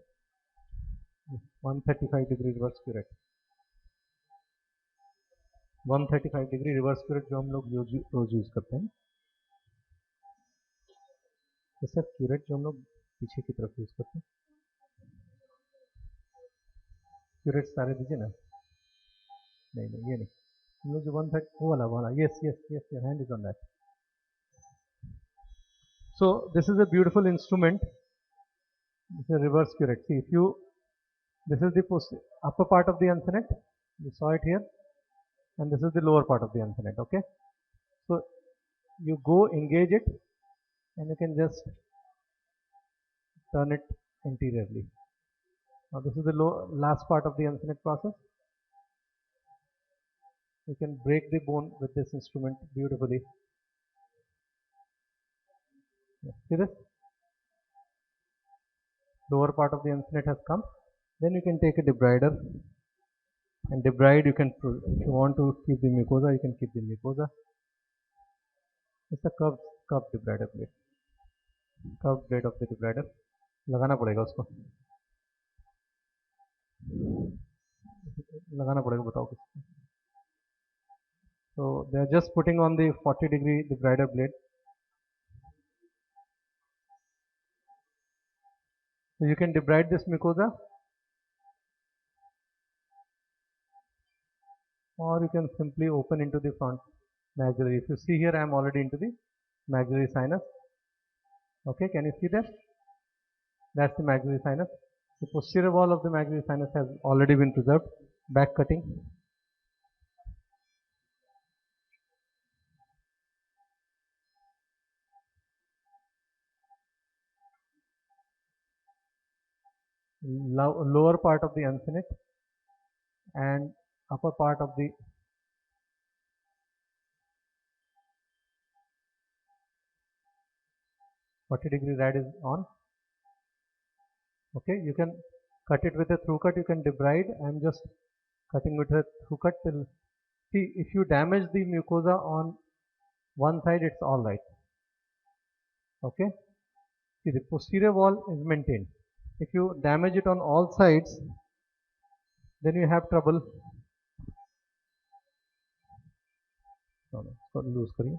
135-degree reverse curate, 135-degree reverse curate जो हम लोग रोज use करते हैं, तो sir curate जो हम लोग पीछे की तरफ यूज करते हैं, क्यूरेट सारे दीजिए ना, नहीं ये नहीं, हम लोग जो 130 वो वाला yes your hand is on that. So this is a beautiful instrument. It's a reverse curate. See, this is the upper part of the uncinate, you saw it here, and this is the lower part of the uncinate. Okay, so you go engage it, and you can just turn it anteriorly. Now this is the last part of the uncinate process. You can break the bone with this instrument beautifully. See this? Lower part of the uncinate has come. Then you can take a debrider, and debride you can, if you want to keep the mucosa, you can keep the mucosa. It's a curved debrider blade. Curved blade of the debrider. लगाना पड़ेगा उसको. लगाना पड़ेगा, बताओ किसको. So they are just putting on the 40-degree debrider blade. So you can debride this mucosa, or you can simply open into the front maxillary. If you see here, I am already into the maxillary sinus. Okay, can you see that? That's the maxillary sinus. The posterior wall of the maxillary sinus has already been preserved. Back cutting. Lower part of the uncinate and upper part of the 40-degree rad is on. Okay, you can cut it with a through cut, you can debride. I'm just cutting with a through cut till, see, if you damage the mucosa on one side, it's all right. Okay, see, the posterior wall is maintained. If you damage it on all sides, then you have trouble. No, loose करिए.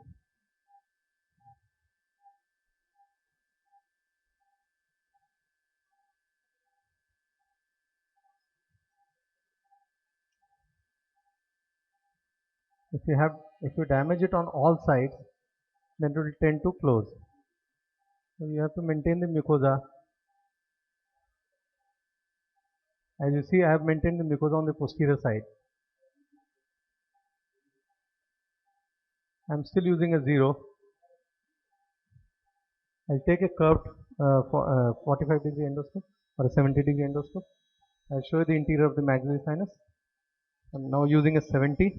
If you damage it on all sides, then it will tend to close. So you have to maintain the mucosa. As you see, I have maintained the mucosa on the posterior side. I am still using a 0. I'll take a curved 45-degree endoscope or a 70-degree endoscope. I'll show you the interior of the maxillary sinus. I'm now using a 70.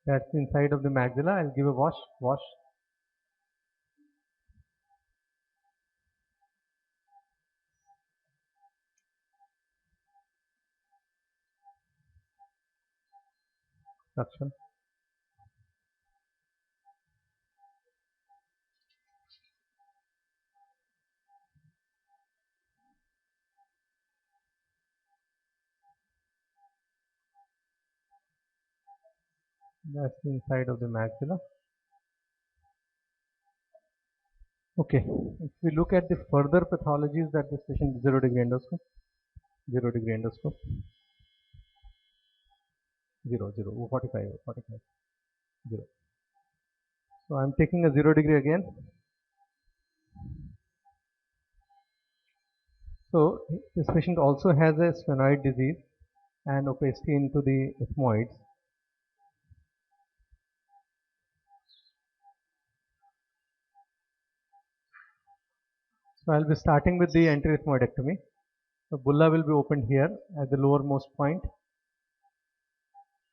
That's the inside of the maxilla. I'll give a wash. Suction. That's the inside of the maxilla. Okay, if we look at the further pathologies that this patient, 0-degree endoscope, 0-degree endoscope, 0, 45, 0. So I'm taking a 0-degree again. So this patient also has a sphenoid disease and opacity into the ethmoids. So I'll be starting with the anterior ethmoidectomy. The bulla will be opened here at the lowermost point.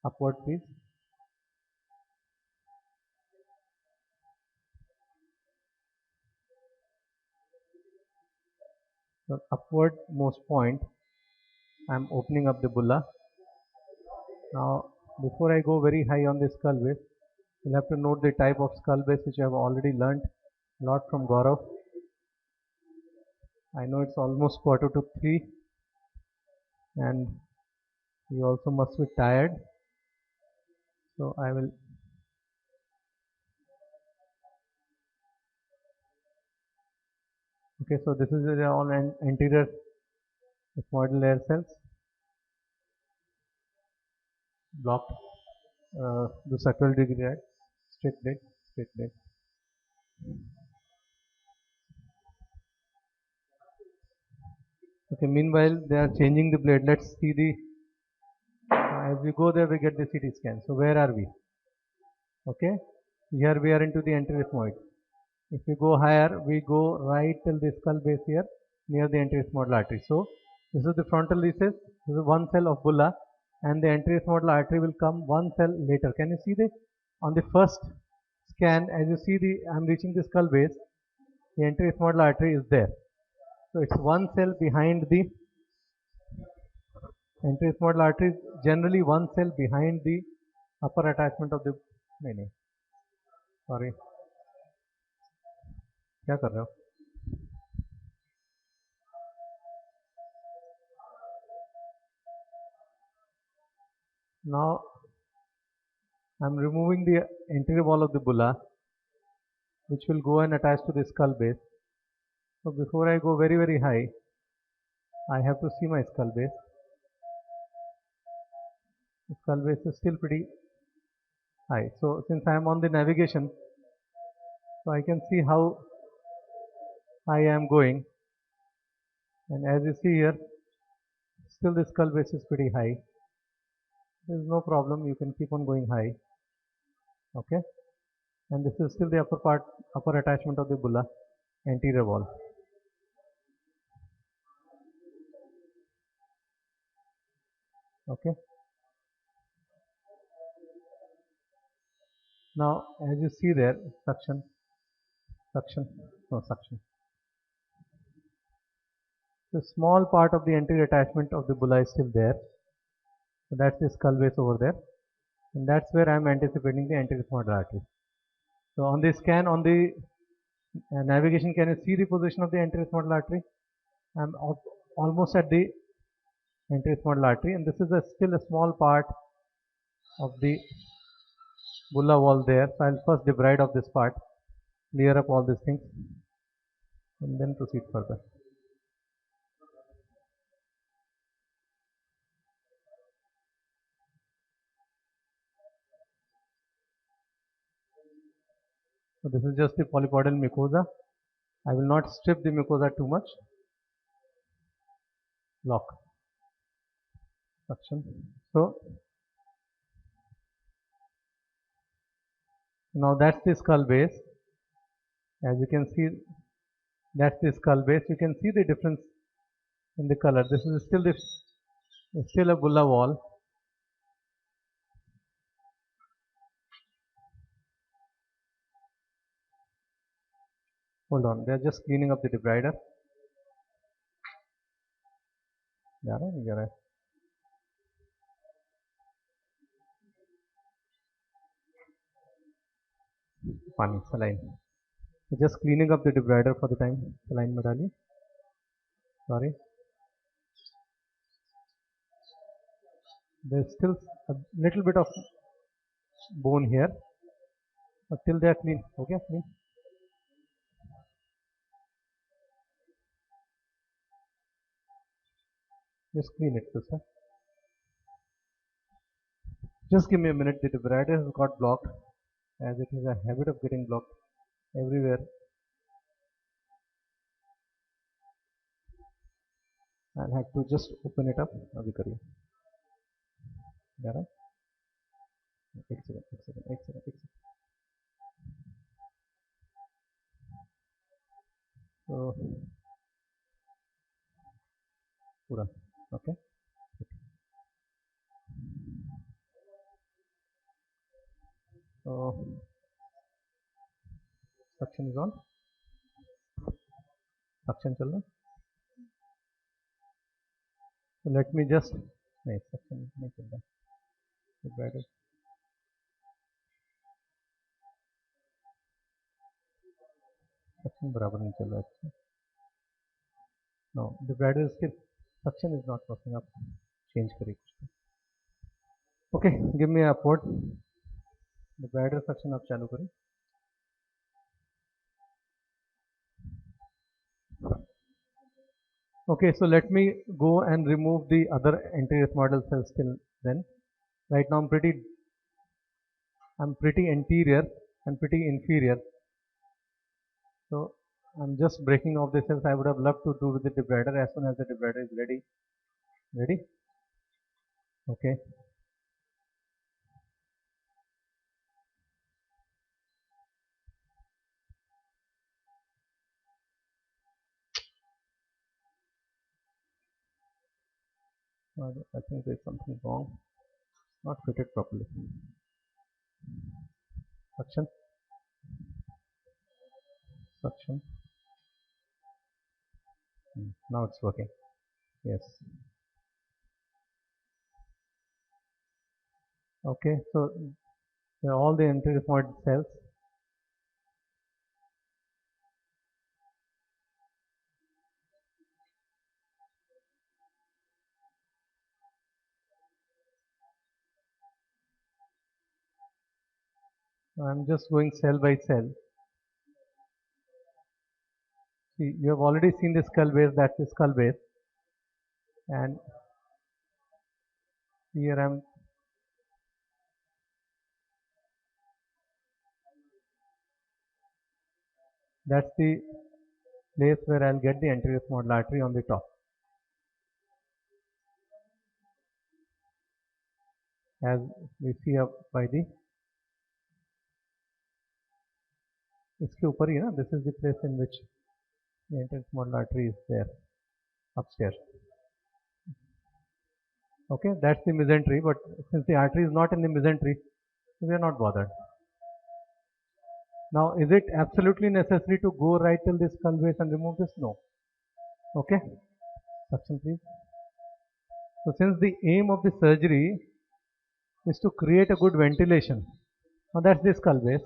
Upward, please. So upwardmost point, I'm opening up the bulla. Now, before I go very high on the skull base, you'll have to note the type of skull base which I have already learnt a lot from Gaurav. I know it's almost 2:45 and you also must be tired. So I will okay, so this is all anterior ethmoidal layer cells blocked. The sacral degree, right? Straight leg. Okay, meanwhile they are changing the blade. Let's see the as we go there we get the CT scan. So where are we? Okay, here we are into the anterior ethmoid. If we go higher, we go right till the skull base here near the anterior ethmoidal artery. So this is the frontal recess. This is one cell of bulla, and the anterior ethmoidal artery will come one cell later. Can you see the on the first scan? As you see, I'm reaching the skull base. The anterior ethmoidal artery is there. So it's one cell behind the anterior ethmoidal artery. Is generally one cell behind the upper attachment of the. Sorry. क्या कर रहे हो? Now I'm removing the anterior wall of the bulla, which will go and attach to the skull base. So before I go very high, I have to see my skull base. The skull base is still pretty high. So since I am on the navigation, so I can see how high I am going. And as you see here, still the skull base is pretty high. There is no problem. You can keep on going high. Okay. And this is still the upper part, upper attachment of the bulla, anterior wall. Okay. Now, as you see there, suction, suction, no suction. The small part of the anterior attachment of the bulla is still there. So that's the skull base over there. And that's where I am anticipating the anterior small artery. So on the scan, on the navigation, can you see the position of the anterior small artery? I am almost at the anterior small artery, and this is still a small part of the bulla wall there. So I'll first debride of this part, clear up all these things, and then proceed further. So this is just the polypodal mucosa. I will not strip the mucosa too much. Lock. Suction. So now that's the skull base. As you can see, that's the skull base. You can see the difference in the color. This is still a bulla wall. Hold on, they are just cleaning up the debrider. Funny, saline. Just cleaning up the debrider for the time. Saline medali. Sorry. There's still a little bit of bone here, but till they are clean. Okay, clean. Just clean it, sister. Just give me a minute. The debrider has got blocked, as it has a habit of getting blocked everywhere. I'll have to just open it up. अभी करिए. एक second. So पूरा. Okay. So suction is on. Suction चल रहा. So let me just नहीं suction नहीं चल रहा. Debrider. Suction बराबर नहीं चल रहा है. No, debrider is still. Suction is not working up. Change करिए. Okay, give me a port. Debrider suction आप चालू करें. Okay, so let me go and remove the other anterior model cells till then. Right now I'm pretty anterior and pretty inferior. So I'm just breaking off the cells. I would have loved to do with the debrider as soon as the debrider is ready. Ready? Okay. I think there's something wrong. Not fitted properly. Suction. Suction. Now it's working. Yes. Okay, so all the anterior model cells. I'm just going cell by cell. See, you have already seen the skull base. That's the skull base. and here I'm that's the place where I'll get the anterior small artery on the top. As we see up by the इसके ऊपर ही ना, this is the place in which the anterior small artery is there upstairs. Okay, that's the mesentery, but since the artery is not in the mesentery, we are not bothered. Now, is it absolutely necessary to go right till this skull base and remove this? No. Okay, suction please. So, since the aim of the surgery is to create a good ventilation, now that's the skull base.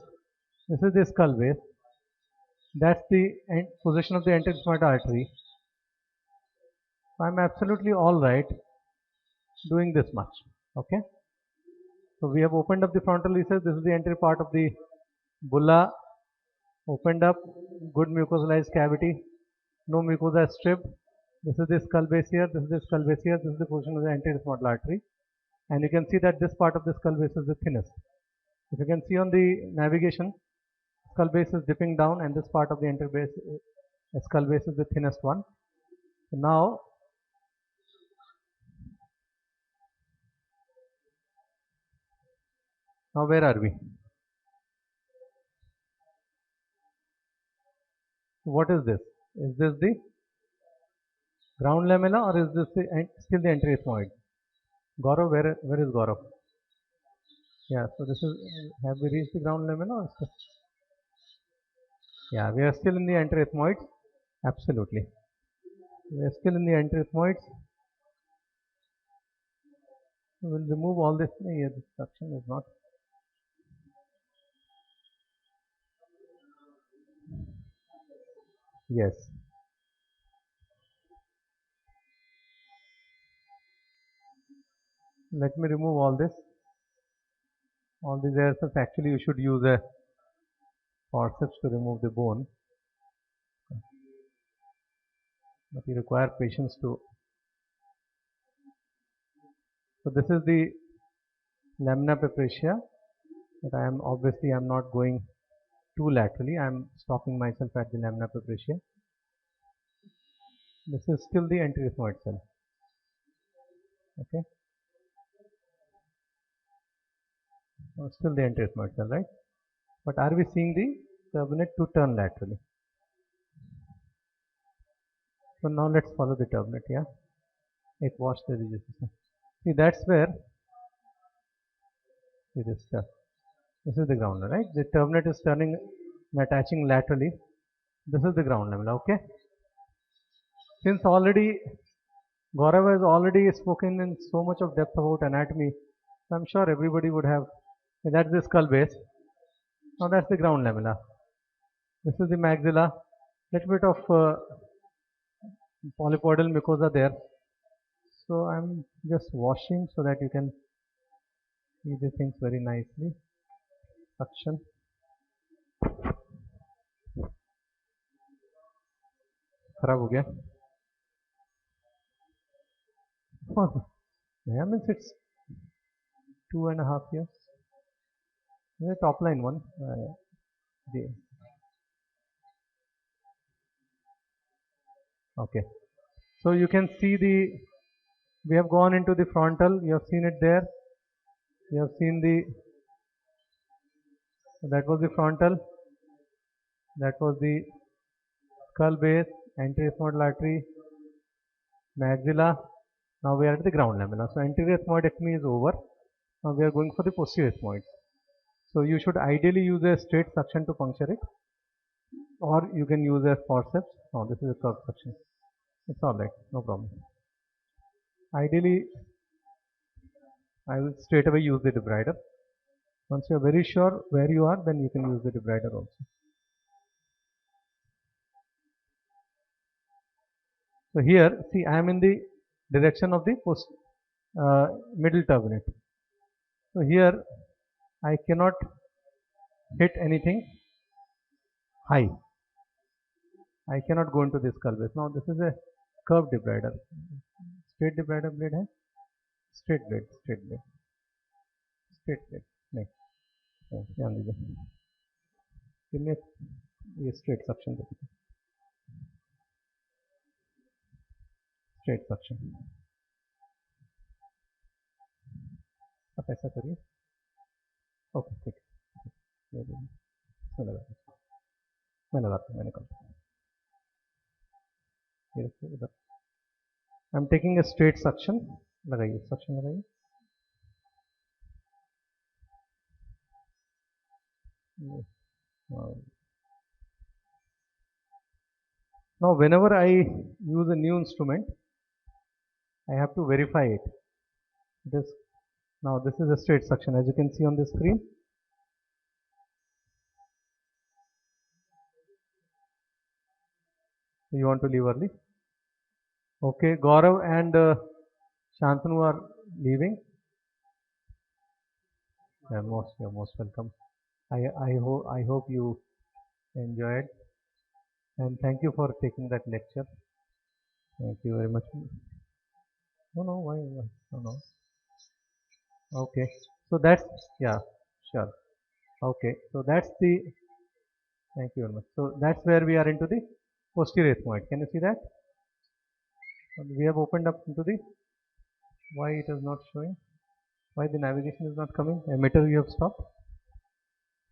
This is the skull base. That's the position of the anterior small artery. I'm absolutely all right doing this much. Okay. So we have opened up the frontal recess. This is the anterior part of the bulla. Opened up, good mucosalized cavity. No mucosa stripped. This is the skull base here. This is the skull base here. This is the position of the anterior small artery. And you can see that this part of the skull base is the thinnest. If you can see on the navigation, skull base is dipping down, and this part of the anterior base, skull base is the thinnest one. So now, where are we? What is this? Is this the ground lamella, or is this still the anterior ethmoid? Gaurav, where is Gaurav? Yeah, so this is, have we reached the ground lamella? Or yeah, we are still in the anterior ethmoids. Absolutely. We are still in the anterior ethmoids. We will remove all this. Yeah, this suction is not. Yes. Let me remove all this. All these areas, actually you should use a forceps to remove the bone. But you require patience to. So this is the lamina papracia. But I am obviously not going too laterally. I am stopping myself at the lamina papracia. This is still the anterior ethmoid cell. Okay. Still the anterior ethmoid cell, right? But are we seeing the turbinate to turn laterally? So now let's follow the turbinate. Yeah. It washed the ridges. See, that's where it is stuck. This is the ground, right? The turbinate is turning and attaching laterally. This is the ground lamella. Okay. Since already Gaurav has already spoken in so much of depth about anatomy, so I'm sure everybody would have. That's the skull base. Now that's the ground lamella. This is the maxilla. Little bit of polypoidal mucosa there. So I'm just washing so that you can see the things very nicely. Suction. खराब हो गया. Yeah, means it's 2.5 years. Yeah, top line one. Okay. So you can see we have gone into the frontal. You have seen it there. You have seen that was the frontal. That was the skull base, anterior ethmoidal artery, maxilla. Now we are at the ground lamella. So anterior ethmoidectomy is over. Now we are going for the posterior ethmoid. So you should ideally use a straight suction to puncture it, or you can use a forceps. Oh, this is a curved suction. It's all right, no problem. Ideally, I will straight away use the debrider. Once you are very sure where you are, then you can use the debrider also. So here, see, I am in the direction of the middle turbinate. So here, I cannot hit anything high. I cannot go into this skull base. Now this is a curved debrider. Straight डिवाइडर blade है, straight blade, straight blade, straight blade नहीं, ध्यान दीजिए, कितने ये straight suction देखिए, straight suction, आप ऐसा करिए, ओके ठीक है, मैं लगाता हूँ, मैं निकालता हूँ, ये रखिए उधर, I am taking a straight suction, लगाइए, सक्शन लगाइए, now whenever I use a new instrument, I have to verify it. Now this is a straight suction, as you can see on the screen. You want to leave early? Okay, Gaurav and Shantanu are leaving. You're most welcome. I hope you enjoyed, and thank you for taking that lecture. Thank you very much. No, why? No. Okay, so that's, yeah, sure. Okay, so that's the, thank you very much. So that's where we are into the posterior ethmoid. Can you see that? And we have opened up into the, why it is not showing? Why the navigation is not coming? Emitter you have stopped?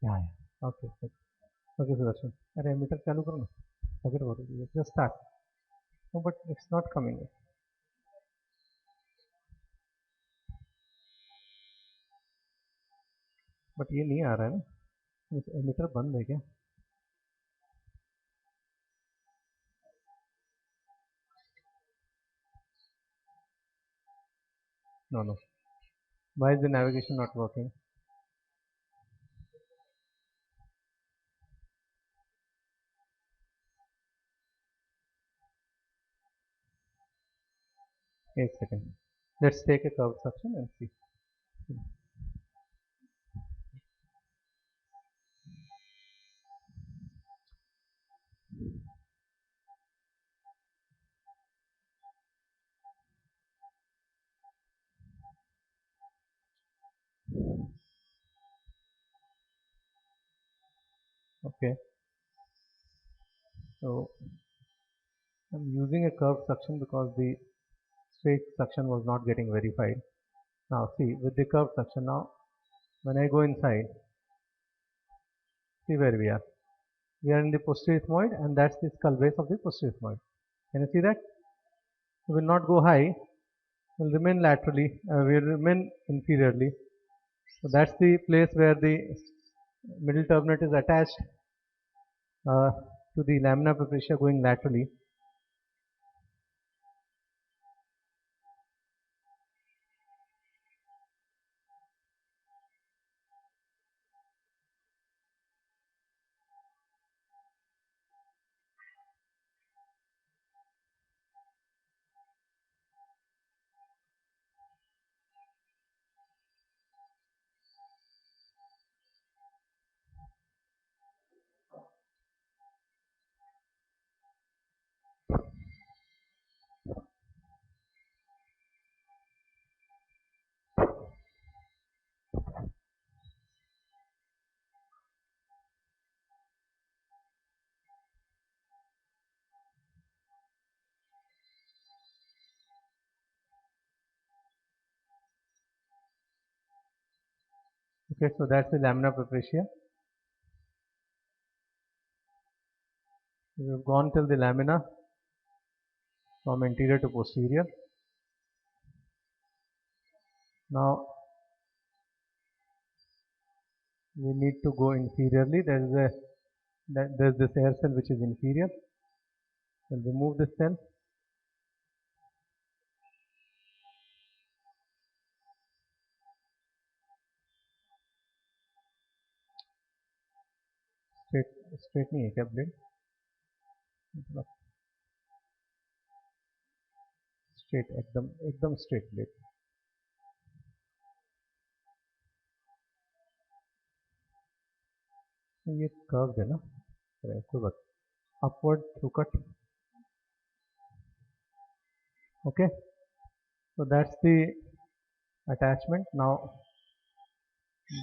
Yeah. Okay. Okay, Sudarshan. Are emitter चालू करो ना. Forget about it. Just start. No, but it's not coming. But ये नहीं आ रहा है ना. Emitter बंद है क्या? No. Why is the navigation not working? Wait a second. Let's take a curved section and see. Okay. So I'm using a curved suction because the straight suction was not getting verified. Now see, with the curved suction, now when I go inside, see where we are. We are in the posterior ethmoid, and that's the skull base of the posterior ethmoid. Can you see that? It will not go high, will remain laterally, will remain inferiorly. So that's the place where the middle turbinate is attached to the lamina propria going laterally. Okay, so that's the lamina propria. We have gone till the lamina from anterior to posterior. Now we need to go inferiorly. There's this air cell which is inferior. We'll remove this cell. Straight नहीं है क्या blade? Straight, एकदम straight blade. ये curve है ना, कोई बात. Upward through cut. Okay, So that's the attachment. Now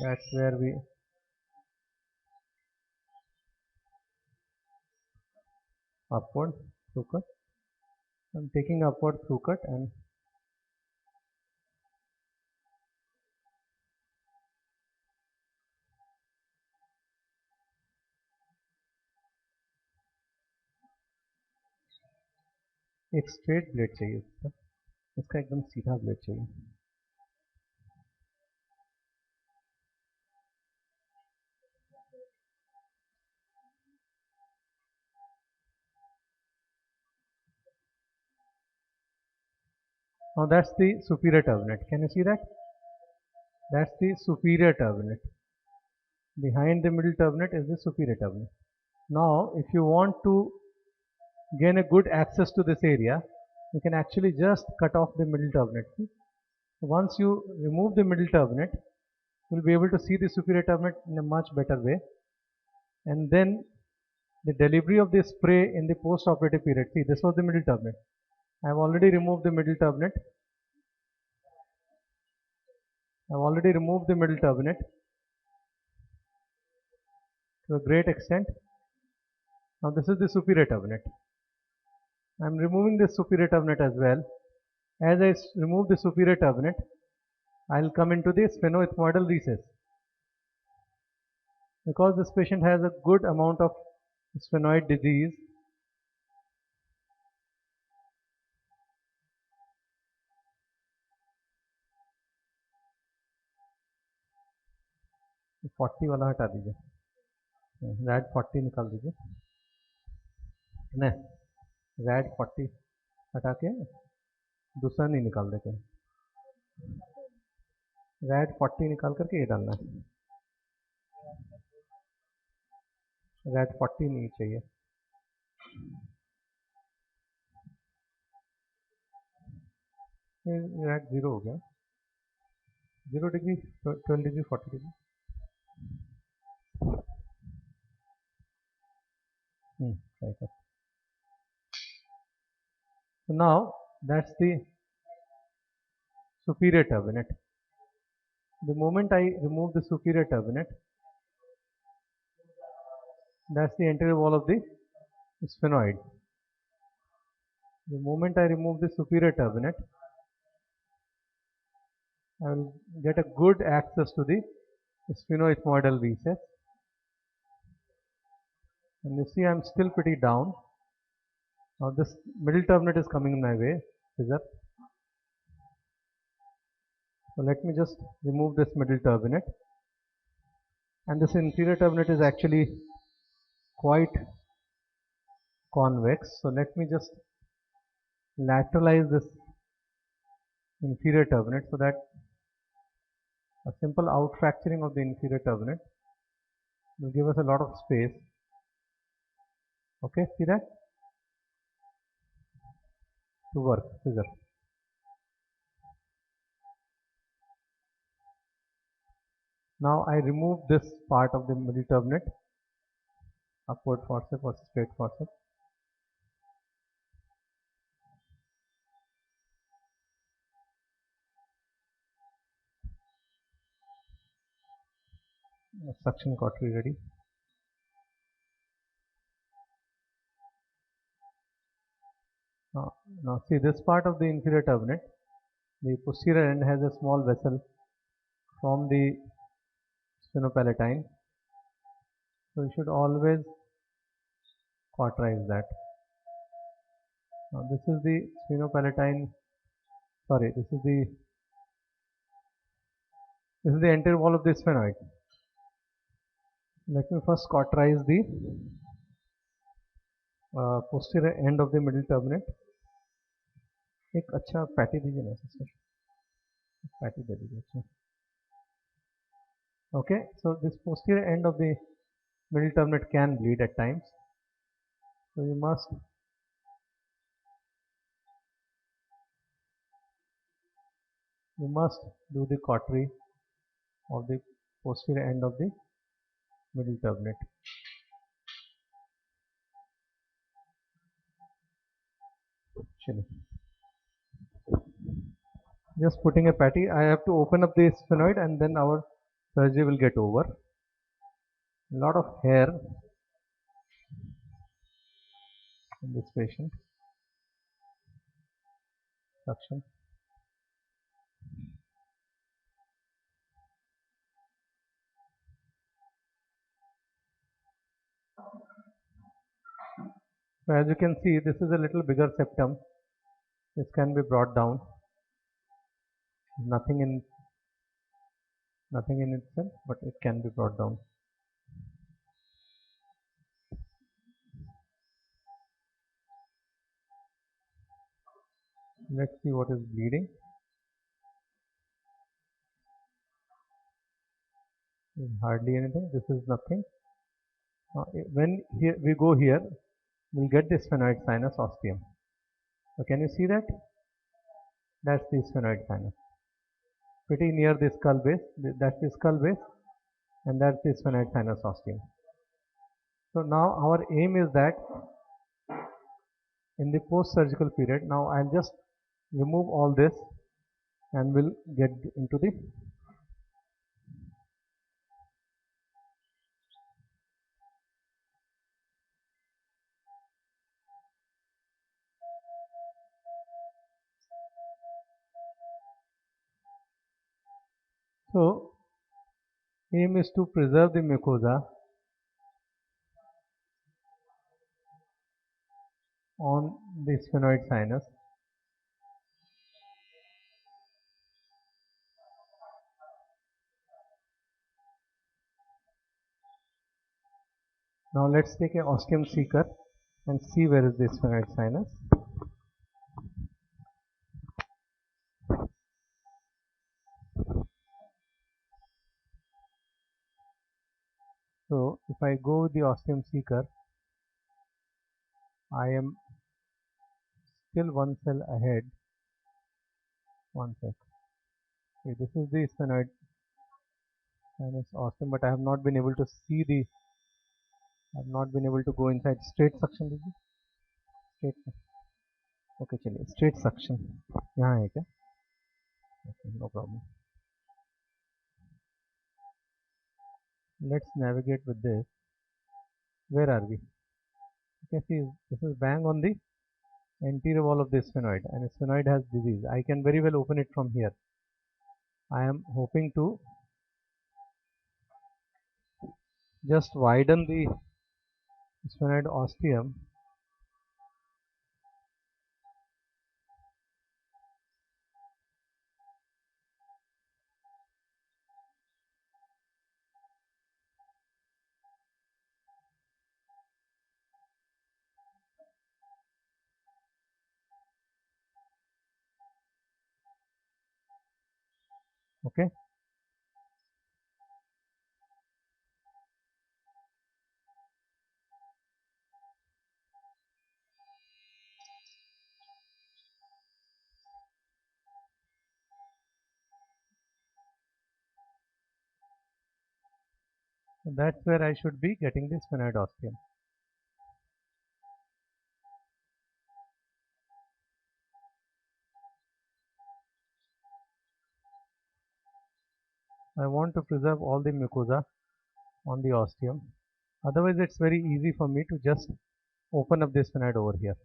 that's where we upward through cut. I'm taking upward through cut and एक स्ट्रेट ब्लेड चाहिए इसका एकदम सीधा ब्लेड चाहिए. Now that's the superior turbinate. Can you see that? That's the superior turbinate. Behind the middle turbinate is the superior turbinate. Now if you want to gain a good access to this area, you can actually just cut off the middle turbinate. Once you remove the middle turbinate, you will be able to see the superior turbinate in a much better way. And then the delivery of the spray in the post-operative period. See, this was the middle turbinate. I have already removed the middle turbinate. To a great extent. Now this is the superior turbinate. I am removing the superior turbinate as well. As I remove the superior turbinate, I will come into the sphenoethmoidal recess. Because this patient has a good amount of sphenoid disease, तो 40 वाला हटा दीजिए, red 40 निकाल दीजिए, नहीं red 40 हटा के दूसरा नहीं निकाल देते, रैड 40 निकाल करके ये डालना है, रैड 40 नहीं चाहिए, रैड 0 हो गया, 0 degree 12 degree 40 degree. Right. So now that's the superior turbinate. The moment I remove the superior turbinate, that's the anterior wall of the sphenoid. The moment I remove the superior turbinate, I will get a good access to the sphenoethmoidal recess. And you see I am still pretty down. Now this middle turbinate is coming in my way, scissor. So let me just remove this middle turbinate. And this inferior turbinate is actually quite convex. So let me just lateralize this inferior turbinate so that a simple out fracturing of the inferior turbinate will give us a lot of space. Okay, see that? To work, scissor. Now I remove this part of the middle turbinate, upward forceps or straight forceps. Suction cautery ready. Now see this part of the inferior turbinate, the posterior end has a small vessel from the sphenopalatine. So you should always cauterize that. Now this is the sphenopalatine, sorry, this is the anterior wall of the sphenoid. Let me first cauterize the posterior end of the middle turbinate. एक अच्छा patty दीजिए ना sister, patty दे दीजिए अच्छा. Okay, so this posterior end of the middle turbinate can bleed at times, so you must do the cautery of the posterior end of the middle turbinate. चलिए Just putting a patty. I have to open up the sphenoid and then our surgery will get over. A lot of hair in this patient. Suction. So as you can see, this is a little bigger septum. This can be brought down. Nothing in itself, but it can be brought down. Let's see what is bleeding. There's hardly anything. This is nothing. When here we go here, we'll get the sphenoid sinus ostium. So can you see that? That's the sphenoid sinus. Pretty near the skull base. That's the skull base, and that's the sphenoid sinus ostium. So now our aim is that in the post-surgical period, now I'll just remove all this and we'll get into the so aim is to preserve the mucosa on the sphenoid sinus. Now let's take an ostium seeker and see where is the sphenoid sinus. So if I go with the ostium seeker, I am still one cell ahead. One sec. Okay, this is the sphenoid sinus ostium, but I have not been able to see the. I have not been able to go inside. Straight suction, did you? Straight. Okay, चलिए. Straight suction. यहाँ है क्या? Okay, no problem. Let's navigate with this. Where are we? You can see this is bang on the anterior wall of the sphenoid, and sphenoid has disease. I can very well open it from here. I am hoping to just widen the sphenoid ostium okay. So that's where I should be getting the sphenoid ostium. I want to preserve all the mucosa on the ostium. Otherwise, it's very easy for me to just open up the sphenoid over here.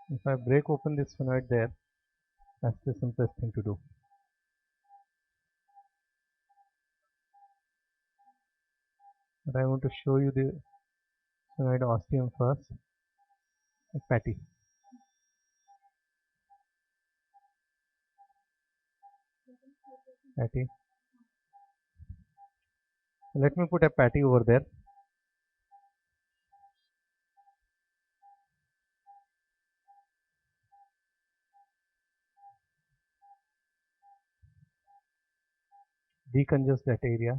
If I break open the sphenoid there, that's the simplest thing to do. But I want to show you the sphenoid ostium first. A patty. Patty. Let me put a patty over there. Decongest that area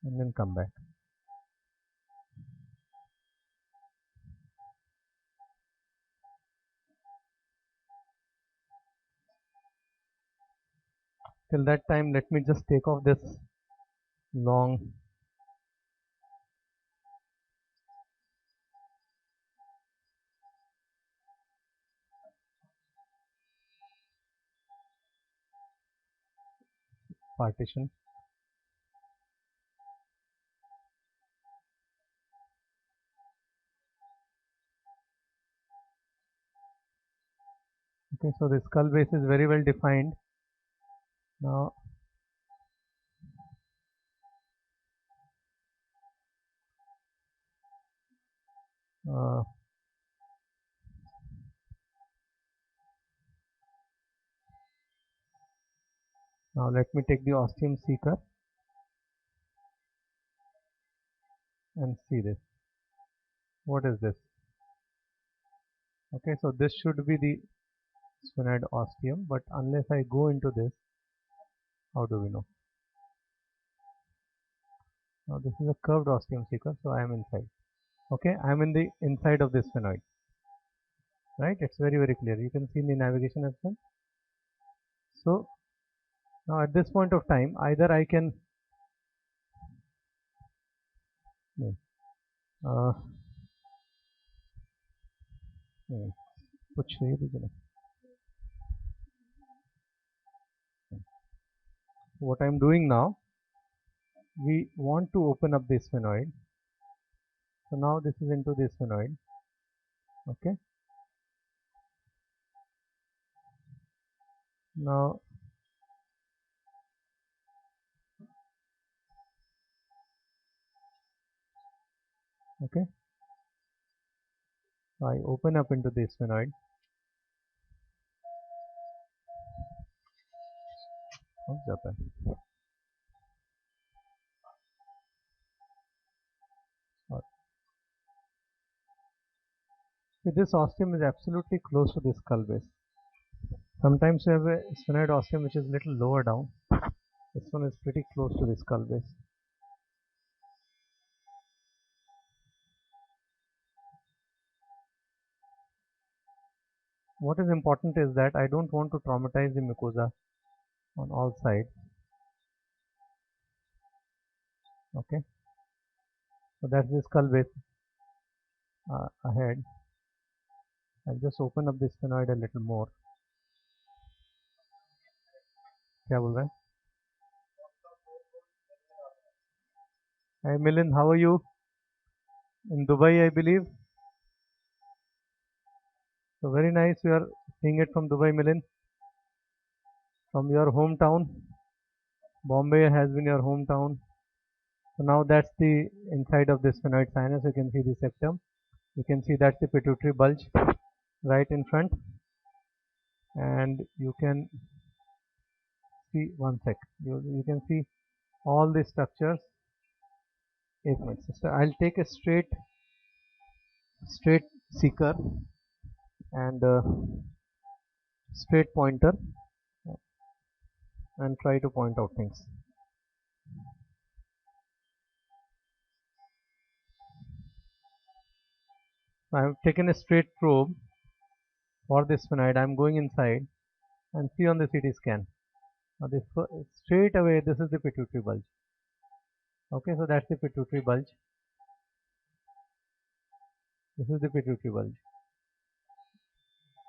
and then come back. Till that time, let me just take off this long partition. Okay, so the skull base is very well defined. Now now let me take the ostium seeker and see this. What is this? Okay, so this should be the sphenoid ostium, but unless I go into this, how do we know? Now this is a curved ostium seeker, so I am inside. Okay, I am in the inside of this sphenoid. Right? It's very clear. You can see in the navigation as well. So now at this point of time, either I can what I'm doing now, we want to open up this sphenoid. So now this is into this sphenoid. Okay. Now okay, I open up into this sphenoid. See, this ostium is absolutely close to the skull base. Sometimes you have a sphenoid ostium which is little lower down. This one is pretty close to the skull base. What is important is that I don't want to traumatize the mucosa on all sides. Okay, so that's the skull base ahead. I'll just open up the sphenoid a little more. क्या बोल रहा है? Hi Milind, how are you? In Dubai, I believe. So very nice. You are seeing it from Dubai, Milind. From your hometown. Bombay has been your hometown. So now that's the inside of the sphenoid sinus. You can see the septum. You can see that's the pituitary bulge right in front. And you can see one sec. You can see all the structures. 8 minutes. So I'll take a straight seeker and straight pointer and try to point out things. I have taken a straight probe for this sphenoid. I am going inside and see on the CT scan. Now this straight away, this is the pituitary bulge. Okay, so that's the pituitary bulge. This is the pituitary bulge.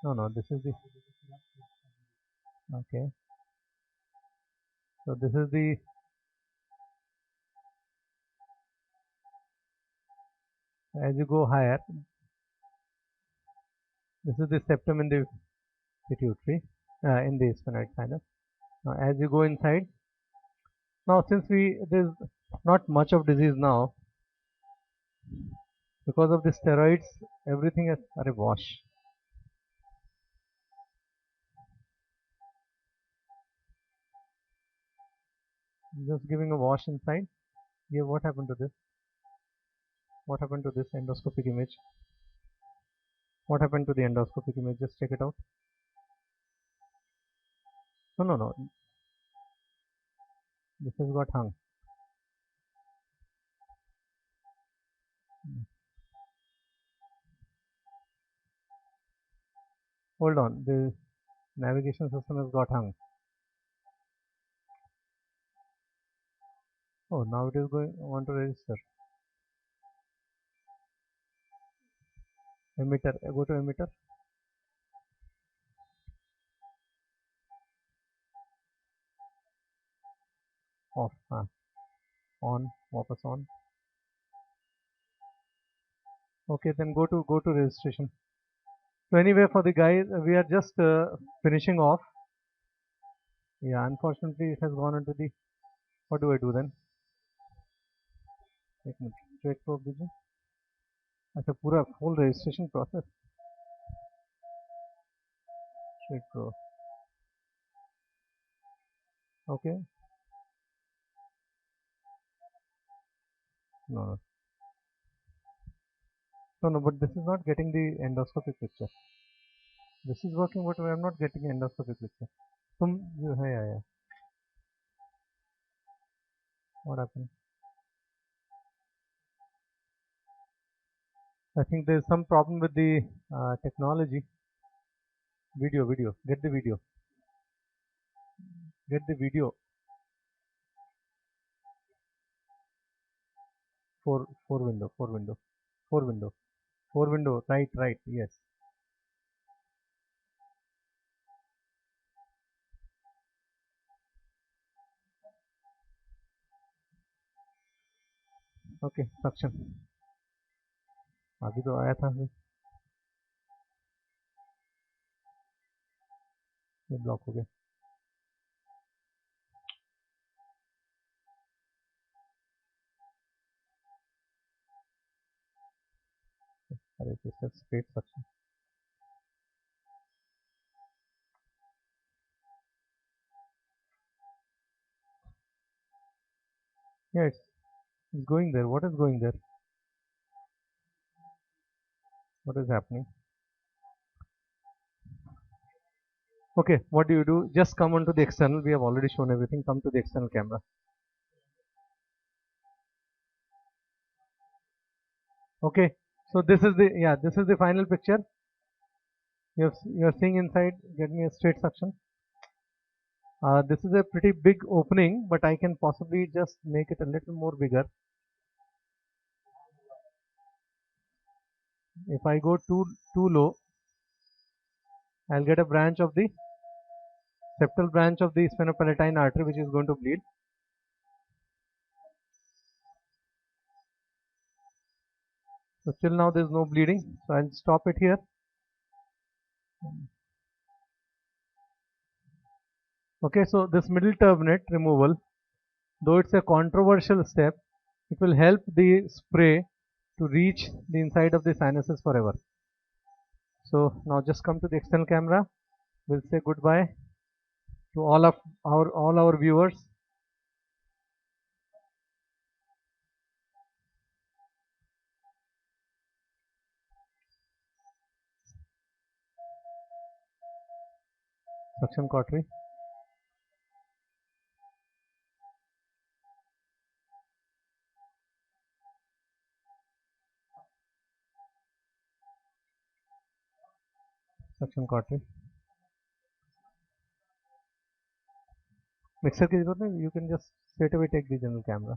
No, this is the. Okay. So this is the. As you go higher, this is the septum in the pituitary, in the sphenoid sinus. Now, as you go inside, now since there's not much of disease now, because of the steroids, everything is a wash. Just giving a wash inside. Yeah, what happened to this? What happened to this endoscopic image? What happened to the endoscopic image? Just check it out. No. This has got hung. Hold on. The navigation system has got hung. Oh, now it is going on to register. Emitter. Go to emitter. off, on, वापस on. Okay, then go to registration. So anyway, for the guys, we are just finishing off. Yeah, unfortunately, it has gone into the. What do I do then? एक minute check कर दीजिए. अच्छा पूरा full registration process. Check pro. Okay. No, but this is not getting the endoscopic picture. This is working, but we are not getting endoscopic picture. Yeah. What happened? I think there is some problem with the technology. Video. Get the video. Get the video. Four window. Right. Yes. Okay. Suction. अभी तो आया था ये block हो गया. अरे this is straight suction. Yeah, it's going there. What is going there? What is happening? Okay, what do? Just come onto the external. We have already shown everything. Come to the external camera. Okay, so this is the final picture. You're seeing inside. Get me a straight suction. This is a pretty big opening, but I can possibly just make it a little more bigger. If I go too low, I'll get a branch of the septal branch of the sphenopalatine artery, which is going to bleed. So till now there is no bleeding, so I'll stop it here. Okay, so this middle turbinate removal, though it's a controversial step, it will help the spray to reach the inside of the sinuses forever. So now just come to the external camera. We'll say goodbye to all our viewers. Suction cautery. Suction cautery. Mixer ki zarurat nahi, you can just straight away take the general camera.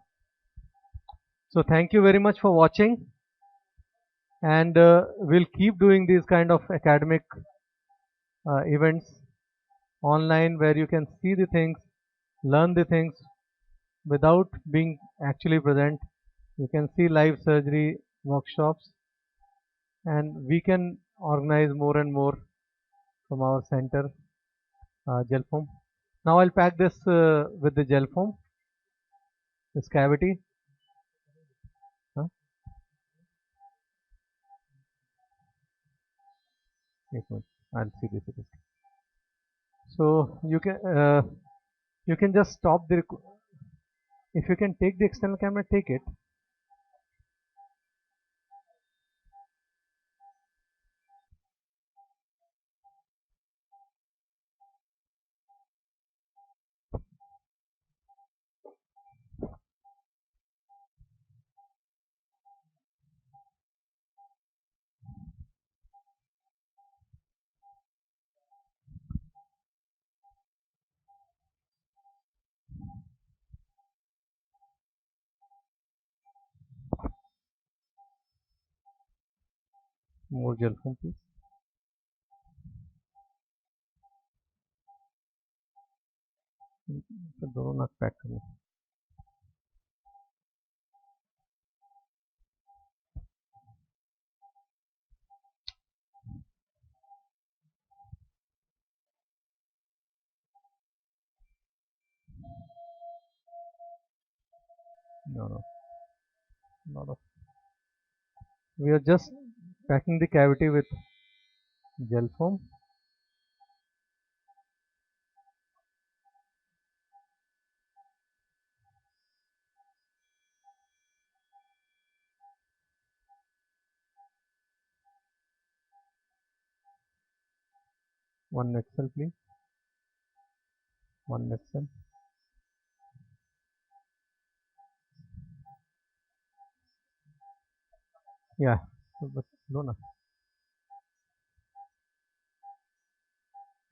So thank you very much for watching, and we'll keep doing these kind of academic events online where you can see the things, learn the things without being actually present. You can see live surgery workshops, and we can organize more and more from our center. Gel foam. Now I'll pack this with the gel foam, this cavity. I'll see this. So you can just stop the. If you can take the external camera, take it. More gel foam, please. दोनों नाक pack करना. No, no, not of. We are just packing the cavity with gel foam. One next cell, please. One next cell. Yeah, but no, no.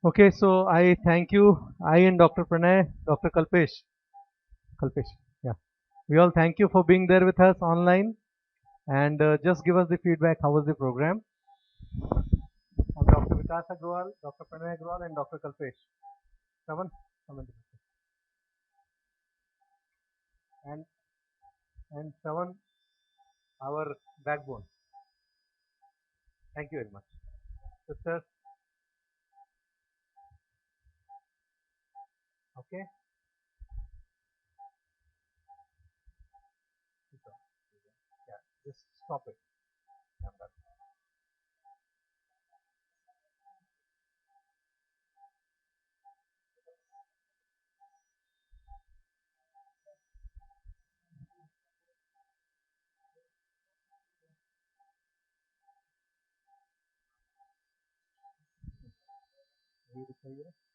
Okay, so I thank you, I and Dr. Pranay, Dr. Kalpesh, yeah. We all thank you for being there with us online, and just give us the feedback. How was the program? I'm Dr. Vikas Agrawal, Dr. Pranay Agrawal, and Dr. Kalpesh. Someone, come and someone, our backbone. Thank you very much, sisters. Okay. Yeah, just stop it. I'm done. Read it,